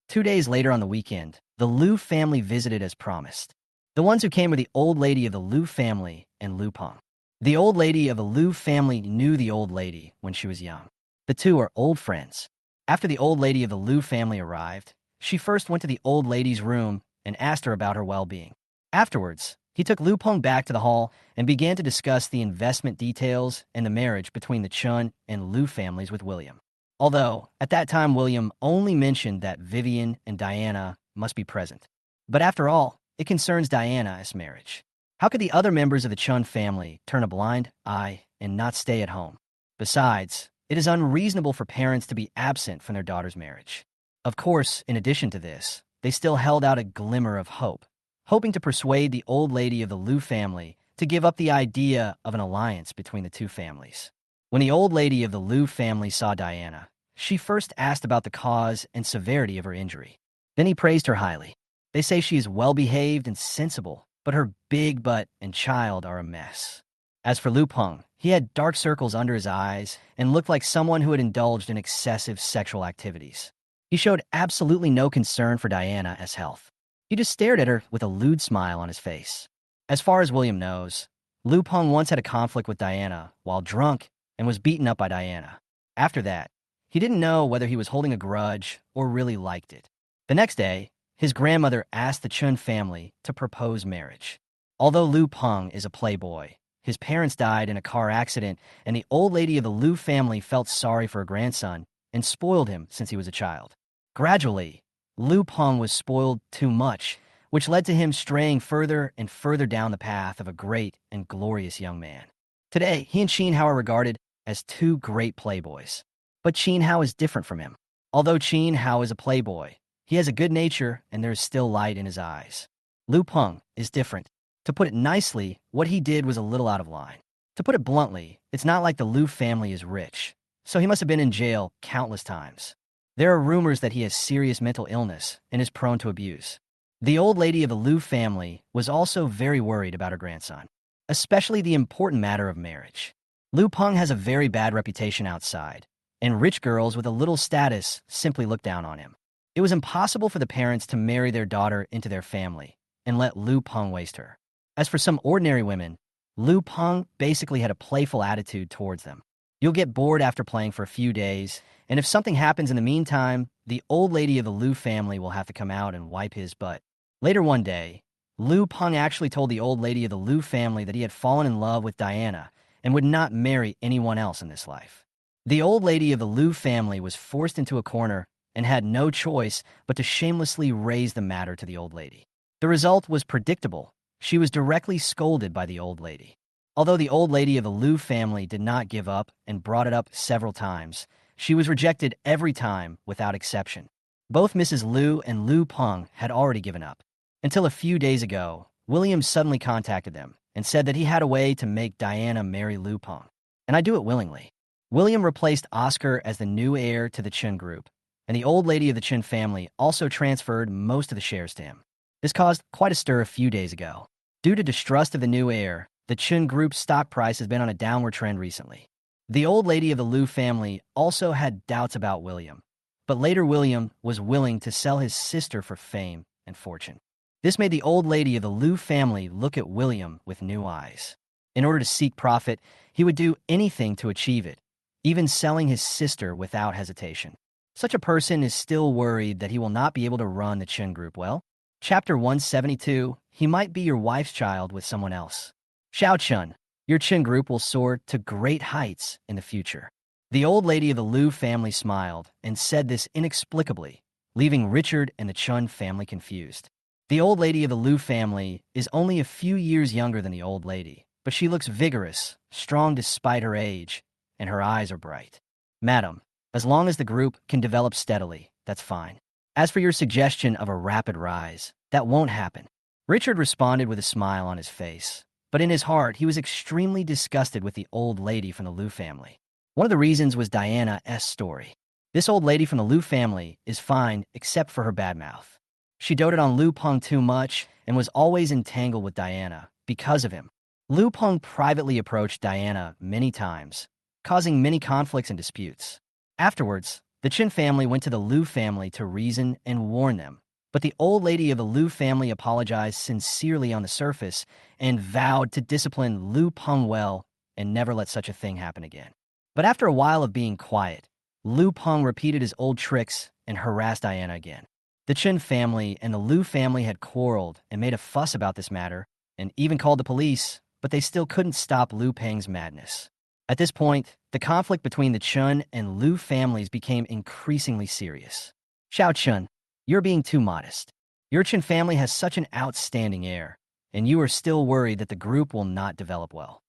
A: 2 days later on the weekend, the Liu family visited as promised. The ones who came were the old lady of the Liu family and Liu Peng. The old lady of the Liu family knew the old lady when she was young. The two are old friends. After the old lady of the Liu family arrived, she first went to the old lady's room and asked her about her well-being. Afterwards, he took Liu Peng back to the hall and began to discuss the investment details and the marriage between the Chun and Liu families with William. Although, at that time, William only mentioned that Vivian and Diana must be present. But after all, it concerns Diana's marriage. How could the other members of the Chun family turn a blind eye and not stay at home? Besides, it is unreasonable for parents to be absent from their daughter's marriage. Of course, in addition to this, they still held out a glimmer of hope, hoping to persuade the old lady of the Liu family to give up the idea of an alliance between the two families. When the old lady of the Liu family saw Diana, she first asked about the cause and severity of her injury. Then he praised her highly. They say she is well-behaved and sensible, but her big butt and child are a mess. As for Liu Peng, he had dark circles under his eyes and looked like someone who had indulged in excessive sexual activities. He showed absolutely no concern for Diana's health. He just stared at her with a lewd smile on his face. As far as William knows, Liu Peng once had a conflict with Diana while drunk and was beaten up by Diana. After that, he didn't know whether he was holding a grudge or really liked it. The next day, his grandmother asked the Chun family to propose marriage. Although Liu Peng is a playboy, his parents died in a car accident, and the old lady of the Liu family felt sorry for her grandson and spoiled him since he was a child. Gradually, Liu Peng was spoiled too much, which led to him straying further and further down the path of a great and glorious young man. Today, he and Qin Hao are regarded as two great playboys. But Qin Hao is different from him. Although Qin Hao is a playboy, he has a good nature and there is still light in his eyes. Liu Peng is different. To put it nicely, what he did was a little out of line. To put it bluntly, it's not like the Liu family is rich, so he must have been in jail countless times. There are rumors that he has serious mental illness and is prone to abuse. The old lady of the Liu family was also very worried about her grandson, especially the important matter of marriage. Liu Peng has a very bad reputation outside, and rich girls with a little status simply look down on him. It was impossible for the parents to marry their daughter into their family and let Liu Peng waste her. As for some ordinary women, Liu Peng basically had a playful attitude towards them. You'll get bored after playing for a few days, and if something happens in the meantime, the old lady of the Liu family will have to come out and wipe his butt. Later one day, Liu Peng actually told the old lady of the Liu family that he had fallen in love with Diana and would not marry anyone else in this life. The old lady of the Liu family was forced into a corner and had no choice but to shamelessly raise the matter to the old lady. The result was predictable. She was directly scolded by the old lady. Although the old lady of the Liu family did not give up and brought it up several times, she was rejected every time without exception. Both Mrs. Liu and Liu Peng had already given up. Until a few days ago, William suddenly contacted them and said that he had a way to make Diana marry Liu Peng. And I do it willingly. William replaced Oscar as the new heir to the Chen group, and the old lady of the Chen family also transferred most of the shares to him. This caused quite a stir a few days ago. Due to distrust of the new heir, the Chen group's stock price has been on a downward trend recently. The old lady of the Liu family also had doubts about William, but later William was willing to sell his sister for fame and fortune. This made the old lady of the Liu family look at William with new eyes. In order to seek profit, he would do anything to achieve it, even selling his sister without hesitation. Such a person is still worried that he will not be able to run the Chen group well. Chapter 172, he might be your wife's child with someone else. Xiao Chun, your Chen group will soar to great heights in the future. The old lady of the Liu family smiled and said this inexplicably, leaving Richard and the Chun family confused. The old lady of the Liu family is only a few years younger than the old lady, but she looks vigorous, strong despite her age, and her eyes are bright. Madam, as long as the group can develop steadily, that's fine. As for your suggestion of a rapid rise, that won't happen. Richard responded with a smile on his face, but in his heart he was extremely disgusted with the old lady from the Liu family. One of the reasons was Diana's story. This old lady from the Liu family is fine except for her bad mouth. She doted on Liu Peng too much and was always entangled with Diana because of him. Liu Peng privately approached Diana many times, causing many conflicts and disputes. Afterwards, the Qin family went to the Liu family to reason and warn them. But the old lady of the Liu family apologized sincerely on the surface and vowed to discipline Liu Peng well and never let such a thing happen again. But after a while of being quiet, Liu Peng repeated his old tricks and harassed Diana again. The Qin family and the Liu family had quarreled and made a fuss about this matter and even called the police, but they still couldn't stop Liu Peng's madness. At this point, the conflict between the Chun and Liu families became increasingly serious. Xiao Chun, you're being too modest. Your Qin family has such an outstanding air, and you are still worried that the group will not develop well.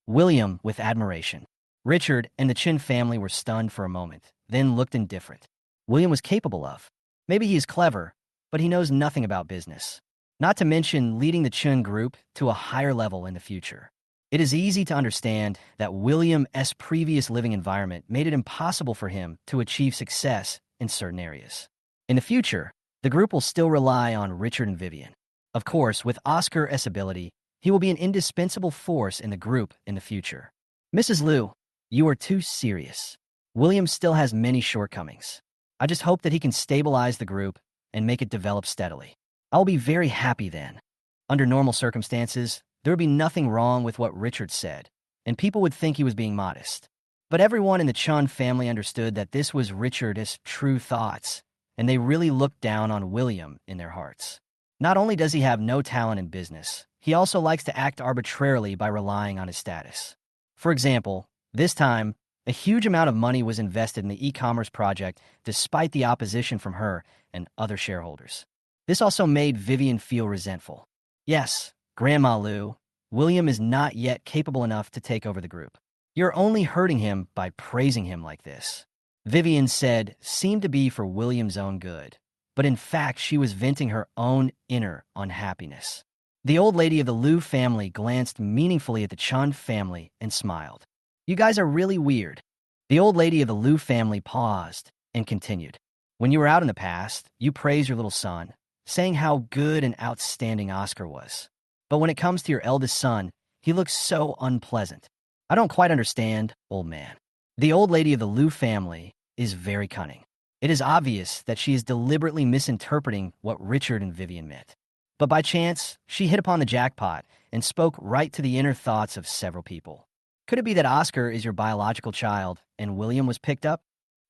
A: William, with admiration. Richard and the Qin family were stunned for a moment, then looked indifferent. William was capable of. Maybe he is clever, but he knows nothing about business. Not to mention leading the Qin group to a higher level in the future. It is easy to understand that William's previous living environment made it impossible for him to achieve success in certain areas. In the future, the group will still rely on Richard and Vivian. Of course, with Oscar's ability, he will be an indispensable force in the group in the future. Mrs. Liu, you are too serious. William still has many shortcomings. I just hope that he can stabilize the group and make it develop steadily. I'll be very happy then. Under normal circumstances, there would be nothing wrong with what Richard said, and people would think he was being modest. But everyone in the Chun family understood that this was Richard's true thoughts, and they really looked down on William in their hearts. Not only does he have no talent in business, he also likes to act arbitrarily by relying on his status. For example, this time, a huge amount of money was invested in the e-commerce project despite the opposition from her and other shareholders. This also made Vivian feel resentful. Yes, Grandma Liu, William is not yet capable enough to take over the group. You're only hurting him by praising him like this. Vivian said seemed to be for William's own good, but in fact she was venting her own inner unhappiness. The old lady of the Liu family glanced meaningfully at the Chun family and smiled. You guys are really weird. The old lady of the Liu family paused and continued. When you were out in the past, you praised your little son, saying how good and outstanding Oscar was. But when it comes to your eldest son, he looks so unpleasant. I don't quite understand, old man. The old lady of the Liu family is very cunning. It is obvious that she is deliberately misinterpreting what Richard and Vivian meant. But by chance, she hit upon the jackpot and spoke right to the inner thoughts of several people. Could it be that Oscar is your biological child and William was picked up?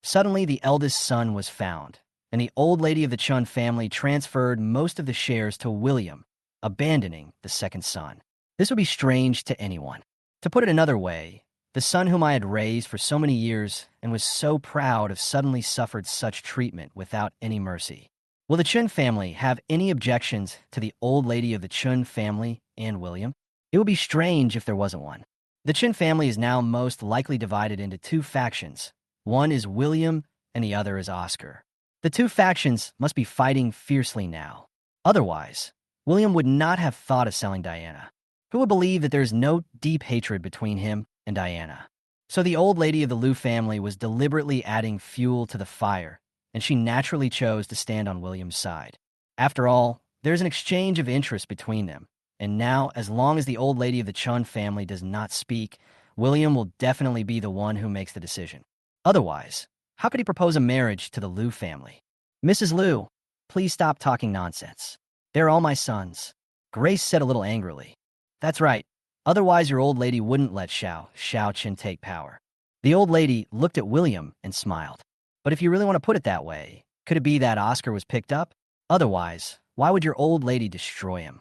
A: Suddenly, the eldest son was found, and the old lady of the Chun family transferred most of the shares to William, abandoning the second son. This would be strange to anyone. To put it another way, the son whom I had raised for so many years and was so proud of suddenly suffered such treatment without any mercy. Will the Chun family have any objections to the old lady of the Chun family and William? It would be strange if there wasn't one. The Qin family is now most likely divided into two factions. One is William, and the other is Oscar. The two factions must be fighting fiercely now. Otherwise, William would not have thought of selling Diana. Who would believe that there is no deep hatred between him and Diana? So the old lady of the Liu family was deliberately adding fuel to the fire, and she naturally chose to stand on William's side. After all, there's an exchange of interest between them. And now, as long as the old lady of the Chun family does not speak, William will definitely be the one who makes the decision. Otherwise, how could he propose a marriage to the Liu family? Mrs. Liu, please stop talking nonsense. They're all my sons. Grace said a little angrily. That's right. Otherwise, your old lady wouldn't let Xiao Qin take power. The old lady looked at William and smiled. But if you really want to put it that way, could it be that Oscar was picked up? Otherwise, why would your old lady destroy him?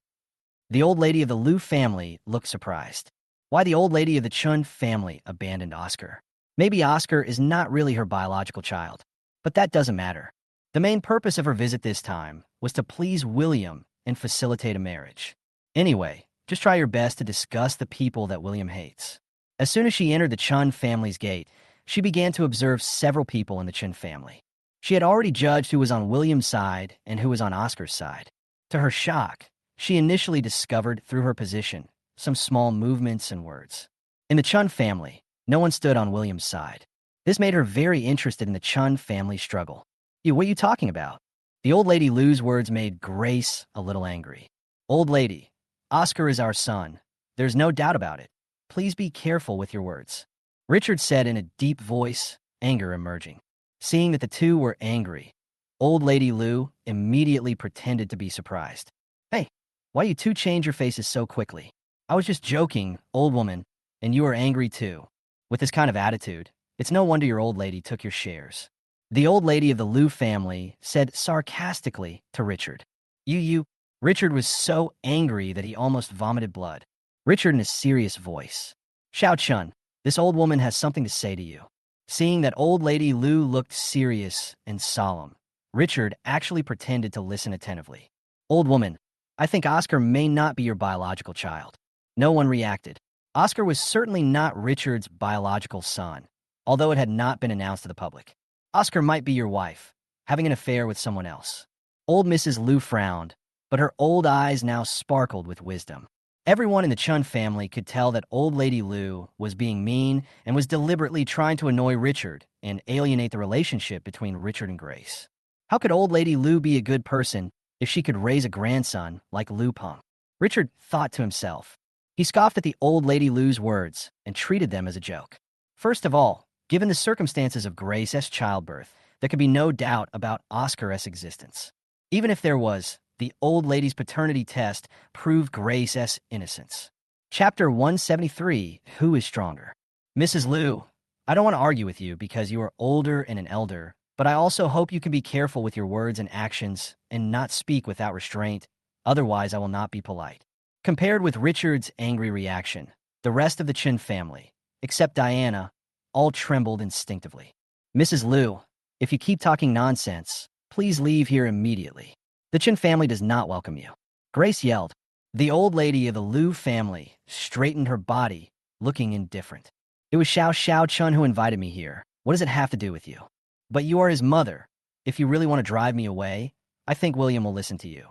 A: The old lady of the Liu family looked surprised. Why the old lady of the Chun family abandoned Oscar? Maybe Oscar is not really her biological child, but that doesn't matter. The main purpose of her visit this time was to please William and facilitate a marriage. Anyway, just try your best to discuss the people that William hates. As soon as she entered the Chun family's gate, she began to observe several people in the Chun family. She had already judged who was on William's side and who was on Oscar's side. To her shock, she initially discovered, through her position, some small movements and words. In the Chun family, No one stood on William's side. This made her very interested in the Chun family struggle. What are you talking about? The old lady Lu's words made Grace a little angry. Old lady, Oscar is our son. There's no doubt about it. Please be careful with your words. Richard said in a deep voice, anger emerging. Seeing that the two were angry, old lady Lu immediately pretended to be surprised. Hey, why you two change your faces so quickly? I was just joking, old woman, and you are angry too. With this kind of attitude, it's no wonder your old lady took your shares. The old lady of the Lu family said sarcastically to Richard. You. Richard was so angry that he almost vomited blood. Richard in a serious voice. Xiao Chun, this old woman has something to say to you. Seeing that old lady Lu looked serious and solemn, Richard actually pretended to listen attentively. Old woman, I think Oscar may not be your biological child. No one reacted. Oscar was certainly not Richard's biological son, although it had not been announced to the public. Oscar might be your wife, having an affair with someone else. Old Mrs. Lu frowned, but her old eyes now sparkled with wisdom. Everyone in the Chun family could tell that old lady Lu was being mean and was deliberately trying to annoy Richard and alienate the relationship between Richard and Grace. How could old lady Lu be a good person if she could raise a grandson like Lu Peng? Richard thought to himself. He scoffed at the old lady Lu's words and treated them as a joke. First of all, given the circumstances of Grace's childbirth, there could be no doubt about Oscar's existence. Even if there was, the old lady's paternity test proved Grace's innocence. Chapter 173, Who is Stronger? Mrs. Lu, I don't want to argue with you because you are older and an elder, but I also hope you can be careful with your words and actions and not speak without restraint, otherwise I will not be polite. Compared with Richard's angry reaction, the rest of the Chin family, except Diana, all trembled instinctively. Mrs. Lu, if you keep talking nonsense, please leave here immediately. The Chin family does not welcome you. Grace yelled. The old lady of the Lu family straightened her body, looking indifferent. It was Xiao Chun who invited me here. What does it have to do with you? But you are his mother. If you really want to drive me away, I think William will listen to you.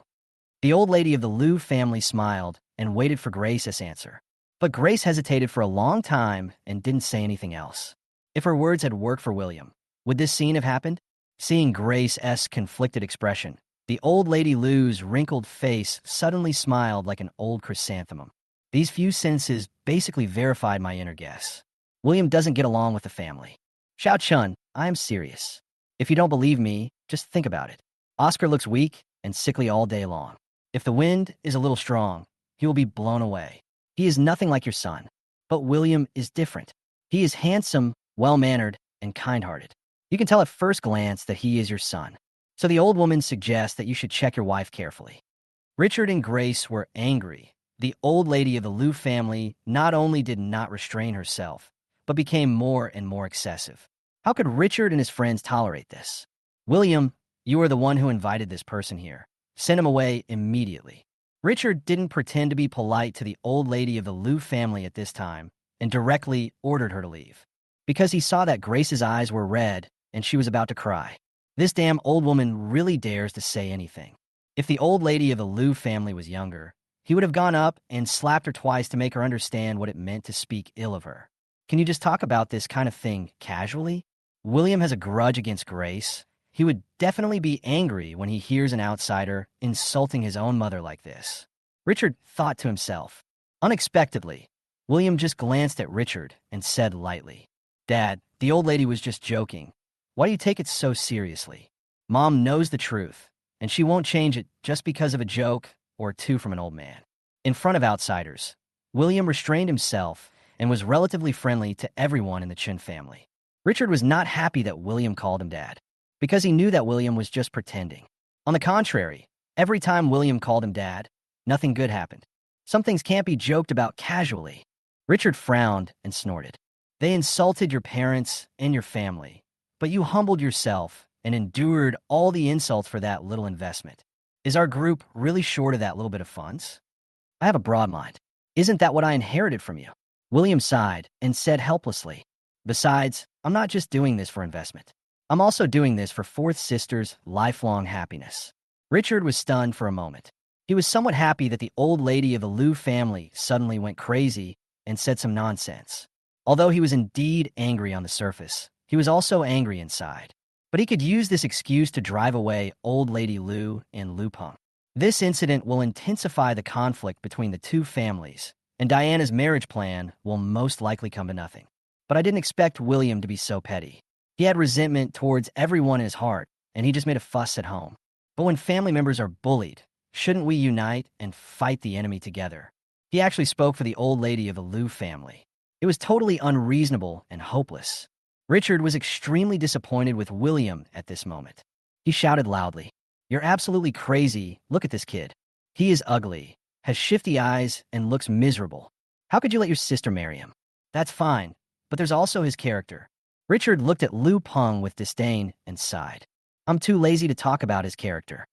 A: The old lady of the Lu family smiled and waited for Grace's answer. But Grace hesitated for a long time and didn't say anything else. If her words had worked for William, would this scene have happened? Seeing Grace's conflicted expression, the old lady Lu's wrinkled face suddenly smiled like an old chrysanthemum. These few sentences basically verified my inner guess. William doesn't get along with the family. Xiao Chun, I am serious. If you don't believe me, just think about it. Oscar looks weak and sickly all day long. If the wind is a little strong, he will be blown away. He is nothing like your son. But William is different. He is handsome, well-mannered, and kind-hearted. You can tell at first glance that he is your son. So the old woman suggests that you should check your wife carefully. Richard and Grace were angry. The old lady of the Lu family not only did not restrain herself, but became more and more excessive. How could Richard and his friends tolerate this? William, you are the one who invited this person here. Send him away immediately. Richard didn't pretend to be polite to the old lady of the Lu family at this time and directly ordered her to leave. Because he saw that Grace's eyes were red and she was about to cry. This damn old woman really dares to say anything. If the old lady of the Lu family was younger, he would have gone up and slapped her twice to make her understand what it meant to speak ill of her. Can you just talk about this kind of thing casually? William has a grudge against Grace. He would definitely be angry when he hears an outsider insulting his own mother like this. Richard thought to himself. Unexpectedly, William just glanced at Richard and said lightly, Dad, the old lady was just joking. Why do you take it so seriously? Mom knows the truth, and she won't change it just because of a joke or two from an old man. In front of outsiders, William restrained himself and was relatively friendly to everyone in the Chin family. Richard was not happy that William called him Dad, because he knew that William was just pretending. On the contrary, every time William called him Dad, nothing good happened. Some things can't be joked about casually. Richard frowned and snorted. They insulted your parents and your family, but you humbled yourself and endured all the insults for that little investment. Is our group really short of that little bit of funds? I have a broad mind. Isn't that what I inherited from you? William sighed and said helplessly, Besides, I'm not just doing this for investment. I'm also doing this for fourth sister's lifelong happiness. Richard was stunned for a moment. He was somewhat happy that the old lady of the Lu family suddenly went crazy and said some nonsense. Although he was indeed angry on the surface, he was also angry inside. But he could use this excuse to drive away old lady Lu and Lu Peng. This incident will intensify the conflict between the two families, and Diana's marriage plan will most likely come to nothing. But I didn't expect William to be so petty. He had resentment towards everyone in his heart, and he just made a fuss at home. But when family members are bullied, shouldn't we unite and fight the enemy together? He actually spoke for the old lady of the Lu family. It was totally unreasonable and hopeless. Richard was extremely disappointed with William at this moment. He shouted loudly, "You're absolutely crazy. Look at this kid. He is ugly, has shifty eyes, and looks miserable. How could you let your sister marry him? That's fine, but there's also his character." Richard looked at Lu Peng with disdain and sighed. "I'm too lazy to talk about his character.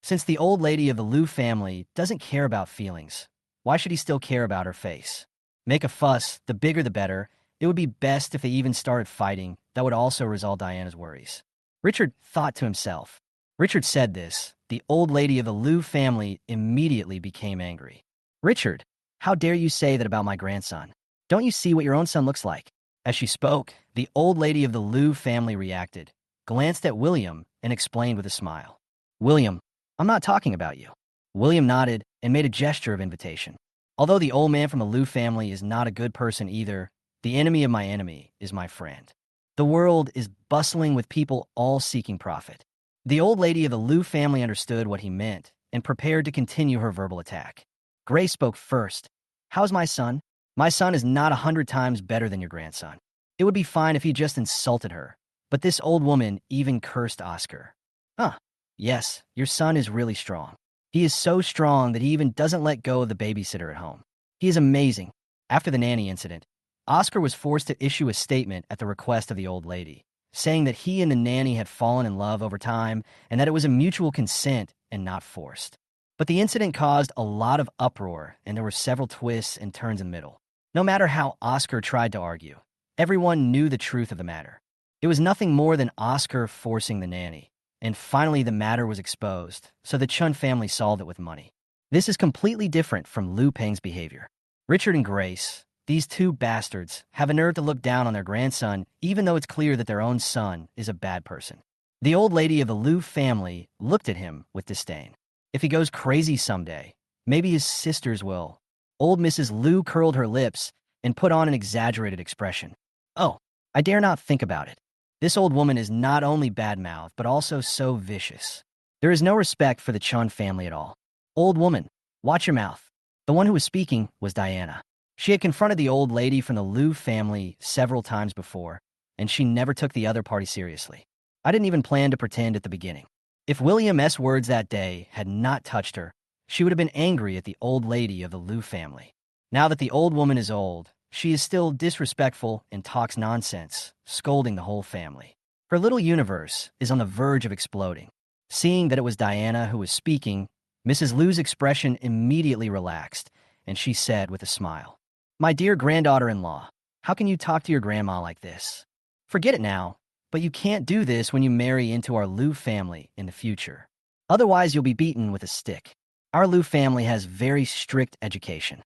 A: Since the old lady of the Lu family doesn't care about feelings, why should he still care about her face? Make a fuss, the bigger the better. It would be best if they even started fighting. That would also resolve Diana's worries." Richard thought to himself. Richard said this. The old lady of the Lu family immediately became angry. "Richard, how dare you say that about my grandson? Don't you see what your own son looks like?" As she spoke, the old lady of the Lu family reacted, glanced at William, and explained with a smile. "William, I'm not talking about you." William nodded and made a gesture of invitation. Although the old man from the Lu family is not a good person either, the enemy of my enemy is my friend. The world is bustling with people all seeking profit. The old lady of the Lu family understood what he meant and prepared to continue her verbal attack. Grace spoke first. "How's my son? My son is not 100 times better than your grandson. It would be fine if he just insulted her, but this old woman even cursed Oscar." "Huh. Yes, your son is really strong. He is so strong that he even doesn't let go of the babysitter at home. He is amazing." After the nanny incident, Oscar was forced to issue a statement at the request of the old lady, saying that he and the nanny had fallen in love over time and that it was a mutual consent and not forced. But the incident caused a lot of uproar, and there were several twists and turns in the middle. No matter how Oscar tried to argue, everyone knew the truth of the matter. It was nothing more than Oscar forcing the nanny. And finally, the matter was exposed, so the Chun family solved it with money. This is completely different from Lu Peng's behavior. Richard and Grace, these two bastards, have a nerve to look down on their grandson, even though it's clear that their own son is a bad person. The old lady of the Lu family looked at him with disdain. If he goes crazy someday, maybe his sisters will. Old Mrs. Lu curled her lips and put on an exaggerated expression. "Oh, I dare not think about it. This old woman is not only bad-mouthed, but also so vicious. There is no respect for the Chun family at all. Old woman, watch your mouth." The one who was speaking was Diana. She had confronted the old lady from the Lu family several times before, and she never took the other party seriously. I didn't even plan to pretend at the beginning. If William S. words that day had not touched her, she would have been angry at the old lady of the Lu family. Now that the old woman is old, she is still disrespectful and talks nonsense, scolding the whole family. Her little universe is on the verge of exploding. Seeing that it was Diana who was speaking, Mrs. Lu's expression immediately relaxed, and she said with a smile, "My dear granddaughter-in-law, how can you talk to your grandma like this? Forget it now, but you can't do this when you marry into our Lu family in the future. Otherwise, you'll be beaten with a stick. Our Lu family has very strict education."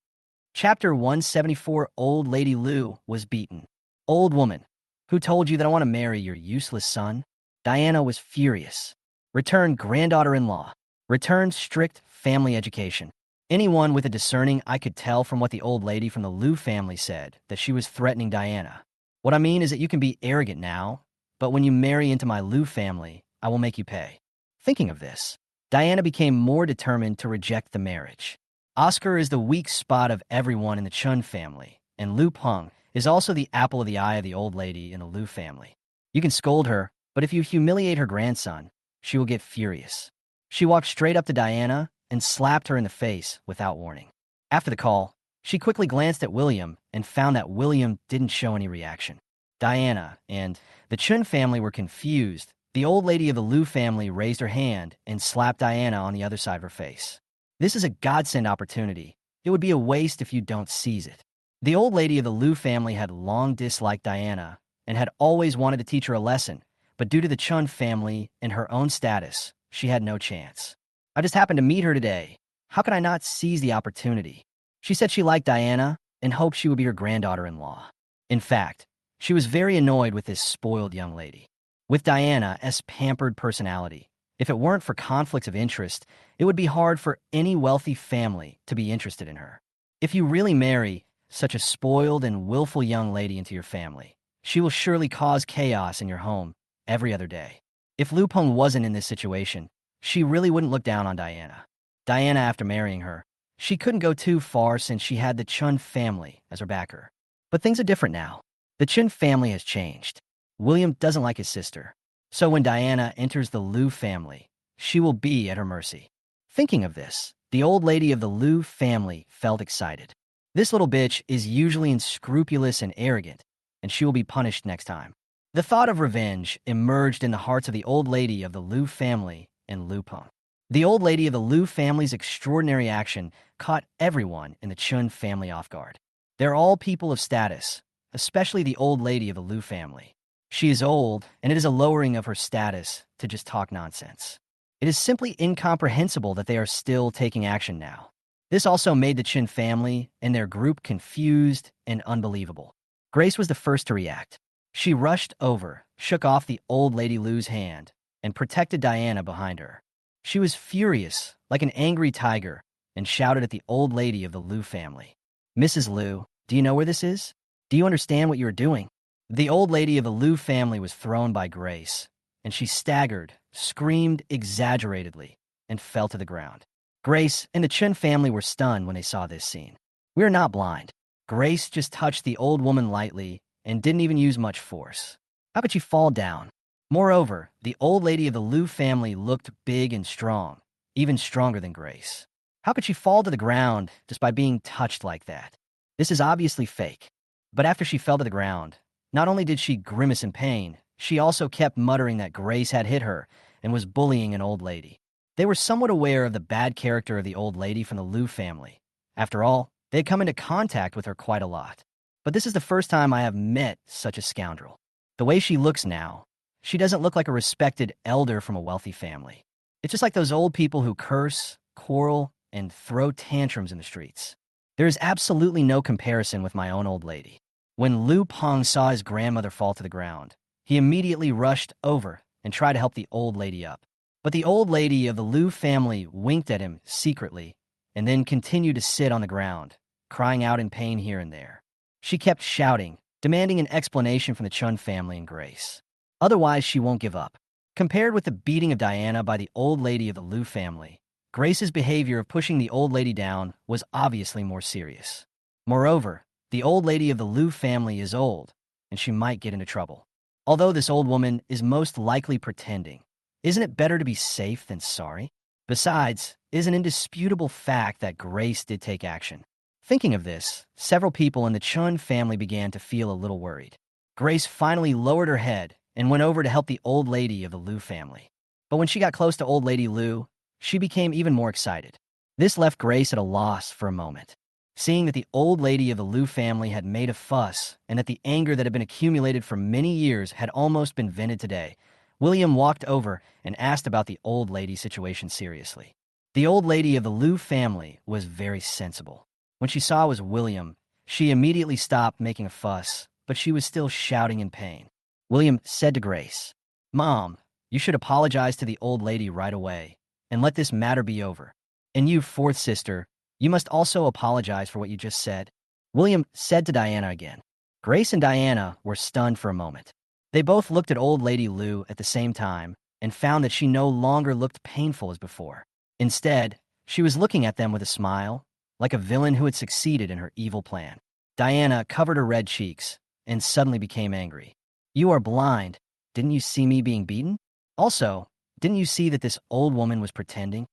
A: Chapter 174. Old Lady Lu was beaten. "Old woman, who told you that I want to marry your useless son?" Diana was furious. "Return granddaughter-in-law. Return strict family education." Anyone with a discerning eye could tell from what the old lady from the Lu family said that she was threatening Diana. "What I mean is that you can be arrogant now, but when you marry into my Lu family, I will make you pay." Thinking of this, Diana became more determined to reject the marriage. Oscar is the weak spot of everyone in the Chun family, and Lu Peng is also the apple of the eye of the old lady in the Lu family. You can scold her, but if you humiliate her grandson, she will get furious. She walked straight up to Diana and slapped her in the face without warning. After the call, she quickly glanced at William and found that William didn't show any reaction. Diana and the Chun family were confused. The old lady of the Lu family raised her hand and slapped Diana on the other side of her face. This is a godsend opportunity. It would be a waste if you don't seize it. The old lady of the Lu family had long disliked Diana and had always wanted to teach her a lesson, but due to the Chun family and her own status, she had no chance. "I just happened to meet her today. How can I not seize the opportunity?" She said she liked Diana and hoped she would be her granddaughter-in-law. In fact, she was very annoyed with this spoiled young lady. With Diana's pampered personality, if it weren't for conflicts of interest, it would be hard for any wealthy family to be interested in her. If you really marry such a spoiled and willful young lady into your family, she will surely cause chaos in your home every other day. If Lu Peng wasn't in this situation, she really wouldn't look down on Diana. Diana, after marrying her, she couldn't go too far since she had the Chun family as her backer. But things are different now. The Chun family has changed. William doesn't like his sister. So when Diana enters the Liu family, she will be at her mercy. Thinking of this, the old lady of the Liu family felt excited. This little bitch is usually unscrupulous and arrogant, and she will be punished next time. The thought of revenge emerged in the hearts of the old lady of the Liu family in Liu Peng. The old lady of the Liu family's extraordinary action caught everyone in the Chun family off guard. They're all people of status, especially the old lady of the Liu family. She is old, and it is a lowering of her status to just talk nonsense. It is simply incomprehensible that they are still taking action now. This also made the Chin family and their group confused and unbelievable. Grace was the first to react. She rushed over, shook off the old lady Lu's hand, and protected Diana behind her. She was furious, like an angry tiger, and shouted at the old lady of the Liu family. "Mrs. Liu, do you know where this is? Do you understand what you are doing?" The old lady of the Liu family was thrown by Grace, and she staggered, screamed exaggeratedly, and fell to the ground. Grace and the Chen family were stunned when they saw this scene. "We are not blind." Grace just touched the old woman lightly and didn't even use much force. How could she fall down? Moreover, the old lady of the Liu family looked big and strong, even stronger than Grace. How could she fall to the ground just by being touched like that? This is obviously fake. But after she fell to the ground, not only did she grimace in pain, she also kept muttering that Grace had hit her and was bullying an old lady. They were somewhat aware of the bad character of the old lady from the Liu family. After all, they had come into contact with her quite a lot. But this is the first time I have met such a scoundrel. The way she looks now, she doesn't look like a respected elder from a wealthy family. It's just like those old people who curse, quarrel, and throw tantrums in the streets. There is absolutely no comparison with my own old lady. When Liu Peng saw his grandmother fall to the ground, he immediately rushed over and tried to help the old lady up. But the old lady of the Liu family winked at him secretly and then continued to sit on the ground, crying out in pain here and there. She kept shouting, demanding an explanation from the Chun family and Grace. Otherwise, she won't give up. Compared with the beating of Diana by the old lady of the Liu family, Grace's behavior of pushing the old lady down was obviously more serious. Moreover, the old lady of the Liu family is old, and she might get into trouble. Although this old woman is most likely pretending, isn't it better to be safe than sorry? Besides, it is an indisputable fact that Grace did take action. Thinking of this, several people in the Chun family began to feel a little worried. Grace finally lowered her head and went over to help the old lady of the Liu family. But when she got close to old lady Liu, she became even more excited. This left Grace at a loss for a moment. Seeing that the old lady of the Liu family had made a fuss and that the anger that had been accumulated for many years had almost been vented today, William walked over and asked about the old lady's situation seriously. The old lady of the Liu family was very sensible. When she saw it was William, she immediately stopped making a fuss, but she was still shouting in pain. William said to Grace, "Mom, you should apologize to the old lady right away and let this matter be over. And you, fourth sister, you must also apologize for what you just said." William said to Diana again. Grace and Diana were stunned for a moment. They both looked at old lady Liu at the same time and found that she no longer looked painful as before. Instead, she was looking at them with a smile, like a villain who had succeeded in her evil plan. Diana covered her red cheeks and suddenly became angry. "You are blind. Didn't you see me being beaten? Also, didn't you see that this old woman was pretending?"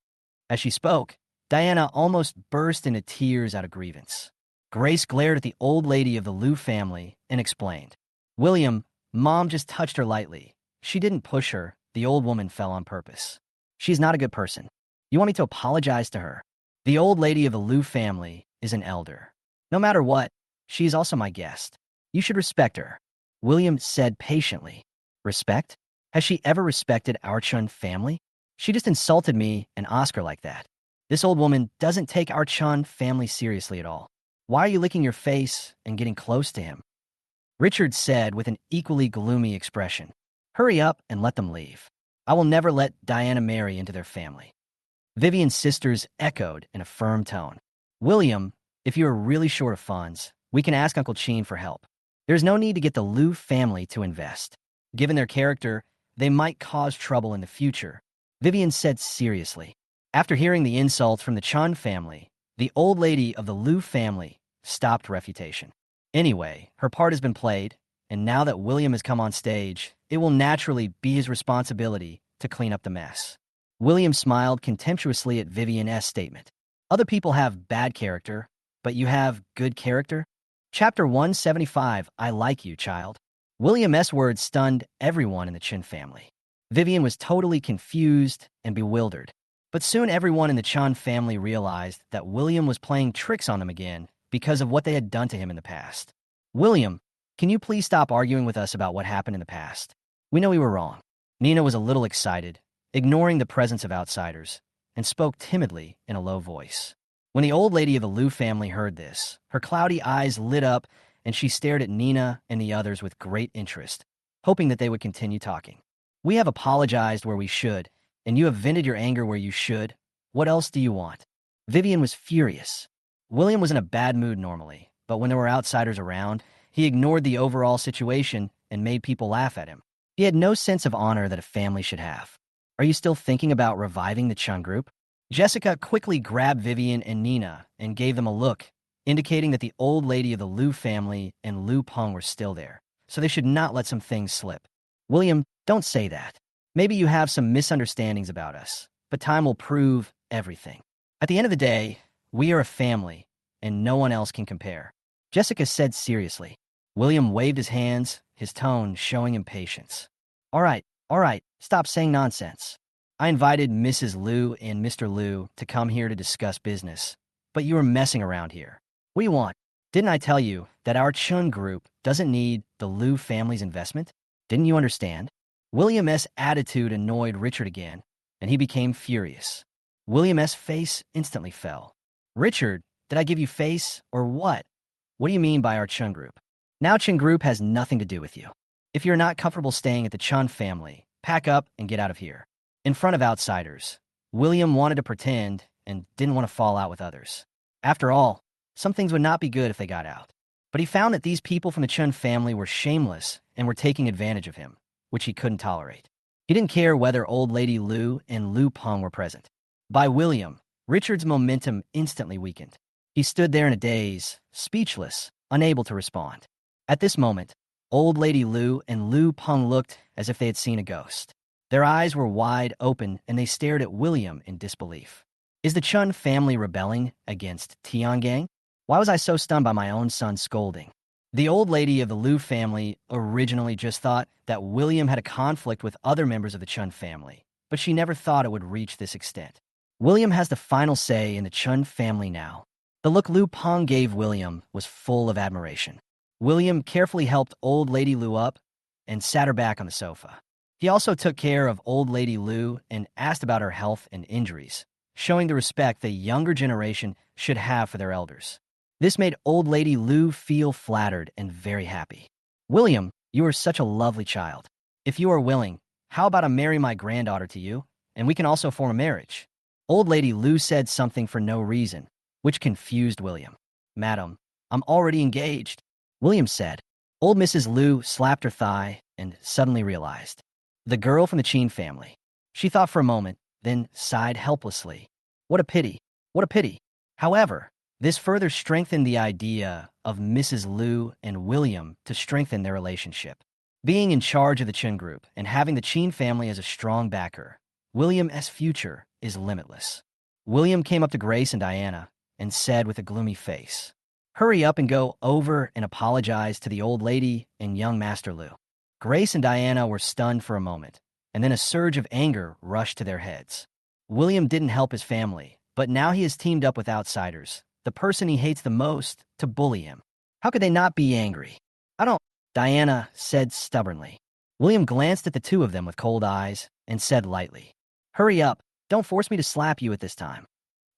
A: As she spoke, Diana almost burst into tears out of grievance. Grace glared at the old lady of the Liu family and explained, "William, Mom just touched her lightly. She didn't push her. The old woman fell on purpose. She's not a good person. You want me to apologize to her? The old lady of the Liu family is an elder. No matter what, she is also my guest. You should respect her." William said patiently. "Respect? Has she ever respected our Chun family? She just insulted me and Oscar like that. This old woman doesn't take our Chun family seriously at all. Why are you licking your face and getting close to him?" Richard said with an equally gloomy expression. Hurry up and let them leave. I will never let Diana marry into their family. Vivian's sisters echoed in a firm tone. William, if you are really short of funds, we can ask Uncle Cheen for help. There's no need to get the Liu family to invest. Given their character, they might cause trouble in the future, Vivian said seriously. After hearing the insults from the Chun family, the old lady of the Liu family stopped refutation. Anyway, her part has been played, and now that William has come on stage, it will naturally be his responsibility to clean up the mess. William smiled contemptuously at Vivian's statement. Other people have bad character, but you have good character? Chapter 175, I like you, child. William's words stunned everyone in the Chin family. Vivian was totally confused and bewildered. But soon everyone in the Chan family realized that William was playing tricks on them again because of what they had done to him in the past. William, can you please stop arguing with us about what happened in the past? We know we were wrong. Nina was a little excited, ignoring the presence of outsiders, and spoke timidly in a low voice. When the old lady of the Liu family heard this, her cloudy eyes lit up and she stared at Nina and the others with great interest, hoping that they would continue talking. We have apologized where we should, and you have vented your anger where you should. What else do you want? Vivian was furious. William was in a bad mood normally, but when there were outsiders around, he ignored the overall situation and made people laugh at him. He had no sense of honor that a family should have. Are you still thinking about reviving the Chun group? Jessica quickly grabbed Vivian and Nina and gave them a look, indicating that the old lady of the Liu family and Liu Peng were still there, so they should not let some things slip. William, don't say that. Maybe you have some misunderstandings about us, but time will prove everything. At the end of the day, we are a family, and no one else can compare. Jessica said seriously. William waved his hands, his tone showing impatience. All right, stop saying nonsense. I invited Mrs. Liu and Mr. Liu to come here to discuss business, but you are messing around here. What do you want? Didn't I tell you that our Chun group doesn't need the Liu family's investment? Didn't you understand? William's attitude annoyed Richard again, and he became furious. William's face instantly fell. Richard, did I give you face, or what? What do you mean by our Chun group? Now Chun group has nothing to do with you. If you're not comfortable staying at the Chun family, pack up and get out of here. In front of outsiders, William wanted to pretend and didn't want to fall out with others. After all, some things would not be good if they got out. But he found that these people from the Chun family were shameless and were taking advantage of him, which he couldn't tolerate. He didn't care whether old lady Liu and Liu Peng were present. By William, Richard's momentum instantly weakened. He stood there in a daze, speechless, unable to respond. At this moment, old lady Liu and Liu Peng looked as if they had seen a ghost. Their eyes were wide open and they stared at William in disbelief. Is the Chun family rebelling against Tiangang? Why was I so stunned by my own son scolding? The old lady of the Liu family originally just thought that William had a conflict with other members of the Chun family, but she never thought it would reach this extent. William has the final say in the Chun family now. The look Liu Peng gave William was full of admiration. William carefully helped old lady Liu up and sat her back on the sofa. He also took care of old lady Liu and asked about her health and injuries, showing the respect the younger generation should have for their elders. This made old lady Liu feel flattered and very happy. William, you are such a lovely child. If you are willing, how about I marry my granddaughter to you, and we can also form a marriage? Old lady Liu said something for no reason, which confused William. Madam, I'm already engaged, William said. Old Mrs. Liu slapped her thigh and suddenly realized. The girl from the Cheen family. She thought for a moment, then sighed helplessly. What a pity, what a pity. However, this further strengthened the idea of Mrs. Liu and William to strengthen their relationship. Being in charge of the Chen group and having the Cheen family as a strong backer, William's future is limitless. William came up to Grace and Diana and said with a gloomy face, hurry up and go over and apologize to the old lady and young Master Liu. Grace and Diana were stunned for a moment, and then a surge of anger rushed to their heads. William didn't help his family, but now he has teamed up with outsiders, the person he hates the most, to bully him. How could they not be angry? I don't, Diana said stubbornly. William glanced at the two of them with cold eyes and said lightly, hurry up, don't force me to slap you at this time.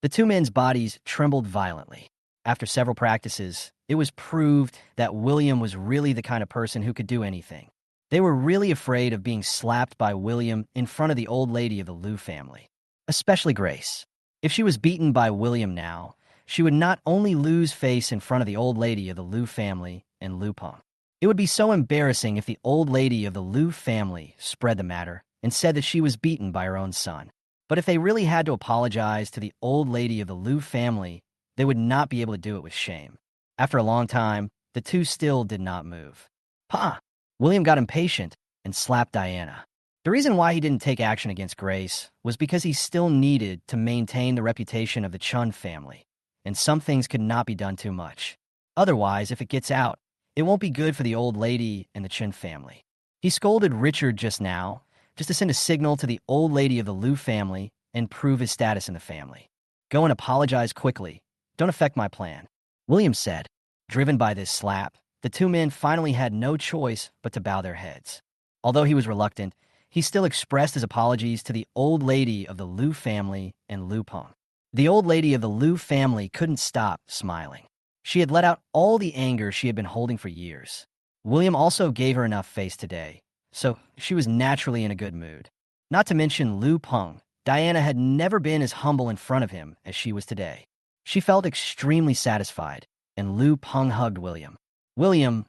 A: The two men's bodies trembled violently. After several practices, It was proved that William was really the kind of person who could do anything. They were really afraid of being slapped by William in front of the old lady of the Liu family, especially Grace. If she was beaten by William now, she would not only lose face in front of the old lady of the Liu family and Liu Peng. It would be so embarrassing if the old lady of the Liu family spread the matter and said that she was beaten by her own son. But if they really had to apologize to the old lady of the Liu family, they would not be able to do it with shame. After a long time, the two still did not move. Pa! William got impatient and slapped Diana. The reason why he didn't take action against Grace was because he still needed to maintain the reputation of the Chun family, and some things could not be done too much. Otherwise, if it gets out, it won't be good for the old lady and the Chun family. He scolded Richard just now, just to send a signal to the old lady of the Liu family and prove his status in the family. Go and apologize quickly. Don't affect my plan, William said. Driven by this slap, the two men finally had no choice but to bow their heads. Although he was reluctant, he still expressed his apologies to the old lady of the Liu family and Liu Peng. The old lady of the Liu family couldn't stop smiling. She had let out all the anger she had been holding for years. William also gave her enough face today, so she was naturally in a good mood. Not to mention Liu Peng, Diana had never been as humble in front of him as she was today. She felt extremely satisfied, and Liu Peng hugged William. William,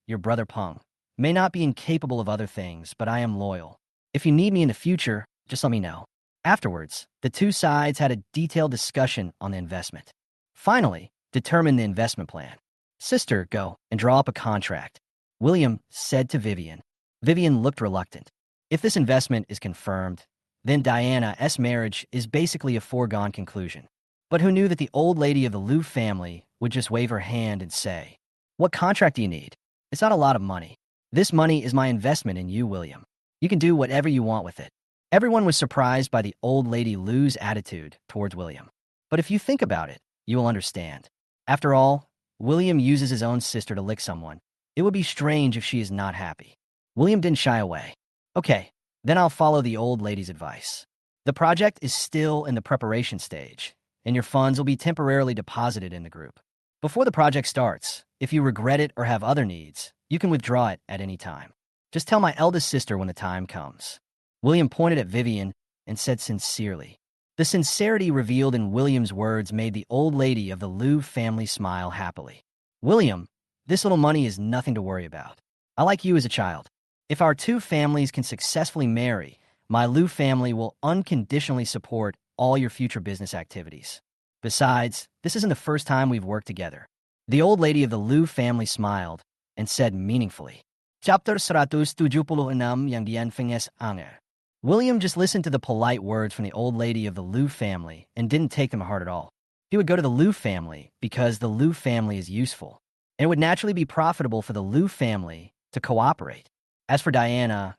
A: your brother Peng, may not be incapable of other things, but I am loyal. If you need me in the future, just let me know. Afterwards, the two sides had a detailed discussion on the investment. Finally, determine the investment plan. Sister, go and draw up a contract, William said to Vivian. Vivian looked reluctant. If this investment is confirmed, then Diana's marriage is basically a foregone conclusion. But who knew that the old lady of the Liu family would just wave her hand and say, "What contract do you need? It's not a lot of money. This money is my investment in you, William. You can do whatever you want with it." Everyone was surprised by the old lady Liu's attitude towards William. But if you think about it, you will understand. After all, William uses his own sister to lick someone. It would be strange if she is not happy. William didn't shy away. Okay, then I'll follow the old lady's advice. The project is still in the preparation stage, and your funds will be temporarily deposited in the group. Before the project starts, if you regret it or have other needs, you can withdraw it at any time. Just tell my eldest sister when the time comes. William pointed at Vivian and said sincerely. The sincerity revealed in William's words made the old lady of the Liu family smile happily. William, this little money is nothing to worry about. I like you as a child. If our two families can successfully marry, my Liu family will unconditionally support all your future business activities. Besides, this isn't the first time we've worked together. The old lady of the Liu family smiled and said meaningfully, Chapter 176 yang dianfinges anger. William just listened to the polite words from the old lady of the Liu family and didn't take them to heart at all. He would go to the Liu family because the Liu family is useful, and it would naturally be profitable for the Liu family to cooperate. As for Diana's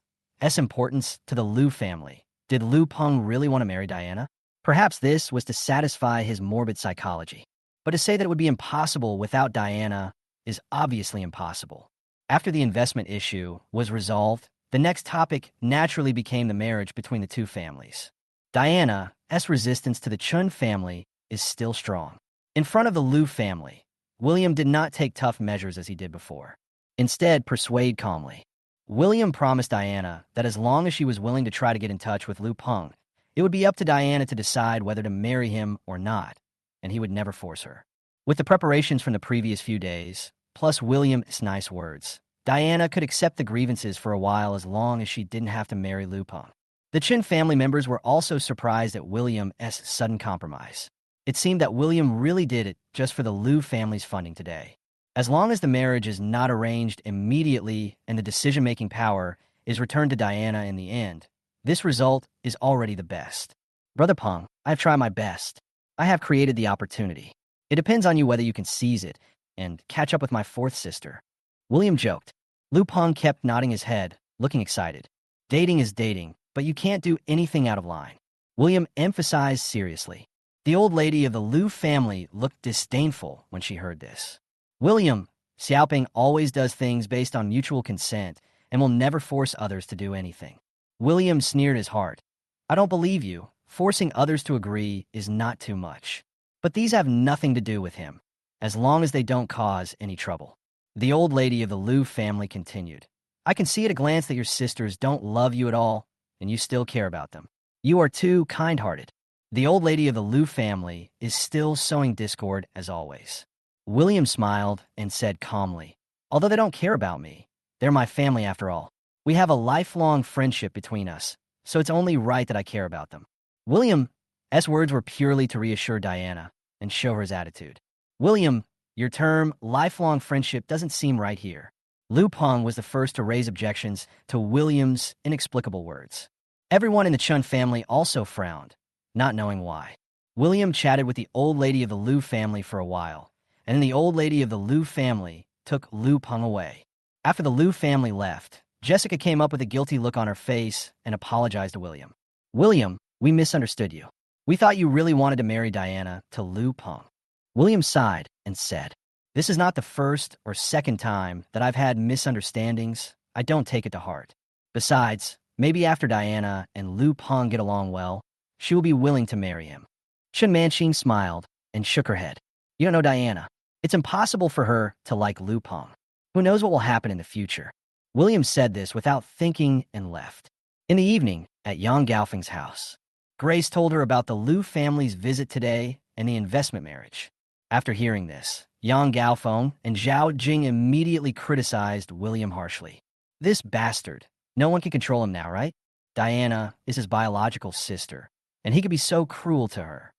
A: importance to the Liu family, did Liu Peng really want to marry Diana? Perhaps this was to satisfy his morbid psychology. But to say that it would be impossible without Diana is obviously impossible. After the investment issue was resolved, the next topic naturally became the marriage between the two families. Diana's resistance to the Chun family is still strong. In front of the Liu family, William did not take tough measures as he did before. Instead, persuade calmly. William promised Diana that as long as she was willing to try to get in touch with Liu Peng, it would be up to Diana to decide whether to marry him or not, and he would never force her. With the preparations from the previous few days, plus William's nice words, Diana could accept the grievances for a while as long as she didn't have to marry Liu Peng. The Chin family members were also surprised at William's sudden compromise. It seemed that William really did it just for the Liu family's funding today. As long as the marriage is not arranged immediately and the decision-making power is returned to Diana in the end, this result is already the best. Brother Peng, I've tried my best. I have created the opportunity. It depends on you whether you can seize it and catch up with my fourth sister. William joked. Liu Peng kept nodding his head, looking excited. Dating is dating, but you can't do anything out of line. William emphasized seriously. The old lady of the Liu family looked disdainful when she heard this. William, Xiaoping always does things based on mutual consent and will never force others to do anything. William sneered his heart. I don't believe you. Forcing others to agree is not too much. But these have nothing to do with him. as long as they don't cause any trouble. The old lady of the Liu family continued. I can see at a glance that your sisters don't love you at all, and you still care about them. You are too kind-hearted. The old lady of the Liu family is still sowing discord as always. William smiled and said calmly, although they don't care about me, they're my family after all. We have a lifelong friendship between us, so it's only right that I care about them. William's words were purely to reassure Diana and show her his attitude. William, your term, lifelong friendship, doesn't seem right here. Liu Peng was the first to raise objections to William's inexplicable words. Everyone in the Chun family also frowned, not knowing why. William chatted with the old lady of the Liu family for a while, and then the old lady of the Liu family took Liu Peng away. After the Liu family left, Jessica came up with a guilty look on her face and apologized to William. William, we misunderstood you. We thought you really wanted to marry Diana to Liu Peng. William sighed and said, this is not the first or second time that I've had misunderstandings. I don't take it to heart. Besides, maybe after Diana and Liu Peng get along well, she will be willing to marry him. Chen Manqing smiled and shook her head. You don't know Diana. It's impossible for her to like Liu Peng. Who knows what will happen in the future? William said this without thinking and left. In the evening, at Yang Gaofeng's house, Grace told her about the Liu family's visit today and the investment marriage. After hearing this, Yang Gaofeng and Zhao Jing immediately criticized William harshly. This bastard. No one can control him now, right? Diana is his biological sister, and he could be so cruel to her.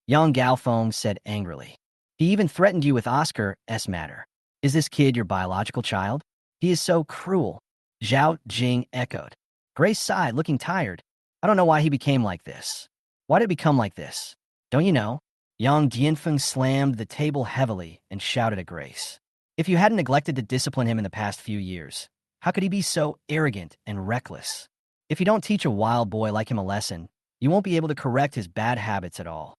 A: Yang Gaofeng said angrily. He even threatened you with Oscar's matter. Is this kid your biological child? He is so cruel. Zhao Jing echoed. Grace sighed, looking tired. I don't know why he became like this. Why did it become like this? Don't you know? Yang Jianfeng slammed the table heavily and shouted at Grace. If you hadn't neglected to discipline him in the past few years, how could he be so arrogant and reckless? If you don't teach a wild boy like him a lesson, you won't be able to correct his bad habits at all.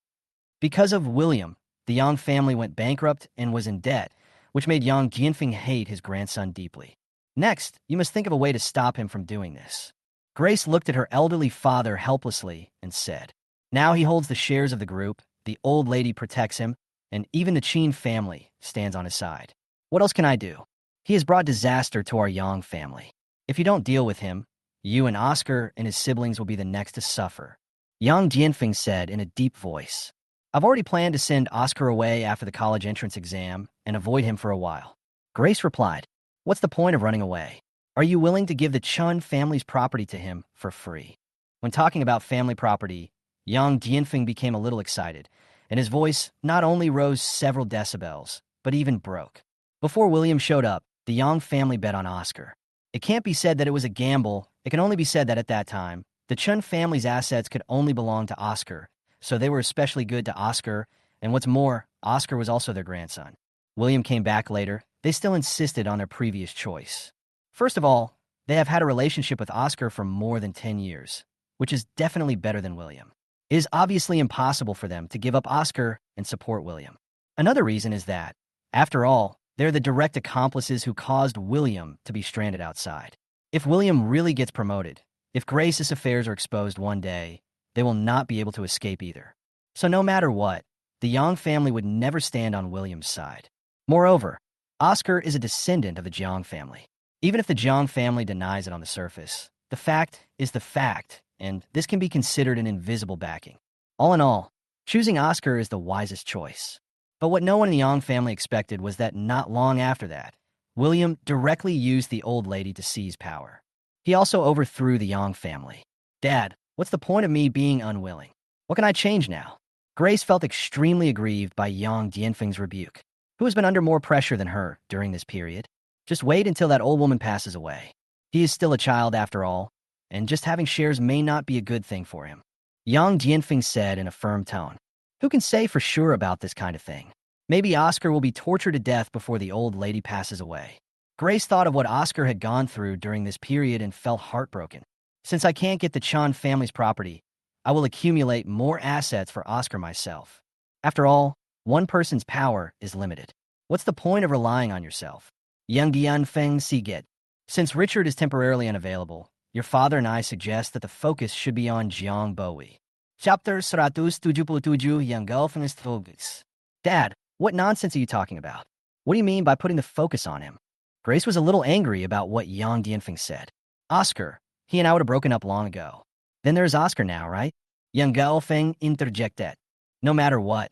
A: Because of William, the Yang family went bankrupt and was in debt, which made Yang Jianfeng hate his grandson deeply. Next, you must think of a way to stop him from doing this. Grace looked at her elderly father helplessly and said, now he holds the shares of the group, the old lady protects him, and even the Qin family stands on his side. What else can I do? He has brought disaster to our Yang family. If you don't deal with him, you and Oscar and his siblings will be the next to suffer. Yang Jianfeng said in a deep voice. I've already planned to send Oscar away after the college entrance exam and avoid him for a while. Grace replied, what's the point of running away? Are you willing to give the Chun family's property to him for free? When talking about family property, Yang Jianfeng became a little excited, and his voice not only rose several decibels, but even broke. Before William showed up, the Yang family bet on Oscar. It can't be said that it was a gamble. It can only be said that at that time, the Chun family's assets could only belong to Oscar, so they were especially good to Oscar, and what's more, Oscar was also their grandson. William came back later. They still insisted on their previous choice. First of all, they have had a relationship with Oscar for more than 10 years, which is definitely better than William. It is obviously impossible for them to give up Oscar and support William. Another reason is that, after all, they're the direct accomplices who caused William to be stranded outside. If William really gets promoted, if Grace's affairs are exposed one day, they will not be able to escape either. So no matter what, the Yang family would never stand on William's side. Moreover, Oscar is a descendant of the Jiang family. Even if the Jiang family denies it on the surface, the fact is the fact, and this can be considered an invisible backing. All in all, choosing Oscar is the wisest choice. But what no one in the Yang family expected was that not long after that, William directly used the old lady to seize power. He also overthrew the Yang family. Dad, what's the point of me being unwilling? What can I change now? Grace felt extremely aggrieved by Yang Jianfeng's rebuke. Who has been under more pressure than her during this period? Just wait until that old woman passes away. He is still a child after all, and just having shares may not be a good thing for him. Yang Jianfeng said in a firm tone. Who can say for sure about this kind of thing? Maybe Oscar will be tortured to death before the old lady passes away. Grace thought of what Oscar had gone through during this period and felt heartbroken. Since I can't get the Chan family's property, I will accumulate more assets for Oscar myself. After all, one person's power is limited. What's the point of relying on yourself? Yang Jianfeng Siget. Since Richard is temporarily unavailable, your father and I suggest that the focus should be on Jiang Bowie. Chapter 177 Yang Gaofeng Focus. Dad, What nonsense are you talking about? What do you mean by putting the focus on him? Grace was a little angry about what Yang Dianfeng said. Oscar, he and I would have broken up long ago. Then there's Oscar now, right? Yang Gaofeng interjected. No matter what,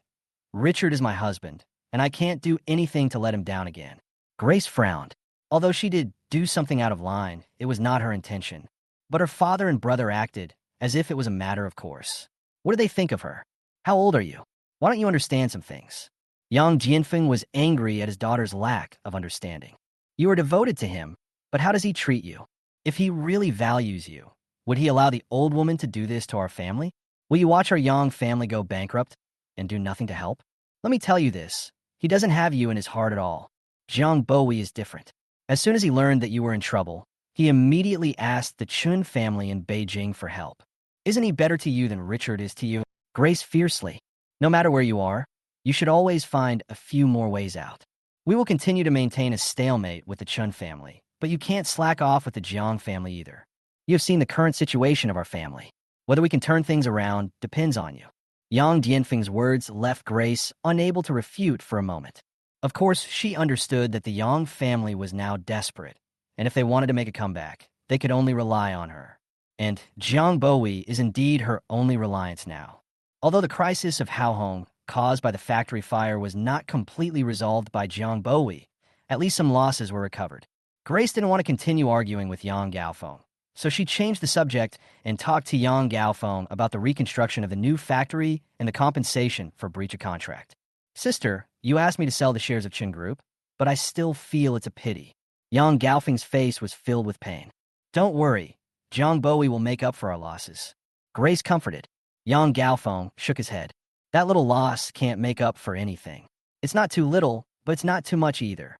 A: Richard is my husband, and I can't do anything to let him down again. Grace frowned. Although she did do something out of line, it was not her intention. But her father and brother acted as if it was a matter of course. What do they think of her? How old are you? Why don't you understand some things? Yang Jianfeng was angry at his daughter's lack of understanding. You are devoted to him, but how does he treat you? If he really values you, would he allow the old woman to do this to our family? Will you watch our Yang family go bankrupt and do nothing to help? Let me tell you this. He doesn't have you in his heart at all. Jiang Bowie is different. As soon as he learned that you were in trouble, he immediately asked the Chun family in Beijing for help. Isn't he better to you than Richard is to you? Grace fiercely. No matter where you are, you should always find a few more ways out. We will continue to maintain a stalemate with the Chun family, but you can't slack off with the Jiang family either. You have seen the current situation of our family. Whether we can turn things around depends on you. Yang Dianfeng's words left Grace unable to refute for a moment. Of course, she understood that the Yang family was now desperate, and if they wanted to make a comeback, they could only rely on her. And Jiang Bowie is indeed her only reliance now. Although the crisis of Haohong caused by the factory fire was not completely resolved by Jiang Bowie, at least some losses were recovered. Grace didn't want to continue arguing with Yang Gaofeng, so she changed the subject and talked to Yang Gaofeng about the reconstruction of the new factory and the compensation for breach of contract. Sister, you asked me to sell the shares of Chin Group, but I still feel it's a pity. Yang Gaofeng's face was filled with pain. Don't worry, Jiang Bowie will make up for our losses. Grace comforted. Yang Gaofeng shook his head. That little loss can't make up for anything. It's not too little, but it's not too much either.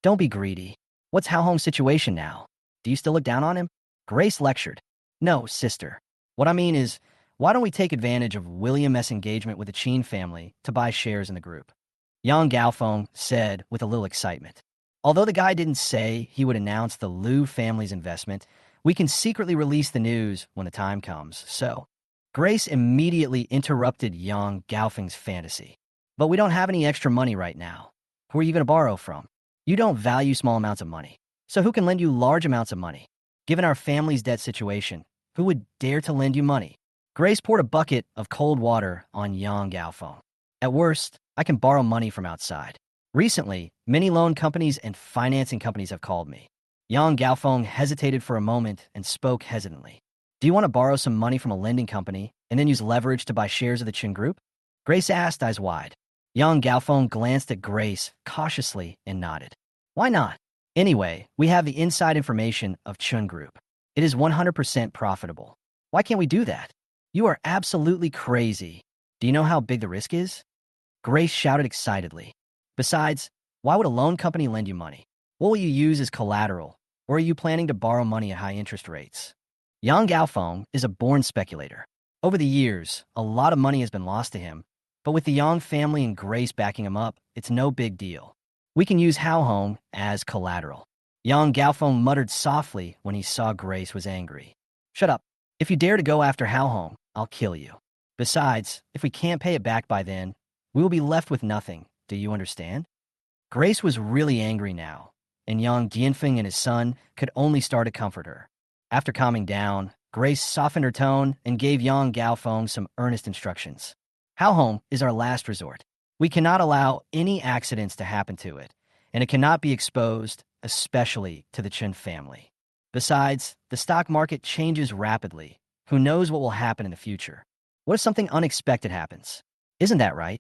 A: Don't be greedy. What's Haohong's situation now? Do you still look down on him? Grace lectured. No, sister. What I mean is, why don't we take advantage of William S.'s engagement with the Qin family to buy shares in the group? Yang Gaofeng said with a little excitement. Although the guy didn't say he would announce the Liu family's investment, we can secretly release the news when the time comes, so. Grace immediately interrupted Yang Gaofeng's fantasy. But we don't have any extra money right now. Who are you going to borrow from? You don't value small amounts of money. So who can lend you large amounts of money? Given our family's debt situation, who would dare to lend you money? Grace poured a bucket of cold water on Yang Gaofeng. At worst, I can borrow money from outside. Recently, many loan companies and financing companies have called me. Yang Gaofeng hesitated for a moment and spoke hesitantly. Do you want to borrow some money from a lending company and then use leverage to buy shares of the Qin Group? Grace asked, eyes wide. Yang Gaofeng glanced at Grace cautiously and nodded. Why not? Anyway, we have the inside information of Qin Group. It is 100% profitable. Why can't we do that? You are absolutely crazy. Do you know how big the risk is? Grace shouted excitedly. Besides, why would a loan company lend you money? What will you use as collateral? Or are you planning to borrow money at high interest rates? Yang Gaofeng is a born speculator. Over the years, a lot of money has been lost to him, but with the Yang family and Grace backing him up, it's no big deal. We can use Haohong as collateral. Yang Gaofeng muttered softly when he saw Grace was angry. Shut up. If you dare to go after Haohong, I'll kill you. Besides, if we can't pay it back by then, we will be left with nothing. Do you understand? Grace was really angry now, and Yang Jianfeng and his son could only start to comfort her. After calming down, Grace softened her tone and gave Yang Gaofeng some earnest instructions. Haohong is our last resort. We cannot allow any accidents to happen to it, and it cannot be exposed, especially to the Chen family. Besides, the stock market changes rapidly. Who knows what will happen in the future? What if something unexpected happens? Isn't that right?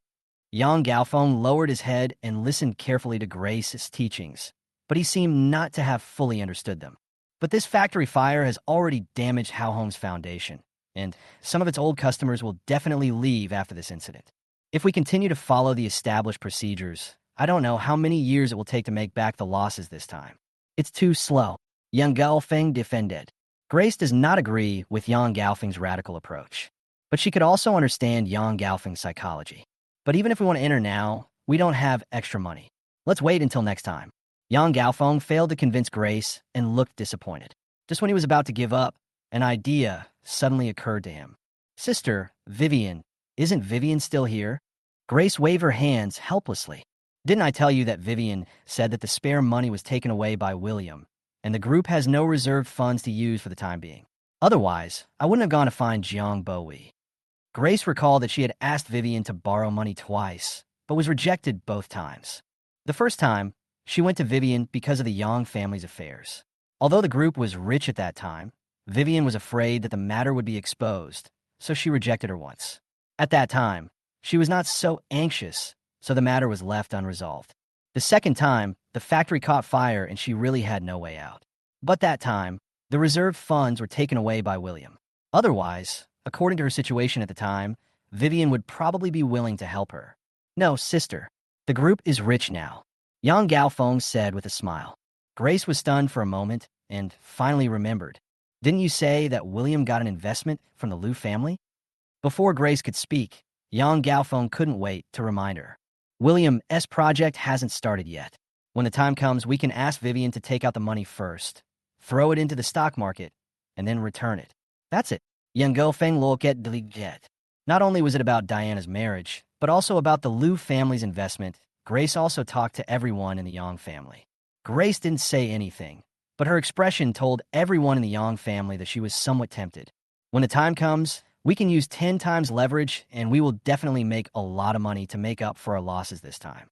A: Yang Gaofeng lowered his head and listened carefully to Grace's teachings, but he seemed not to have fully understood them. But this factory fire has already damaged Haohong's foundation, and some of its old customers will definitely leave after this incident. If we continue to follow the established procedures, I don't know how many years it will take to make back the losses this time. It's too slow. Yang Gaofeng defended. Grace does not agree with Yang Gaofeng's radical approach, but she could also understand Yang Gaofeng's psychology. But even if we want to enter now, we don't have extra money. Let's wait until next time. Yang Gaofeng failed to convince Grace and looked disappointed. Just when he was about to give up, an idea suddenly occurred to him. Sister, Vivian, isn't Vivian still here? Grace waved her hands helplessly. Didn't I tell you that Vivian said that the spare money was taken away by William, and the group has no reserved funds to use for the time being? Otherwise, I wouldn't have gone to find Jiang Bowie. Grace recalled that she had asked Vivian to borrow money twice, but was rejected both times. The first time, she went to Vivian because of the Yang family's affairs. Although the group was rich at that time, Vivian was afraid that the matter would be exposed, so she rejected her once. At that time, she was not so anxious, so the matter was left unresolved. The second time, the factory caught fire and she really had no way out. But that time, the reserved funds were taken away by William. Otherwise, according to her situation at the time, Vivian would probably be willing to help her. No, sister. The group is rich now, Yang Gaofeng said with a smile. Grace was stunned for a moment and finally remembered. Didn't you say that William got an investment from the Liu family? Before Grace could speak, Yang Gaofeng couldn't wait to remind her. William's project hasn't started yet. When the time comes, we can ask Vivian to take out the money first, throw it into the stock market, and then return it. That's it. Yang Gaofeng looked at Jet. Not only was it about Diana's marriage, but also about the Liu family's investment. Grace also talked to everyone in the Yang family. Grace didn't say anything, but her expression told everyone in the Yang family that she was somewhat tempted. When the time comes, we can use 10 times leverage, and we will definitely make a lot of money to make up for our losses this time.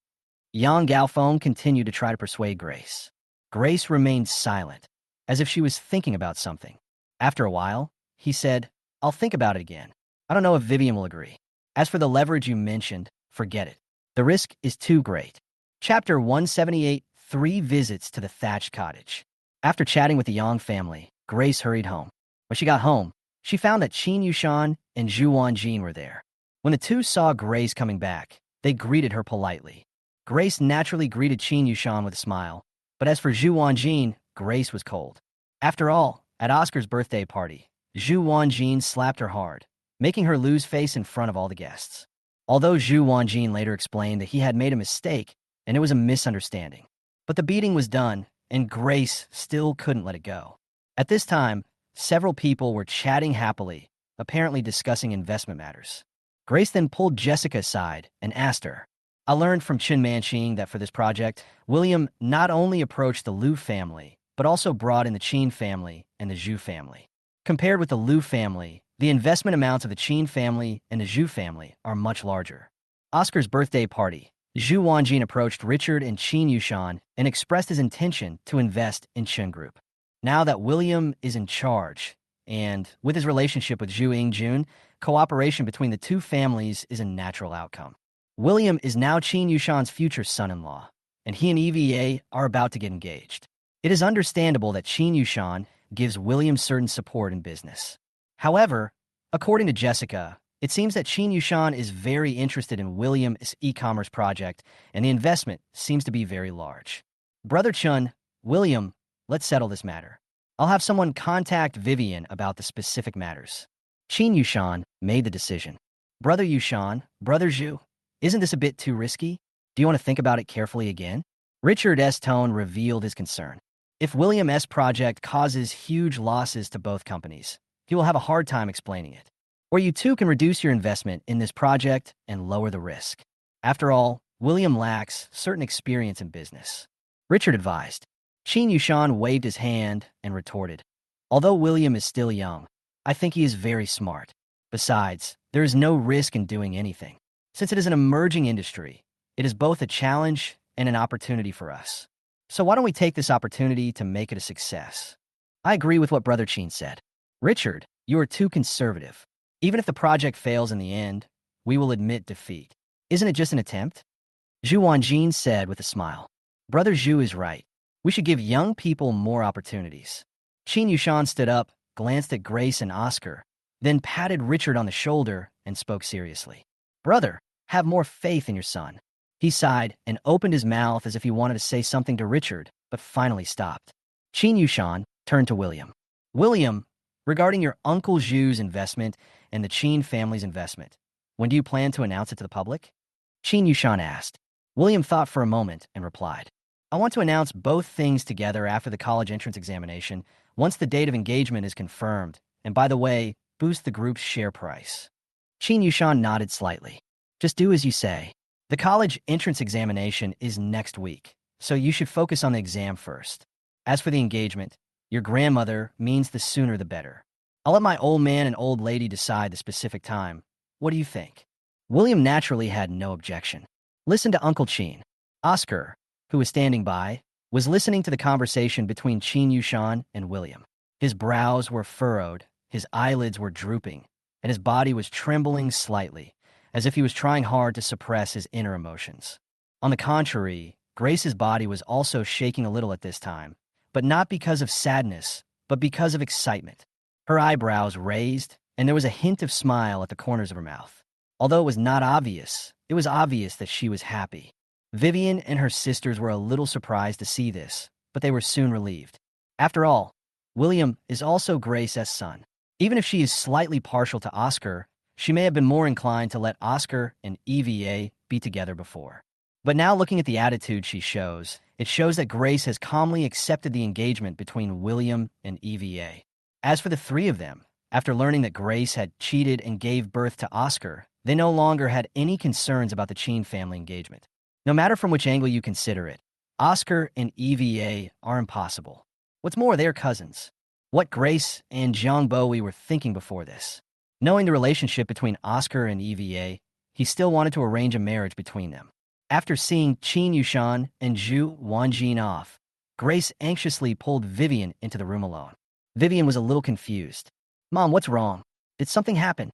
A: Yang Gaofeng continued to try to persuade Grace. Grace remained silent, as if she was thinking about something. After a while, he said, I'll think about it again. I don't know if Vivian will agree. As for the leverage you mentioned, forget it. The risk is too great. Chapter 178, 3 Visits to the Thatched Cottage. After chatting with the Yang family, Grace hurried home. When she got home, she found that Qin Yushan and Zhu Wanjin were there. When the two saw Grace coming back, they greeted her politely. Grace naturally greeted Qin Yushan with a smile, but as for Zhu Wanjin, Grace was cold. After all, at Oscar's birthday party, Zhu Wanjin slapped her hard, making her lose face in front of all the guests. Although Zhu Wanjin later explained that he had made a mistake and it was a misunderstanding. But the beating was done, and Grace still couldn't let it go. At this time, several people were chatting happily, apparently discussing investment matters. Grace then pulled Jessica aside and asked her, I learned from Chen Manqing that for this project, William not only approached the Liu family, but also brought in the Qin family and the Zhu family. Compared with the Liu family, the investment amounts of the Qin family and the Zhu family are much larger. Oscar's birthday party, Zhu Wanjin approached Richard and Qin Yushan and expressed his intention to invest in Chen Group. Now that William is in charge, and with his relationship with Zhu Yingjun, cooperation between the two families is a natural outcome. William is now Qin Yushan's future son-in-law, and he and EVA are about to get engaged. It is understandable that Qin Yushan gives William certain support in business. However, according to Jessica, it seems that Qin Yushan is very interested in William's e-commerce project, and the investment seems to be very large. Brother Chun, William, let's settle this matter. I'll have someone contact Vivian about the specific matters. Qin Yushan made the decision. Brother Yushan, Brother Zhu, isn't this a bit too risky? Do you want to think about it carefully again? Richard's tone revealed his concern. If William's project causes huge losses to both companies, he will have a hard time explaining it. Or you too can reduce your investment in this project and lower the risk. After all, William lacks certain experience in business. Richard advised. Qin Yushan waved his hand and retorted. Although William is still young, I think he is very smart. Besides, there is no risk in doing anything. Since it is an emerging industry, it is both a challenge and an opportunity for us. So why don't we take this opportunity to make it a success? I agree with what Brother Qin said. Richard, you are too conservative. Even if the project fails in the end, we will admit defeat. Isn't it just an attempt? Zhu Wanjin said with a smile. Brother Zhu is right. We should give young people more opportunities. Qin Yushan stood up, glanced at Grace and Oscar, then patted Richard on the shoulder and spoke seriously. Brother, have more faith in your son. He sighed and opened his mouth as if he wanted to say something to Richard, but finally stopped. Qin Yushan turned to William. William, regarding your Uncle Zhu's investment and the Qin family's investment, when do you plan to announce it to the public? Qin Yushan asked. William thought for a moment and replied, I want to announce both things together after the college entrance examination, once the date of engagement is confirmed, and by the way, boost the group's share price. Qin Yushan nodded slightly. Just do as you say. The college entrance examination is next week, so you should focus on the exam first. As for the engagement, your grandmother means the sooner the better. I'll let my old man and old lady decide the specific time. What do you think? William naturally had no objection. Listen to Uncle Chin. Oscar, who was standing by, was listening to the conversation between Chin Yushan and William. His brows were furrowed, his eyelids were drooping, and his body was trembling slightly, as if he was trying hard to suppress his inner emotions. On the contrary, Grace's body was also shaking a little at this time, but not because of sadness, but because of excitement. Her eyebrows raised, and there was a hint of smile at the corners of her mouth. Although it was not obvious, it was obvious that she was happy. Vivian and her sisters were a little surprised to see this, but they were soon relieved. After all, William is also Grace's son. Even if she is slightly partial to Oscar, she may have been more inclined to let Oscar and EVA be together before. But now looking at the attitude she shows, it shows that Grace has calmly accepted the engagement between William and EVA. As for the three of them, after learning that Grace had cheated and gave birth to Oscar, they no longer had any concerns about the Chin family engagement. No matter from which angle you consider it, Oscar and EVA are impossible. What's more, they are cousins. What Grace and Jiang Bowie were thinking before this. Knowing the relationship between Oscar and EVA, he still wanted to arrange a marriage between them. After seeing Chin Yushan and Zhu Wanjin off, Grace anxiously pulled Vivian into the room alone. Vivian was a little confused. Mom, what's wrong? Did something happen?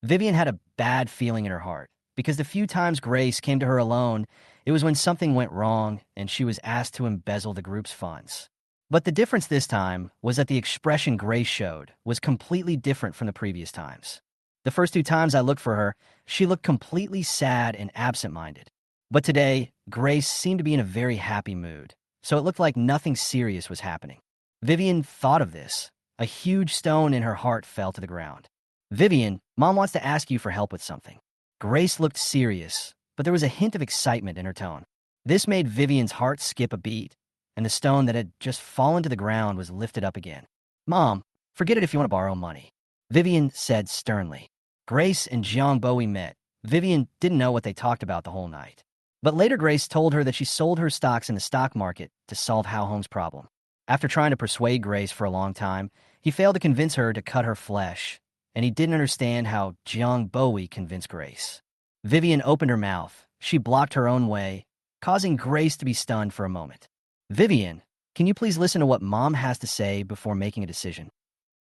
A: Vivian had a bad feeling in her heart, because the few times Grace came to her alone, it was when something went wrong and she was asked to embezzle the group's funds. But the difference this time was that the expression Grace showed was completely different from the previous times. The first two times I looked for her, she looked completely sad and absent-minded. But today, Grace seemed to be in a very happy mood, so it looked like nothing serious was happening. Vivian thought of this. A huge stone in her heart fell to the ground. Vivian, Mom wants to ask you for help with something. Grace looked serious, but there was a hint of excitement in her tone. This made Vivian's heart skip a beat, and the stone that had just fallen to the ground was lifted up again. Mom, forget it if you want to borrow money, Vivian said sternly. Grace and Jiang Bowie met. Vivian didn't know what they talked about the whole night. But later Grace told her that she sold her stocks in the stock market to solve Hao Hong's problem. After trying to persuade Grace for a long time, he failed to convince her to cut her flesh, and he didn't understand how Jiang Bowie convinced Grace. Vivian opened her mouth. She blocked her own way, causing Grace to be stunned for a moment. Vivian, can you please listen to what Mom has to say before making a decision?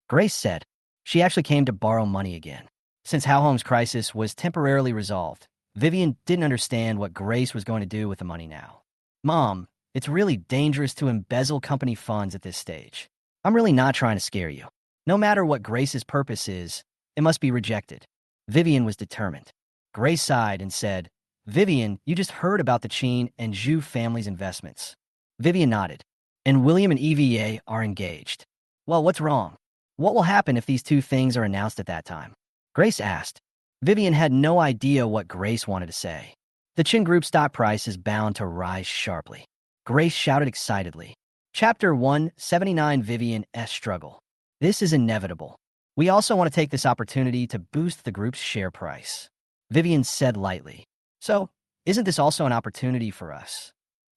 A: Grace said. She actually came to borrow money again. Since Hao Hong's crisis was temporarily resolved, Vivian didn't understand what Grace was going to do with the money now. Mom, it's really dangerous to embezzle company funds at this stage. I'm really not trying to scare you. No matter what Grace's purpose is, it must be rejected. Vivian was determined. Grace sighed and said, Vivian, you just heard about the Chin and Zhu family's investments. Vivian nodded. And William and EVA are engaged. Well, what's wrong? What will happen if these two things are announced at that time? Grace asked. Vivian had no idea what Grace wanted to say. The Chin Group stock price is bound to rise sharply. Grace shouted excitedly. Chapter 179 Vivian's Struggle. This is inevitable. We also want to take this opportunity to boost the group's share price. Vivian said lightly. So, isn't this also an opportunity for us?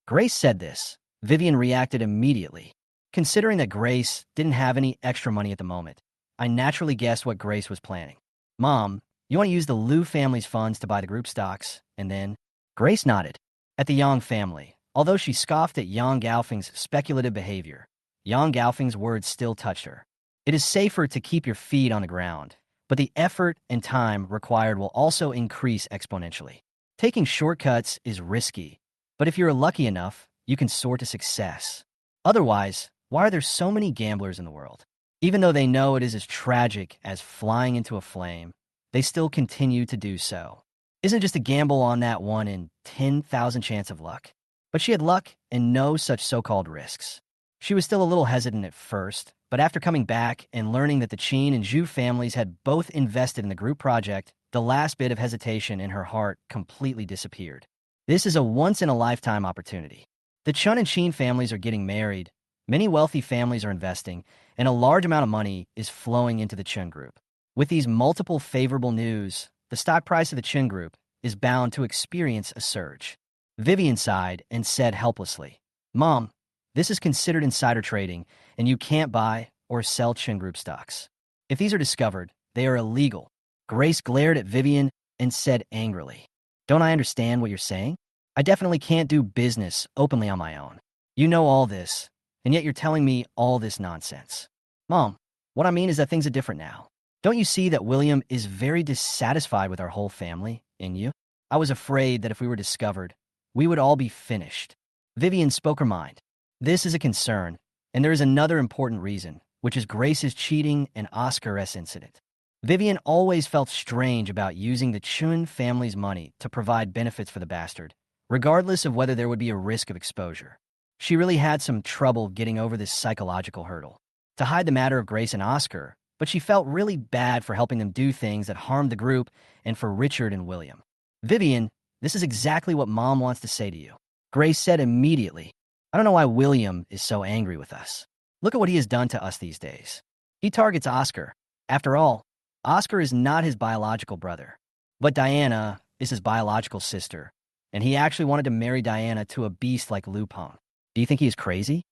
A: Grace said this. Vivian reacted immediately. Considering that Grace didn't have any extra money at the moment, I naturally guessed what Grace was planning. Mom, you want to use the Liu family's funds to buy the group stocks, and then? Grace nodded. At the Yang family. Although she scoffed at Yang Gaofeng's speculative behavior, Yang Gaofeng's words still touched her. It is safer to keep your feet on the ground, but the effort and time required will also increase exponentially. Taking shortcuts is risky, but if you're lucky enough, you can soar to success. Otherwise, why are there so many gamblers in the world? Even though they know it is as tragic as flying into a flame, they still continue to do so. Isn't just a gamble on that 1 in 10,000 chance of luck? But she had luck and no such so-called risks. She was still a little hesitant at first, but after coming back and learning that the Chin and Zhu families had both invested in the group project, the last bit of hesitation in her heart completely disappeared. This is a once-in-a-lifetime opportunity. The Chun and Chin families are getting married, many wealthy families are investing, and a large amount of money is flowing into the Chun Group. With these multiple favorable news, the stock price of the Chun Group is bound to experience a surge. Vivian sighed and said helplessly, Mom, this is considered insider trading, and you can't buy or sell Chin Group stocks. If these are discovered, they are illegal. Grace glared at Vivian and said angrily, Don't I understand what you're saying? I definitely can't do business openly on my own. You know all this, and yet you're telling me all this nonsense. Mom, what I mean is that things are different now. Don't you see that William is very dissatisfied with our whole family and you? I was afraid that if we were discovered, we would all be finished. Vivian spoke her mind. This is a concern, and there is another important reason, which is Grace's cheating and Oscar's incident. Vivian always felt strange about using the Chun family's money to provide benefits for the bastard, regardless of whether there would be a risk of exposure. She really had some trouble getting over this psychological hurdle. To hide the matter of Grace and Oscar, but she felt really bad for helping them do things that harmed the group and for Richard and William. Vivian, this is exactly what Mom wants to say to you. Grace said immediately, I don't know why William is so angry with us. Look at what he has done to us these days. He targets Oscar. After all, Oscar is not his biological brother, but Diana is his biological sister, and he actually wanted to marry Diana to a beast like Lupin. Do you think he is crazy?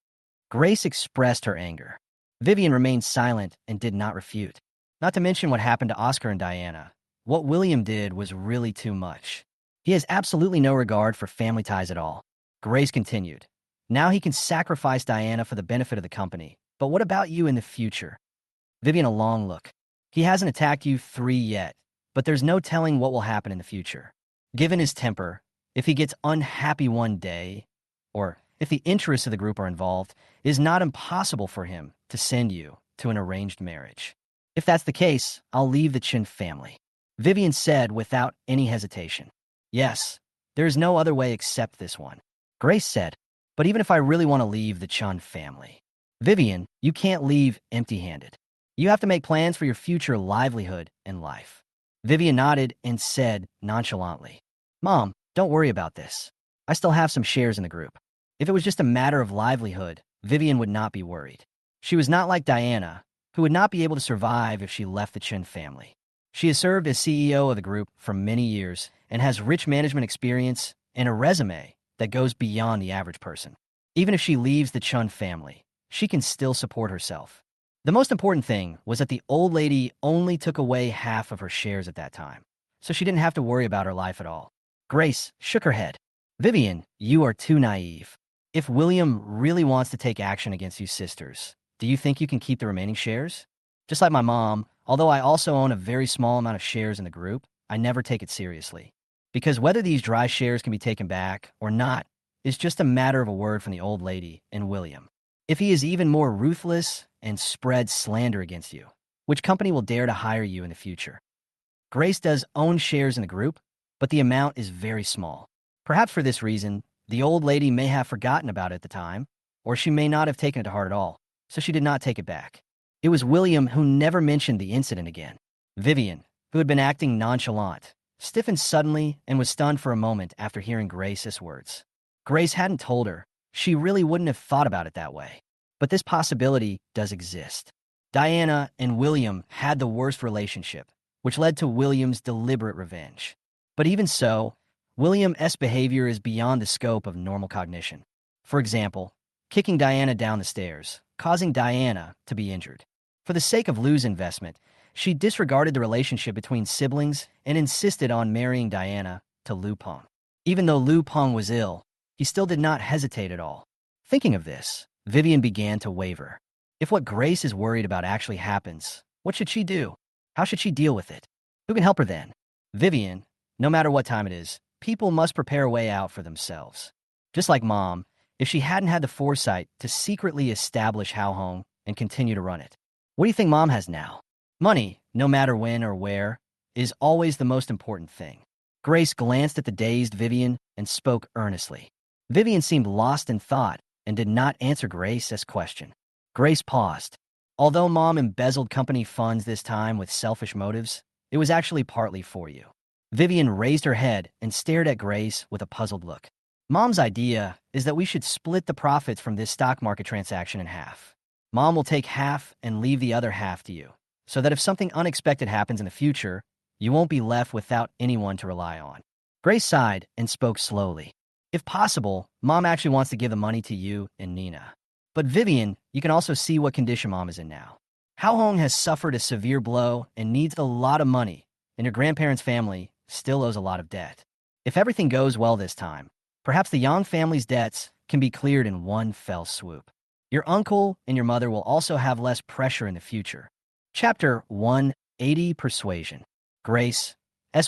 A: Grace expressed her anger. Vivian remained silent and did not refute. Not to mention what happened to Oscar and Diana. What William did was really too much. He has absolutely no regard for family ties at all. Grace continued. Now he can sacrifice Diana for the benefit of the company. But what about you in the future? Vivian, a long look. He hasn't attacked you 3 yet, but there's no telling what will happen in the future. Given his temper, if he gets unhappy one day, or if the interests of the group are involved, it is not impossible for him to send you to an arranged marriage. If that's the case, I'll leave the Chin family. Vivian said without any hesitation. Yes, there is no other way except this one. Grace said, but even if I really want to leave the Chun family. Vivian, you can't leave empty-handed. You have to make plans for your future livelihood and life. Vivian nodded and said nonchalantly, Mom, don't worry about this. I still have some shares in the group. If it was just a matter of livelihood, Vivian would not be worried. She was not like Diana, who would not be able to survive if she left the Chin family. She has served as CEO of the group for many years and has rich management experience and a resume that goes beyond the average person. Even if she leaves the Chun family, she can still support herself. The most important thing was that the old lady only took away half of her shares at that time, so she didn't have to worry about her life at all. Grace shook her head. Vivian, you are too naive. If William really wants to take action against you sisters, do you think you can keep the remaining shares? Just like my mom, although I also own a very small amount of shares in the group, I never take it seriously. Because whether these dry shares can be taken back or not is just a matter of a word from the old lady and William. If he is even more ruthless and spreads slander against you, which company will dare to hire you in the future? Grace does own shares in the group, but the amount is very small. Perhaps for this reason, the old lady may have forgotten about it at the time, or she may not have taken it to heart at all, so she did not take it back. It was William who never mentioned the incident again. Vivian, who had been acting nonchalant, stiffened suddenly and was stunned for a moment after hearing Grace's words. Grace hadn't told her. She really wouldn't have thought about it that way. But this possibility does exist. Diana and William had the worst relationship, which led to William's deliberate revenge. But even so, William's behavior is beyond the scope of normal cognition. For example, kicking Diana down the stairs, causing Diana to be injured. For the sake of Lou's investment, she disregarded the relationship between siblings and insisted on marrying Diana to Lu Peng. Even though Lu Peng was ill, he still did not hesitate at all. Thinking of this, Vivian began to waver. If what Grace is worried about actually happens, what should she do? How should she deal with it? Who can help her then? Vivian, no matter what time it is, people must prepare a way out for themselves. Just like Mom, if she hadn't had the foresight to secretly establish Hao Hong and continue to run it. What do you think Mom has now? Money, no matter when or where, is always the most important thing. Grace glanced at the dazed Vivian and spoke earnestly. Vivian seemed lost in thought and did not answer Grace's question. Grace paused. Although Mom embezzled company funds this time with selfish motives, it was actually partly for you. Vivian raised her head and stared at Grace with a puzzled look. Mom's idea is that we should split the profits from this stock market transaction in half. Mom will take half and leave the other half to you, so that if something unexpected happens in the future, you won't be left without anyone to rely on. Grace sighed and spoke slowly. If possible, Mom actually wants to give the money to you and Nina. But Vivian, you can also see what condition Mom is in now. Hao Hong has suffered a severe blow and needs a lot of money, and your grandparents' family still owes a lot of debt. If everything goes well this time, perhaps the Yang family's debts can be cleared in one fell swoop. Your uncle and your mother will also have less pressure in the future. Chapter 180 Persuasion. Grace's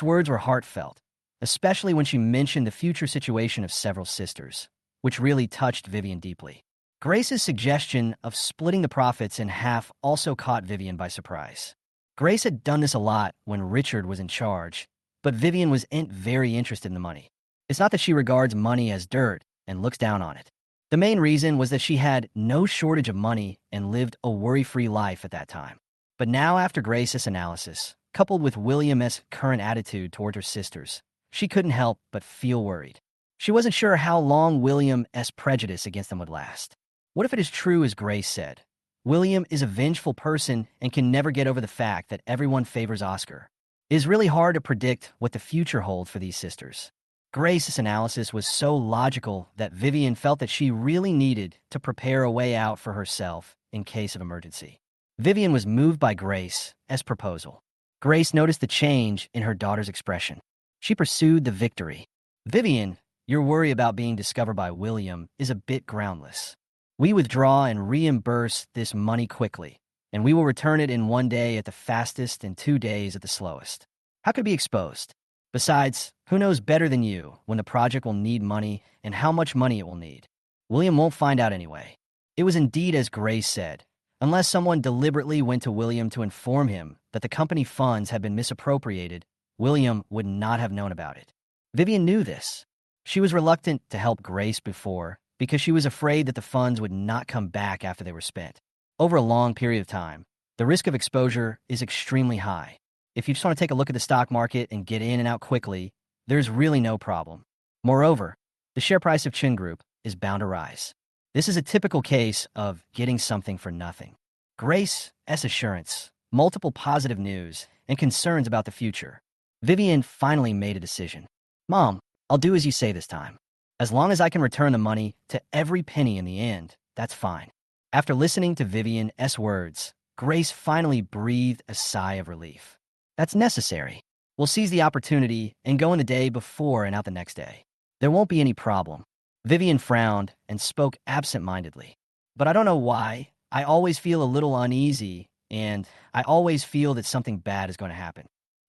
A: words were heartfelt, especially when she mentioned the future situation of several sisters, which really touched Vivian deeply. Grace's suggestion of splitting the profits in half also caught Vivian by surprise. Grace had done this a lot when Richard was in charge, but Vivian wasn't very interested in the money. It's not that she regards money as dirt and looks down on it. The main reason was that she had no shortage of money and lived a worry-free life at that time. But now, after Grace's analysis, coupled with William's current attitude toward her sisters, she couldn't help but feel worried. She wasn't sure how long William's prejudice against them would last. What if it is true as Grace said? William is a vengeful person and can never get over the fact that everyone favors Oscar. It is really hard to predict what the future holds for these sisters. Grace's analysis was so logical that Vivian felt that she really needed to prepare a way out for herself in case of emergency. Vivian was moved by Grace's proposal. Grace noticed the change in her daughter's expression. She pursued the victory. Vivian, your worry about being discovered by William is a bit groundless. We withdraw and reimburse this money quickly, and we will return it in 1 day at the fastest and 2 days at the slowest. How could it be exposed? Besides, who knows better than you when the project will need money and how much money it will need? William won't find out anyway. It was indeed as Grace said. Unless someone deliberately went to William to inform him that the company funds had been misappropriated, William would not have known about it. Vivian knew this. She was reluctant to help Grace before because she was afraid that the funds would not come back after they were spent. Over a long period of time, the risk of exposure is extremely high. If you just want to take a look at the stock market and get in and out quickly, there's really no problem. Moreover, the share price of Chin Group is bound to rise. This is a typical case of getting something for nothing. Grace's assurance, multiple positive news, and concerns about the future. Vivian finally made a decision. Mom, I'll do as you say this time. As long as I can return the money to every penny in the end, that's fine. After listening to Vivian's words, Grace finally breathed a sigh of relief. That's necessary. We'll seize the opportunity and go in the day before and out the next day. There won't be any problem. Vivian frowned and spoke absent-mindedly. But I don't know why. I always feel a little uneasy, and I always feel that something bad is going to happen.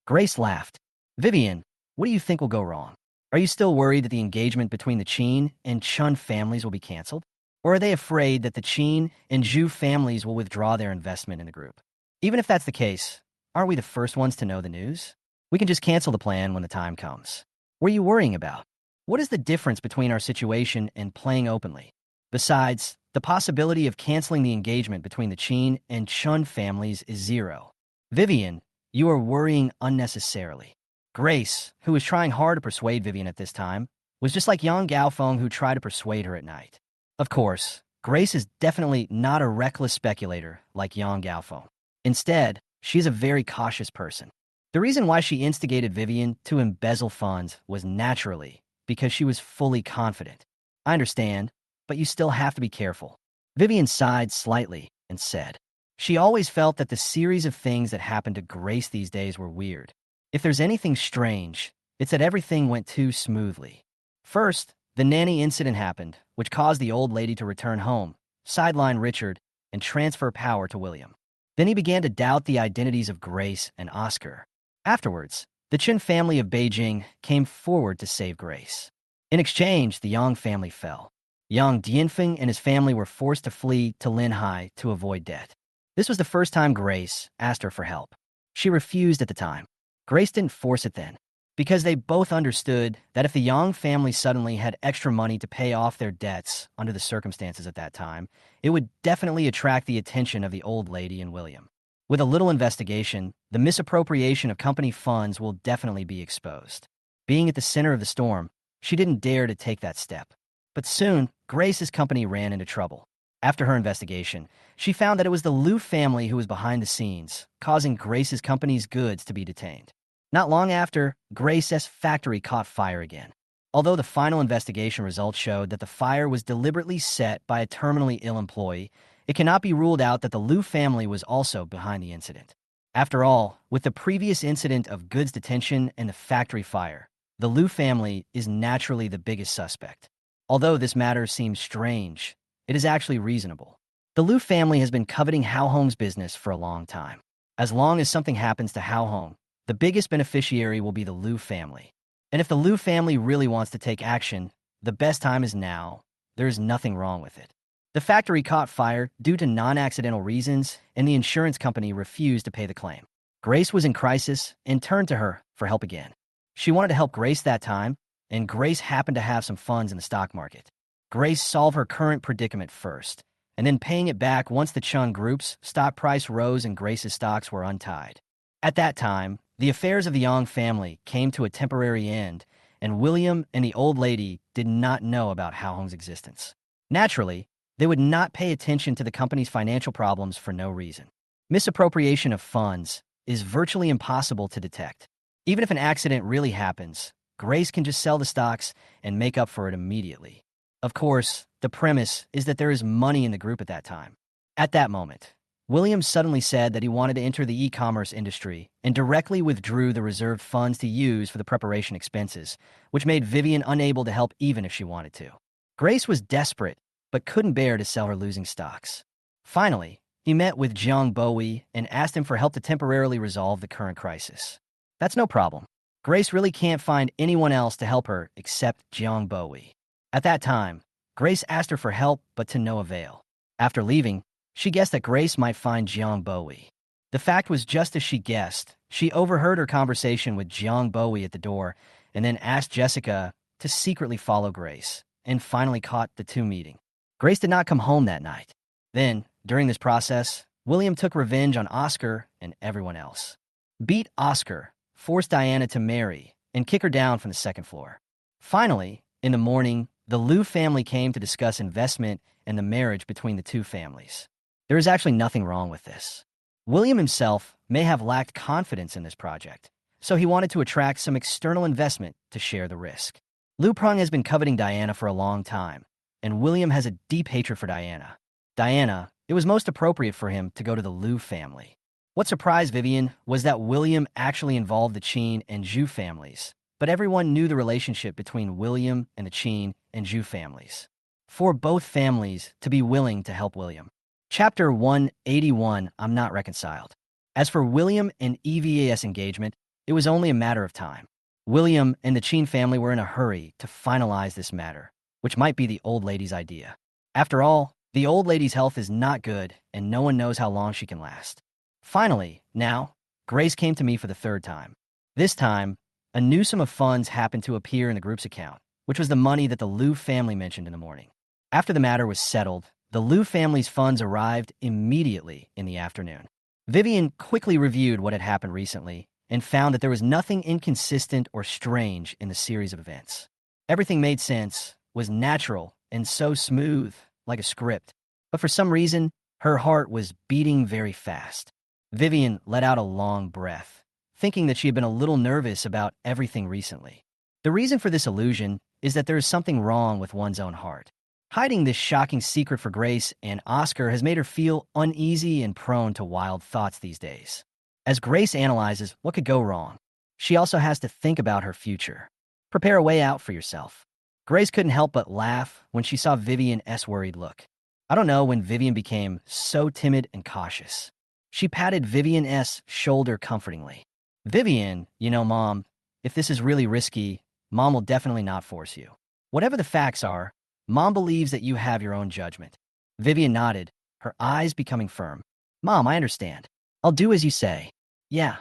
A: Grace laughed. Vivian, what do you think will go wrong? Are you still worried that the engagement between the Qin and Chun families will be canceled? Or are they afraid that the Qin and Zhu families will withdraw their investment in the group? Even if that's the case, aren't we the first ones to know the news? We can just cancel the plan when the time comes. What are you worrying about? What is the difference between our situation and playing openly? Besides, the possibility of canceling the engagement between the Qin and Chun families is zero. Vivian, you are worrying unnecessarily. Grace, who was trying hard to persuade Vivian at this time, was just like Yang Gaofeng who tried to persuade her at night. Of course, Grace is definitely not a reckless speculator like Yang Gaofeng. Instead, she's a very cautious person. The reason why she instigated Vivian to embezzle funds was naturally because she was fully confident. I understand, but you still have to be careful. Vivian sighed slightly and said, she always felt that the series of things that happened to Grace these days were weird. If there's anything strange, it's that everything went too smoothly. First, the nanny incident happened, which caused the old lady to return home, sideline Richard, and transfer power to William. Then he began to doubt the identities of Grace and Oscar. Afterwards, the Chen family of Beijing came forward to save Grace. In exchange, the Yang family fell. Yang Dianfeng and his family were forced to flee to Linhai to avoid debt. This was the first time Grace asked her for help. She refused at the time. Grace didn't force it then, because they both understood that if the Yang family suddenly had extra money to pay off their debts under the circumstances at that time, it would definitely attract the attention of the old lady and William. With a little investigation, the misappropriation of company funds will definitely be exposed. Being at the center of the storm, she didn't dare to take that step. But soon, Grace's company ran into trouble. After her investigation, she found that it was the Liu family who was behind the scenes, causing Grace's company's goods to be detained. Not long after, Grace's factory caught fire again. Although the final investigation results showed that the fire was deliberately set by a terminally ill employee, it cannot be ruled out that the Liu family was also behind the incident. After all, with the previous incident of goods detention and the factory fire, the Liu family is naturally the biggest suspect. Although this matter seems strange, it is actually reasonable. The Liu family has been coveting Hao Hong's business for a long time. As long as something happens to Hao Hong, the biggest beneficiary will be the Liu family. And if the Liu family really wants to take action, the best time is now. There is nothing wrong with it. The factory caught fire due to non-accidental reasons, and the insurance company refused to pay the claim. Grace was in crisis and turned to her for help again. She wanted to help Grace that time, and Grace happened to have some funds in the stock market. Grace solved her current predicament first, and then paying it back once the Chung Group's stock price rose and Grace's stocks were untied. At that time, the affairs of the Yang family came to a temporary end, and William and the old lady did not know about Hao Hong's existence. Naturally, they would not pay attention to the company's financial problems for no reason. Misappropriation of funds is virtually impossible to detect. Even if an accident really happens, Grace can just sell the stocks and make up for it immediately. Of course, the premise is that there is money in the group at that time. At that moment, William suddenly said that he wanted to enter the e-commerce industry and directly withdrew the reserved funds to use for the preparation expenses, which made Vivian unable to help even if she wanted to. Grace was desperate, but couldn't bear to sell her losing stocks. Finally, he met with Jiang Bowie and asked him for help to temporarily resolve the current crisis. That's no problem. Grace really can't find anyone else to help her except Jiang Bowie. At that time, Grace asked her for help, but to no avail. After leaving, she guessed that Grace might find Jiang Bowie. The fact was just as she guessed. She overheard her conversation with Jiang Bowie at the door and then asked Jessica to secretly follow Grace, and finally caught the two meeting. Grace did not come home that night. Then, during this process, William took revenge on Oscar and everyone else. Beat Oscar, forced Diana to marry, and kick her down from the second floor. Finally, in the morning, the Liu family came to discuss investment and the marriage between the two families. There is actually nothing wrong with this. William himself may have lacked confidence in this project, so he wanted to attract some external investment to share the risk. Liu Prung has been coveting Diana for a long time, and William has a deep hatred for Diana. It was most appropriate for him to go to the Liu family. What surprised Vivian was that William actually involved the Qin and Zhu families, but everyone knew the relationship between William and the Qin and Zhu families. For both families to be willing to help William. Chapter 181, I'm Not Reconciled. As for William and EVA's engagement, it was only a matter of time. William and the Qin family were in a hurry to finalize this matter, which might be the old lady's idea. After all, the old lady's health is not good, and no one knows how long she can last. Finally, now, Grace came to me for the third time. This time, a new sum of funds happened to appear in the group's account, which was the money that the Liu family mentioned in the morning. After the matter was settled, the Liu family's funds arrived immediately in the afternoon. Vivian quickly reviewed what had happened recently and found that there was nothing inconsistent or strange in the series of events. Everything made sense, was natural, and so smooth, like a script. But for some reason, her heart was beating very fast. Vivian let out a long breath, thinking that she had been a little nervous about everything recently. The reason for this illusion is that there is something wrong with one's own heart. Hiding this shocking secret for Grace and Oscar has made her feel uneasy and prone to wild thoughts these days. As Grace analyzes what could go wrong, she also has to think about her future. Prepare a way out for yourself. Grace couldn't help but laugh when she saw Vivian's worried look. I don't know when Vivian became so timid and cautious. She patted Vivian's shoulder comfortingly. Vivian, Mom, if this is really risky, Mom will definitely not force you. Whatever the facts are, Mom believes that you have your own judgment. Vivian nodded, her eyes becoming firm. Mom, I understand. I'll do as you say. Yeah.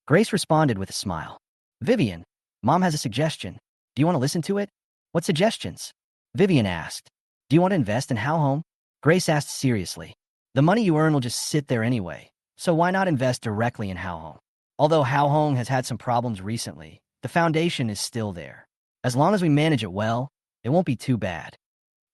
A: Grace responded with a smile. Vivian, Mom has a suggestion. Do you want to listen to it? What suggestions? Vivian asked. Do you want to invest in Hao Hong? Grace asked seriously. The money you earn will just sit there anyway, so why not invest directly in Hao Hong? Although Hao Hong has had some problems recently, the foundation is still there. As long as we manage it well, it won't be too bad.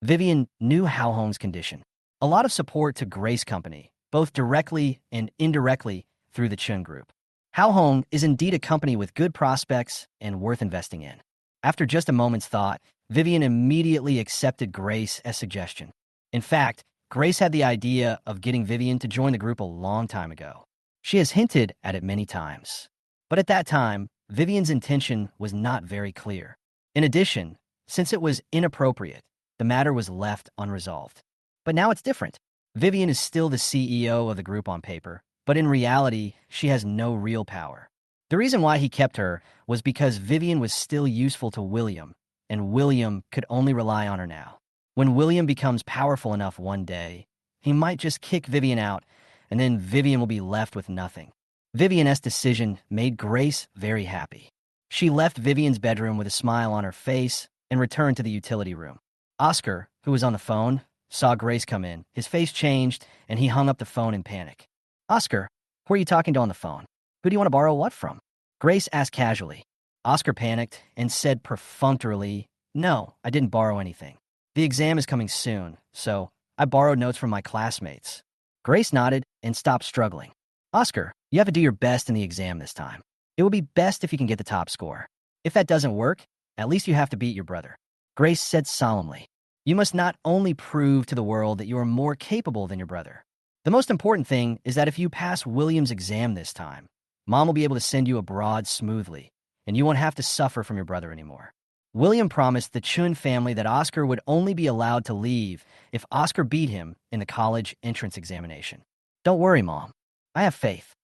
A: Vivian knew Hao Hong's condition. A lot of support to Grace Company, both directly and indirectly through the Chun Group. Hao Hong is indeed a company with good prospects and worth investing in. After just a moment's thought, Vivian immediately accepted Grace's suggestion. In fact, Grace had the idea of getting Vivian to join the group a long time ago. She has hinted at it many times. But at that time, Vivian's intention was not very clear. In addition, since it was inappropriate, the matter was left unresolved. But now it's different. Vivian is still the CEO of the group on paper, but in reality, she has no real power. The reason why he kept her was because Vivian was still useful to William, and William could only rely on her now. When William becomes powerful enough one day, he might just kick Vivian out, and then Vivian will be left with nothing. Vivian's decision made Grace very happy. She left Vivian's bedroom with a smile on her face and returned to the utility room. Oscar, who was on the phone, saw Grace come in. His face changed, and he hung up the phone in panic. Oscar, who are you talking to on the phone? Who do you want to borrow what from? Grace asked casually. Oscar panicked and said perfunctorily, "No, I didn't borrow anything. The exam is coming soon, so I borrowed notes from my classmates." Grace nodded and stopped struggling. Oscar, you have to do your best in the exam this time. It would be best if you can get the top score. If that doesn't work, at least you have to beat your brother. Grace said solemnly, "You must not only prove to the world that you are more capable than your brother. The most important thing is that if you pass William's exam this time, Mom will be able to send you abroad smoothly, and you won't have to suffer from your brother anymore." William promised the Chun family that Oscar would only be allowed to leave if Oscar beat him in the college entrance examination. "Don't worry, Mom. I have faith."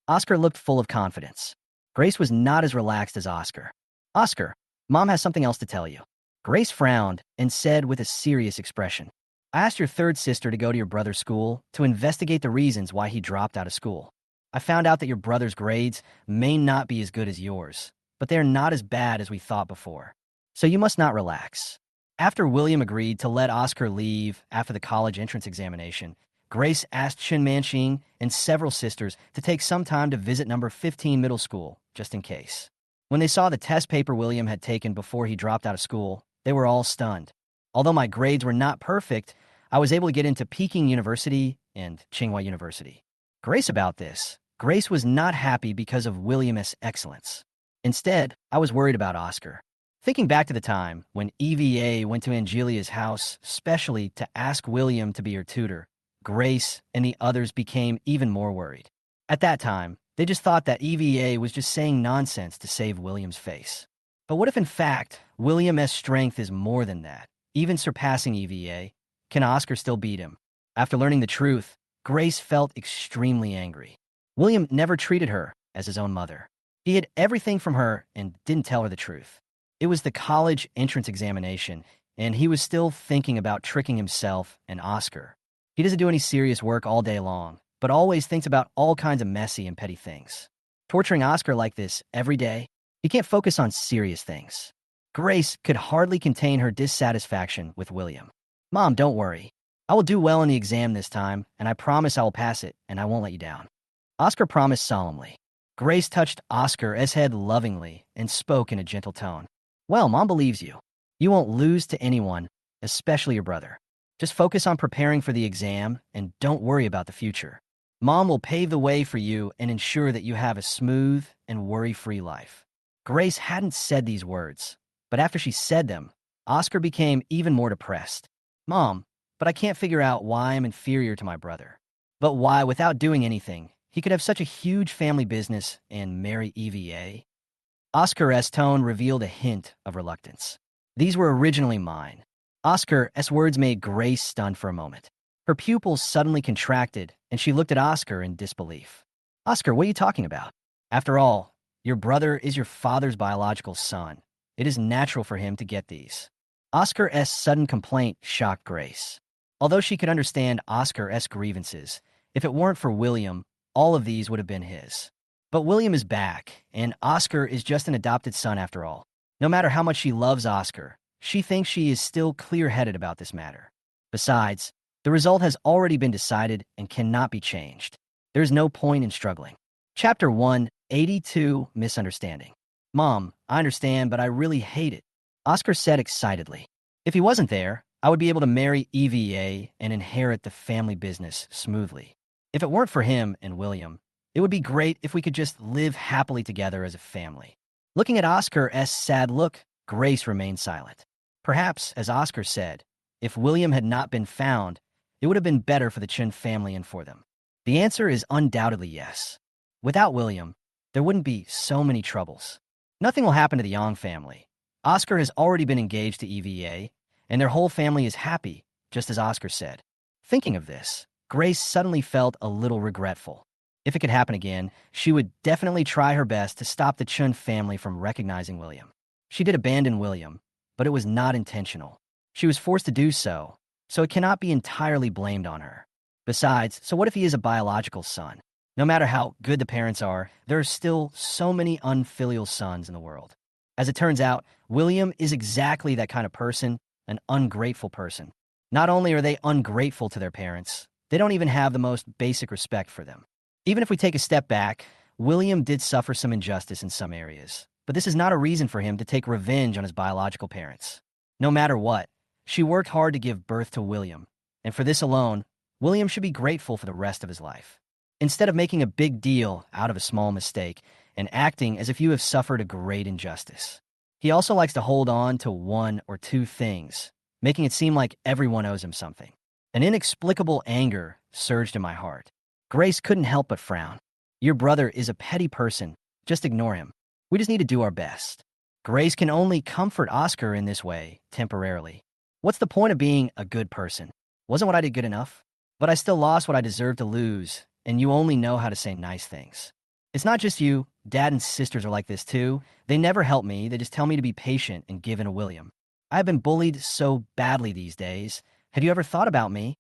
A: Oscar looked full of confidence. Grace was not as relaxed as Oscar. "Oscar, Mom has something else to tell you." Grace frowned and said with a serious expression, "I asked your third sister to go to your brother's school to investigate the reasons why he dropped out of school. I found out that your brother's grades may not be as good as yours, but they are not as bad as we thought before. So you must not relax." After William agreed to let Oscar leave after the college entrance examination, Grace asked Chen Manxing and several sisters to take some time to visit number 15 middle school, just in case. When they saw the test paper William had taken before he dropped out of school, they were all stunned. Although my grades were not perfect, I was able to get into Peking University and Tsinghua University. Grace was not happy because of William's excellence. Instead, I was worried about Oscar. Thinking back to the time when EVA went to Angelia's house specially to ask William to be her tutor, Grace and the others became even more worried. At that time, they just thought that EVA was just saying nonsense to save William's face. But what if in fact, William's strength is more than that, even surpassing EVA? Can Oscar still beat him? After learning the truth, Grace felt extremely angry. William never treated her as his own mother. He hid everything from her and didn't tell her the truth. It was the college entrance examination, and he was still thinking about tricking himself and Oscar. He doesn't do any serious work all day long, but always thinks about all kinds of messy and petty things. Torturing Oscar like this every day, he can't focus on serious things. Grace could hardly contain her dissatisfaction with William. "Mom, don't worry. I will do well in the exam this time, and I promise I will pass it, and I won't let you down." Oscar promised solemnly. Grace touched Oscar's head lovingly and spoke in a gentle tone. "Well, Mom believes you. You won't lose to anyone, especially your brother. Just focus on preparing for the exam and don't worry about the future. Mom will pave the way for you and ensure that you have a smooth and worry-free life." Grace hadn't said these words, but after she said them, Oscar became even more depressed. "Mom, but I can't figure out why I'm inferior to my brother. But why, without doing anything, he could have such a huge family business and marry EVA?" Oscar's tone revealed a hint of reluctance. "These were originally mine." Oscar's words made Grace stunned for a moment. Her pupils suddenly contracted, and she looked at Oscar in disbelief. "Oscar, what are you talking about? After all, your brother is your father's biological son. It is natural for him to get these." Oscar's sudden complaint shocked Grace. Although she could understand Oscar's grievances, if it weren't for William, all of these would have been his. But William is back, and Oscar is just an adopted son after all. No matter how much she loves Oscar, she thinks she is still clear-headed about this matter. Besides, the result has already been decided and cannot be changed. There's no point in struggling. Chapter 182, Misunderstanding. "Mom, I understand, but I really hate it," Oscar said excitedly. "If he wasn't there, I would be able to marry EVA and inherit the family business smoothly. If it weren't for him and William, It would be great if we could just live happily together as a family. Looking at Oscar's sad look, Grace remained silent. Perhaps, as Oscar said, if William had not been found, it would have been better for the Chun family and for them. The answer is undoubtedly yes. Without William, there wouldn't be so many troubles. Nothing will happen to the Yang family. Oscar has already been engaged to EVA, and their whole family is happy, just as Oscar said. Thinking of this, Grace suddenly felt a little regretful. If it could happen again, she would definitely try her best to stop the Chun family from recognizing William. She did abandon William, but it was not intentional. She was forced to do so, so it cannot be entirely blamed on her. Besides, so what if he is a biological son? No matter how good the parents are, there are still so many unfilial sons in the world. As it turns out, William is exactly that kind of person, an ungrateful person. Not only are they ungrateful to their parents, they don't even have the most basic respect for them. Even if we take a step back, William did suffer some injustice in some areas, but this is not a reason for him to take revenge on his biological parents. No matter what, she worked hard to give birth to William, and for this alone, William should be grateful for the rest of his life. Instead of making a big deal out of a small mistake and acting as if you have suffered a great injustice, he also likes to hold on to one or two things, making it seem like everyone owes him something. An inexplicable anger surged in my heart. Grace couldn't help but frown. Your brother is a petty person. Just ignore him. We just need to do our best. Grace can only comfort Oscar in this way, temporarily. What's the point of being a good person? Wasn't what I did good enough? But I still lost what I deserved to lose, and you only know how to say nice things. It's not just you. Dad and sisters are like this too. They never help me. They just tell me to be patient and give in to William. I've been bullied so badly these days. Have you ever thought about me?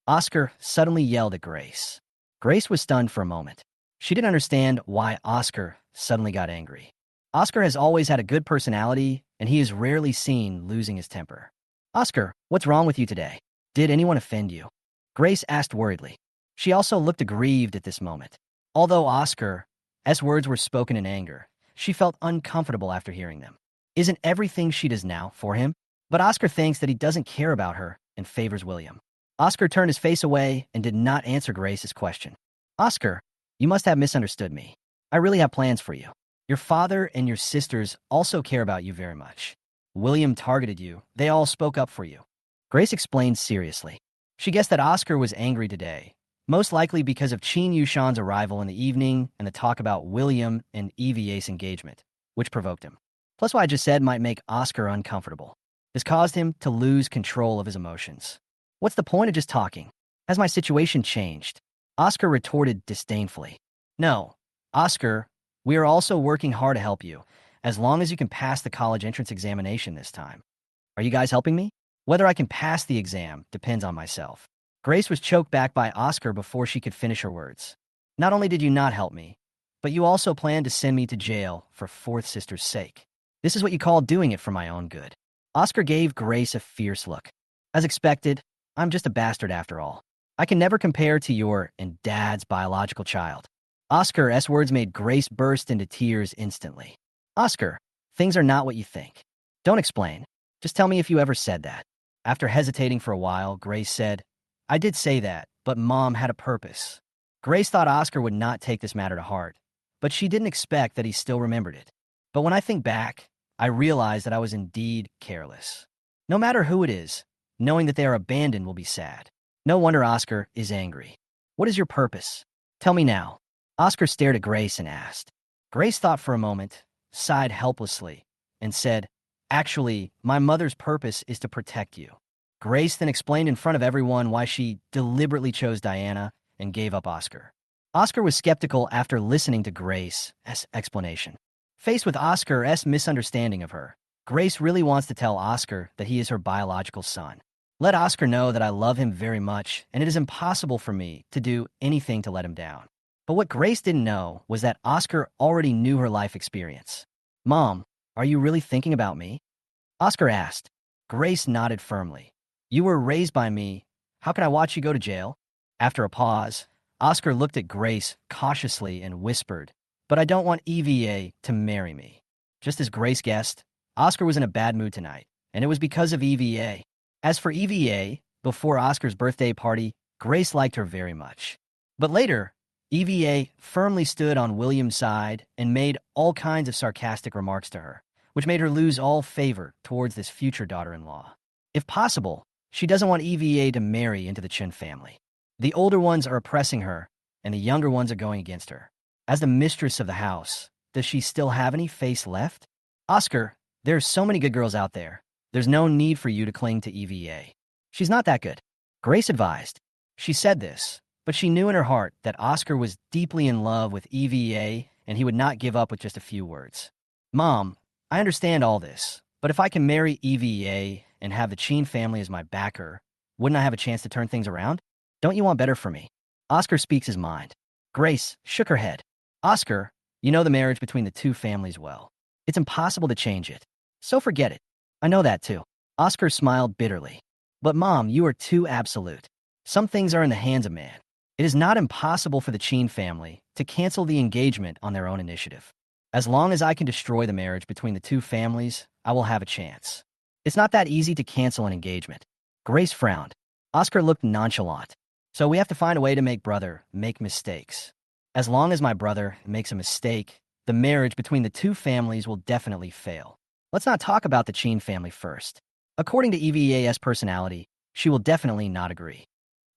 A: Oscar suddenly yelled at Grace. Grace was stunned for a moment. She didn't understand why Oscar suddenly got angry. Oscar has always had a good personality, and he is rarely seen losing his temper. Oscar, what's wrong with you today? Did anyone offend you? Grace asked worriedly. She also looked aggrieved at this moment. Although Oscar's words were spoken in anger, she felt uncomfortable after hearing them. Isn't everything she does now for him? But Oscar thinks that he doesn't care about her and favors William. Oscar turned his face away and did not answer Grace's question. Oscar, you must have misunderstood me. I really have plans for you. Your father and your sisters also care about you very much. William targeted you. They all spoke up for you. Grace explained seriously. She guessed that Oscar was angry today, most likely because of Qin Yushan's arrival in the evening and the talk about William and EVA's engagement, which provoked him. Plus what I just said might make Oscar uncomfortable. This caused him to lose control of his emotions. What's the point of just talking? Has my situation changed? Oscar retorted disdainfully. No, Oscar, we are also working hard to help you, as long as you can pass the college entrance examination this time. Are you guys helping me? Whether I can pass the exam depends on myself. Grace was choked back by Oscar before she could finish her words. Not only did you not help me, but you also planned to send me to jail for fourth sister's sake. This is what you call doing it for my own good. Oscar gave Grace a fierce look. As expected, I'm just a bastard after all. I can never compare to your and Dad's biological child. Oscar's words made Grace burst into tears instantly. Oscar, things are not what you think. Don't explain. Just tell me if you ever said that. After hesitating for a while, Grace said, I did say that, but Mom had a purpose. Grace thought Oscar would not take this matter to heart, but she didn't expect that he still remembered it. But when I think back, I realize that I was indeed careless. No matter who it is, knowing that they are abandoned will be sad. No wonder Oscar is angry. What is your purpose? Tell me now. Oscar stared at Grace and asked. Grace thought for a moment, sighed helplessly, and said, Actually, my mother's purpose is to protect you. Grace then explained in front of everyone why she deliberately chose Diana and gave up Oscar. Oscar was skeptical after listening to Grace's explanation. Faced with Oscar's misunderstanding of her, Grace really wants to tell Oscar that he is her biological son. Let Oscar know that I love him very much, and it is impossible for me to do anything to let him down. But what Grace didn't know was that Oscar already knew her life experience. Mom, are you really thinking about me? Oscar asked. Grace nodded firmly. You were raised by me. How can I watch you go to jail? After a pause, Oscar looked at Grace cautiously and whispered, But I don't want EVA to marry me. Just as Grace guessed, Oscar was in a bad mood tonight, and it was because of EVA. As for EVA, before Oscar's birthday party, Grace liked her very much. But later, EVA firmly stood on William's side and made all kinds of sarcastic remarks to her, which made her lose all favor towards this future daughter-in-law. If possible, she doesn't want EVA to marry into the Chen family. The older ones are oppressing her, and the younger ones are going against her. As the mistress of the house, does she still have any face left? Oscar, there are so many good girls out there. There's no need for you to cling to EVA. She's not that good, Grace advised. She said this, but she knew in her heart that Oscar was deeply in love with EVA and he would not give up with just a few words. Mom, I understand all this, but if I can marry EVA and have the Chin family as my backer, wouldn't I have a chance to turn things around? Don't you want better for me? Oscar speaks his mind. Grace shook her head. Oscar, you know the marriage between the two families well. It's impossible to change it. So forget it. I know that too. Oscar smiled bitterly. But Mom, you are too absolute. Some things are in the hands of man. It is not impossible for the Chin family to cancel the engagement on their own initiative. As long as I can destroy the marriage between the two families, I will have a chance. It's not that easy to cancel an engagement. Grace frowned. Oscar looked nonchalant. So we have to find a way to make brother make mistakes. As long as my brother makes a mistake, the marriage between the two families will definitely fail. Let's not talk about the Chin family first. According to EVA's personality, she will definitely not agree.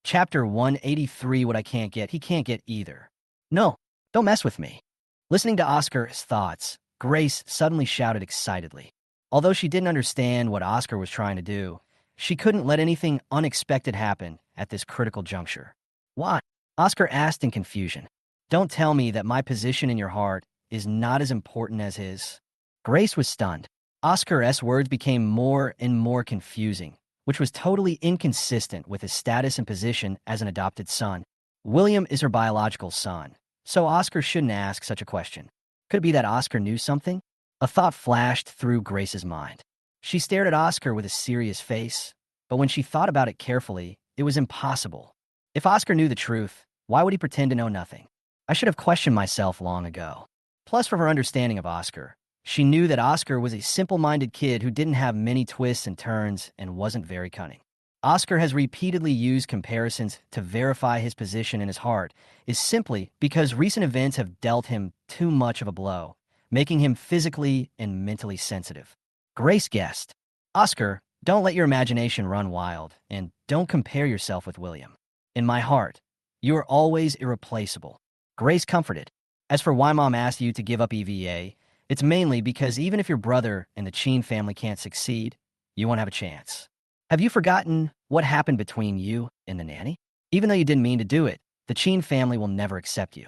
A: Chapter 183, what I can't get, he can't get either. No, don't mess with me. Listening to Oscar's thoughts, Grace suddenly shouted excitedly. Although she didn't understand what Oscar was trying to do, she couldn't let anything unexpected happen at this critical juncture. Why? Oscar asked in confusion. Don't tell me that my position in your heart is not as important as his. Grace was stunned. Oscar's words became more and more confusing, which was totally inconsistent with his status and position as an adopted son. William is her biological son, so Oscar shouldn't ask such a question. Could it be that Oscar knew something? A thought flashed through Grace's mind. She stared at Oscar with a serious face, but when she thought about it carefully, it was impossible. If Oscar knew the truth, why would he pretend to know nothing? I should have questioned myself long ago. Plus, from her understanding of Oscar, she knew that Oscar was a simple-minded kid who didn't have many twists and turns and wasn't very cunning. Oscar has repeatedly used comparisons to verify his position in his heart is simply because recent events have dealt him too much of a blow, making him physically and mentally sensitive. Grace guessed, Oscar, don't let your imagination run wild, and don't compare yourself with William. In my heart, you are always irreplaceable. Grace comforted. As for why Mom asked you to give up EVA, it's mainly because even if your brother and the Chin family can't succeed, you won't have a chance. Have you forgotten what happened between you and the nanny? Even though you didn't mean to do it, the Chin family will never accept you.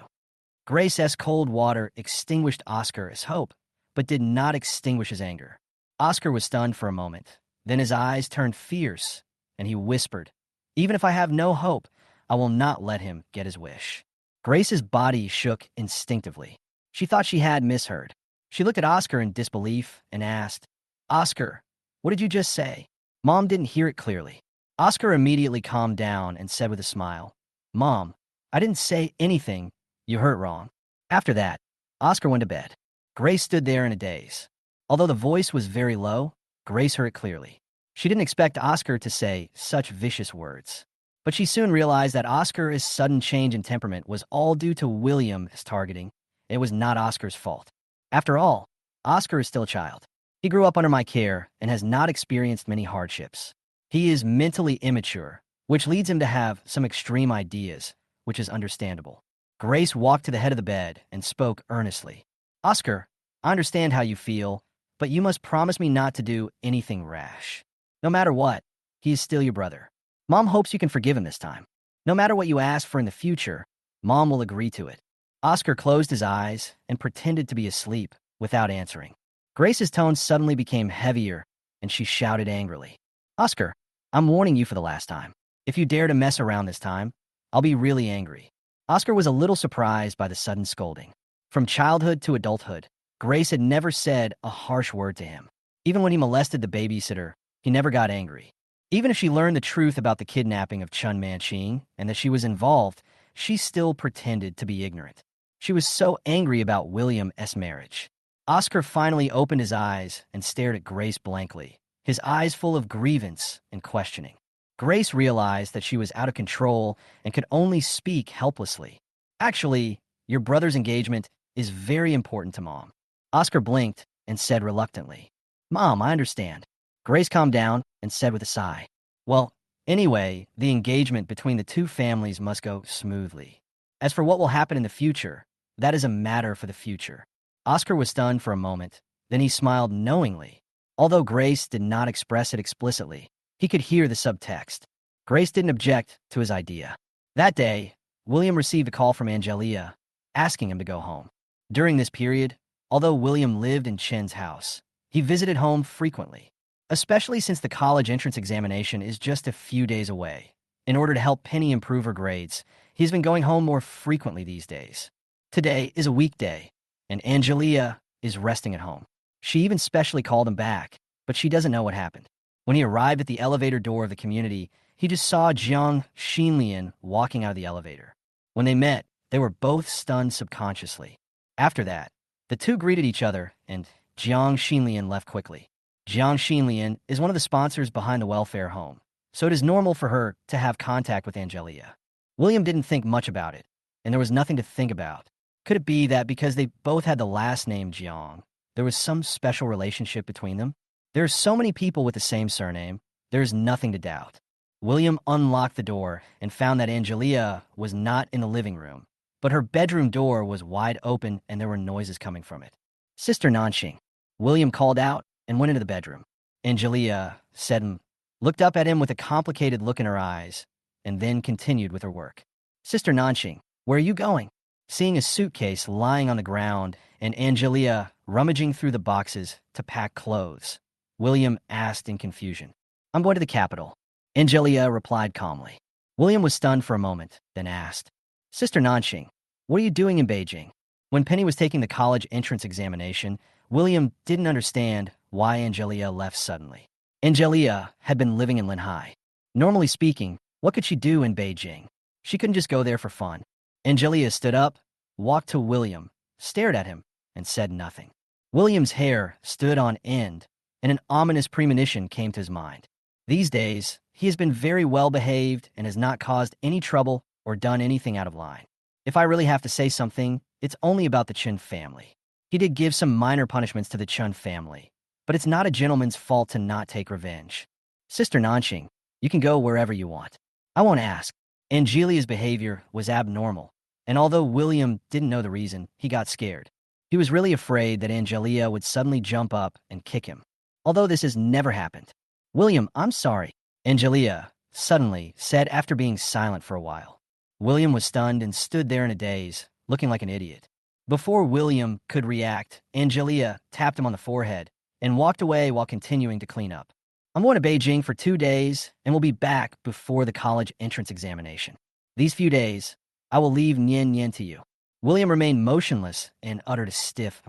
A: Grace's cold water extinguished Oscar's hope, but did not extinguish his anger. Oscar was stunned for a moment. Then his eyes turned fierce, and he whispered, Even if I have no hope, I will not let him get his wish. Grace's body shook instinctively. She thought she had misheard. She looked at Oscar in disbelief and asked, Oscar, what did you just say? Mom didn't hear it clearly. Oscar immediately calmed down and said with a smile, Mom, I didn't say anything. You heard wrong. After that, Oscar went to bed. Grace stood there in a daze. Although the voice was very low, Grace heard it clearly. She didn't expect Oscar to say such vicious words. But she soon realized that Oscar's sudden change in temperament was all due to William's targeting. It was not Oscar's fault. After all, Oscar is still a child. He grew up under my care and has not experienced many hardships. He is mentally immature, which leads him to have some extreme ideas, which is understandable. Grace walked to the head of the bed and spoke earnestly. Oscar, I understand how you feel, but you must promise me not to do anything rash. No matter what, he is still your brother. Mom hopes you can forgive him this time. No matter what you ask for in the future, Mom will agree to it. Oscar closed his eyes and pretended to be asleep without answering. Grace's tone suddenly became heavier, and she shouted angrily. Oscar, I'm warning you for the last time. If you dare to mess around this time, I'll be really angry. Oscar was a little surprised by the sudden scolding. From childhood to adulthood, Grace had never said a harsh word to him. Even when he molested the babysitter, he never got angry. Even if she learned the truth about the kidnapping of Chun Man-ching and that she was involved, she still pretended to be ignorant. She was so angry about William's marriage. Oscar finally opened his eyes and stared at Grace blankly, his eyes full of grievance and questioning. Grace realized that she was out of control and could only speak helplessly. Actually, your brother's engagement is very important to Mom. Oscar blinked and said reluctantly, Mom, I understand. Grace calmed down and said with a sigh, Well, anyway, the engagement between the two families must go smoothly. As for what will happen in the future, that is a matter for the future. Oscar was stunned for a moment, then he smiled knowingly. Although Grace did not express it explicitly, he could hear the subtext. Grace didn't object to his idea. That day, William received a call from Angelia, asking him to go home. During this period, although William lived in Chen's house, he visited home frequently, especially since the college entrance examination is just a few days away. In order to help Penny improve her grades, he's been going home more frequently these days. Today is a weekday, and Angelia is resting at home. She even specially called him back, but she doesn't know what happened. When he arrived at the elevator door of the community, he just saw Jiang Xinlian walking out of the elevator. When they met, they were both stunned subconsciously. After that, the two greeted each other, and Jiang Xinlian left quickly. Jiang Xinlian is one of the sponsors behind the welfare home, so it is normal for her to have contact with Angelia. William didn't think much about it, and there was nothing to think about. Could it be that because they both had the last name Jiang, there was some special relationship between them? There are so many people with the same surname, there is nothing to doubt. William unlocked the door and found that Angelia was not in the living room, but her bedroom door was wide open and there were noises coming from it. Sister Nanxing, William called out and went into the bedroom. Angelia said, looked up at him with a complicated look in her eyes, and then continued with her work. Sister Nanxing, where are you going? Seeing a suitcase lying on the ground and Angelia rummaging through the boxes to pack clothes, William asked in confusion. I'm going to the capital. Angelia replied calmly. William was stunned for a moment, then asked, Sister Nanxing, what are you doing in Beijing? When Penny was taking the college entrance examination, William didn't understand why Angelia left suddenly. Angelia had been living in Linhai. Normally speaking, what could she do in Beijing? She couldn't just go there for fun. Angelia stood up, walked to William, stared at him, and said nothing. William's hair stood on end, and an ominous premonition came to his mind. These days, he has been very well behaved and has not caused any trouble or done anything out of line. If I really have to say something, it's only about the Chen family. He did give some minor punishments to the Chen family, but it's not a gentleman's fault to not take revenge. Sister Nanxing, you can go wherever you want. I won't ask. Angelia's behavior was abnormal, and although William didn't know the reason, he got scared. He was really afraid that Angelia would suddenly jump up and kick him. Although this has never happened. William, I'm sorry, Angelia suddenly said after being silent for a while. William was stunned and stood there in a daze, looking like an idiot. Before William could react, Angelia tapped him on the forehead and walked away while continuing to clean up. I'm going to Beijing for 2 days and will be back before the college entrance examination. These few days, I will leave Nian Nian to you. William remained motionless and uttered a stiff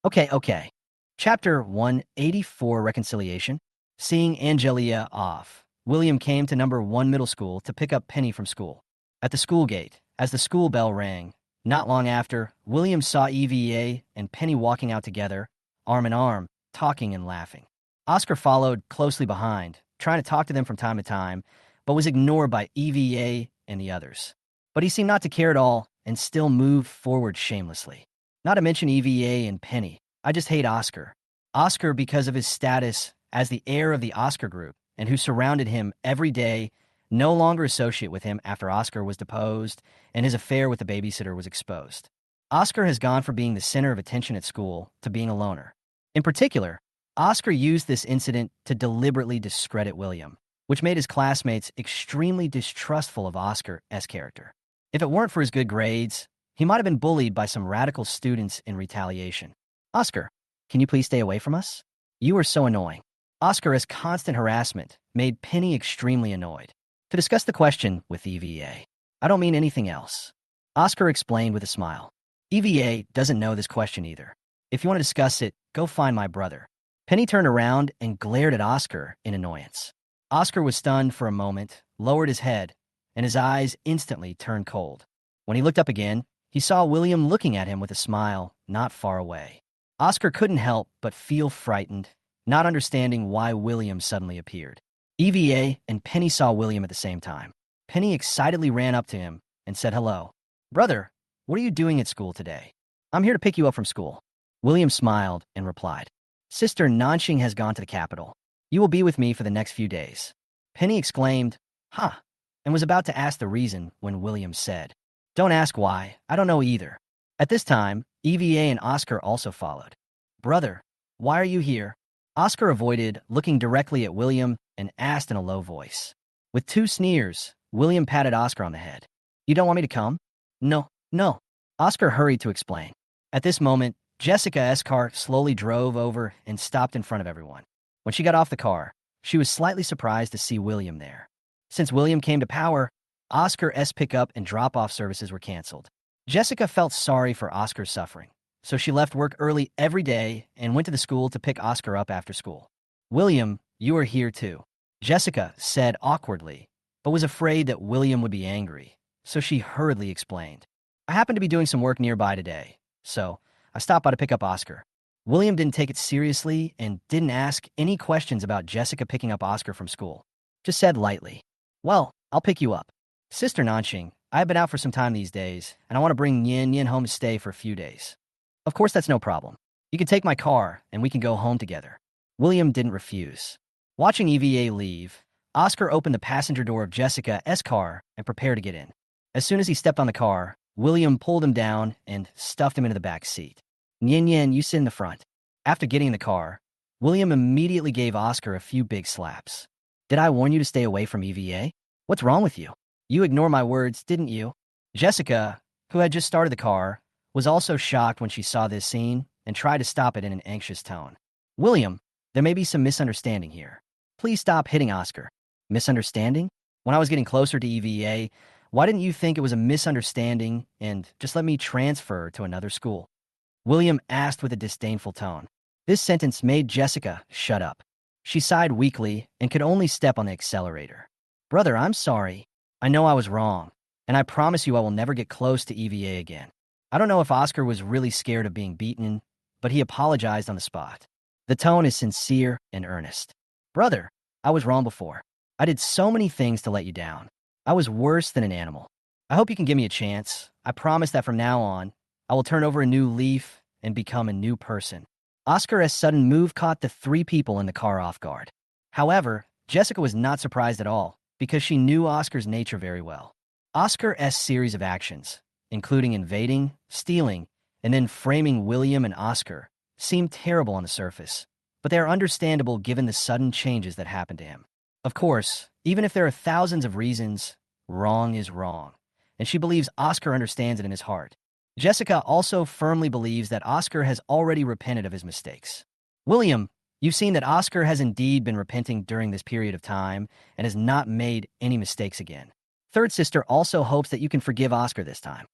A: Okay. Chapter 184, Reconciliation. Seeing Angelia off, William came to number 1 middle school to pick up Penny from school. At the school gate, as the school bell rang, not long after, William saw Eva and Penny walking out together, arm in arm, talking and laughing. Oscar followed closely behind, trying to talk to them from time to time, but was ignored by Eva and the others. But he seemed not to care at all and still moved forward shamelessly. Not to mention Eva and Penny. I just hate Oscar. Oscar because of his status as the heir of the Oscar group and who surrounded him every day, no longer associate with him after Oscar was deposed and his affair with the babysitter was exposed. Oscar has gone from being the center of attention at school to being a loner. In particular, Oscar used this incident to deliberately discredit William, which made his classmates extremely distrustful of Oscar's character. If it weren't for his good grades, he might have been bullied by some radical students in retaliation. Oscar, can you please stay away from us? You are so annoying. Oscar's constant harassment made Penny extremely annoyed. To discuss the question with EVA, I don't mean anything else. Oscar explained with a smile. EVA doesn't know this question either. If you want to discuss it, go find my brother. Penny turned around and glared at Oscar in annoyance. Oscar was stunned for a moment, lowered his head, and his eyes instantly turned cold. When he looked up again, he saw William looking at him with a smile not far away. Oscar couldn't help but feel frightened, not understanding why William suddenly appeared. EVA and Penny saw William at the same time. Penny excitedly ran up to him and said hello. Brother, what are you doing at school today? I'm here to pick you up from school. William smiled and replied, Sister Nanxing has gone to the capital. You will be with me for the next few days. Penny exclaimed, Huh, and was about to ask the reason when William said, Don't ask why, I don't know either. At this time, EVA and Oscar also followed. Brother, why are you here? Oscar avoided looking directly at William and asked in a low voice. With two sneers, William patted Oscar on the head. You don't want me to come? No, no. Oscar hurried to explain. At this moment, Jessica's car slowly drove over and stopped in front of everyone. When she got off the car, she was slightly surprised to see William there. Since William came to power, Oscar's pickup and drop-off services were canceled. Jessica felt sorry for Oscar's suffering, so she left work early every day and went to the school to pick Oscar up after school. William, you are here too, Jessica said awkwardly, but was afraid that William would be angry, so she hurriedly explained. I happen to be doing some work nearby today, so I stopped by to pick up Oscar. William didn't take it seriously and didn't ask any questions about Jessica picking up Oscar from school. Just said lightly, Well, I'll pick you up. Sister Nanxing, I've been out for some time these days, and I want to bring Yin home to stay for a few days. Of course, that's no problem. You can take my car, and we can go home together. William didn't refuse. Watching EVA leave, Oscar opened the passenger door of Jessica's car and prepared to get in. As soon as he stepped on the car, William pulled him down and stuffed him into the back seat. Yin, you sit in the front. After getting in the car, William immediately gave Oscar a few big slaps. Did I warn you to stay away from EVA? What's wrong with you? You ignored my words, didn't you? Jessica, who had just started the car, was also shocked when she saw this scene and tried to stop it in an anxious tone. William, there may be some misunderstanding here. Please stop hitting Oscar. Misunderstanding? When I was getting closer to EVA, why didn't you think it was a misunderstanding and just let me transfer to another school? William asked with a disdainful tone. This sentence made Jessica shut up. She sighed weakly and could only step on the accelerator. Brother, I'm sorry. I know I was wrong, and I promise you I will never get close to EVA again. I don't know if Oscar was really scared of being beaten, but he apologized on the spot. The tone is sincere and earnest. Brother, I was wrong before. I did so many things to let you down. I was worse than an animal. I hope you can give me a chance. I promise that from now on, I will turn over a new leaf and become a new person. Oscar's sudden move caught the three people in the car off guard. However, Jessica was not surprised at all because she knew Oscar's nature very well. Oscar's series of actions, including invading, stealing, and then framing William and Oscar, seemed terrible on the surface, but they are understandable given the sudden changes that happened to him. Of course, even if there are thousands of reasons, wrong is wrong, and she believes Oscar understands it in his heart. Jessica also firmly believes that Oscar has already repented of his mistakes. William, you've seen that Oscar has indeed been repenting during this period of time and has not made any mistakes again. Third sister also hopes that you can forgive Oscar this time.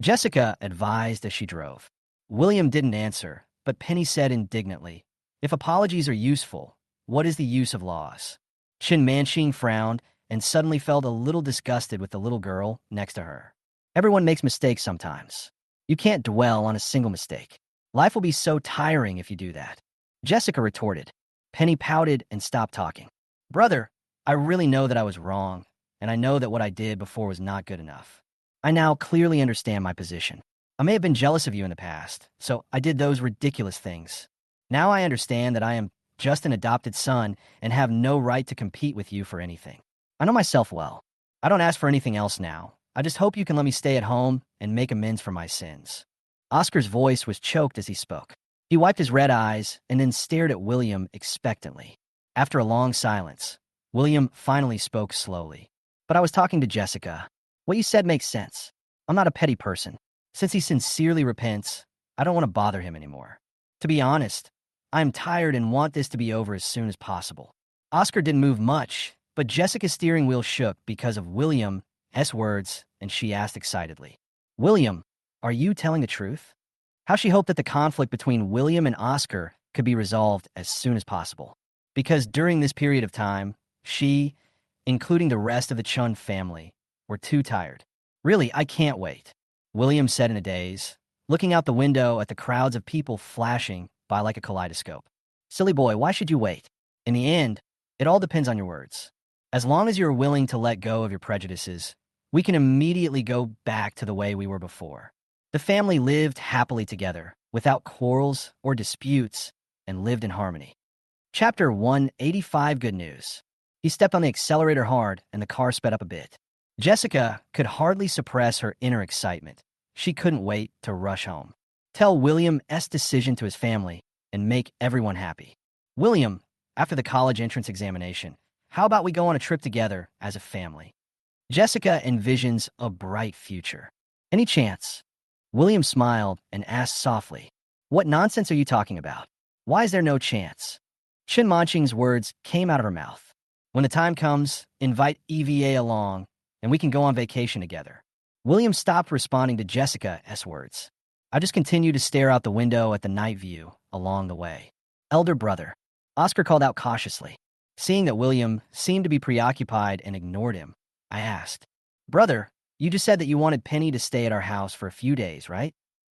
A: Jessica advised as she drove. William didn't answer, but Penny said indignantly, If apologies are useful, what is the use of laws? Chin Manching frowned and suddenly felt a little disgusted with the little girl next to her. Everyone makes mistakes sometimes. You can't dwell on a single mistake. Life will be so tiring if you do that. Jessica retorted. Penny pouted and stopped talking. Brother, I really know that I was wrong, and I know that what I did before was not good enough. I now clearly understand my position. I may have been jealous of you in the past, so I did those ridiculous things. Now I understand that I am just an adopted son and have no right to compete with you for anything. I know myself well. I don't ask for anything else now. I just hope you can let me stay at home and make amends for my sins. Oscar's voice was choked as he spoke. He wiped his red eyes and then stared at William expectantly. After a long silence, William finally spoke slowly. But I was talking to Jessica. What you said makes sense. I'm not a petty person. Since he sincerely repents, I don't want to bother him anymore. To be honest, I am tired and want this to be over as soon as possible. Oscar didn't move much, but Jessica's steering wheel shook because of William's words, and she asked excitedly, William, are you telling the truth? How she hoped that the conflict between William and Oscar could be resolved as soon as possible. Because during this period of time, she, including the rest of the Chun family, were too tired. Really, I can't wait, William said in a daze, looking out the window at the crowds of people flashing by like a kaleidoscope. Silly boy, why should you wait? In the end, it all depends on your words. As long as you're willing to let go of your prejudices, we can immediately go back to the way we were before. The family lived happily together, without quarrels or disputes, and lived in harmony. Chapter 185. Good news. He stepped on the accelerator hard, and the car sped up a bit. Jessica could hardly suppress her inner excitement. She couldn't wait to rush home, tell William's decision to his family, and make everyone happy. William, after the college entrance examination, how about we go on a trip together as a family? Jessica envisions a bright future. Any chance? William smiled and asked softly, "What nonsense are you talking about? Why is there no chance?" Shin Manching's words came out of her mouth. "When the time comes, invite EVA along, and we can go on vacation together." William stopped responding to Jessica's words. I just continued to stare out the window at the night view along the way. "Elder brother," Oscar called out cautiously. Seeing that William seemed to be preoccupied and ignored him, I asked, "Brother, you just said that you wanted Penny to stay at our house for a few days, right?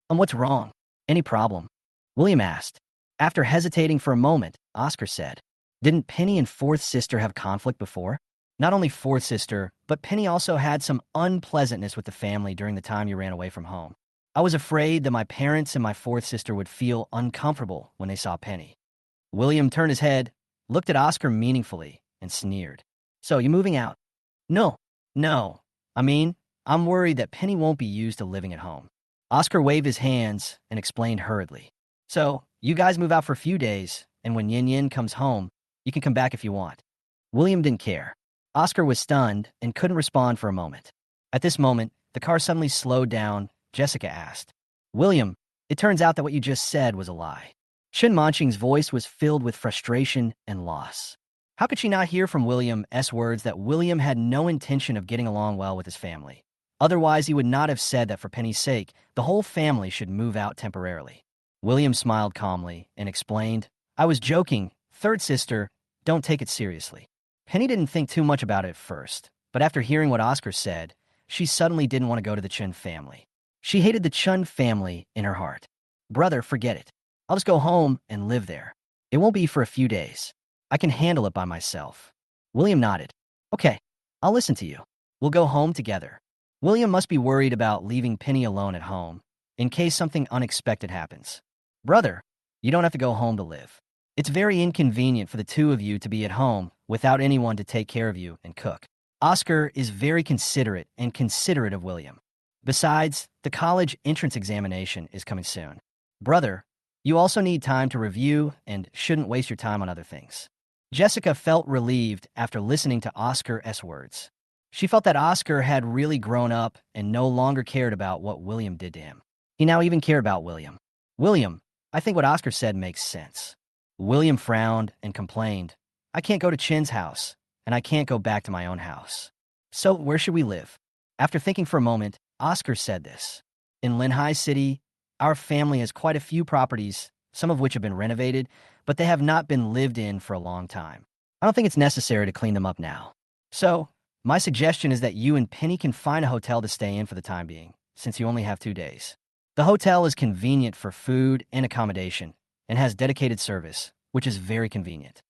A: What's wrong? Any problem?" William asked. After hesitating for a moment, Oscar said, "Didn't Penny and fourth sister have conflict before? Not only fourth sister, but Penny also had some unpleasantness with the family during the time you ran away from home. I was afraid that my parents and my fourth sister would feel uncomfortable when they saw Penny." William turned his head, looked at Oscar meaningfully, and sneered. "So, you moving out?" No. I'm worried that Penny won't be used to living at home." Oscar waved his hands and explained hurriedly. "So, you guys move out for a few days, and when Yin Yin comes home, you can come back if you want." William didn't care. Oscar was stunned and couldn't respond for a moment. At this moment, the car suddenly slowed down. Jessica asked, "William, it turns out that what you just said was a lie." Shin Manching's voice was filled with frustration and loss. How could she not hear from William's words that William had no intention of getting along well with his family? Otherwise, he would not have said that for Penny's sake, the whole family should move out temporarily. William smiled calmly and explained, "I was joking. Third sister, don't take it seriously." Penny didn't think too much about it at first, but after hearing what Oscar said, she suddenly didn't want to go to the Chun family. She hated the Chun family in her heart. "Brother, forget it. I'll just go home and live there. It won't be for a few days. I can handle it by myself." William nodded. "Okay, I'll listen to you. We'll go home together." William must be worried about leaving Penny alone at home, in case something unexpected happens. "Brother, you don't have to go home to live. It's very inconvenient for the two of you to be at home without anyone to take care of you and cook." Oscar is very considerate of William. Besides, the college entrance examination is coming soon. "Brother, you also need time to review and shouldn't waste your time on other things." Jessica felt relieved after listening to Oscar's words. She felt that Oscar had really grown up and no longer cared about what William did to him. He now even cared about William. "William, I think what Oscar said makes sense." William frowned and complained, "I can't go to Chin's house, and I can't go back to my own house. So where should we live?" After thinking for a moment, Oscar said this. "In Linhai City, our family has quite a few properties, some of which have been renovated, but they have not been lived in for a long time. I don't think it's necessary to clean them up now. So, my suggestion is that you and Penny can find a hotel to stay in for the time being, since you only have 2 days. The hotel is convenient for food and accommodation, and has dedicated service, which is very convenient."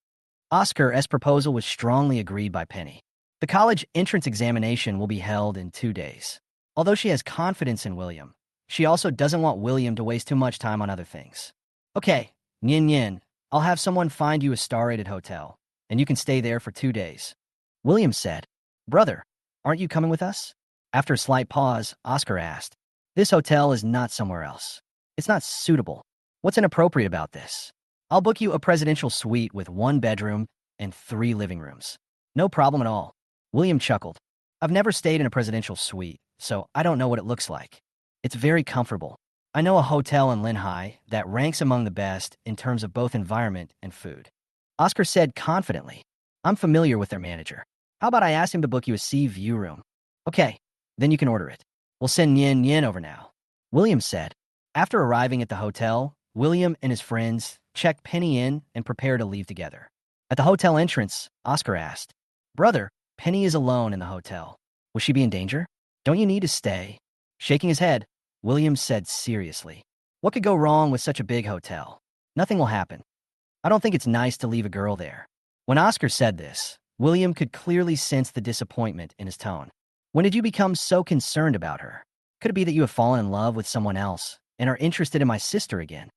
A: Oscar's proposal was strongly agreed by Penny. The college entrance examination will be held in 2 days. Although she has confidence in William, she also doesn't want William to waste too much time on other things. "Okay, Yin, I'll have someone find you a star-rated hotel, and you can stay there for 2 days." William said, "Brother, aren't you coming with us?" After a slight pause, Oscar asked, "This hotel is not somewhere else. It's not suitable. What's inappropriate about this? I'll book you a presidential suite with 1 bedroom and 3 living rooms. No problem at all." William chuckled. "I've never stayed in a presidential suite, so I don't know what it looks like. It's very comfortable. I know a hotel in Linhai that ranks among the best in terms of both environment and food." Oscar said confidently, "I'm familiar with their manager. How about I ask him to book you a sea view room?" "Okay, then you can order it. We'll send Yin over now," William said. After arriving at the hotel, William and his friends checked Penny in and prepared to leave together. At the hotel entrance, Oscar asked, "Brother, Penny is alone in the hotel. Will she be in danger? Don't you need to stay?" Shaking his head, William said seriously, "What could go wrong with such a big hotel? Nothing will happen. I don't think it's nice to leave a girl there." When Oscar said this, William could clearly sense the disappointment in his tone. "When did you become so concerned about her?" Could it be that you have fallen in love with someone else and are interested in my sister again?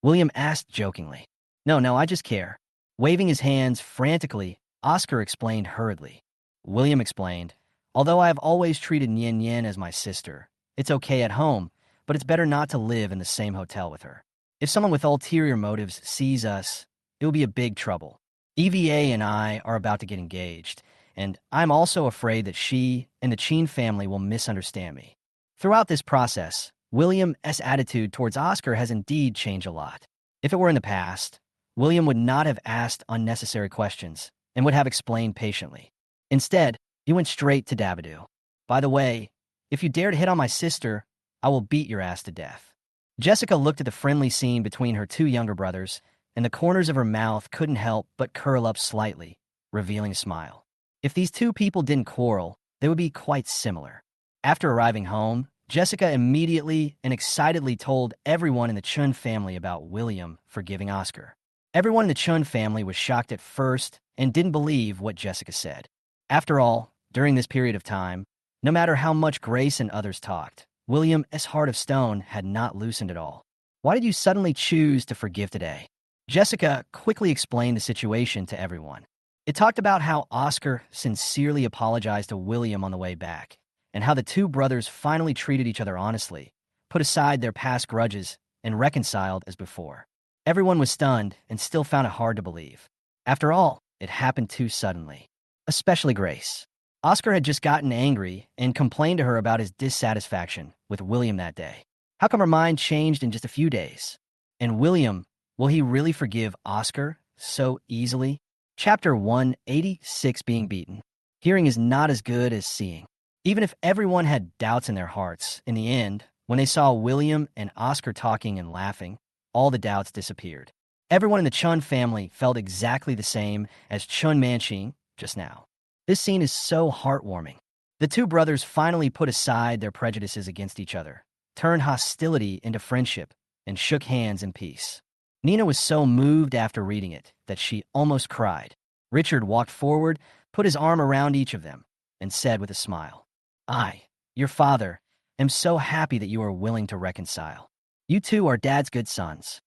A: William asked jokingly. No, I just care. Waving his hands frantically, Oscar explained hurriedly. William explained, although I have always treated Nian Nian as my sister, it's okay at home, but it's better not to live in the same hotel with her. If someone with ulterior motives sees us, it will be a big trouble. EVA and I are about to get engaged, and I'm also afraid that she and the Chin family will misunderstand me. Throughout this process, William's attitude towards Oscar has indeed changed a lot. If it were in the past, William would not have asked unnecessary questions and would have explained patiently. Instead, he went straight to Dabadoo. By the way, if you dare to hit on my sister, I will beat your ass to death. Jessica looked at the friendly scene between her two younger brothers, and the corners of her mouth couldn't help but curl up slightly, revealing a smile. If these two people didn't quarrel, they would be quite similar. After arriving home, Jessica immediately and excitedly told everyone in the Chun family about William forgiving Oscar. Everyone in the Chun family was shocked at first and didn't believe what Jessica said. After all, during this period of time, no matter how much Grace and others talked, William's heart of stone had not loosened at all. Why did you suddenly choose to forgive today? Jessica quickly explained the situation to everyone. It talked about how Oscar sincerely apologized to William on the way back, and how the two brothers finally treated each other honestly, put aside their past grudges, and reconciled as before. Everyone was stunned and still found it hard to believe. After all, it happened too suddenly. Especially Grace. Oscar had just gotten angry and complained to her about his dissatisfaction with William that day. How come her mind changed in just a few days? And William, will he really forgive Oscar so easily? Chapter 186, Being Beaten. Hearing is not as good as seeing. Even if everyone had doubts in their hearts, in the end, when they saw William and Oscar talking and laughing, all the doubts disappeared. Everyone in the Chun family felt exactly the same as Chun Manching just now. This scene is so heartwarming. The two brothers finally put aside their prejudices against each other, turned hostility into friendship, and shook hands in peace. Nina was so moved after reading it that she almost cried. Richard walked forward, put his arm around each of them, and said with a smile, I, your father, am so happy that you are willing to reconcile. You two are Dad's good sons.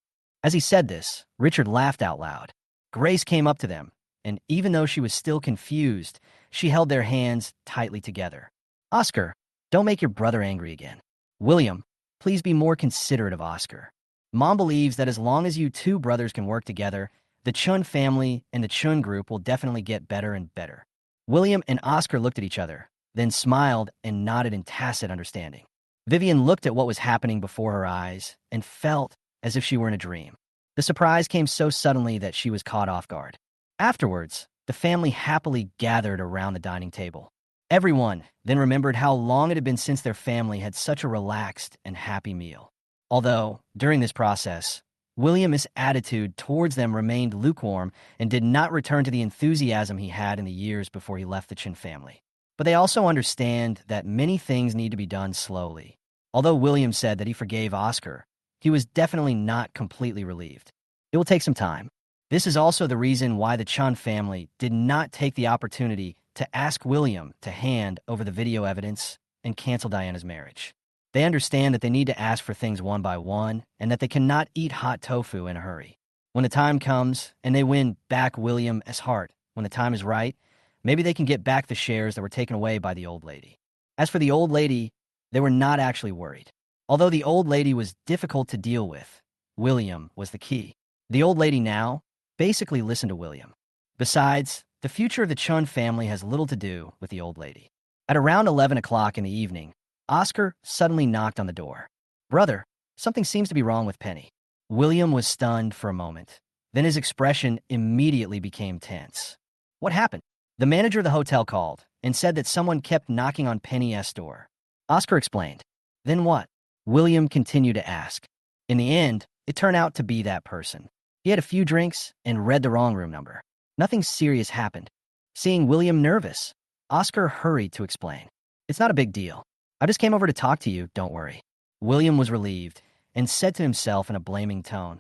A: As he said this, Richard laughed out loud. Grace came up to them, and even though she was still confused, she held their hands tightly together. Oscar, don't make your brother angry again. William, please be more considerate of Oscar. Mom believes that as long as you two brothers can work together, the Chun family and the Chun group will definitely get better and better. William and Oscar looked at each other, then smiled and nodded in tacit understanding. Vivian looked at what was happening before her eyes and felt as if she were in a dream. The surprise came so suddenly that she was caught off guard. Afterwards, the family happily gathered around the dining table. Everyone then remembered how long it had been since their family had such a relaxed and happy meal. Although, during this process, William's attitude towards them remained lukewarm and did not return to the enthusiasm he had in the years before he left the Chin family. But they also understand that many things need to be done slowly. Although William said that he forgave Oscar, he was definitely not completely relieved. It will take some time. This is also the reason why the Chan family did not take the opportunity to ask William to hand over the video evidence and cancel Diana's marriage. They understand that they need to ask for things one by one and that they cannot eat hot tofu in a hurry. When the time comes and they win back William's heart, when the time is right, maybe they can get back the shares that were taken away by the old lady. As for the old lady, they were not actually worried. Although the old lady was difficult to deal with, William was the key. The old lady now basically listened to William. Besides, the future of the Chun family has little to do with the old lady. At around 11 o'clock in the evening, Oscar suddenly knocked on the door. Brother, something seems to be wrong with Penny. William was stunned for a moment. Then his expression immediately became tense. What happened? The manager of the hotel called and said that someone kept knocking on Penny's door. Oscar explained. Then what? William continued to ask. In the end, it turned out to be that person. He had a few drinks and read the wrong room number. Nothing serious happened. Seeing William nervous, Oscar hurried to explain. It's not a big deal. I just came over to talk to you, don't worry. William was relieved and said to himself in a blaming tone,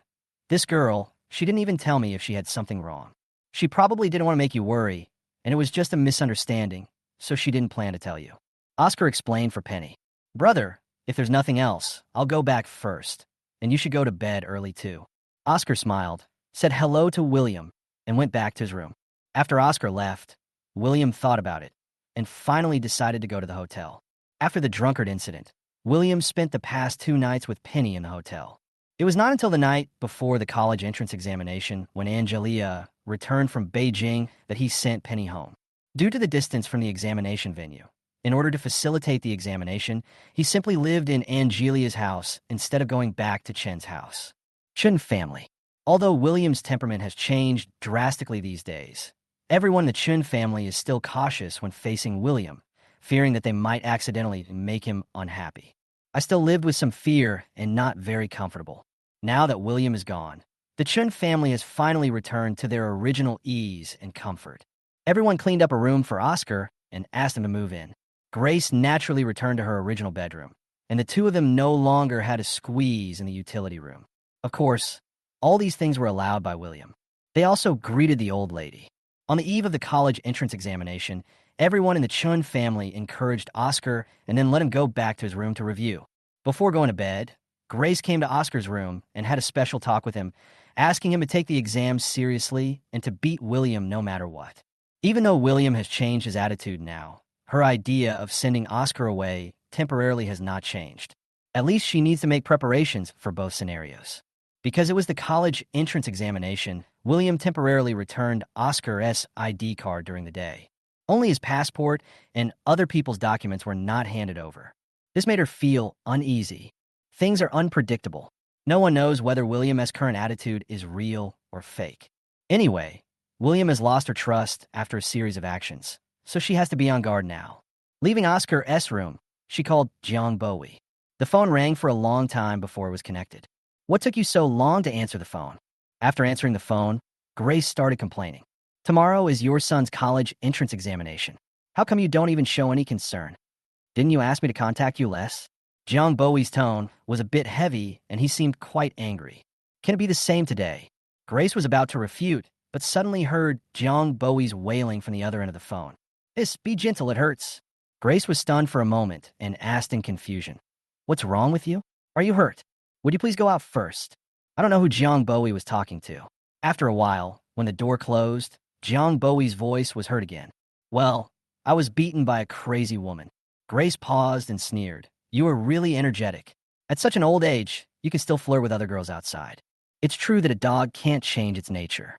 A: This girl, she didn't even tell me if she had something wrong. She probably didn't want to make you worry, and it was just a misunderstanding, so she didn't plan to tell you. Oscar explained for Penny. Brother, If there's nothing else, I'll go back first, and you should go to bed early too. Oscar smiled, said hello to William, and went back to his room. After Oscar left, William thought about it, and finally decided to go to the hotel. After the drunkard incident, William spent the past 2 nights with Penny in the hotel. It was not until the night before the college entrance examination, when Angelia returned from Beijing, that he sent Penny home. Due to the distance from the examination venue, in order to facilitate the examination, he simply lived in Angelia's house instead of going back to Chen's house. Chen family. Although William's temperament has changed drastically these days, everyone in the Chen family is still cautious when facing William, fearing that they might accidentally make him unhappy. I still lived with some fear and not very comfortable. Now that William is gone, the Chen family has finally returned to their original ease and comfort. Everyone cleaned up a room for Oscar and asked him to move in. Grace naturally returned to her original bedroom, and the two of them no longer had to squeeze in the utility room. Of course, all these things were allowed by William. They also greeted the old lady. On the eve of the college entrance examination, everyone in the Chun family encouraged Oscar and then let him go back to his room to review. Before going to bed, Grace came to Oscar's room and had a special talk with him, asking him to take the exam seriously and to beat William no matter what. Even though William has changed his attitude now, her idea of sending Oscar away temporarily has not changed. At least she needs to make preparations for both scenarios. Because it was the college entrance examination, William temporarily returned Oscar's ID card during the day. Only his passport and other people's documents were not handed over. This made her feel uneasy. Things are unpredictable. No one knows whether William's current attitude is real or fake. Anyway, William has lost her trust after a series of actions, so she has to be on guard now. Leaving Oscar's room, she called Jiang Bowie. The phone rang for a long time before it was connected. What took you so long to answer the phone? After answering the phone, Grace started complaining. Tomorrow is your son's college entrance examination. How come you don't even show any concern? Didn't you ask me to contact you less? Jiang Bowie's tone was a bit heavy, and he seemed quite angry. Can it be the same today? Grace was about to refute, but suddenly heard Jiang Bowie's wailing from the other end of the phone. Miss, be gentle, it hurts. Grace was stunned for a moment and asked in confusion. What's wrong with you? Are you hurt? Would you please go out first? I don't know who Jiang Bowie was talking to. After a while, when the door closed, Jiang Bowie's voice was heard again. Well, I was beaten by a crazy woman. Grace paused and sneered. You are really energetic. At such an old age, you can still flirt with other girls outside. It's true that a dog can't change its nature.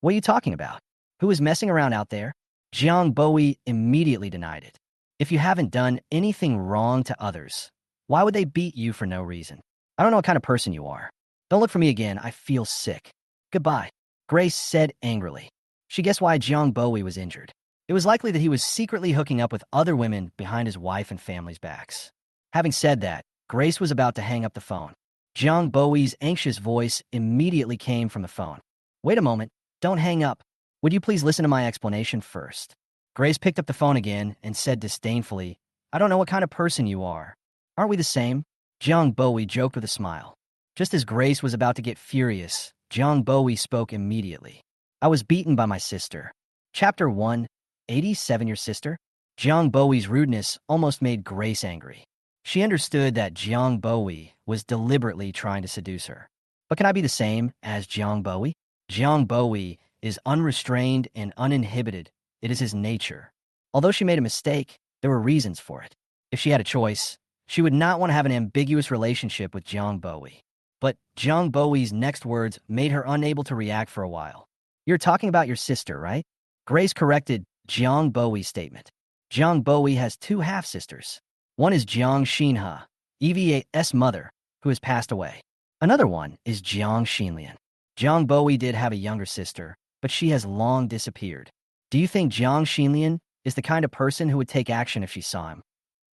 A: What are you talking about? Who is messing around out there? Jiang Bowie immediately denied it. If you haven't done anything wrong to others, why would they beat you for no reason? I don't know what kind of person you are. Don't look for me again. I feel sick. Goodbye, Grace said angrily. She guessed why Jiang Bowie was injured. It was likely that he was secretly hooking up with other women behind his wife and family's backs. Having said that, Grace was about to hang up the phone. Jiang Bowie's anxious voice immediately came from the phone. Wait a moment. Don't hang up. Would you please listen to my explanation first? Grace picked up the phone again and said disdainfully, I don't know what kind of person you are. Aren't we the same? Jiang Bowie joked with a smile. Just as Grace was about to get furious, Jiang Bowie spoke immediately. I was beaten by my sister. Chapter 1, 87 Your sister? Jiang Bowie's rudeness almost made Grace angry. She understood that Jiang Bowie was deliberately trying to seduce her. But can I be the same as Jiang Bowie? Jiang Bowie is unrestrained and uninhibited. It is his nature. Although she made a mistake, there were reasons for it. If she had a choice, she would not want to have an ambiguous relationship with Jiang Bowie. But Jiang Bowie's next words made her unable to react for a while. You're talking about your sister, right? Grace corrected Jiang Bowie's statement. Jiang Bowie has two half-sisters. One is Jiang Xinhe, EVA's mother, who has passed away. Another one is Jiang Xinlian. Jiang Bowie did have a younger sister, but she has long disappeared. Do you think Jiang Xinlian is the kind of person who would take action if she saw him?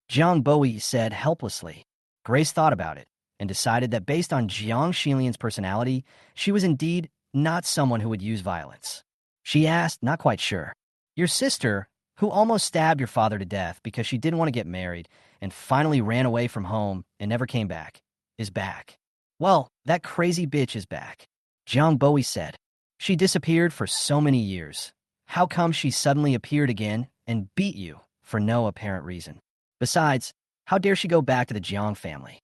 A: Jiang Bowie said helplessly. Grace thought about it and decided that based on Jiang Xinlian's personality, she was indeed not someone who would use violence. She asked, not quite sure, your sister, who almost stabbed your father to death because she didn't want to get married and finally ran away from home and never came back, is back. Well, that crazy bitch is back. Jiang Bowie said. She disappeared for so many years. How come she suddenly appeared again and beat you for no apparent reason? Besides, How dare she go back to the Jiang family?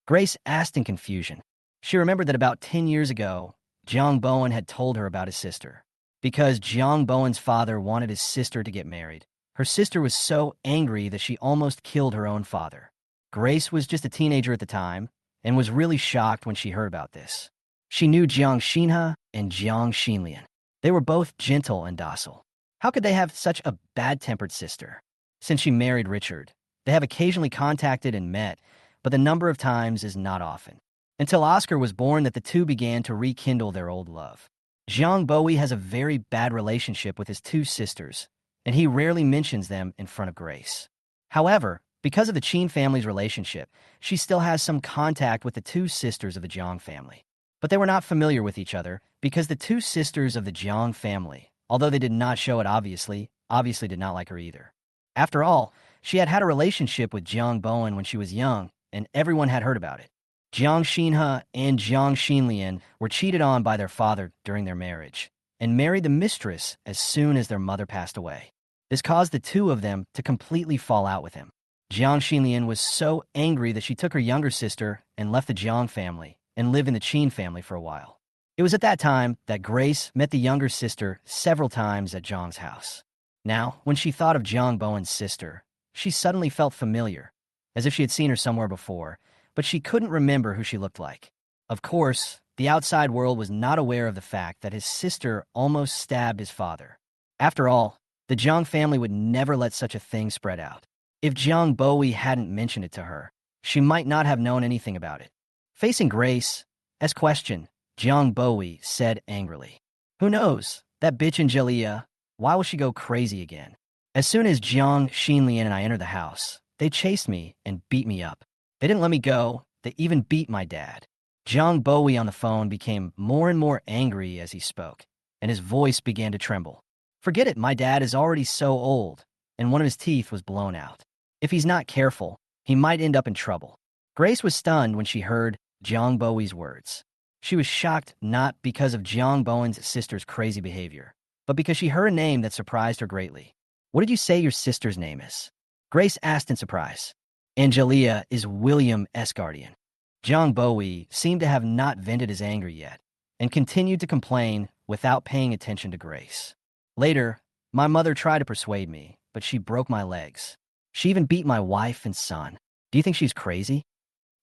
A: Grace asked in confusion. She remembered that about 10 years ago, Jiang Bowen had told her about his sister. Because Jiang Bowen's father wanted his sister to get married, her sister was so angry that she almost killed her own father. Grace was just a teenager at the time and was really shocked when she heard about this. She knew Jiang Xinhe and Jiang Xinlian. They were both gentle and docile. How could they have such a bad-tempered sister? Since she married Richard, they have occasionally contacted and met, but the number of times is not often. Until Oscar was born that the two began to rekindle their old love. Jiang Bowie has a very bad relationship with his two sisters, and he rarely mentions them in front of Grace. However, because of the Qin family's relationship, she still has some contact with the two sisters of the Jiang family. But they were not familiar with each other because the two sisters of the Jiang family, although they did not show it obviously did not like her either. After all, she had had a relationship with Jiang Bowen when she was young, and everyone had heard about it. Jiang Xinhe and Jiang Xinlian were cheated on by their father during their marriage, and married the mistress as soon as their mother passed away. This caused the two of them to completely fall out with him. Jiang Xinlian was so angry that she took her younger sister and left the Jiang family and lived in the Qin family for a while. It was at that time that Grace met the younger sister several times at Jiang's house. Now, when she thought of Jiang Bowen's sister, she suddenly felt familiar, as if she had seen her somewhere before, but she couldn't remember who she looked like. Of course, the outside world was not aware of the fact that his sister almost stabbed his father. After all, the Jiang family would never let such a thing spread out. If Jiang Bowie hadn't mentioned it to her, she might not have known anything about it. Facing Grace, as questioned, Jiang Bowie said angrily, "Who knows? That bitch Angelia, why will she go crazy again? As soon as Jiang Xinlian and I entered the house, they chased me and beat me up. They didn't let me go. They even beat my dad." Jiang Bowie on the phone became more and more angry as he spoke, and his voice began to tremble. "Forget it, my dad is already so old, and one of his teeth was blown out. If he's not careful, he might end up in trouble." Grace was stunned when she heard Jiang Bowie's words. She was shocked not because of Jiang Bowen's sister's crazy behavior, but because she heard a name that surprised her greatly. "What did you say your sister's name is?" Grace asked in surprise. "Angelia is William's guardian." Jiang Bowie seemed to have not vented his anger yet, and continued to complain without paying attention to Grace. "Later, my mother tried to persuade me, but she broke my legs. She even beat my wife and son. Do you think she's crazy?"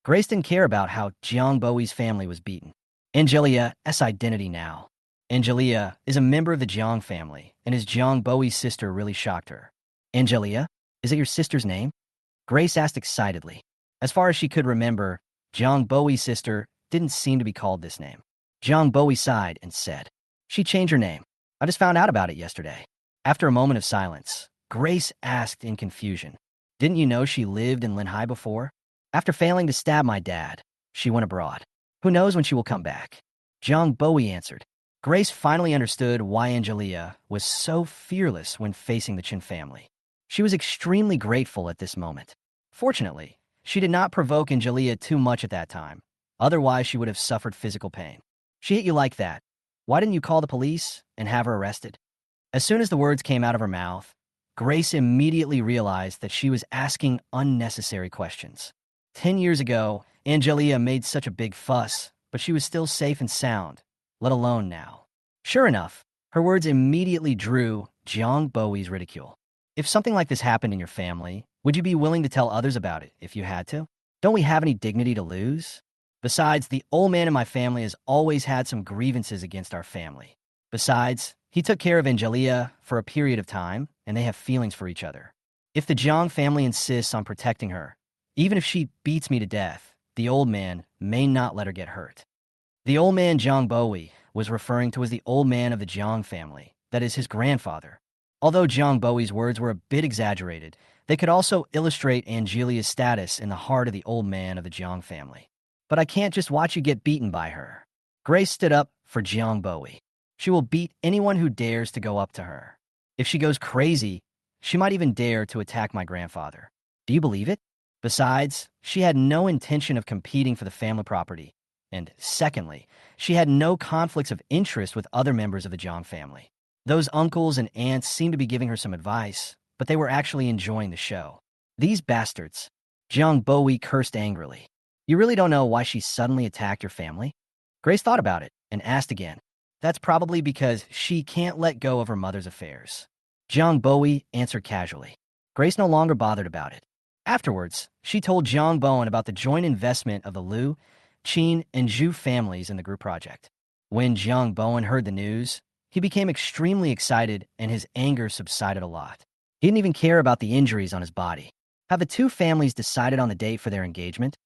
A: Grace didn't care about how Jiang Bowie's family was beaten. Angelia's identity now. Angelia is a member of the Jiang family, and is Jiang Bowie's sister really shocked her. "Angelia? Is it your sister's name?" Grace asked excitedly. As far as she could remember, Jiang Bowie's sister didn't seem to be called this name. Jiang Bowie sighed and said, "She changed her name. I just found out about it yesterday." After a moment of silence, Grace asked in confusion, "Didn't you know she lived in Linhai before? After failing to stab my dad, she went abroad. Who knows when she will come back?" Jiang Bowie answered. Grace finally understood why Angelia was so fearless when facing the Qin family. She was extremely grateful at this moment. Fortunately, she did not provoke Angelia too much at that time. Otherwise, she would have suffered physical pain. "She hit you like that. Why didn't you call the police and have her arrested?" As soon as the words came out of her mouth, Grace immediately realized that she was asking unnecessary questions. 10 years ago, Angelia made such a big fuss, but she was still safe and sound, let alone now. Sure enough, her words immediately drew Jiang Bowie's ridicule. "If something like this happened in your family, would you be willing to tell others about it if you had to? Don't we have any dignity to lose? Besides, the old man in my family has always had some grievances against our family. Besides, he took care of Angelia for a period of time, and they have feelings for each other. If the Jiang family insists on protecting her, even if she beats me to death, the old man may not let her get hurt." The old man Jiang Bowie was referring to as the old man of the Jiang family, that is, his grandfather. Although Jiang Bowie's words were a bit exaggerated, they could also illustrate Angelia's status in the heart of the old man of the Jiang family. "But I can't just watch you get beaten by her." Grace stood up for Jiang Bowie. "She will beat anyone who dares to go up to her. If she goes crazy, she might even dare to attack my grandfather. Do you believe it? Besides, she had no intention of competing for the family property. And secondly, she had no conflicts of interest with other members of the Jiang family. Those uncles and aunts seemed to be giving her some advice, but they were actually enjoying the show. These bastards." Jiang Bowie cursed angrily. You really don't know why she suddenly attacked your family? Grace thought about it and asked again. That's probably because she can't let go of her mother's affairs. Jiang Bowie answered casually. Grace no longer bothered about it. Afterwards, she told Jiang Bowen about the joint investment of the Liu, Qin, and Zhu families in the group project. When Jiang Bowen heard the news, he became extremely excited and his anger subsided a lot. He didn't even care about the injuries on his body. Have the two families decided on the date for their engagement?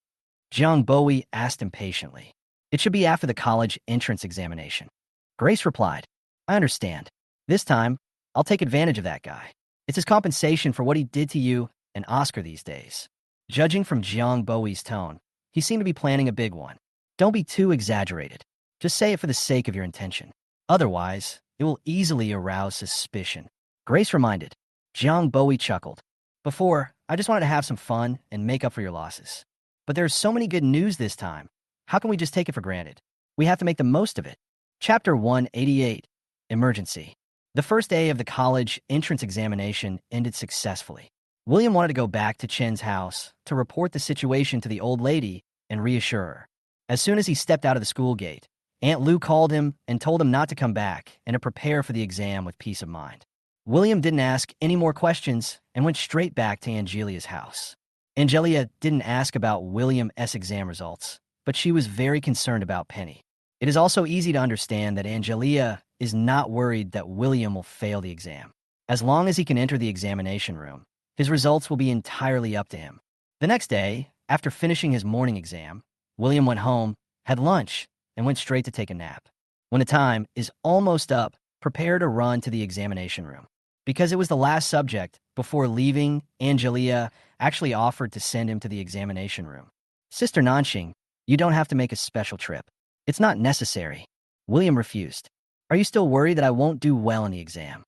A: Jiang Bowie asked impatiently. It should be after the college entrance examination. Grace replied, I understand. This time, I'll take advantage of that guy. It's his compensation for what he did to you and Oscar these days. Judging from Jiang Bowie's tone, he seemed to be planning a big one. Don't be too exaggerated. Just say it for the sake of your intention. Otherwise, it will easily arouse suspicion. Grace reminded. Jiang Bowie chuckled. Before, I just wanted to have some fun and make up for your losses. But there's so many good news this time. How can we just take it for granted? We have to make the most of it. Chapter 188, Emergency. The first day of the college entrance examination ended successfully. William wanted to go back to Chen's house to report the situation to the old lady and reassure her. As soon as he stepped out of the school gate, Aunt Lou called him and told him not to come back and to prepare for the exam with peace of mind. William didn't ask any more questions and went straight back to Angelia's house. Angelia didn't ask about William's exam results, but she was very concerned about Penny. It is also easy to understand that Angelia is not worried that William will fail the exam. As long as he can enter the examination room, his results will be entirely up to him. The next day, after finishing his morning exam, William went home, had lunch, and went straight to take a nap. When the time is almost up, prepare to run to the examination room. Because it was the last subject, before leaving, Angelia actually offered to send him to the examination room. Sister Nanxing, you don't have to make a special trip. It's not necessary. William refused. Are you still worried that I won't do well in the exam?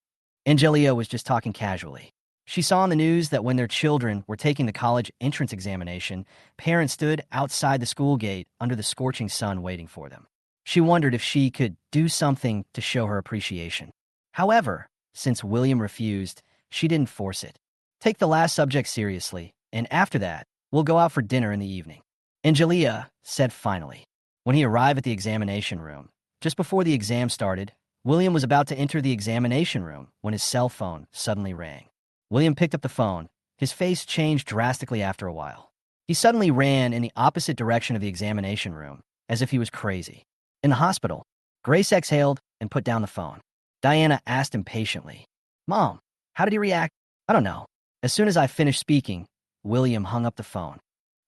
A: Angelia was just talking casually. She saw on the news that when their children were taking the college entrance examination, parents stood outside the school gate under the scorching sun waiting for them. She wondered if she could do something to show her appreciation. However, since William refused, she didn't force it. Take the last subject seriously, and after that, we'll go out for dinner in the evening. Angelia said finally. When he arrived at the examination room, just before the exam started, William was about to enter the examination room when his cell phone suddenly rang. William picked up the phone. His face changed drastically after a while. He suddenly ran in the opposite direction of the examination room, as if he was crazy. In the hospital, Grace exhaled and put down the phone. Diana asked impatiently, Mom, how did he react? I don't know. As soon as I finished speaking, William hung up the phone.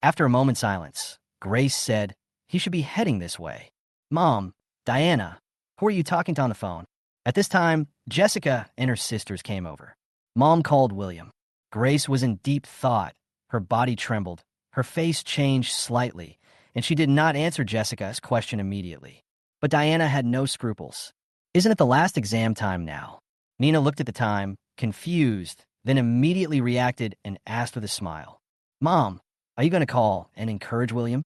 A: After a moment's silence, Grace said, he should be heading this way. Mom, Diana, who are you talking to on the phone? At this time, Jessica and her sisters came over. Mom called William. Grace was in deep thought. Her body trembled. Her face changed slightly, and she did not answer Jessica's question immediately. But Diana had no scruples. Isn't it the last exam time now? Nina looked at the time, confused, then immediately reacted and asked with a smile. Mom, are you going to call and encourage William?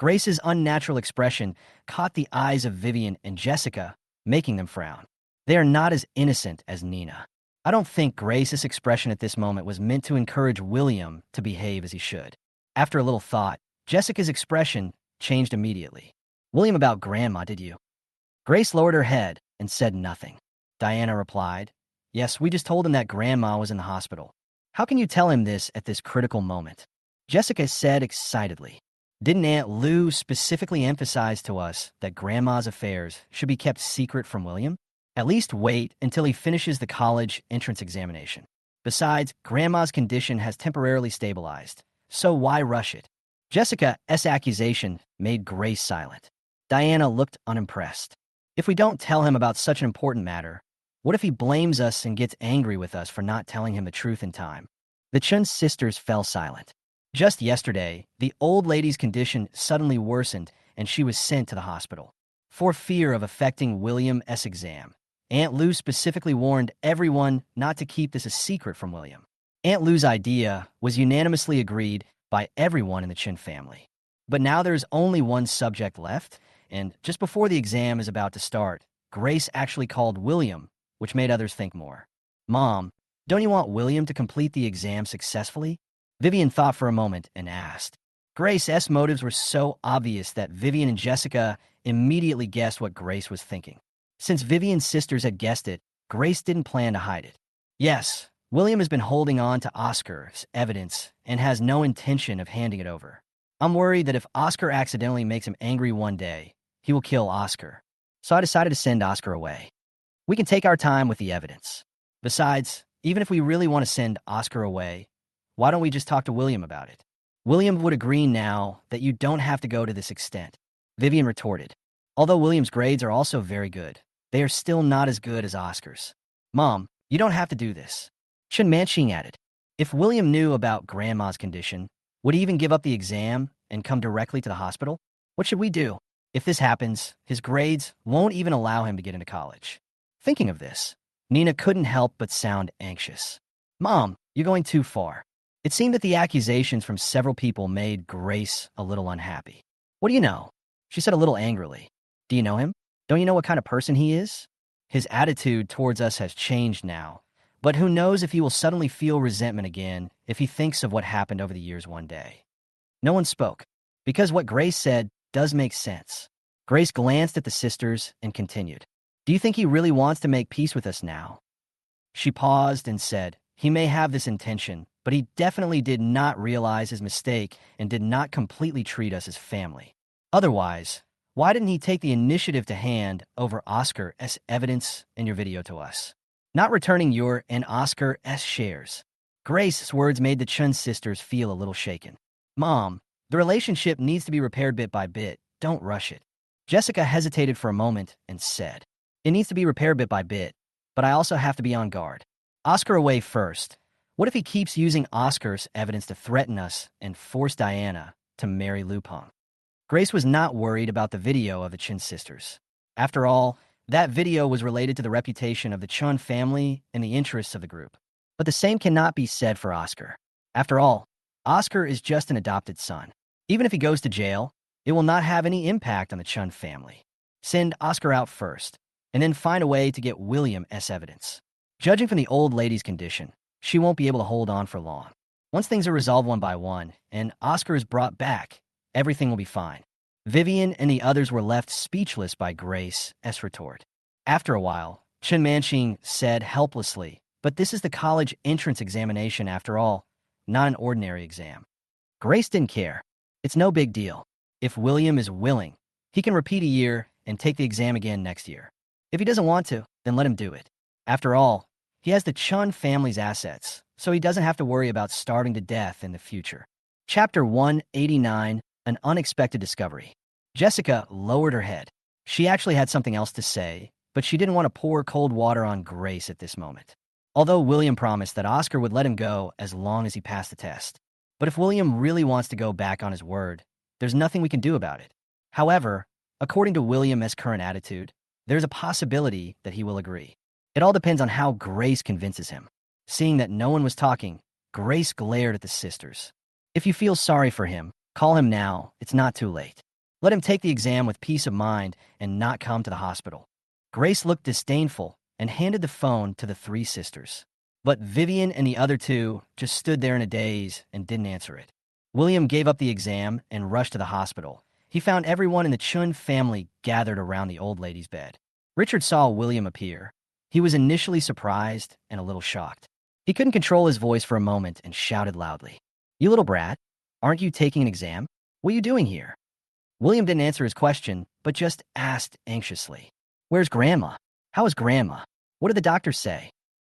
A: Grace's unnatural expression caught the eyes of Vivian and Jessica, making them frown. They are not as innocent as Nina. I don't think Grace's expression at this moment was meant to encourage William to behave as he should. After a little thought, Jessica's expression changed immediately. William, about Grandma, did you? Grace lowered her head and said nothing. Diana replied, Yes, we just told him that Grandma was in the hospital. How can you tell him this at this critical moment? Jessica said excitedly. Didn't Aunt Lou specifically emphasize to us that Grandma's affairs should be kept secret from William? At least wait until he finishes the college entrance examination. Besides, Grandma's condition has temporarily stabilized, so why rush it? Jessica's accusation made Grace silent. Diana looked unimpressed. If we don't tell him about such an important matter, what if he blames us and gets angry with us for not telling him the truth in time? The Chun sisters fell silent. Just yesterday, the old lady's condition suddenly worsened and she was sent to the hospital. For fear of affecting William's exam, Aunt Lou specifically warned everyone not to keep this a secret from William. Aunt Lou's idea was unanimously agreed by everyone in the Chin family. But now there's only one subject left, and just before the exam is about to start, Grace actually called William, which made others think more. Mom, don't you want William to complete the exam successfully? Vivian thought for a moment and asked. Grace's motives were so obvious that Vivian and Jessica immediately guessed what Grace was thinking. Since Vivian's sisters had guessed it, Grace didn't plan to hide it. Yes, William has been holding on to Oscar's evidence and has no intention of handing it over. I'm worried that if Oscar accidentally makes him angry one day, he will kill Oscar. So I decided to send Oscar away. We can take our time with the evidence. Besides, even if we really want to send Oscar away, why don't we just talk to William about it? William would agree now that you don't have to go to this extent, Vivian retorted. Although William's grades are also very good, they are still not as good as Oscar's. Mom, you don't have to do this. Chen Manqing added. If William knew about Grandma's condition, would he even give up the exam and come directly to the hospital? What should we do? If this happens, his grades won't even allow him to get into college. Thinking of this, Nina couldn't help but sound anxious. Mom, you're going too far. It seemed that the accusations from several people made Grace a little unhappy. What do you know? She said a little angrily. Do you know him? Don't you know what kind of person he is? His attitude towards us has changed now, but who knows if he will suddenly feel resentment again if he thinks of what happened over the years one day. No one spoke, because what Grace said does make sense. Grace glanced at the sisters and continued. Do you think he really wants to make peace with us now? She paused and said, he may have this intention, but he definitely did not realize his mistake and did not completely treat us as family. Otherwise, why didn't he take the initiative to hand over Oscar's evidence in your video to us? Not returning your and Oscar's shares. Grace's words made the Chun sisters feel a little shaken. Mom, the relationship needs to be repaired bit by bit. Don't rush it. Jessica hesitated for a moment and said, it needs to be repaired bit by bit, but I also have to be on guard. Oscar away first. What if he keeps using Oscar's evidence to threaten us and force Diana to marry Lu Peng? Grace was not worried about the video of the Chen sisters. After all, that video was related to the reputation of the Chun family and the interests of the group. But the same cannot be said for Oscar. After all, Oscar is just an adopted son. Even if he goes to jail, it will not have any impact on the Chun family. Send Oscar out first, and then find a way to get William's evidence. Judging from the old lady's condition, she won't be able to hold on for long. Once things are resolved one by one, and Oscar is brought back, everything will be fine. Vivian and the others were left speechless by Grace's retort. After a while, Chen Manqing said helplessly, but this is the college entrance examination after all, not an ordinary exam. Grace didn't care. It's no big deal. If William is willing, he can repeat a year and take the exam again next year. If he doesn't want to, then let him do it. After all, he has the Chun family's assets, so he doesn't have to worry about starving to death in the future. Chapter 189, An Unexpected Discovery. Jessica lowered her head. She actually had something else to say, but she didn't want to pour cold water on Grace at this moment. Although William promised that Oscar would let him go as long as he passed the test. But if William really wants to go back on his word, there's nothing we can do about it. However, according to William's current attitude, there's a possibility that he will agree. It all depends on how Grace convinces him. Seeing that no one was talking, Grace glared at the sisters. If you feel sorry for him, call him now. It's not too late. Let him take the exam with peace of mind and not come to the hospital. Grace looked disdainful and handed the phone to the three sisters. But Vivian and the other two just stood there in a daze and didn't answer it. William gave up the exam and rushed to the hospital. He found everyone in the Chun family gathered around the old lady's bed. Richard saw William appear. He was initially surprised and a little shocked. He couldn't control his voice for a moment and shouted loudly, "You little brat, aren't you taking an exam? What are you doing here?" William didn't answer his question, but just asked anxiously, "Where's Grandma? How is Grandma? What did the doctor say?"